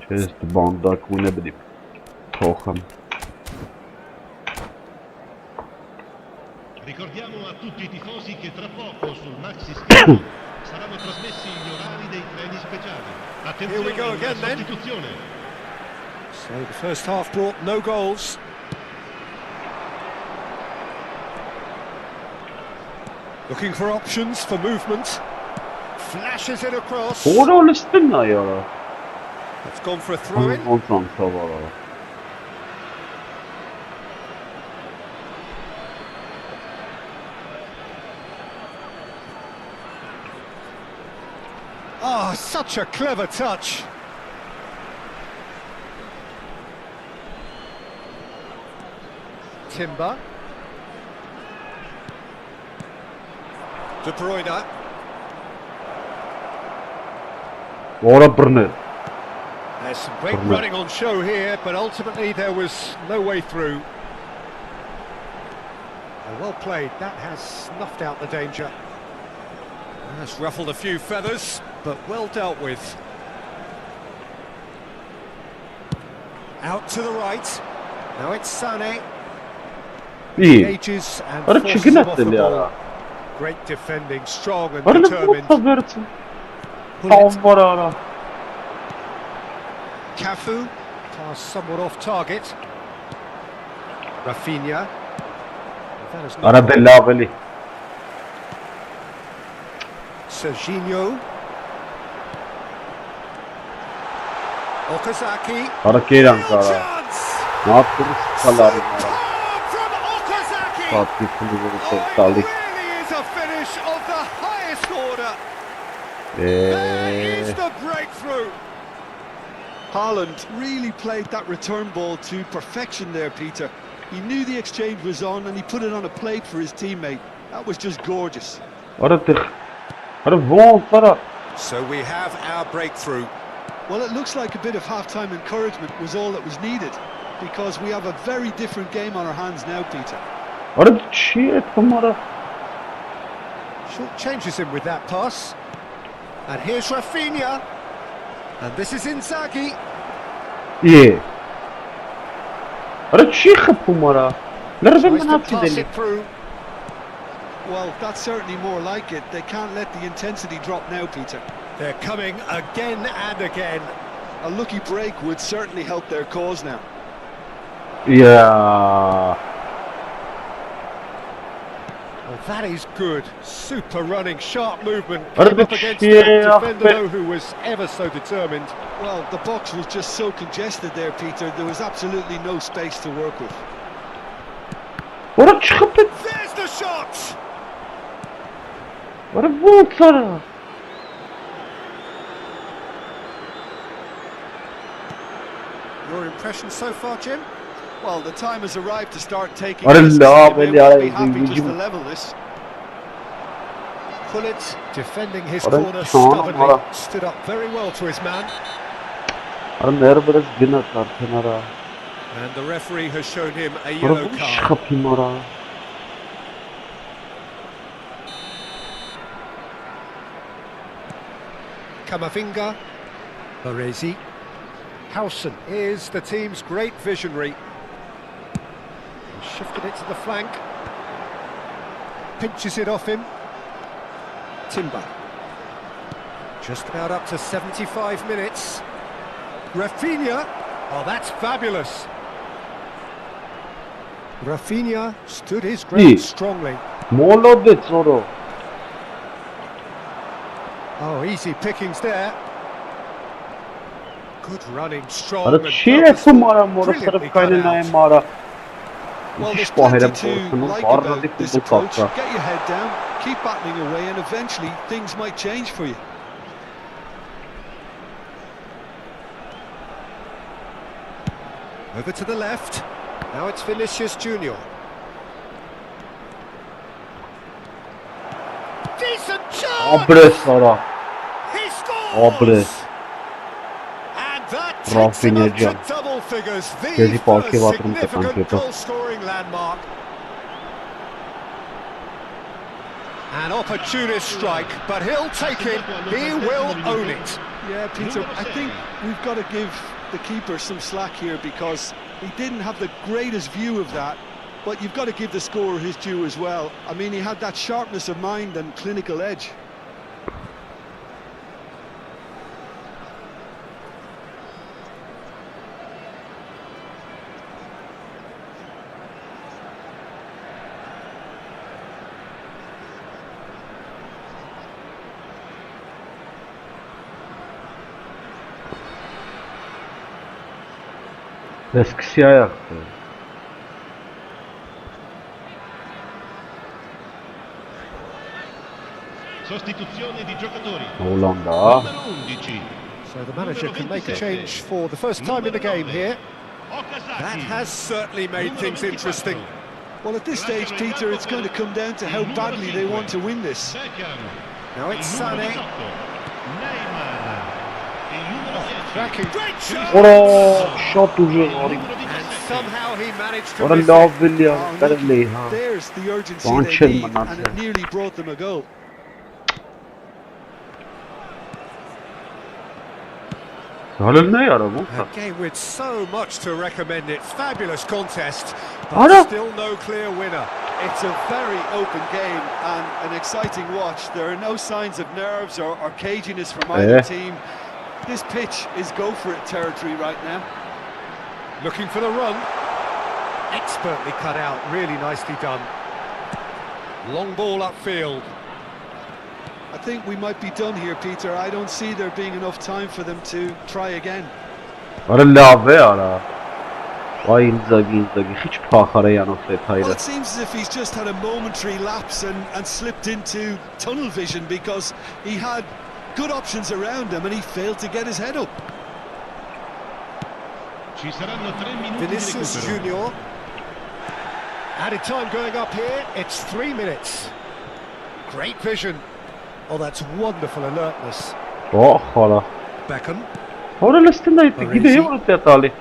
Just bandak bu ne bileyim. Tochen. Ricordiamo a tutti i tifosi che tra poco sul maxi schermo saranno trasmessi gli orari dei treni speciali. Here we go Attenzione, again, una then. sostituzione. So the first half brought no goals. Looking for options for movement. Flashes it across. Doğru listin ne ya? It's gone for a throw-in. Ondan sonra. Oh, such a clever touch. Timber. De Bruyne. Doğru Brunner. There's some great running on show here, but ultimately there was no way through. Well played, that has snuffed out the danger. That's ruffled a few feathers, but well dealt with. Out to the right. Now it's Sané. İyi. Engages and Ara forces çıkın him off the attın ya. ball. Great defending, strong and Ara ne determined. bu versin? Pull it. Tam var ara. Cafu, pass somewhat off target. Rafinha. That is not Ara gone. Bellabeli. Serginho. Okazaki. Ara Keyran Real kara. chance! Ne yaptınız? Kalarım ara. From Okazaki! Fatih Kulübü Oh, it Sevdalık. really is a finish of the highest order. There is the breakthrough. Haaland really played that return ball to perfection there, Peter. He knew the exchange was on and he put it on a plate for his teammate. That was just gorgeous. Ara tık. Ara von ara. So we have our breakthrough. Well, it looks like a bit of half-time encouragement was all that was needed, because we have a very different game on our hands now, Peter. Ara şey ettim ara. Short changes him with that pass. And here's Rafinha. And this is Inzaghi. İyi. Ara şey yaptım ara. Nerede Tries ben to hapsi pass deli? it through. Well, that's certainly more like it. They can't let the intensity drop now, Peter. They're coming again and again. A lucky break would certainly help their cause now. Ya. Well, that is good. Super running, sharp movement. What Came a up against cheer, the defender, Ahmed. though, who was ever so determined. Well, the box was just so congested there, Peter. There was absolutely no space to work with. Ara çıkıp et. There's the shot! Ara von ara. Your impression so far, Jim? Well, the time has arrived to start taking Ara risks. la They may belli well ara be happy just to izleyicim. level this. Pullet defending his Ara corner tamam, stubbornly. ara. Stood up very well to his man. Ara nerede biraz gün atar kenara. And the referee has shown him a Ara yellow bu card. çıkapayım ara. Camavinga. Baresi. Howson is the team's great visionary. He shifted it to the flank. Pinches it off him. Timber. Just about up to 75 minutes. Rafinha. Oh, that's fabulous. Rafinha stood his ground strongly. Molodec oro. Oh, easy pickings there. Good running, strong Ara and şey purposeful. ettim ara mora Brilliantly sarıp cut kaynanayım out. ara. Well, there's Müthiş bu plenty herem to korkunun like barra about dik this bu approach. kapta. Get your head down, keep battling away and eventually things might change for you. Over to the left. Now it's Vinicius Junior. Decent chance! He scores! And that takes him up to double figures. The first significant goal-scoring landmark. An opportunist strike, but he'll take it. He will own it. Yeah, Peter, I think we've got to give the keeper some slack here because he didn't have the greatest view of that, but you've got to give the scorer his due as well. I mean, he had that sharpness of mind and clinical edge. L'esqueci ayakta. Sostituzione di giocatori. Hollanda. Numero 11. So the manager can make a change for the first time in the game here. That has certainly made things interesting. Well, at this stage, Peter, it's going to come down to how badly they want to win this. Now it's Sané. Cracking. Great shot! Shot toujours horrible. And somehow he managed to What a miss love it. William. Oh, Barely, look, huh? there's the urgency Launch they him, need, man, and it nearly brought them a goal. A game with so much to recommend it. Fabulous contest, but still no clear winner. It's a very open game and an exciting watch. There are no signs of nerves or caginess from either team. This pitch is go-for-it territory right now. Looking for the run. Expertly cut out, really nicely done. Long ball upfield. I think we might be done here, Peter. I don't see there being enough time for them to try again. What a love, Why hiç pakhare yanoflet Well, hayra. it seems as if he's just had a momentary lapse and slipped into tunnel vision because he had good options around him and he failed to get his head up. Ci saranno 3 minuti di Vinicius recupero. Junior. Added time going up here. It's 3 minutes. Great vision. Oh, that's wonderful alertness. Oh, hala. Beckham. Ora l'estendai, gide vrut atali.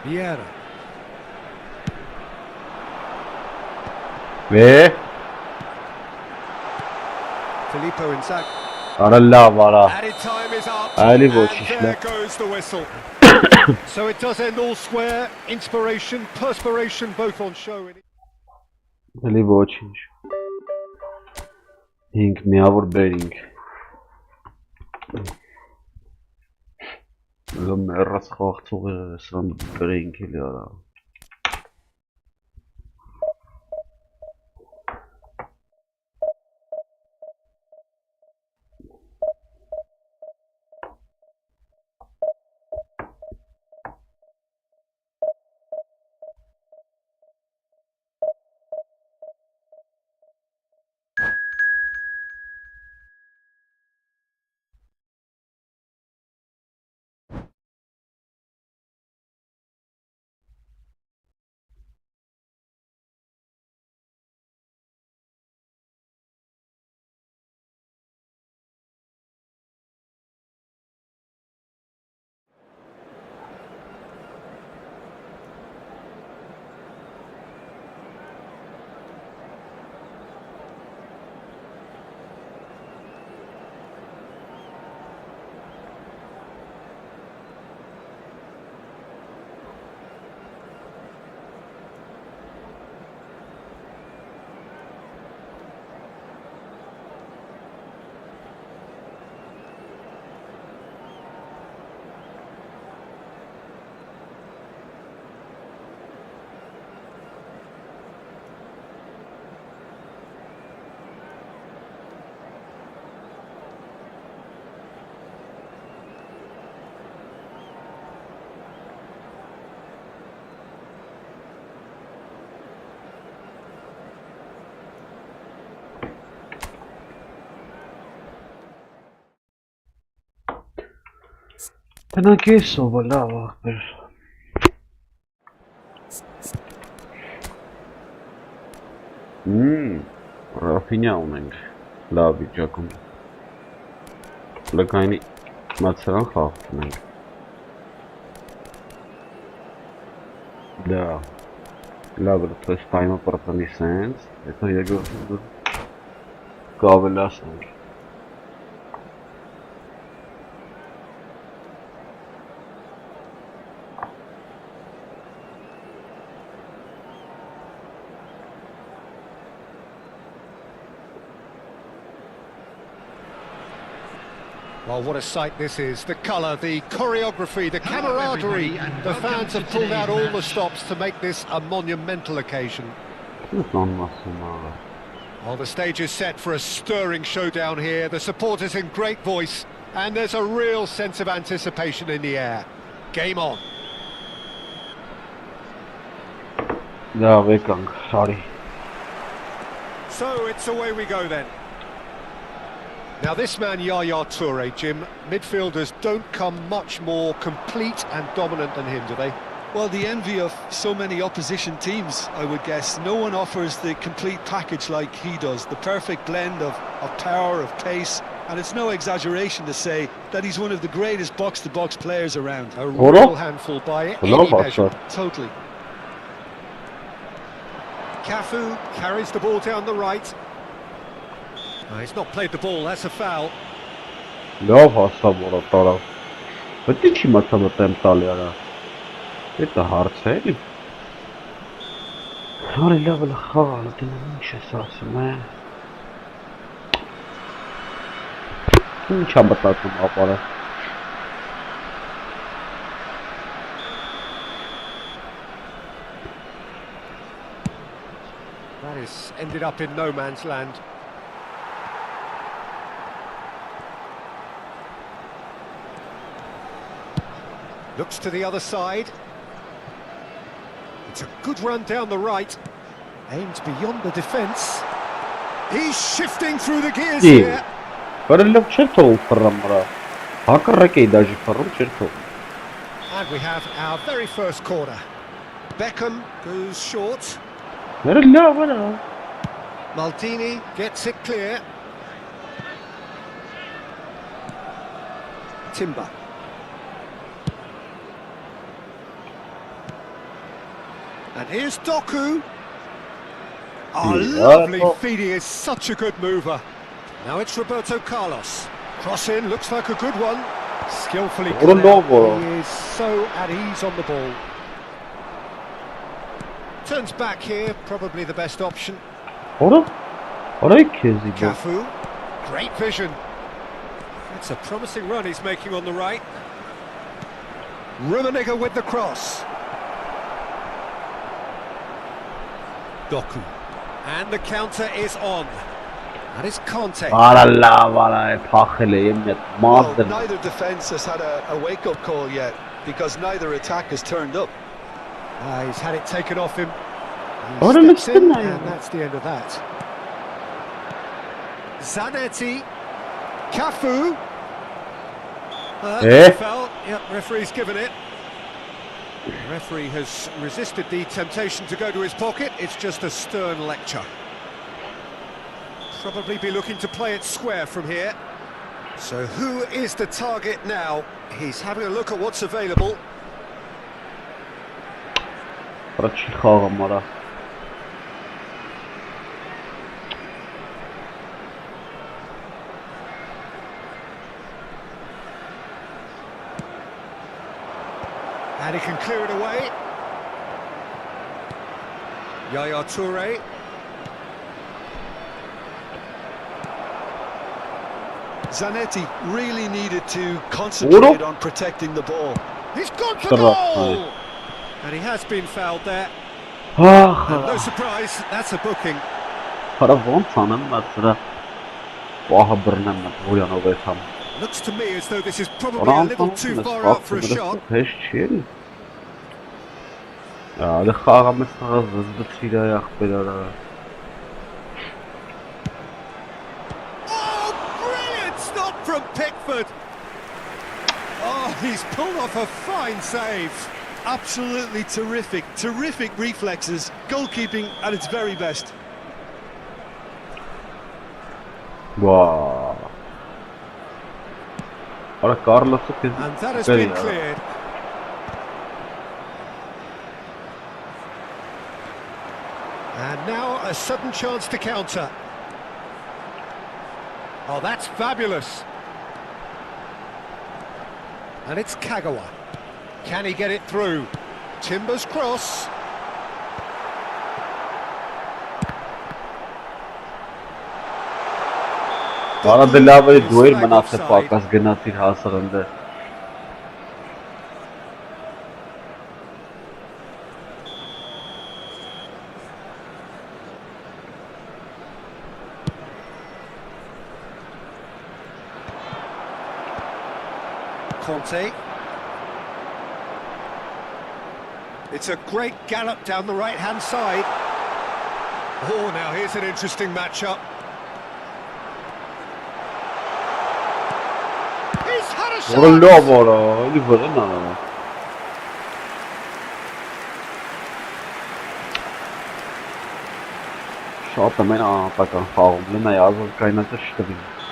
Vieira. Ve. Filippo Inzaghi. Ara la. Added time is up. Ali And Vochishla. there goes the whistle. So it does end all square. Inspiration, perspiration, both on show. Ali Vochinch. Ink meavur bering. Merras khachtuge sram bering kiliara. Տնանք է սովը լավ աղբեր։ Ռաֆինյա ունենք լավ վիճակում։ Լկայնի մացրան խաղթում ենք։ Да. Լավ է, թես տայմը պրտնի սենց, հետո երկրորդը կավելասնենք։ Well, what a sight this is. The colour, the choreography, the camaraderie. The fans have pulled out all the stops to make this a monumental occasion. Well, the stage is set for a stirring showdown here. The supporters in great voice, and there's a real sense of anticipation in the air. Game on. Да, веканг, sorry. So it's away we go then. Now this man Yaya Toure, Jim, midfielders don't come much more complete and dominant than him, do they? Well, the envy of so many opposition teams, I would guess. No one offers the complete package like he does, the perfect blend of power, of pace, and it's no exaggeration to say that he's one of the greatest box-to-box players around. A real handful by any measure. Totally. Cafu carries the ball down the right. He's not played the ball, that's a foul. Լավ հասավ որը տարավ։ Բայց ինչի մացամտեմ տալի արա։ Դա հարց է էլի։ Հարի լավ է խաղալը, դինը ինչ ես ասում է։ Ինչ ամբտացում ապարը։ That is ended up in no man's land. Looks to the other side. It's a good run down the right. Aimed beyond the defence. He's shifting through the gears here. And we have our very first corner. Beckham goes short. Maldini gets it clear. Timber. And here's Doku. Oh, lovely feed, he is such a good mover. Now it's Roberto Carlos. Cross in, looks like a good one. Skillfully cleared. He is so at ease on the ball. Turns back here, probably the best option. Cafu, great vision. It's a promising run he's making on the right. Rummenigge with the cross. Doku. And the counter is on. That is Conte. Well, neither defence has had a wake-up call yet, because neither attack has turned up. He's had it taken off him. He steps in, and that's the end of that. Zanetti. Cafu. Fell. Yep, referee's given it. The referee has resisted the temptation to go to his pocket. It's just a stern lecture. Probably be looking to play it square from here. So who is the target now? He's having a look at what's available. And he can clear it away. Yaya Toure. Zanetti really needed to concentrate on protecting the ball. He's got the goal! And he has been fouled there. And no surprise, that's a booking. Looks to me as though this is probably a little too far out for a shot. Oh, brilliant stop from Pickford. Oh, He's pulled off a fine save. Absolutely terrific, terrific reflexes. Goalkeeping at its very best. Wow. Ora Carlos And that has been cleared. And now a sudden chance to counter. Oh, that's fabulous. And it's Kagawa. Can he get it through? Timber's cross. Արադելավը դուեր մնացել պակաս գնացիր հասարնդը Conte. It's a great gallop down the right-hand side. Oh, now here's an interesting matchup. He's had a shot!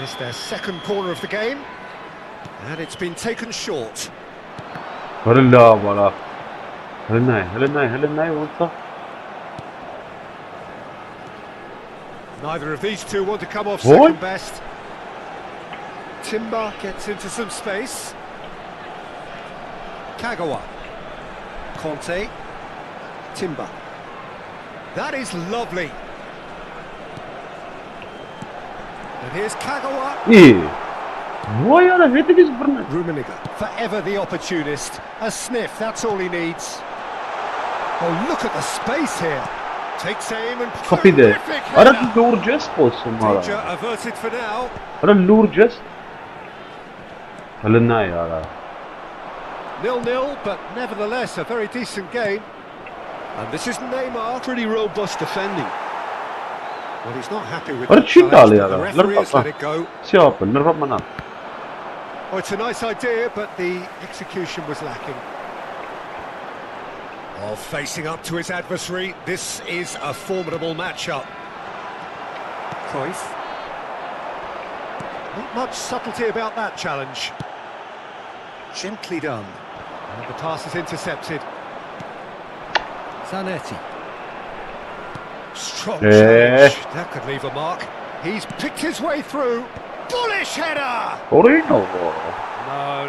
It's their second corner of the game. And it's been taken short. Neither of these two want to come off second best. Timber gets into some space. Kagawa. Conte. Timber. That is lovely. And here's Kagawa. Rummenigge, forever the opportunist. A sniff, that's all he needs. Oh, look at the space here. Takes aim and terrific header. Danger averted for now. 0-0, but nevertheless a very decent game. And this is Neymar. Pretty robust defending. Well, he's not happy with that challenge, but the referee has let it go. Oh, it's a nice idea, but the execution was lacking. Oh, facing up to his adversary, this is a formidable matchup. Cruyff. Not much subtlety about that challenge. Gently done. And the pass is intercepted. Zanetti. Strong challenge. That could leave a mark. He's picked his way through. Bullish header! No,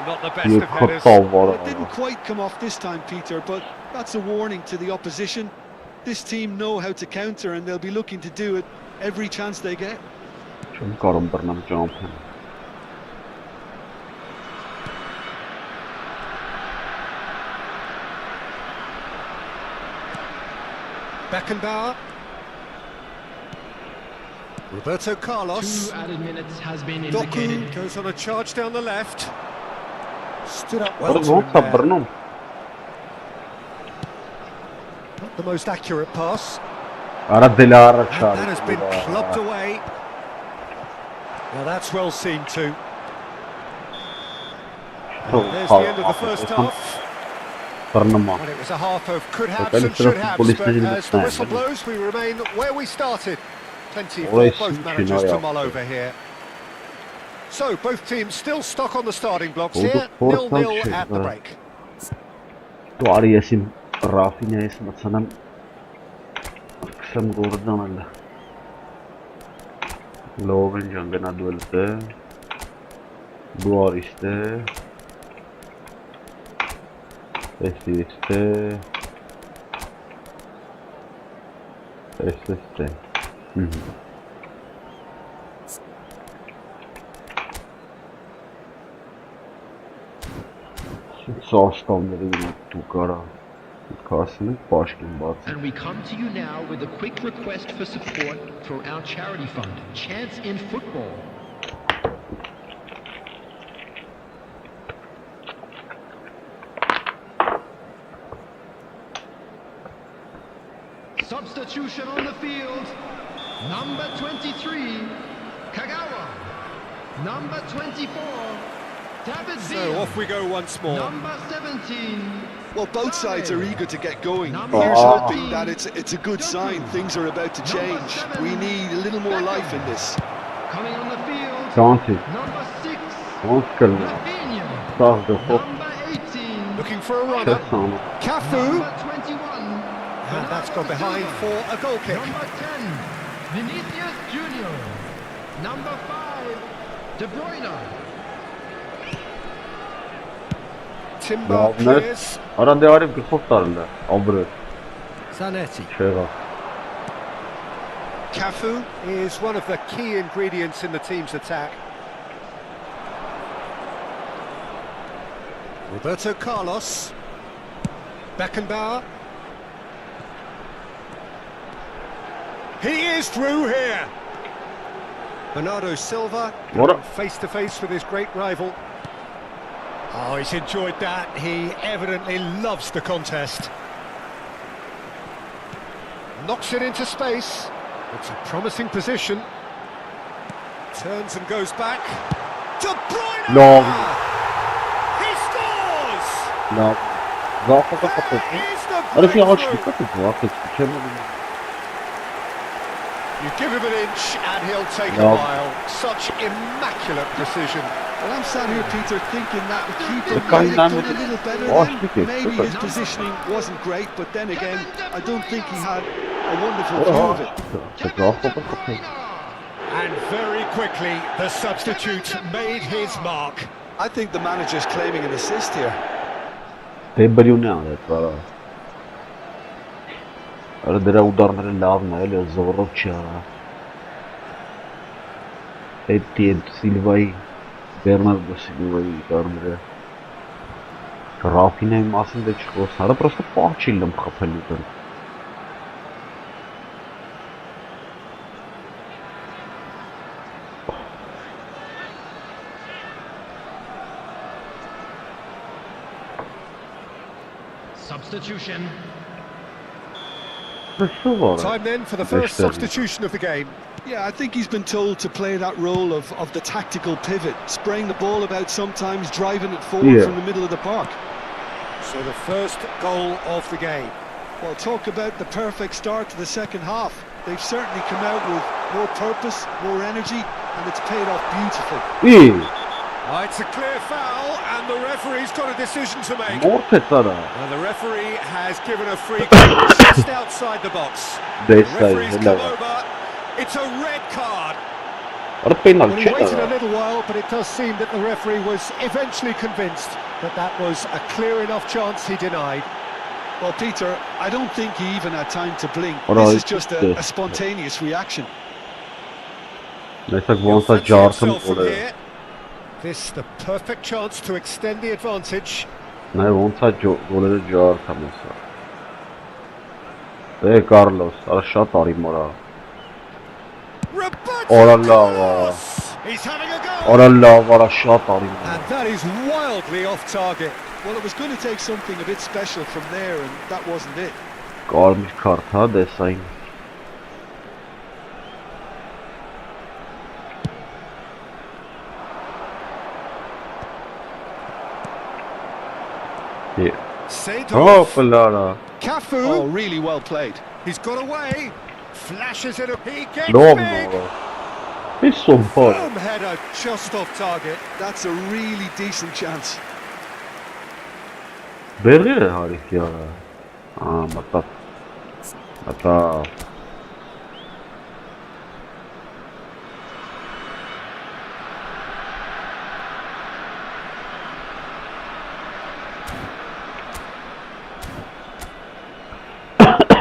not the best of headers. It didn't quite come off this time, Peter, but that's a warning to the opposition. This team know how to counter and they'll be looking to do it every chance they get. Beckenbauer. Roberto Carlos. 2 added minutes has been indicated. Doku goes on a charge down the left. Stood up well to him there. Not the most accurate pass. And that has been clubbed away. Well, that's well seen too. And there's the end of the first half. Well, it was a half of could haves and should haves, but as the whistle blows, we remain where we started. Plenty for both managers to mull over here. So, both teams still stuck on the starting blocks here, 0-0 at the break. And we come to you now with a quick request for support for our charity fund, Chance in Football. Substitution on the field. Number 23, Kagawa. Number 24, So off we go once more. Number 17. Well, both sides are eager to get going. Number Here's 14. hoping that it's a good sign. Things are about to change. We need a little more life in this. Coming on the field. Gentil. Number 6. Tranquille. Rafinha. Sort de fort. Number 18. Looking for a runner. Intéressant. Cafu. Number 21. And that's gone behind for a goal kick. Number 10. Vinicius Junior. Number 5. De Bruyne. Timber clears. Arada arif kurtarırlar. Abrı. Zanetti. Şöyle. Cafu is one of the key ingredients in the team's attack. Roberto Carlos. Beckenbauer. He is through here. Bernardo Silva face to face with his great rival. Oh, he's enjoyed that. He evidently loves the contest. Knocks it into space. It's a promising position. Turns and goes back. De Bruyne! No. He scores! No. Zaten kapatıyor. Arif yavaş dikkat et. Artık You give him an inch and he'll take a mile. Such immaculate precision. Well, I'm sat here, Peter, thinking that the keeper The guy might have done landed a little better Oh, then. stick it. Maybe Super. his positioning wasn't great, but then again, I don't think he had a wonderful view of it. And very quickly, the substitute made his mark. I think the manager's claiming an assist here. Тебалюня, это. Арада ударная лавна, или Заворовча. Эти Сильвай, Бернардо Сильвай, Гармре. Rafinha masında çıkıyor. Sana просто парчилом хапалитан. Substitution. Time then for the first substitution of the game. Yeah, I think he's been told to play that role of the tactical pivot, spraying the ball about sometimes, driving it forward from the middle of the park. So the first goal of the game. Well, talk about the perfect start to the second half. They've certainly come out with more purpose, more energy, and it's paid off beautifully. It's a clear foul, and the referee's got a decision to make. And the referee has given a free kick just outside the box. The referee's come over. It's a red card. Well, he waited a little while, but it does seem that the referee was eventually convinced that that was a clear enough chance he denied. Well, Peter, I don't think he even had time to blink. This is just a spontaneous reaction. This the perfect chance to extend the advantage. Carlos, Carlos. He's having a go. And that is wildly off target. Well, it was going to take something a bit special from there, and that wasn't it. Kalmış karta design. Yeah. Cafu. Oh, really well played. He's got away. Flashes it up. He gets big. It's so fun. Header just off target. That's a really decent chance. Böyle harika ya. Mata.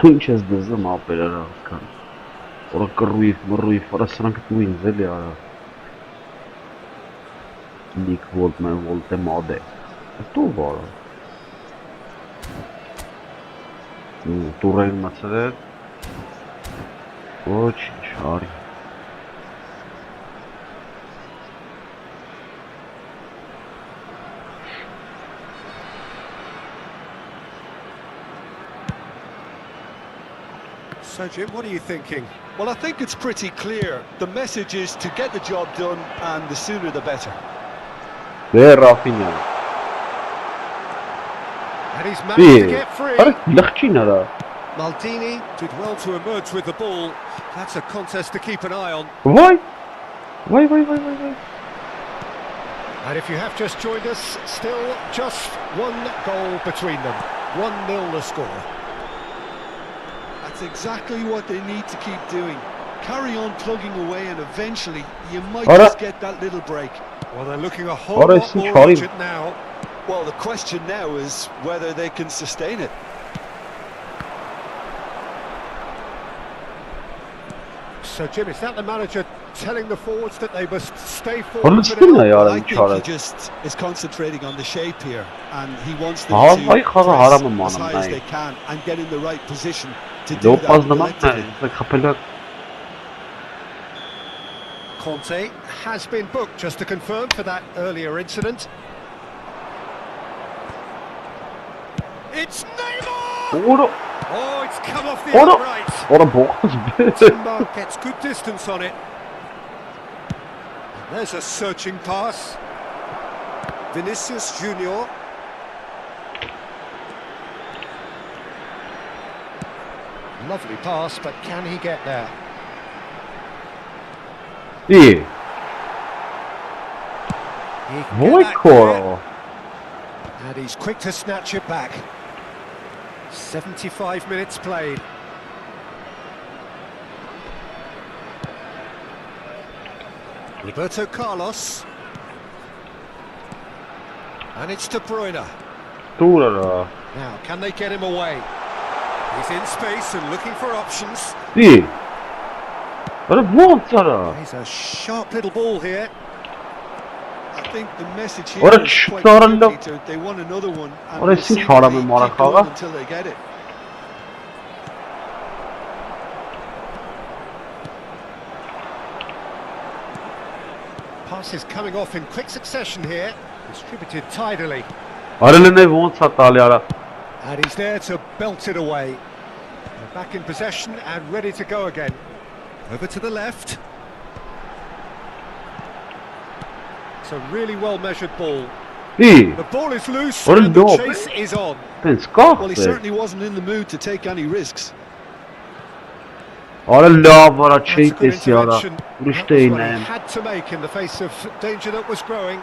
Ինչ ես դզում ապերարա կան Որը կռույվ, վրասրանք դու ինձ էլի արա Նիք վոլտե մադե Դու վարը Տուրային մացր է Ոչ ինչ արի So, Jim, what are you thinking? Well, I think it's pretty clear. The message is to get the job done, and the sooner the better. Դե Ռաֆինյա։ And he's managed to get free. Արա լղջին արա։ Maldini did well to emerge with the ball. That's a contest to keep an eye on. Վայ։ And if you have just joined us, still just one goal between them. 1-0 the score. That's exactly what they need to keep doing. Carry on plugging away and eventually you might just get that little break. Well, they're looking a whole lot more urgent now. Well, the question now is whether they can sustain it. So, Jim, is that the manager telling the forwards that they must stay forward? I think he just is concentrating on the shape here, and he wants them to press as high as they can and get in the right position to do that. Conte has been booked, just to confirm, for that earlier incident. It's Neymar! Oh, it's come off the upright. Timber gets good distance on it. And there's a searching pass. Vinicius Junior. Lovely pass, but can he get there? Yeah. And he's quick to snatch it back. 75 minutes played. Roberto Carlos. And it's De Bruyne. Now, can they get him away? He's in space and looking for options. He's a sharp little ball here. I think the message here is quite clear, Peter. They want another one, and we'll see keep going until they get it. Pass is coming off in quick succession here, distributed tidily. And he's there to belt it away. They're back in possession and ready to go again. Over to the left. It's a really well-measured ball. The ball is loose and the chase is on. Well, he certainly wasn't in the mood to take any risks. That's a good intervention. That was what he had to make in the face of danger that was growing.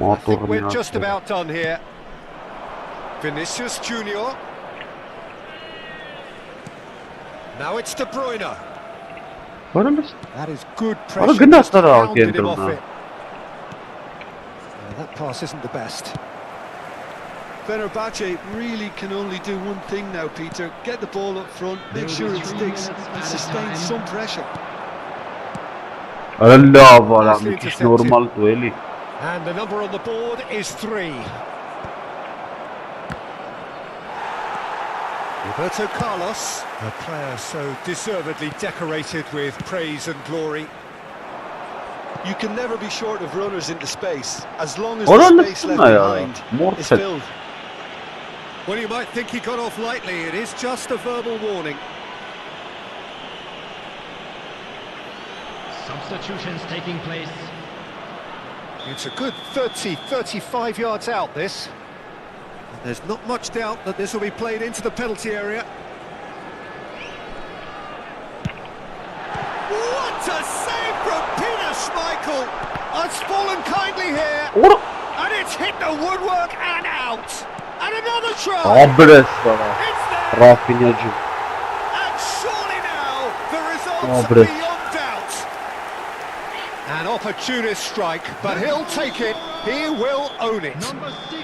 I think we're just about done here. Vinicius Junior. Now it's De Bruyne. That is good pressure. Just pounded him off it. That pass isn't the best. Fenerbahce really can only do one thing now, Peter. Get the ball up front, make sure it sticks, and sustain some pressure. And the number on the board is 3. Roberto Carlos, a player so deservedly decorated with praise and glory. You can never be short of runners into space, as long as the space left behind is filled. Well, you might think he got off lightly. It is just a verbal warning. Substitutions taking place. It's a good 35 yards out, this. And there's not much doubt that this will be played into the penalty area. What a save from Peter Schmeichel! It's fallen kindly here. And it's hit the woodwork and out. And another try. It's there. And surely now the results are beyond doubt. An opportunist strike, but he'll take it. He will own it. Number 6.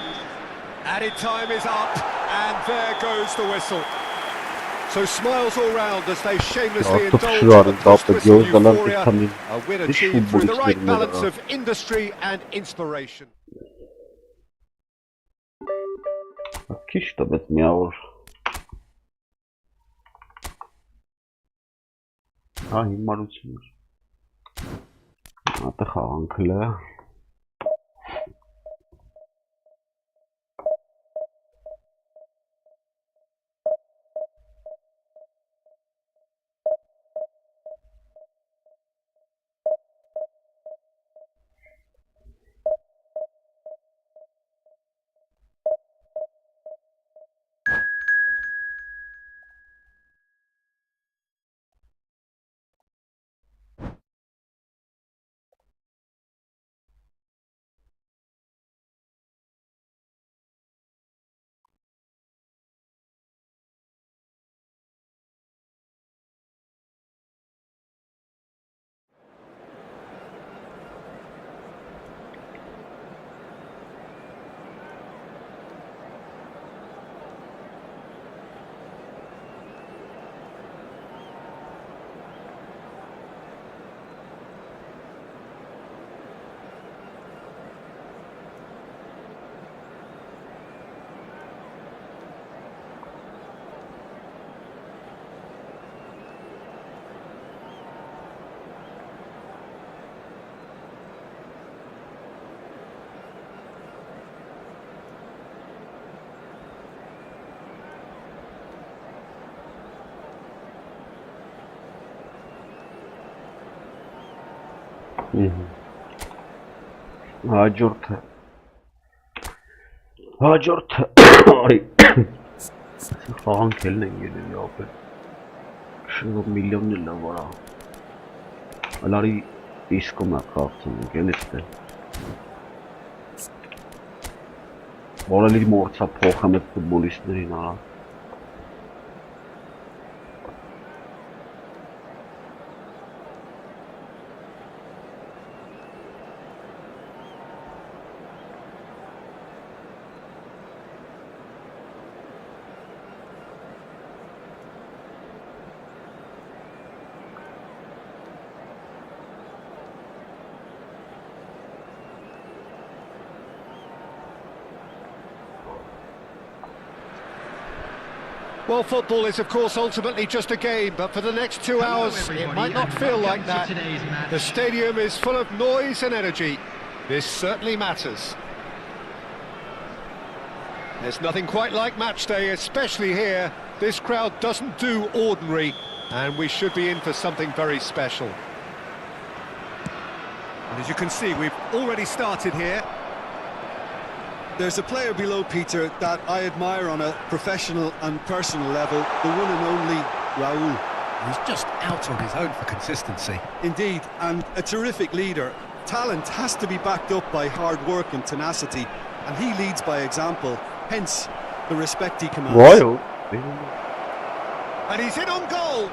Added time is up, and there goes the whistle. So smiles all round as they shamelessly indulge in the post-whistle euphoria. A win achieved through the right balance of industry and inspiration. Քիչ տվեց միավոր։ Հա հիմարություն էր։ Ատը խաղանքլը։ Հաջորդը արի խաղանք ելն են ելելի ապել շնով միլիոնն էլ լավարա ալարի իսկում է խաղցում ենք են էստե որալիր մորցա փոխեմ էտ ֆուտբոլիստներին արա Well, football is, of course, ultimately just a game, but for the next 2 hours, it might not feel like that. The stadium is full of noise and energy. This certainly matters. There's nothing quite like match day, especially here. This crowd doesn't do ordinary, and we should be in for something very special. And as you can see, we've already started here. There's a player below, Peter, that I admire on a professional and personal level, the one and only Raúl. He's just out on his own for consistency. Indeed, and a terrific leader. Talent has to be backed up by hard work and tenacity, and he leads by example, hence the respect he commands. Royal. And he's in on goal.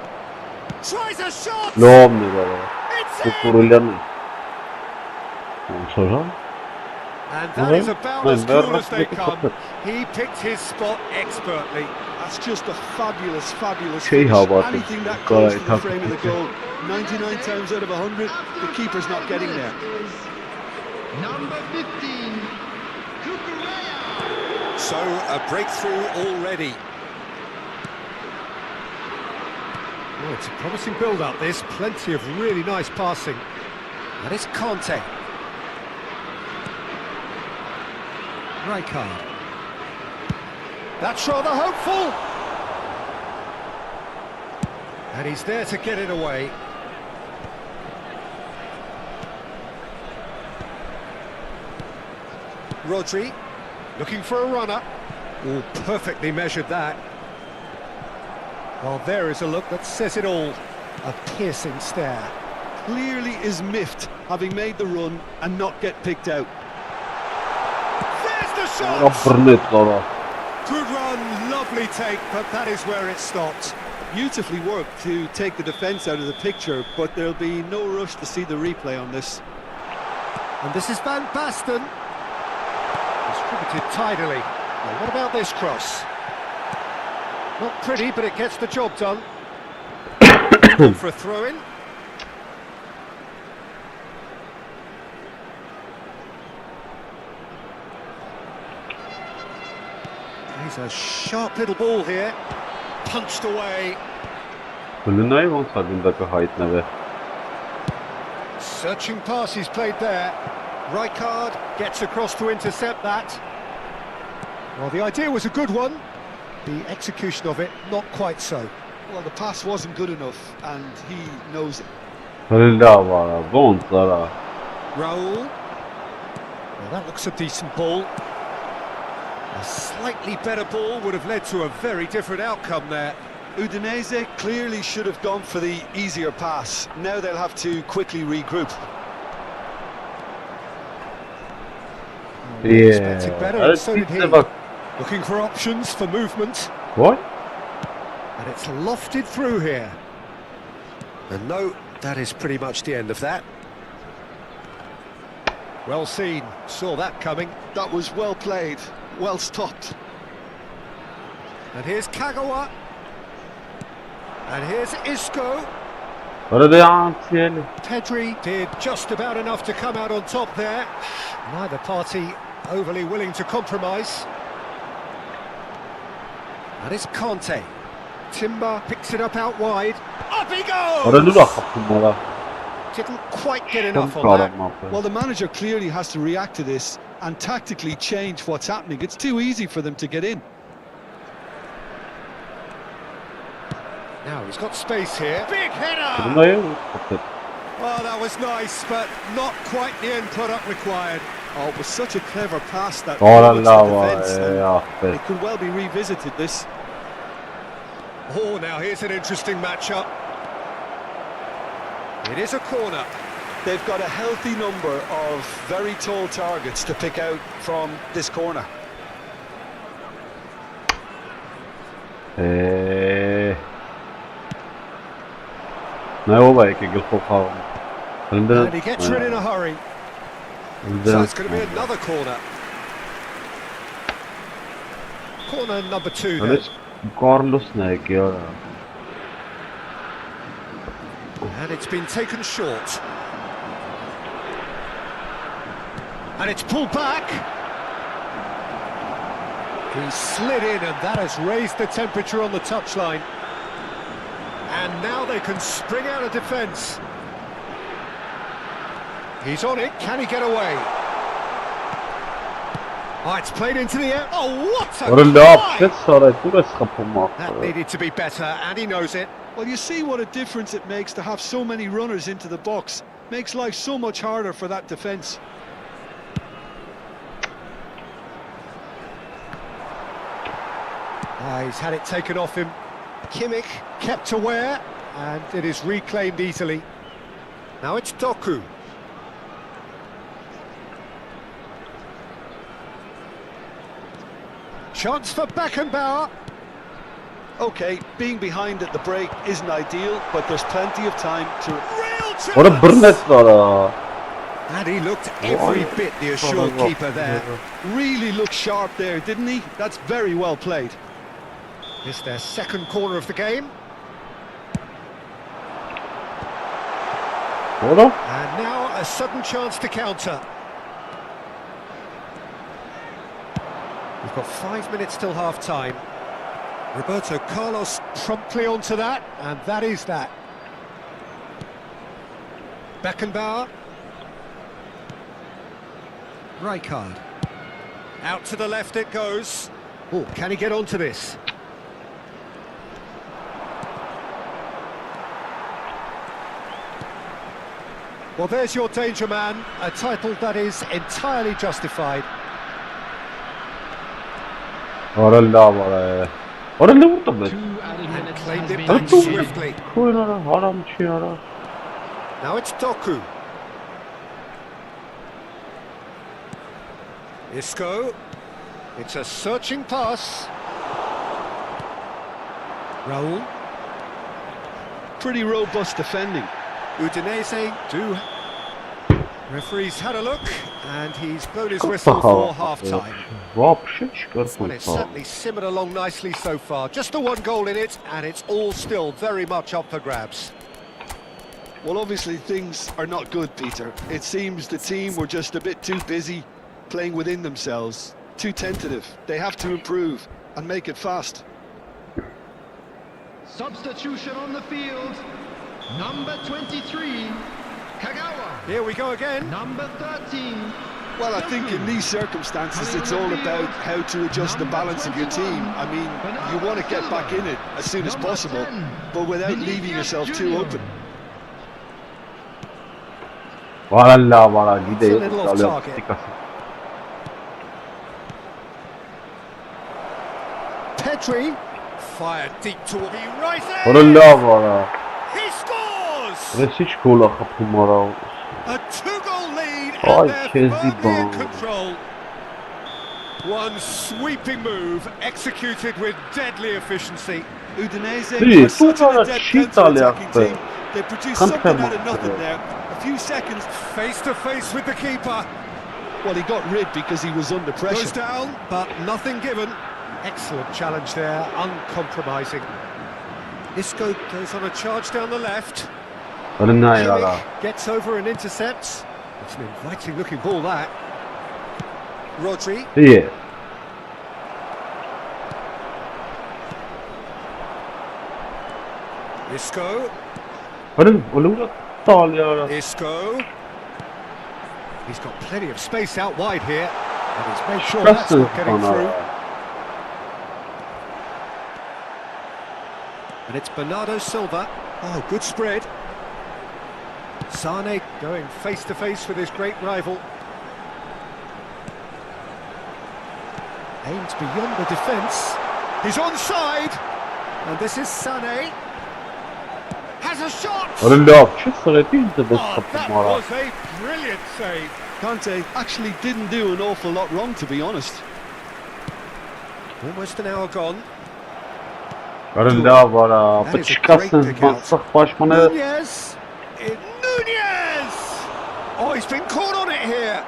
Tries a shot. No, brother. It's in. And that is about as cool as they come. He picked his spot expertly. That's just a fabulous, fabulous finish. Anything that goes to the frame of the goal. 99 times out of 100, the keeper's not getting there. Number 15, 𝐄𝐅𝐎𝐎𝐻. So, a breakthrough already. Oh, it's a promising build-up, this. Plenty of really nice passing. That is 𝐄𝐅𝐻𝐿. rijkaard. That's rather hopeful. And he's there to get it away. Rodri, looking for a runner. Oh, perfectly measured that. Well, there is a look that says it all. A piercing stare. Clearly is miffed, having made the run and not get picked out. Good run, lovely take, but that is where it stopped. Beautifully worked to take the defence out of the picture, but there'll be no rush to see the replay on this. And this is Van Basten. Distributed tidily. Now, what about this cross? Not pretty, but it gets the job done. For a throw-in. He's a sharp little ball here. Punched away. Searching pass he's played there. Rijkaard gets across to intercept that. Well, the idea was a good one. The execution of it, not quite so. Well, the pass wasn't good enough, and he knows it. Raúl. Well, that looks a decent ball. A slightly better ball would have led to a very different outcome there. Udinese clearly should have gone for the easier pass. Now they'll have to quickly regroup. Expected better, and so did he. Looking for options for movement. What? And it's lofted through here. And no, that is pretty much the end of that. Well seen, saw that coming. That was well played, well stopped. And here's Kagawa. And here's Isco. Pedri did just about enough to come out on top there. Neither party overly willing to compromise. That is 𝐄𝐅𝐻𝐿. Timber picks it up out wide. Up he goes! Didn't quite get enough on that. Well, the manager clearly has to react to this and tactically change what's happening. It's too easy for them to get in. Now he's got space here. Big header! Well, that was nice, but not quite the end product required. Oh, it was such a clever pass that Oh defence. yeah, It could well be revisited, this. Oh, now here's an interesting matchup. It is a corner. They've got a healthy number of very tall targets to pick out from this corner. No way, que aquilo foi And he gets rid in a hurry. So it's going to be another corner. Corner number 2 then. Carlos Snake, yeah. And it's been taken short. And it's pulled back. He slid in, and that has raised the temperature on the touchline. And now they can spring out of defence. He's on it. Can he get away? Oh, it's played into the air. Oh, what a fly! That needed to be better, and he knows it. Well, you see what a difference it makes to have so many runners into the box. Makes life so much harder for that defence. He's had it taken off him. Kimmich kept aware, and it is reclaimed easily. Now it's Doku. Chance for Beckenbauer. Okay, being behind at the break isn't ideal, but there's plenty of time to... Real chance! What a burnet! And he looked every bit the assured keeper there. Really looked sharp there, didn't he? That's very well played. It's their second corner of the game. And now a sudden chance to counter. We've got 5 minutes till half-time. Roberto Carlos promptly onto that, and that is that. Beckenbauer. Rijkaard. Out to the left it goes. Oh, can he get onto this? Well, there's your danger man, a title that is entirely justified. What a little bit. And claimed it back swiftly. Now it's Doku. Isco. It's a searching pass. Raul. Pretty robust defending. Udinese do. Referee's had a look, and he's blown his whistle for half-time. Well, it's certainly simmered along nicely so far. Just the one goal in it, and it's all still very much up for grabs. Well, obviously things are not good, Peter. It seems the team were just a bit too busy playing within themselves, too tentative. They have to improve and make it fast. Substitution on the field. Number 23, Kagawa. Here we go again. Number 13. Well, I think in these circumstances it's all about how to adjust the balance of your team. I mean, you want to get back in it as soon as possible, but without leaving yourself too open. Voilà, It's a little off target. Pedri fired deep toward the right end. He scores! A 2-goal lead, and they're firmly in control. One sweeping move executed with deadly efficiency. Udinese are such an adept counter-attacking team. They produced something out of nothing there. A few seconds. Face to face with the keeper. Well, he got rid because he was under pressure. Goes down, but nothing given. Excellent challenge there, uncompromising. Isco goes on a charge down the left. Kimmich gets over and intercepts. It's an inviting looking ball, that. Rodri. Yeah. Isco. Isco. He's got plenty of space out wide here, and he's made sure that's not getting through. And it's Bernardo Silva. Oh, good spread. Sane going face to face with his great rival. Aims beyond the defence. He's onside, and this is Sane. Has a shot. That was a brilliant save. Kante actually didn't do an awful lot wrong, to be honest. Almost an hour gone. Nunez! Nunez! Oh, he's been caught on it here.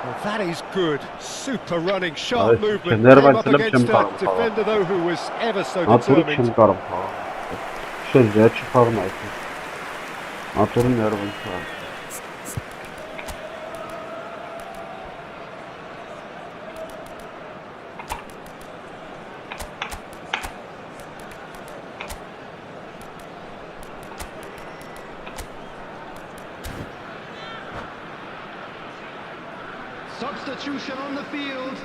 Well, that is good. Super running, sharp movement. Came up against a defender, though, who was ever so determined. Substitution on the field.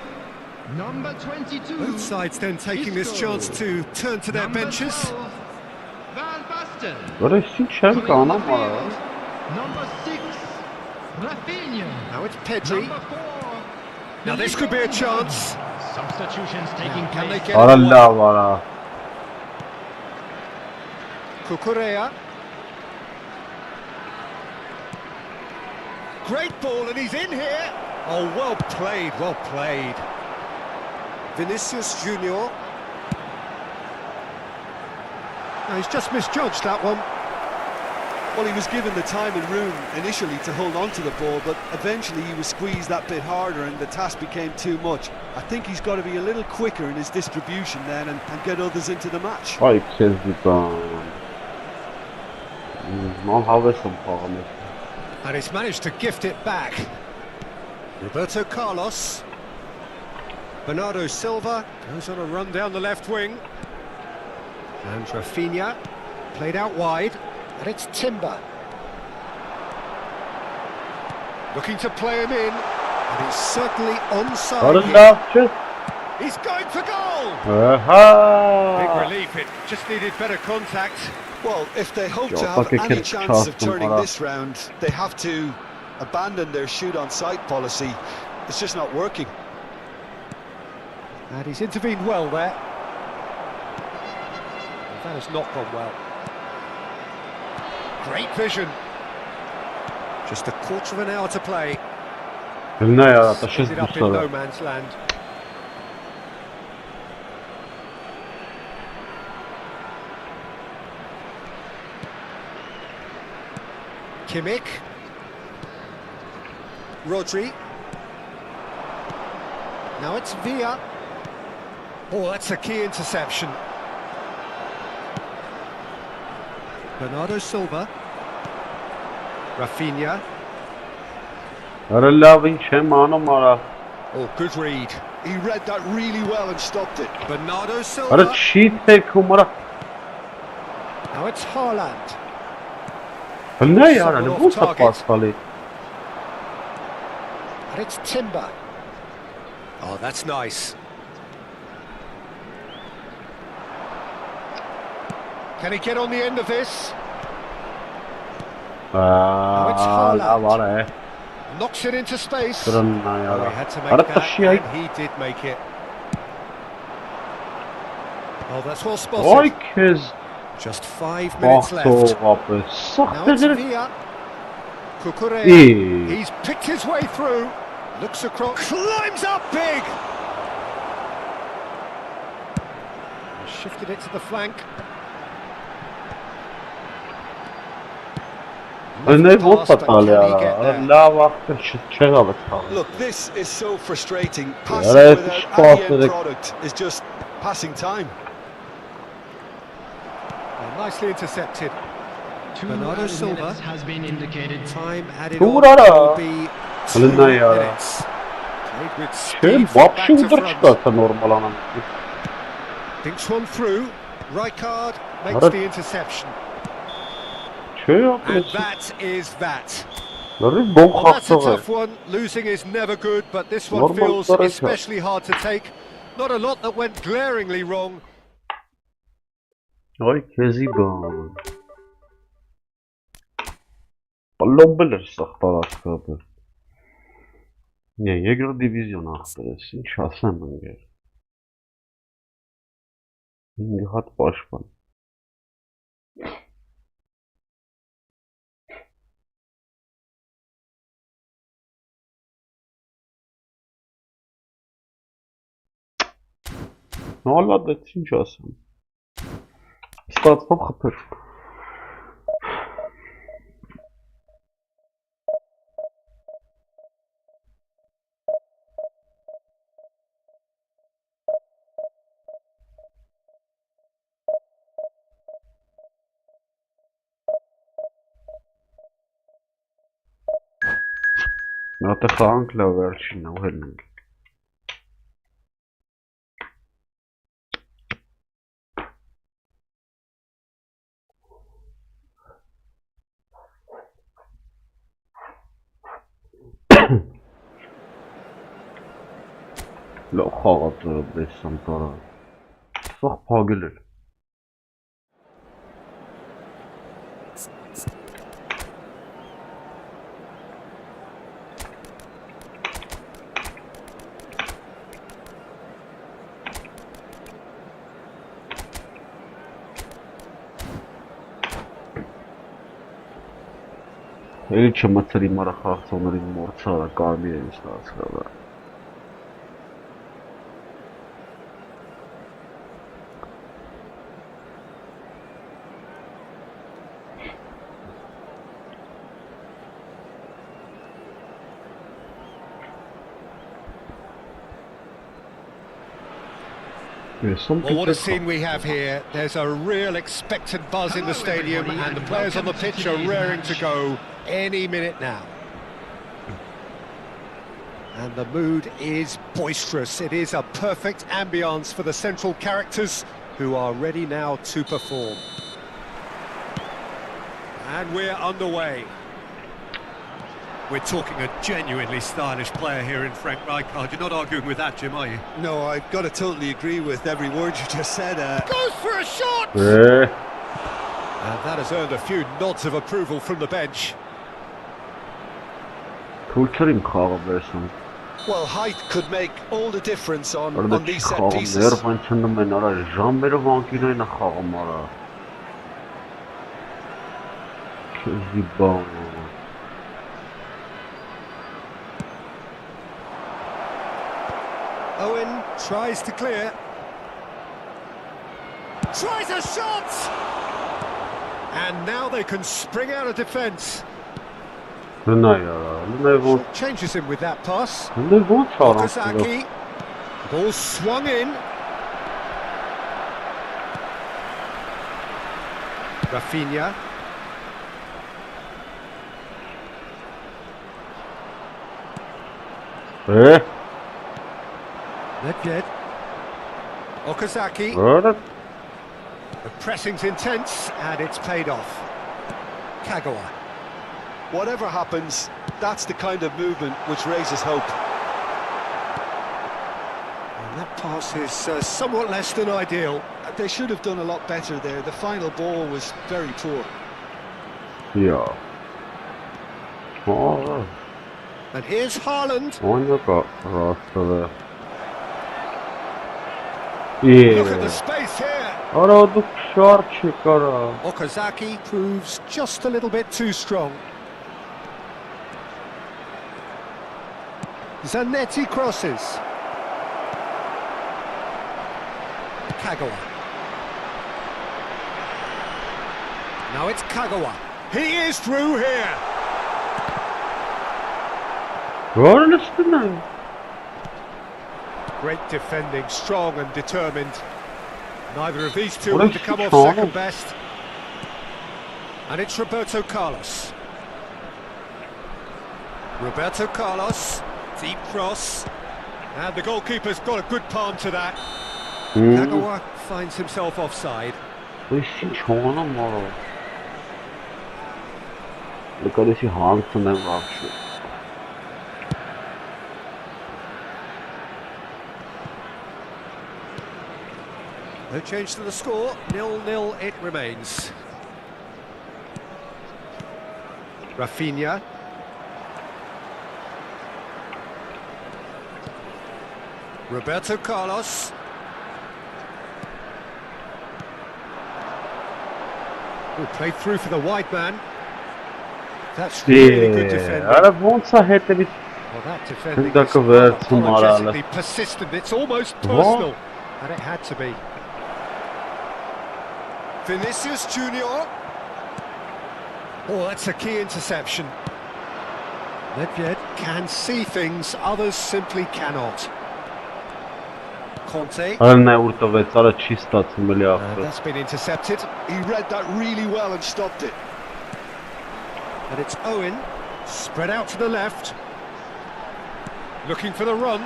Number 22. Both sides then taking this chance to turn to their benches. 12, Van Basten. Number 6, Rafinha. Now it's Pedri. Number 4. Now this could be a chance. Substitutions taking Can they place. get it away? 𝐄𝐅𝐎𝐎. Great ball, and he's in here. Oh, well played, well played. Vinicius Junior. Now he's just misjudged that one. Well, he was given the time and room initially to hold on to the ball, but eventually he was squeezed that bit harder and the task became too much. I think he's got to be a little quicker in his distribution then and get others into the match. And he's managed to gift it back. Roberto Carlos. Bernardo Silva goes on a run down the left wing. And Rafinha played out wide. And it's Timber. Looking to play him in. And he's certainly onside here. He's going for goal! Big relief, it just needed better contact. Well, if they hope to have any chance of turning this round, they have to abandon their shoot on sight policy. It's just not working. And he's intervened well there. That has not gone well. Great vision. Just a quarter of an hour to play. Ended up in no man's land. Kimmich. Rodri. Now it's Villa. Oh, that's a key interception. Bernardo Silva. Rafinha. Oh, good read. He read that really well and stopped it. Bernardo Silva. Now it's Haaland. And it's Timber. Oh, that's nice. Can he get on the end of this? Now it's Haaland. Knocks it into space. Oh, he had to make that, and he did make it. Oh, that's well spotted. Just 5 minutes left. Now it's Villa. 𝐄𝐅𝐎𝐎. He's picked his way through. Looks across. Climbs up big. Shifted it to the flank. Look, this is so frustrating. Passing without any end product is just passing time. Well, nicely intercepted. Bernardo Silva has been indicated. Time added on will be 2 minutes. Played with speed from back to front. Thinks one through. Rijkaard makes the interception. And that is that. Well, that's a tough one. Losing is never good, but this one feels especially hard to take. Not a lot that went glaringly wrong. Allon bilir saxtalaşqadır. Nəyə görə diviziyon axtarırsın? Şahsən mən gəlir. Nihat Başkan. Hala da için şahsen. Statvam xıpır. نتخانق لو ورشنا وهلنج لا خاطر بالسنطرة صح باقلل İlk maçları maraq sonları morçara qarmir instansıra. Well, what a scene we have here. There's a real expectant buzz in the stadium and the players on the pitch are raring to go any minute now. And the mood is boisterous. It is a perfect ambience for the central characters who are ready now to perform. And we're underway. We're talking a genuinely stylish player here in Frank Rijkaard. You're not arguing with that, Jim, are you? No, I've got to totally agree with every word you just said. Goes for a shot! And that has earned a few nods of approval from the bench. Well, height could make all the difference on these set pieces. Owen tries to clear. Tries a shot! And now they can spring out of defence. Changes him with that pass. Okazaki. Ball swung in. Rafinha. Nedved. Okazaki. The pressing's intense and it's paid off. Kagawa. Whatever happens, that's the kind of movement which raises hope. And that pass is somewhat less than ideal. They should have done a lot better there. The final ball was very poor. Yeah. And here's Haaland. Look at the space here. Okazaki proves just a little bit too strong. Zanetti crosses. Kagawa. Now it's Kagawa. He is through here. Great defending, strong and determined. Neither of these two want to come off second best. And it's Roberto Carlos. Roberto Carlos, deep cross. And the goalkeeper's got a good palm to that. Kagawa finds himself offside. Look at this hand from them rock. No change to the score, 0-0 it remains. Rafinha. Roberto Carlos. Oh, played through for the wide man. That's really good defending. Ara ոնց է հետևից Well, that defending is Դակվերցում արալը։ unapologetically persistent. It's almost personal, and it had to be. Vinicius Junior. Oh, that's a key interception. Nedved can see things others simply cannot. Conte. Արնա ուրտվեց, արա չի ստացվում էլի ախր։ That's been intercepted, He read that really well and stopped it. and it's Owen, spread out to the left, looking for the run.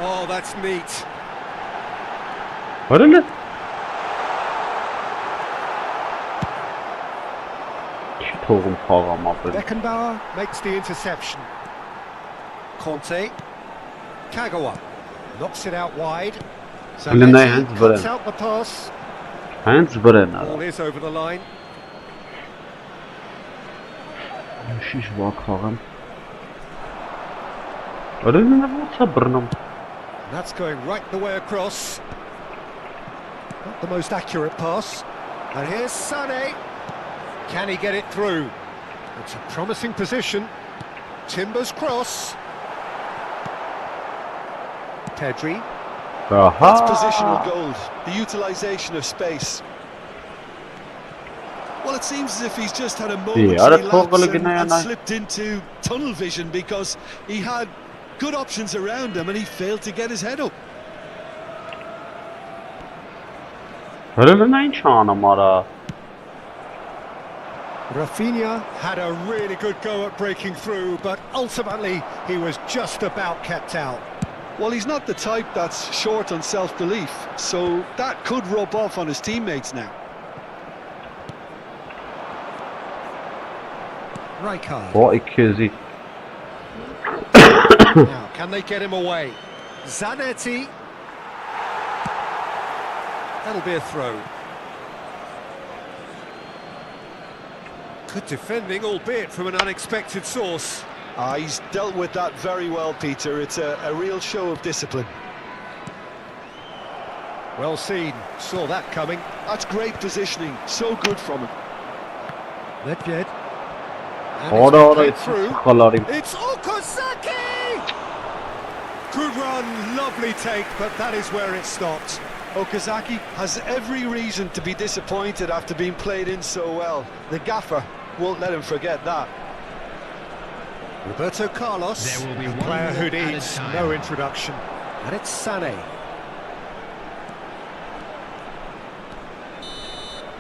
Oh, that's neat. Արել է։ Չի թողում խաղամ ապել։ Beckenbauer makes the interception. Conte. Kagawa knocks it out wide. Lena hands Zanetti veren. cuts out the pass. Հենց վրեն Ball արա։ is over the line. Շիշ վակ խաղամ։ Արել է ոնց է բռնում։ That's going right the way across. Not the most accurate pass. And here's Sané. Can he get it through? It's a promising position. Timber's cross. Pedri. That's positional gold, the utilisation of space. Well, it seems as if he's just had a momentary lapse and slipped into tunnel vision because he had good options around him and he failed to get his head up. Արել է ինչ անում արա։ Rafinha had a really good go at breaking through, but ultimately he was just about kept out. Well, he's not the type that's short on self-belief, so that could rub off on his teammates now. Rijkaard. Ո իքեզի։ Now, can they get him away? Zanetti. That'll be a throw. Good defending, albeit from an unexpected source. He's dealt with that very well, Peter. It's a real show of discipline. Well seen, saw that coming. That's great positioning, so good from him. Nedved. Ora It's through. խալարի։ It's Okazaki! Good run, lovely take, but that is where it stopped. Okazaki has every reason to be disappointed after being played in so well. The gaffer won't let him forget that. Roberto Carlos, There will be a one player who more added needs time. no introduction. And it's Sané.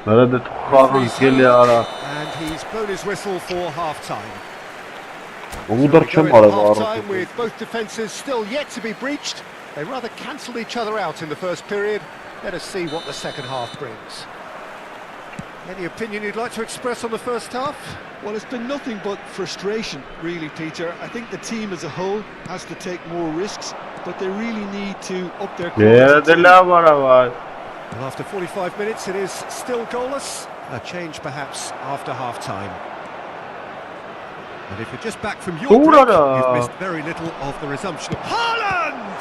Արա դե խաղը գելի արա։ And he's blown his whistle for half-time. Ուդար չեմ Going արել half-time առողջ։ with both defences still yet to be breached. They rather cancelled each other out in the first period. Let us see what the second half brings. Any opinion you'd like to express on the first half? Well, it's been nothing but frustration, really, Peter. I think the team as a whole has to take more risks, but they really need to up their Դե quality. լավ արա վայ։ Well, after 45 minutes, it is still goalless. A change, perhaps, after half-time. And if you're just back from your break, you've missed very little of the resumption of Haaland!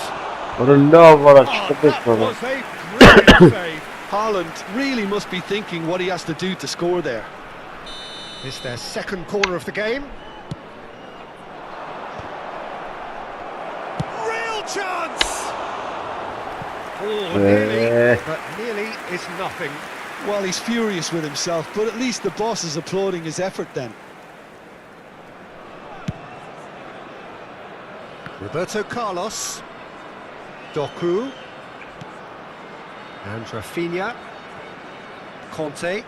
Արա լավ արա Oh, չկպեց that արա։ was a brilliant save. Haaland really must be thinking what he has to do to score there. It's their second corner of the game. Real chance! Oh, nearly, but nearly is nothing. Well, he's furious with himself, but at least the boss is applauding his effort then. Roberto Carlos. Doku. And Rafinha. Conte.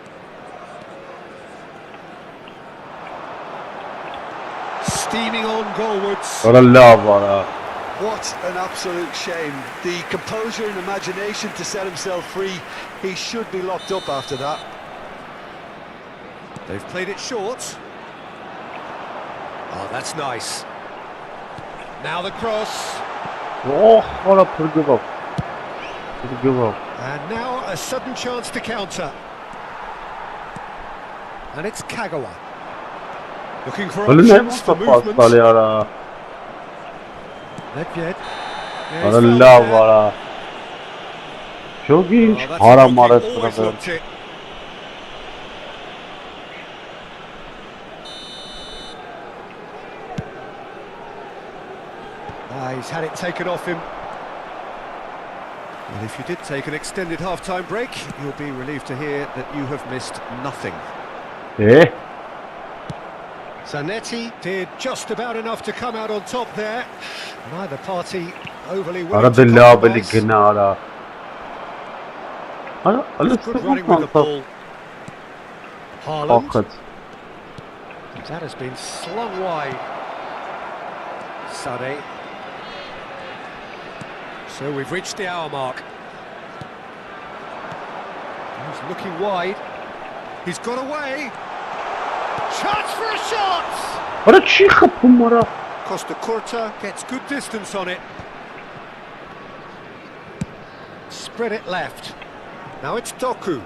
Steaming on goalwards. Արա լավ արա։ What an absolute shame. The composure and imagination to set himself free. He should be locked up after that. They've played it short. Oh, that's nice. Now the cross. Օ, արա փրկվավ։ Փրկվավ։ And now a sudden chance to counter. And it's Kagawa. Looking for Öyle ne options for pas movement. ya. Nedved. Allah var. Çok iyi. Haram arasında. He's had it taken off him. Well, if you did take an extended half-time break, you'll be relieved to hear that you have missed nothing. Zanetti did just about enough to come out on top there. Neither party overly willing to compromise. Good running with the ball. Haaland. That has been slung wide. Sade. So we've reached the hour mark. He's looking wide. He's got away. Chance for a shot! Costa Curta gets good distance on it. Spread it left. Now it's Doku.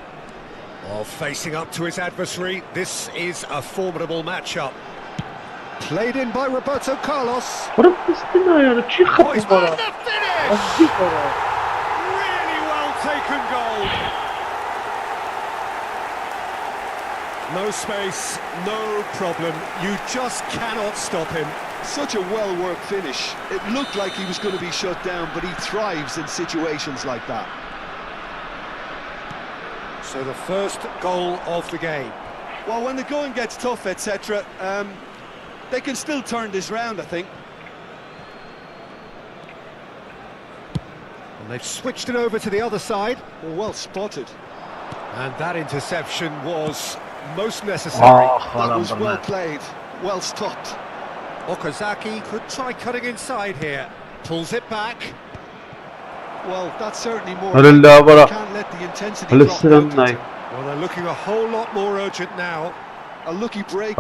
Oh, facing up to his adversary. This is a formidable matchup. Played in by Roberto Carlos. Oh, he's made the finish! Really well taken goal. No space, no problem. You just cannot stop him. Such a well-worked finish. It looked like he was going to be shut down, but he thrives in situations like that. So the first goal of the game. Well, when the going gets tough, etc., they can still turn this round, I think. And they've switched it over to the other side. Well spotted. And that interception was most necessary. That was well played, well stopped. Okazaki could try cutting inside here. Pulls it back. Well, that's certainly more. Can't let the intensity drop. Well, they're looking a whole lot more urgent now. A lucky break.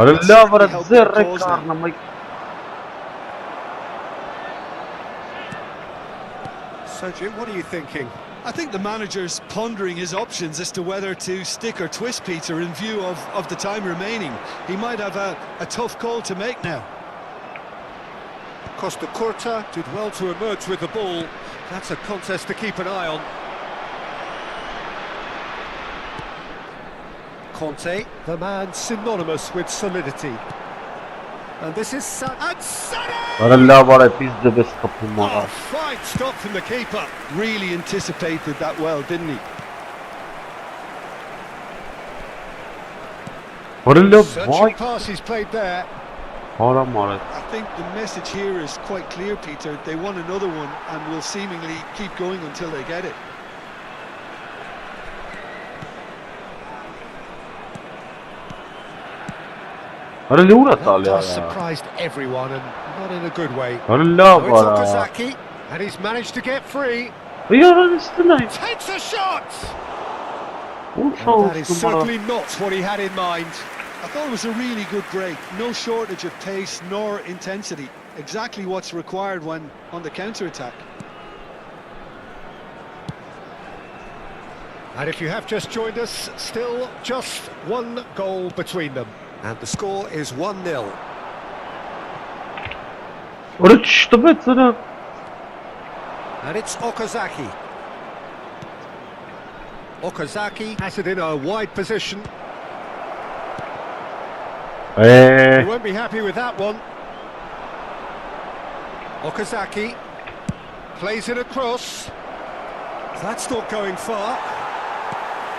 So, Jim, what are you thinking? I think the manager's pondering his options as to whether to stick or twist Peter in view of the time remaining. He might have a tough call to make now. Costa Curta did well to emerge with the ball. That's a contest to keep an eye on. Conte, the man synonymous with solidity. And this is and Sané! Oh, fine stop from the keeper. Really anticipated that well, didn't he? Searching pass he's played there. I think the message here is quite clear, Peter. They want another one and will seemingly keep going until they get it. That surprised everyone, and not in a good way. So it's Okazaki, and he's managed to get free. Takes a shot! And that is certainly not what he had in mind. I thought it was a really good break. No shortage of pace nor intensity. Exactly what's required when on the counter-attack. And if you have just joined us, still just one goal between them. And the score is 1-0. And it's Okazaki. Okazaki has it in a wide position. He won't be happy with that one. Okazaki plays it across. That's not going far.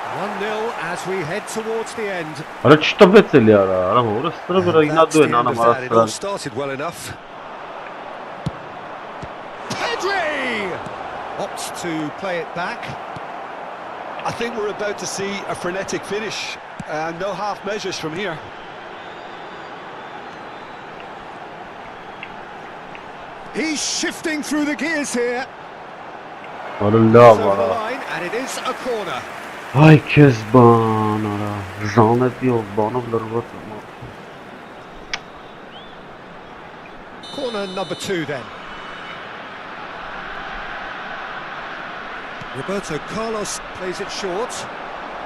1-0 as we head towards the end. It all started well enough. Pedri opts to play it back. I think we're about to see a frenetic finish. No half measures from here. He's shifting through the gears here. Over the line, and it is a corner. Ay kezban ara zanet yok bana vurur. Corner number 2 then. Roberto Carlos plays it short.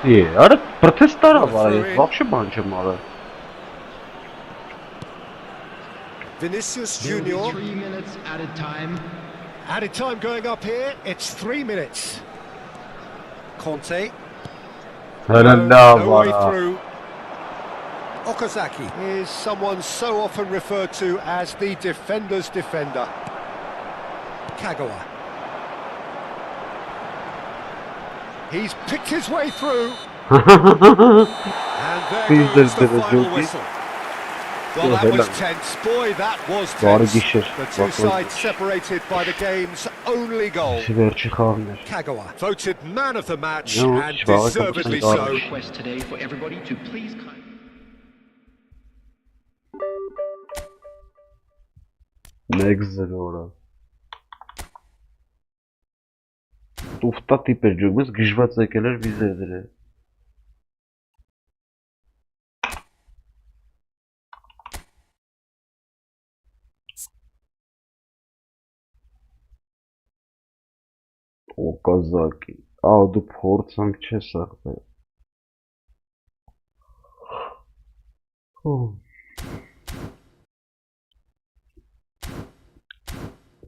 Արա պրոտեստար ավար է, вообще բան չեմ արել։ Vinicius There will Junior. be 3 minutes added time. Added time going up here. It's 3 minutes. Conte. Հրնդավ No way արա։ through. Okazaki is someone so often referred to as the defender's defender. Kagawa. He's picked his way through. And there goes the final whistle. Well, that was tense. Boy, that was tense. The two sides separated by the game's only goal. Kagawa voted man of the match and deservedly so. Request today for everybody to please kindly. Next zero. Ufta tiper ջուրմս գժված եկել էր վիզերները։ Օկազակի։ Ահա դու փորձանք չես ախպեր։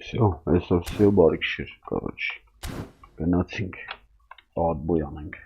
Всё, это всё բարի քիշեր, короче։ Գնացինք, ադբոյ անենք։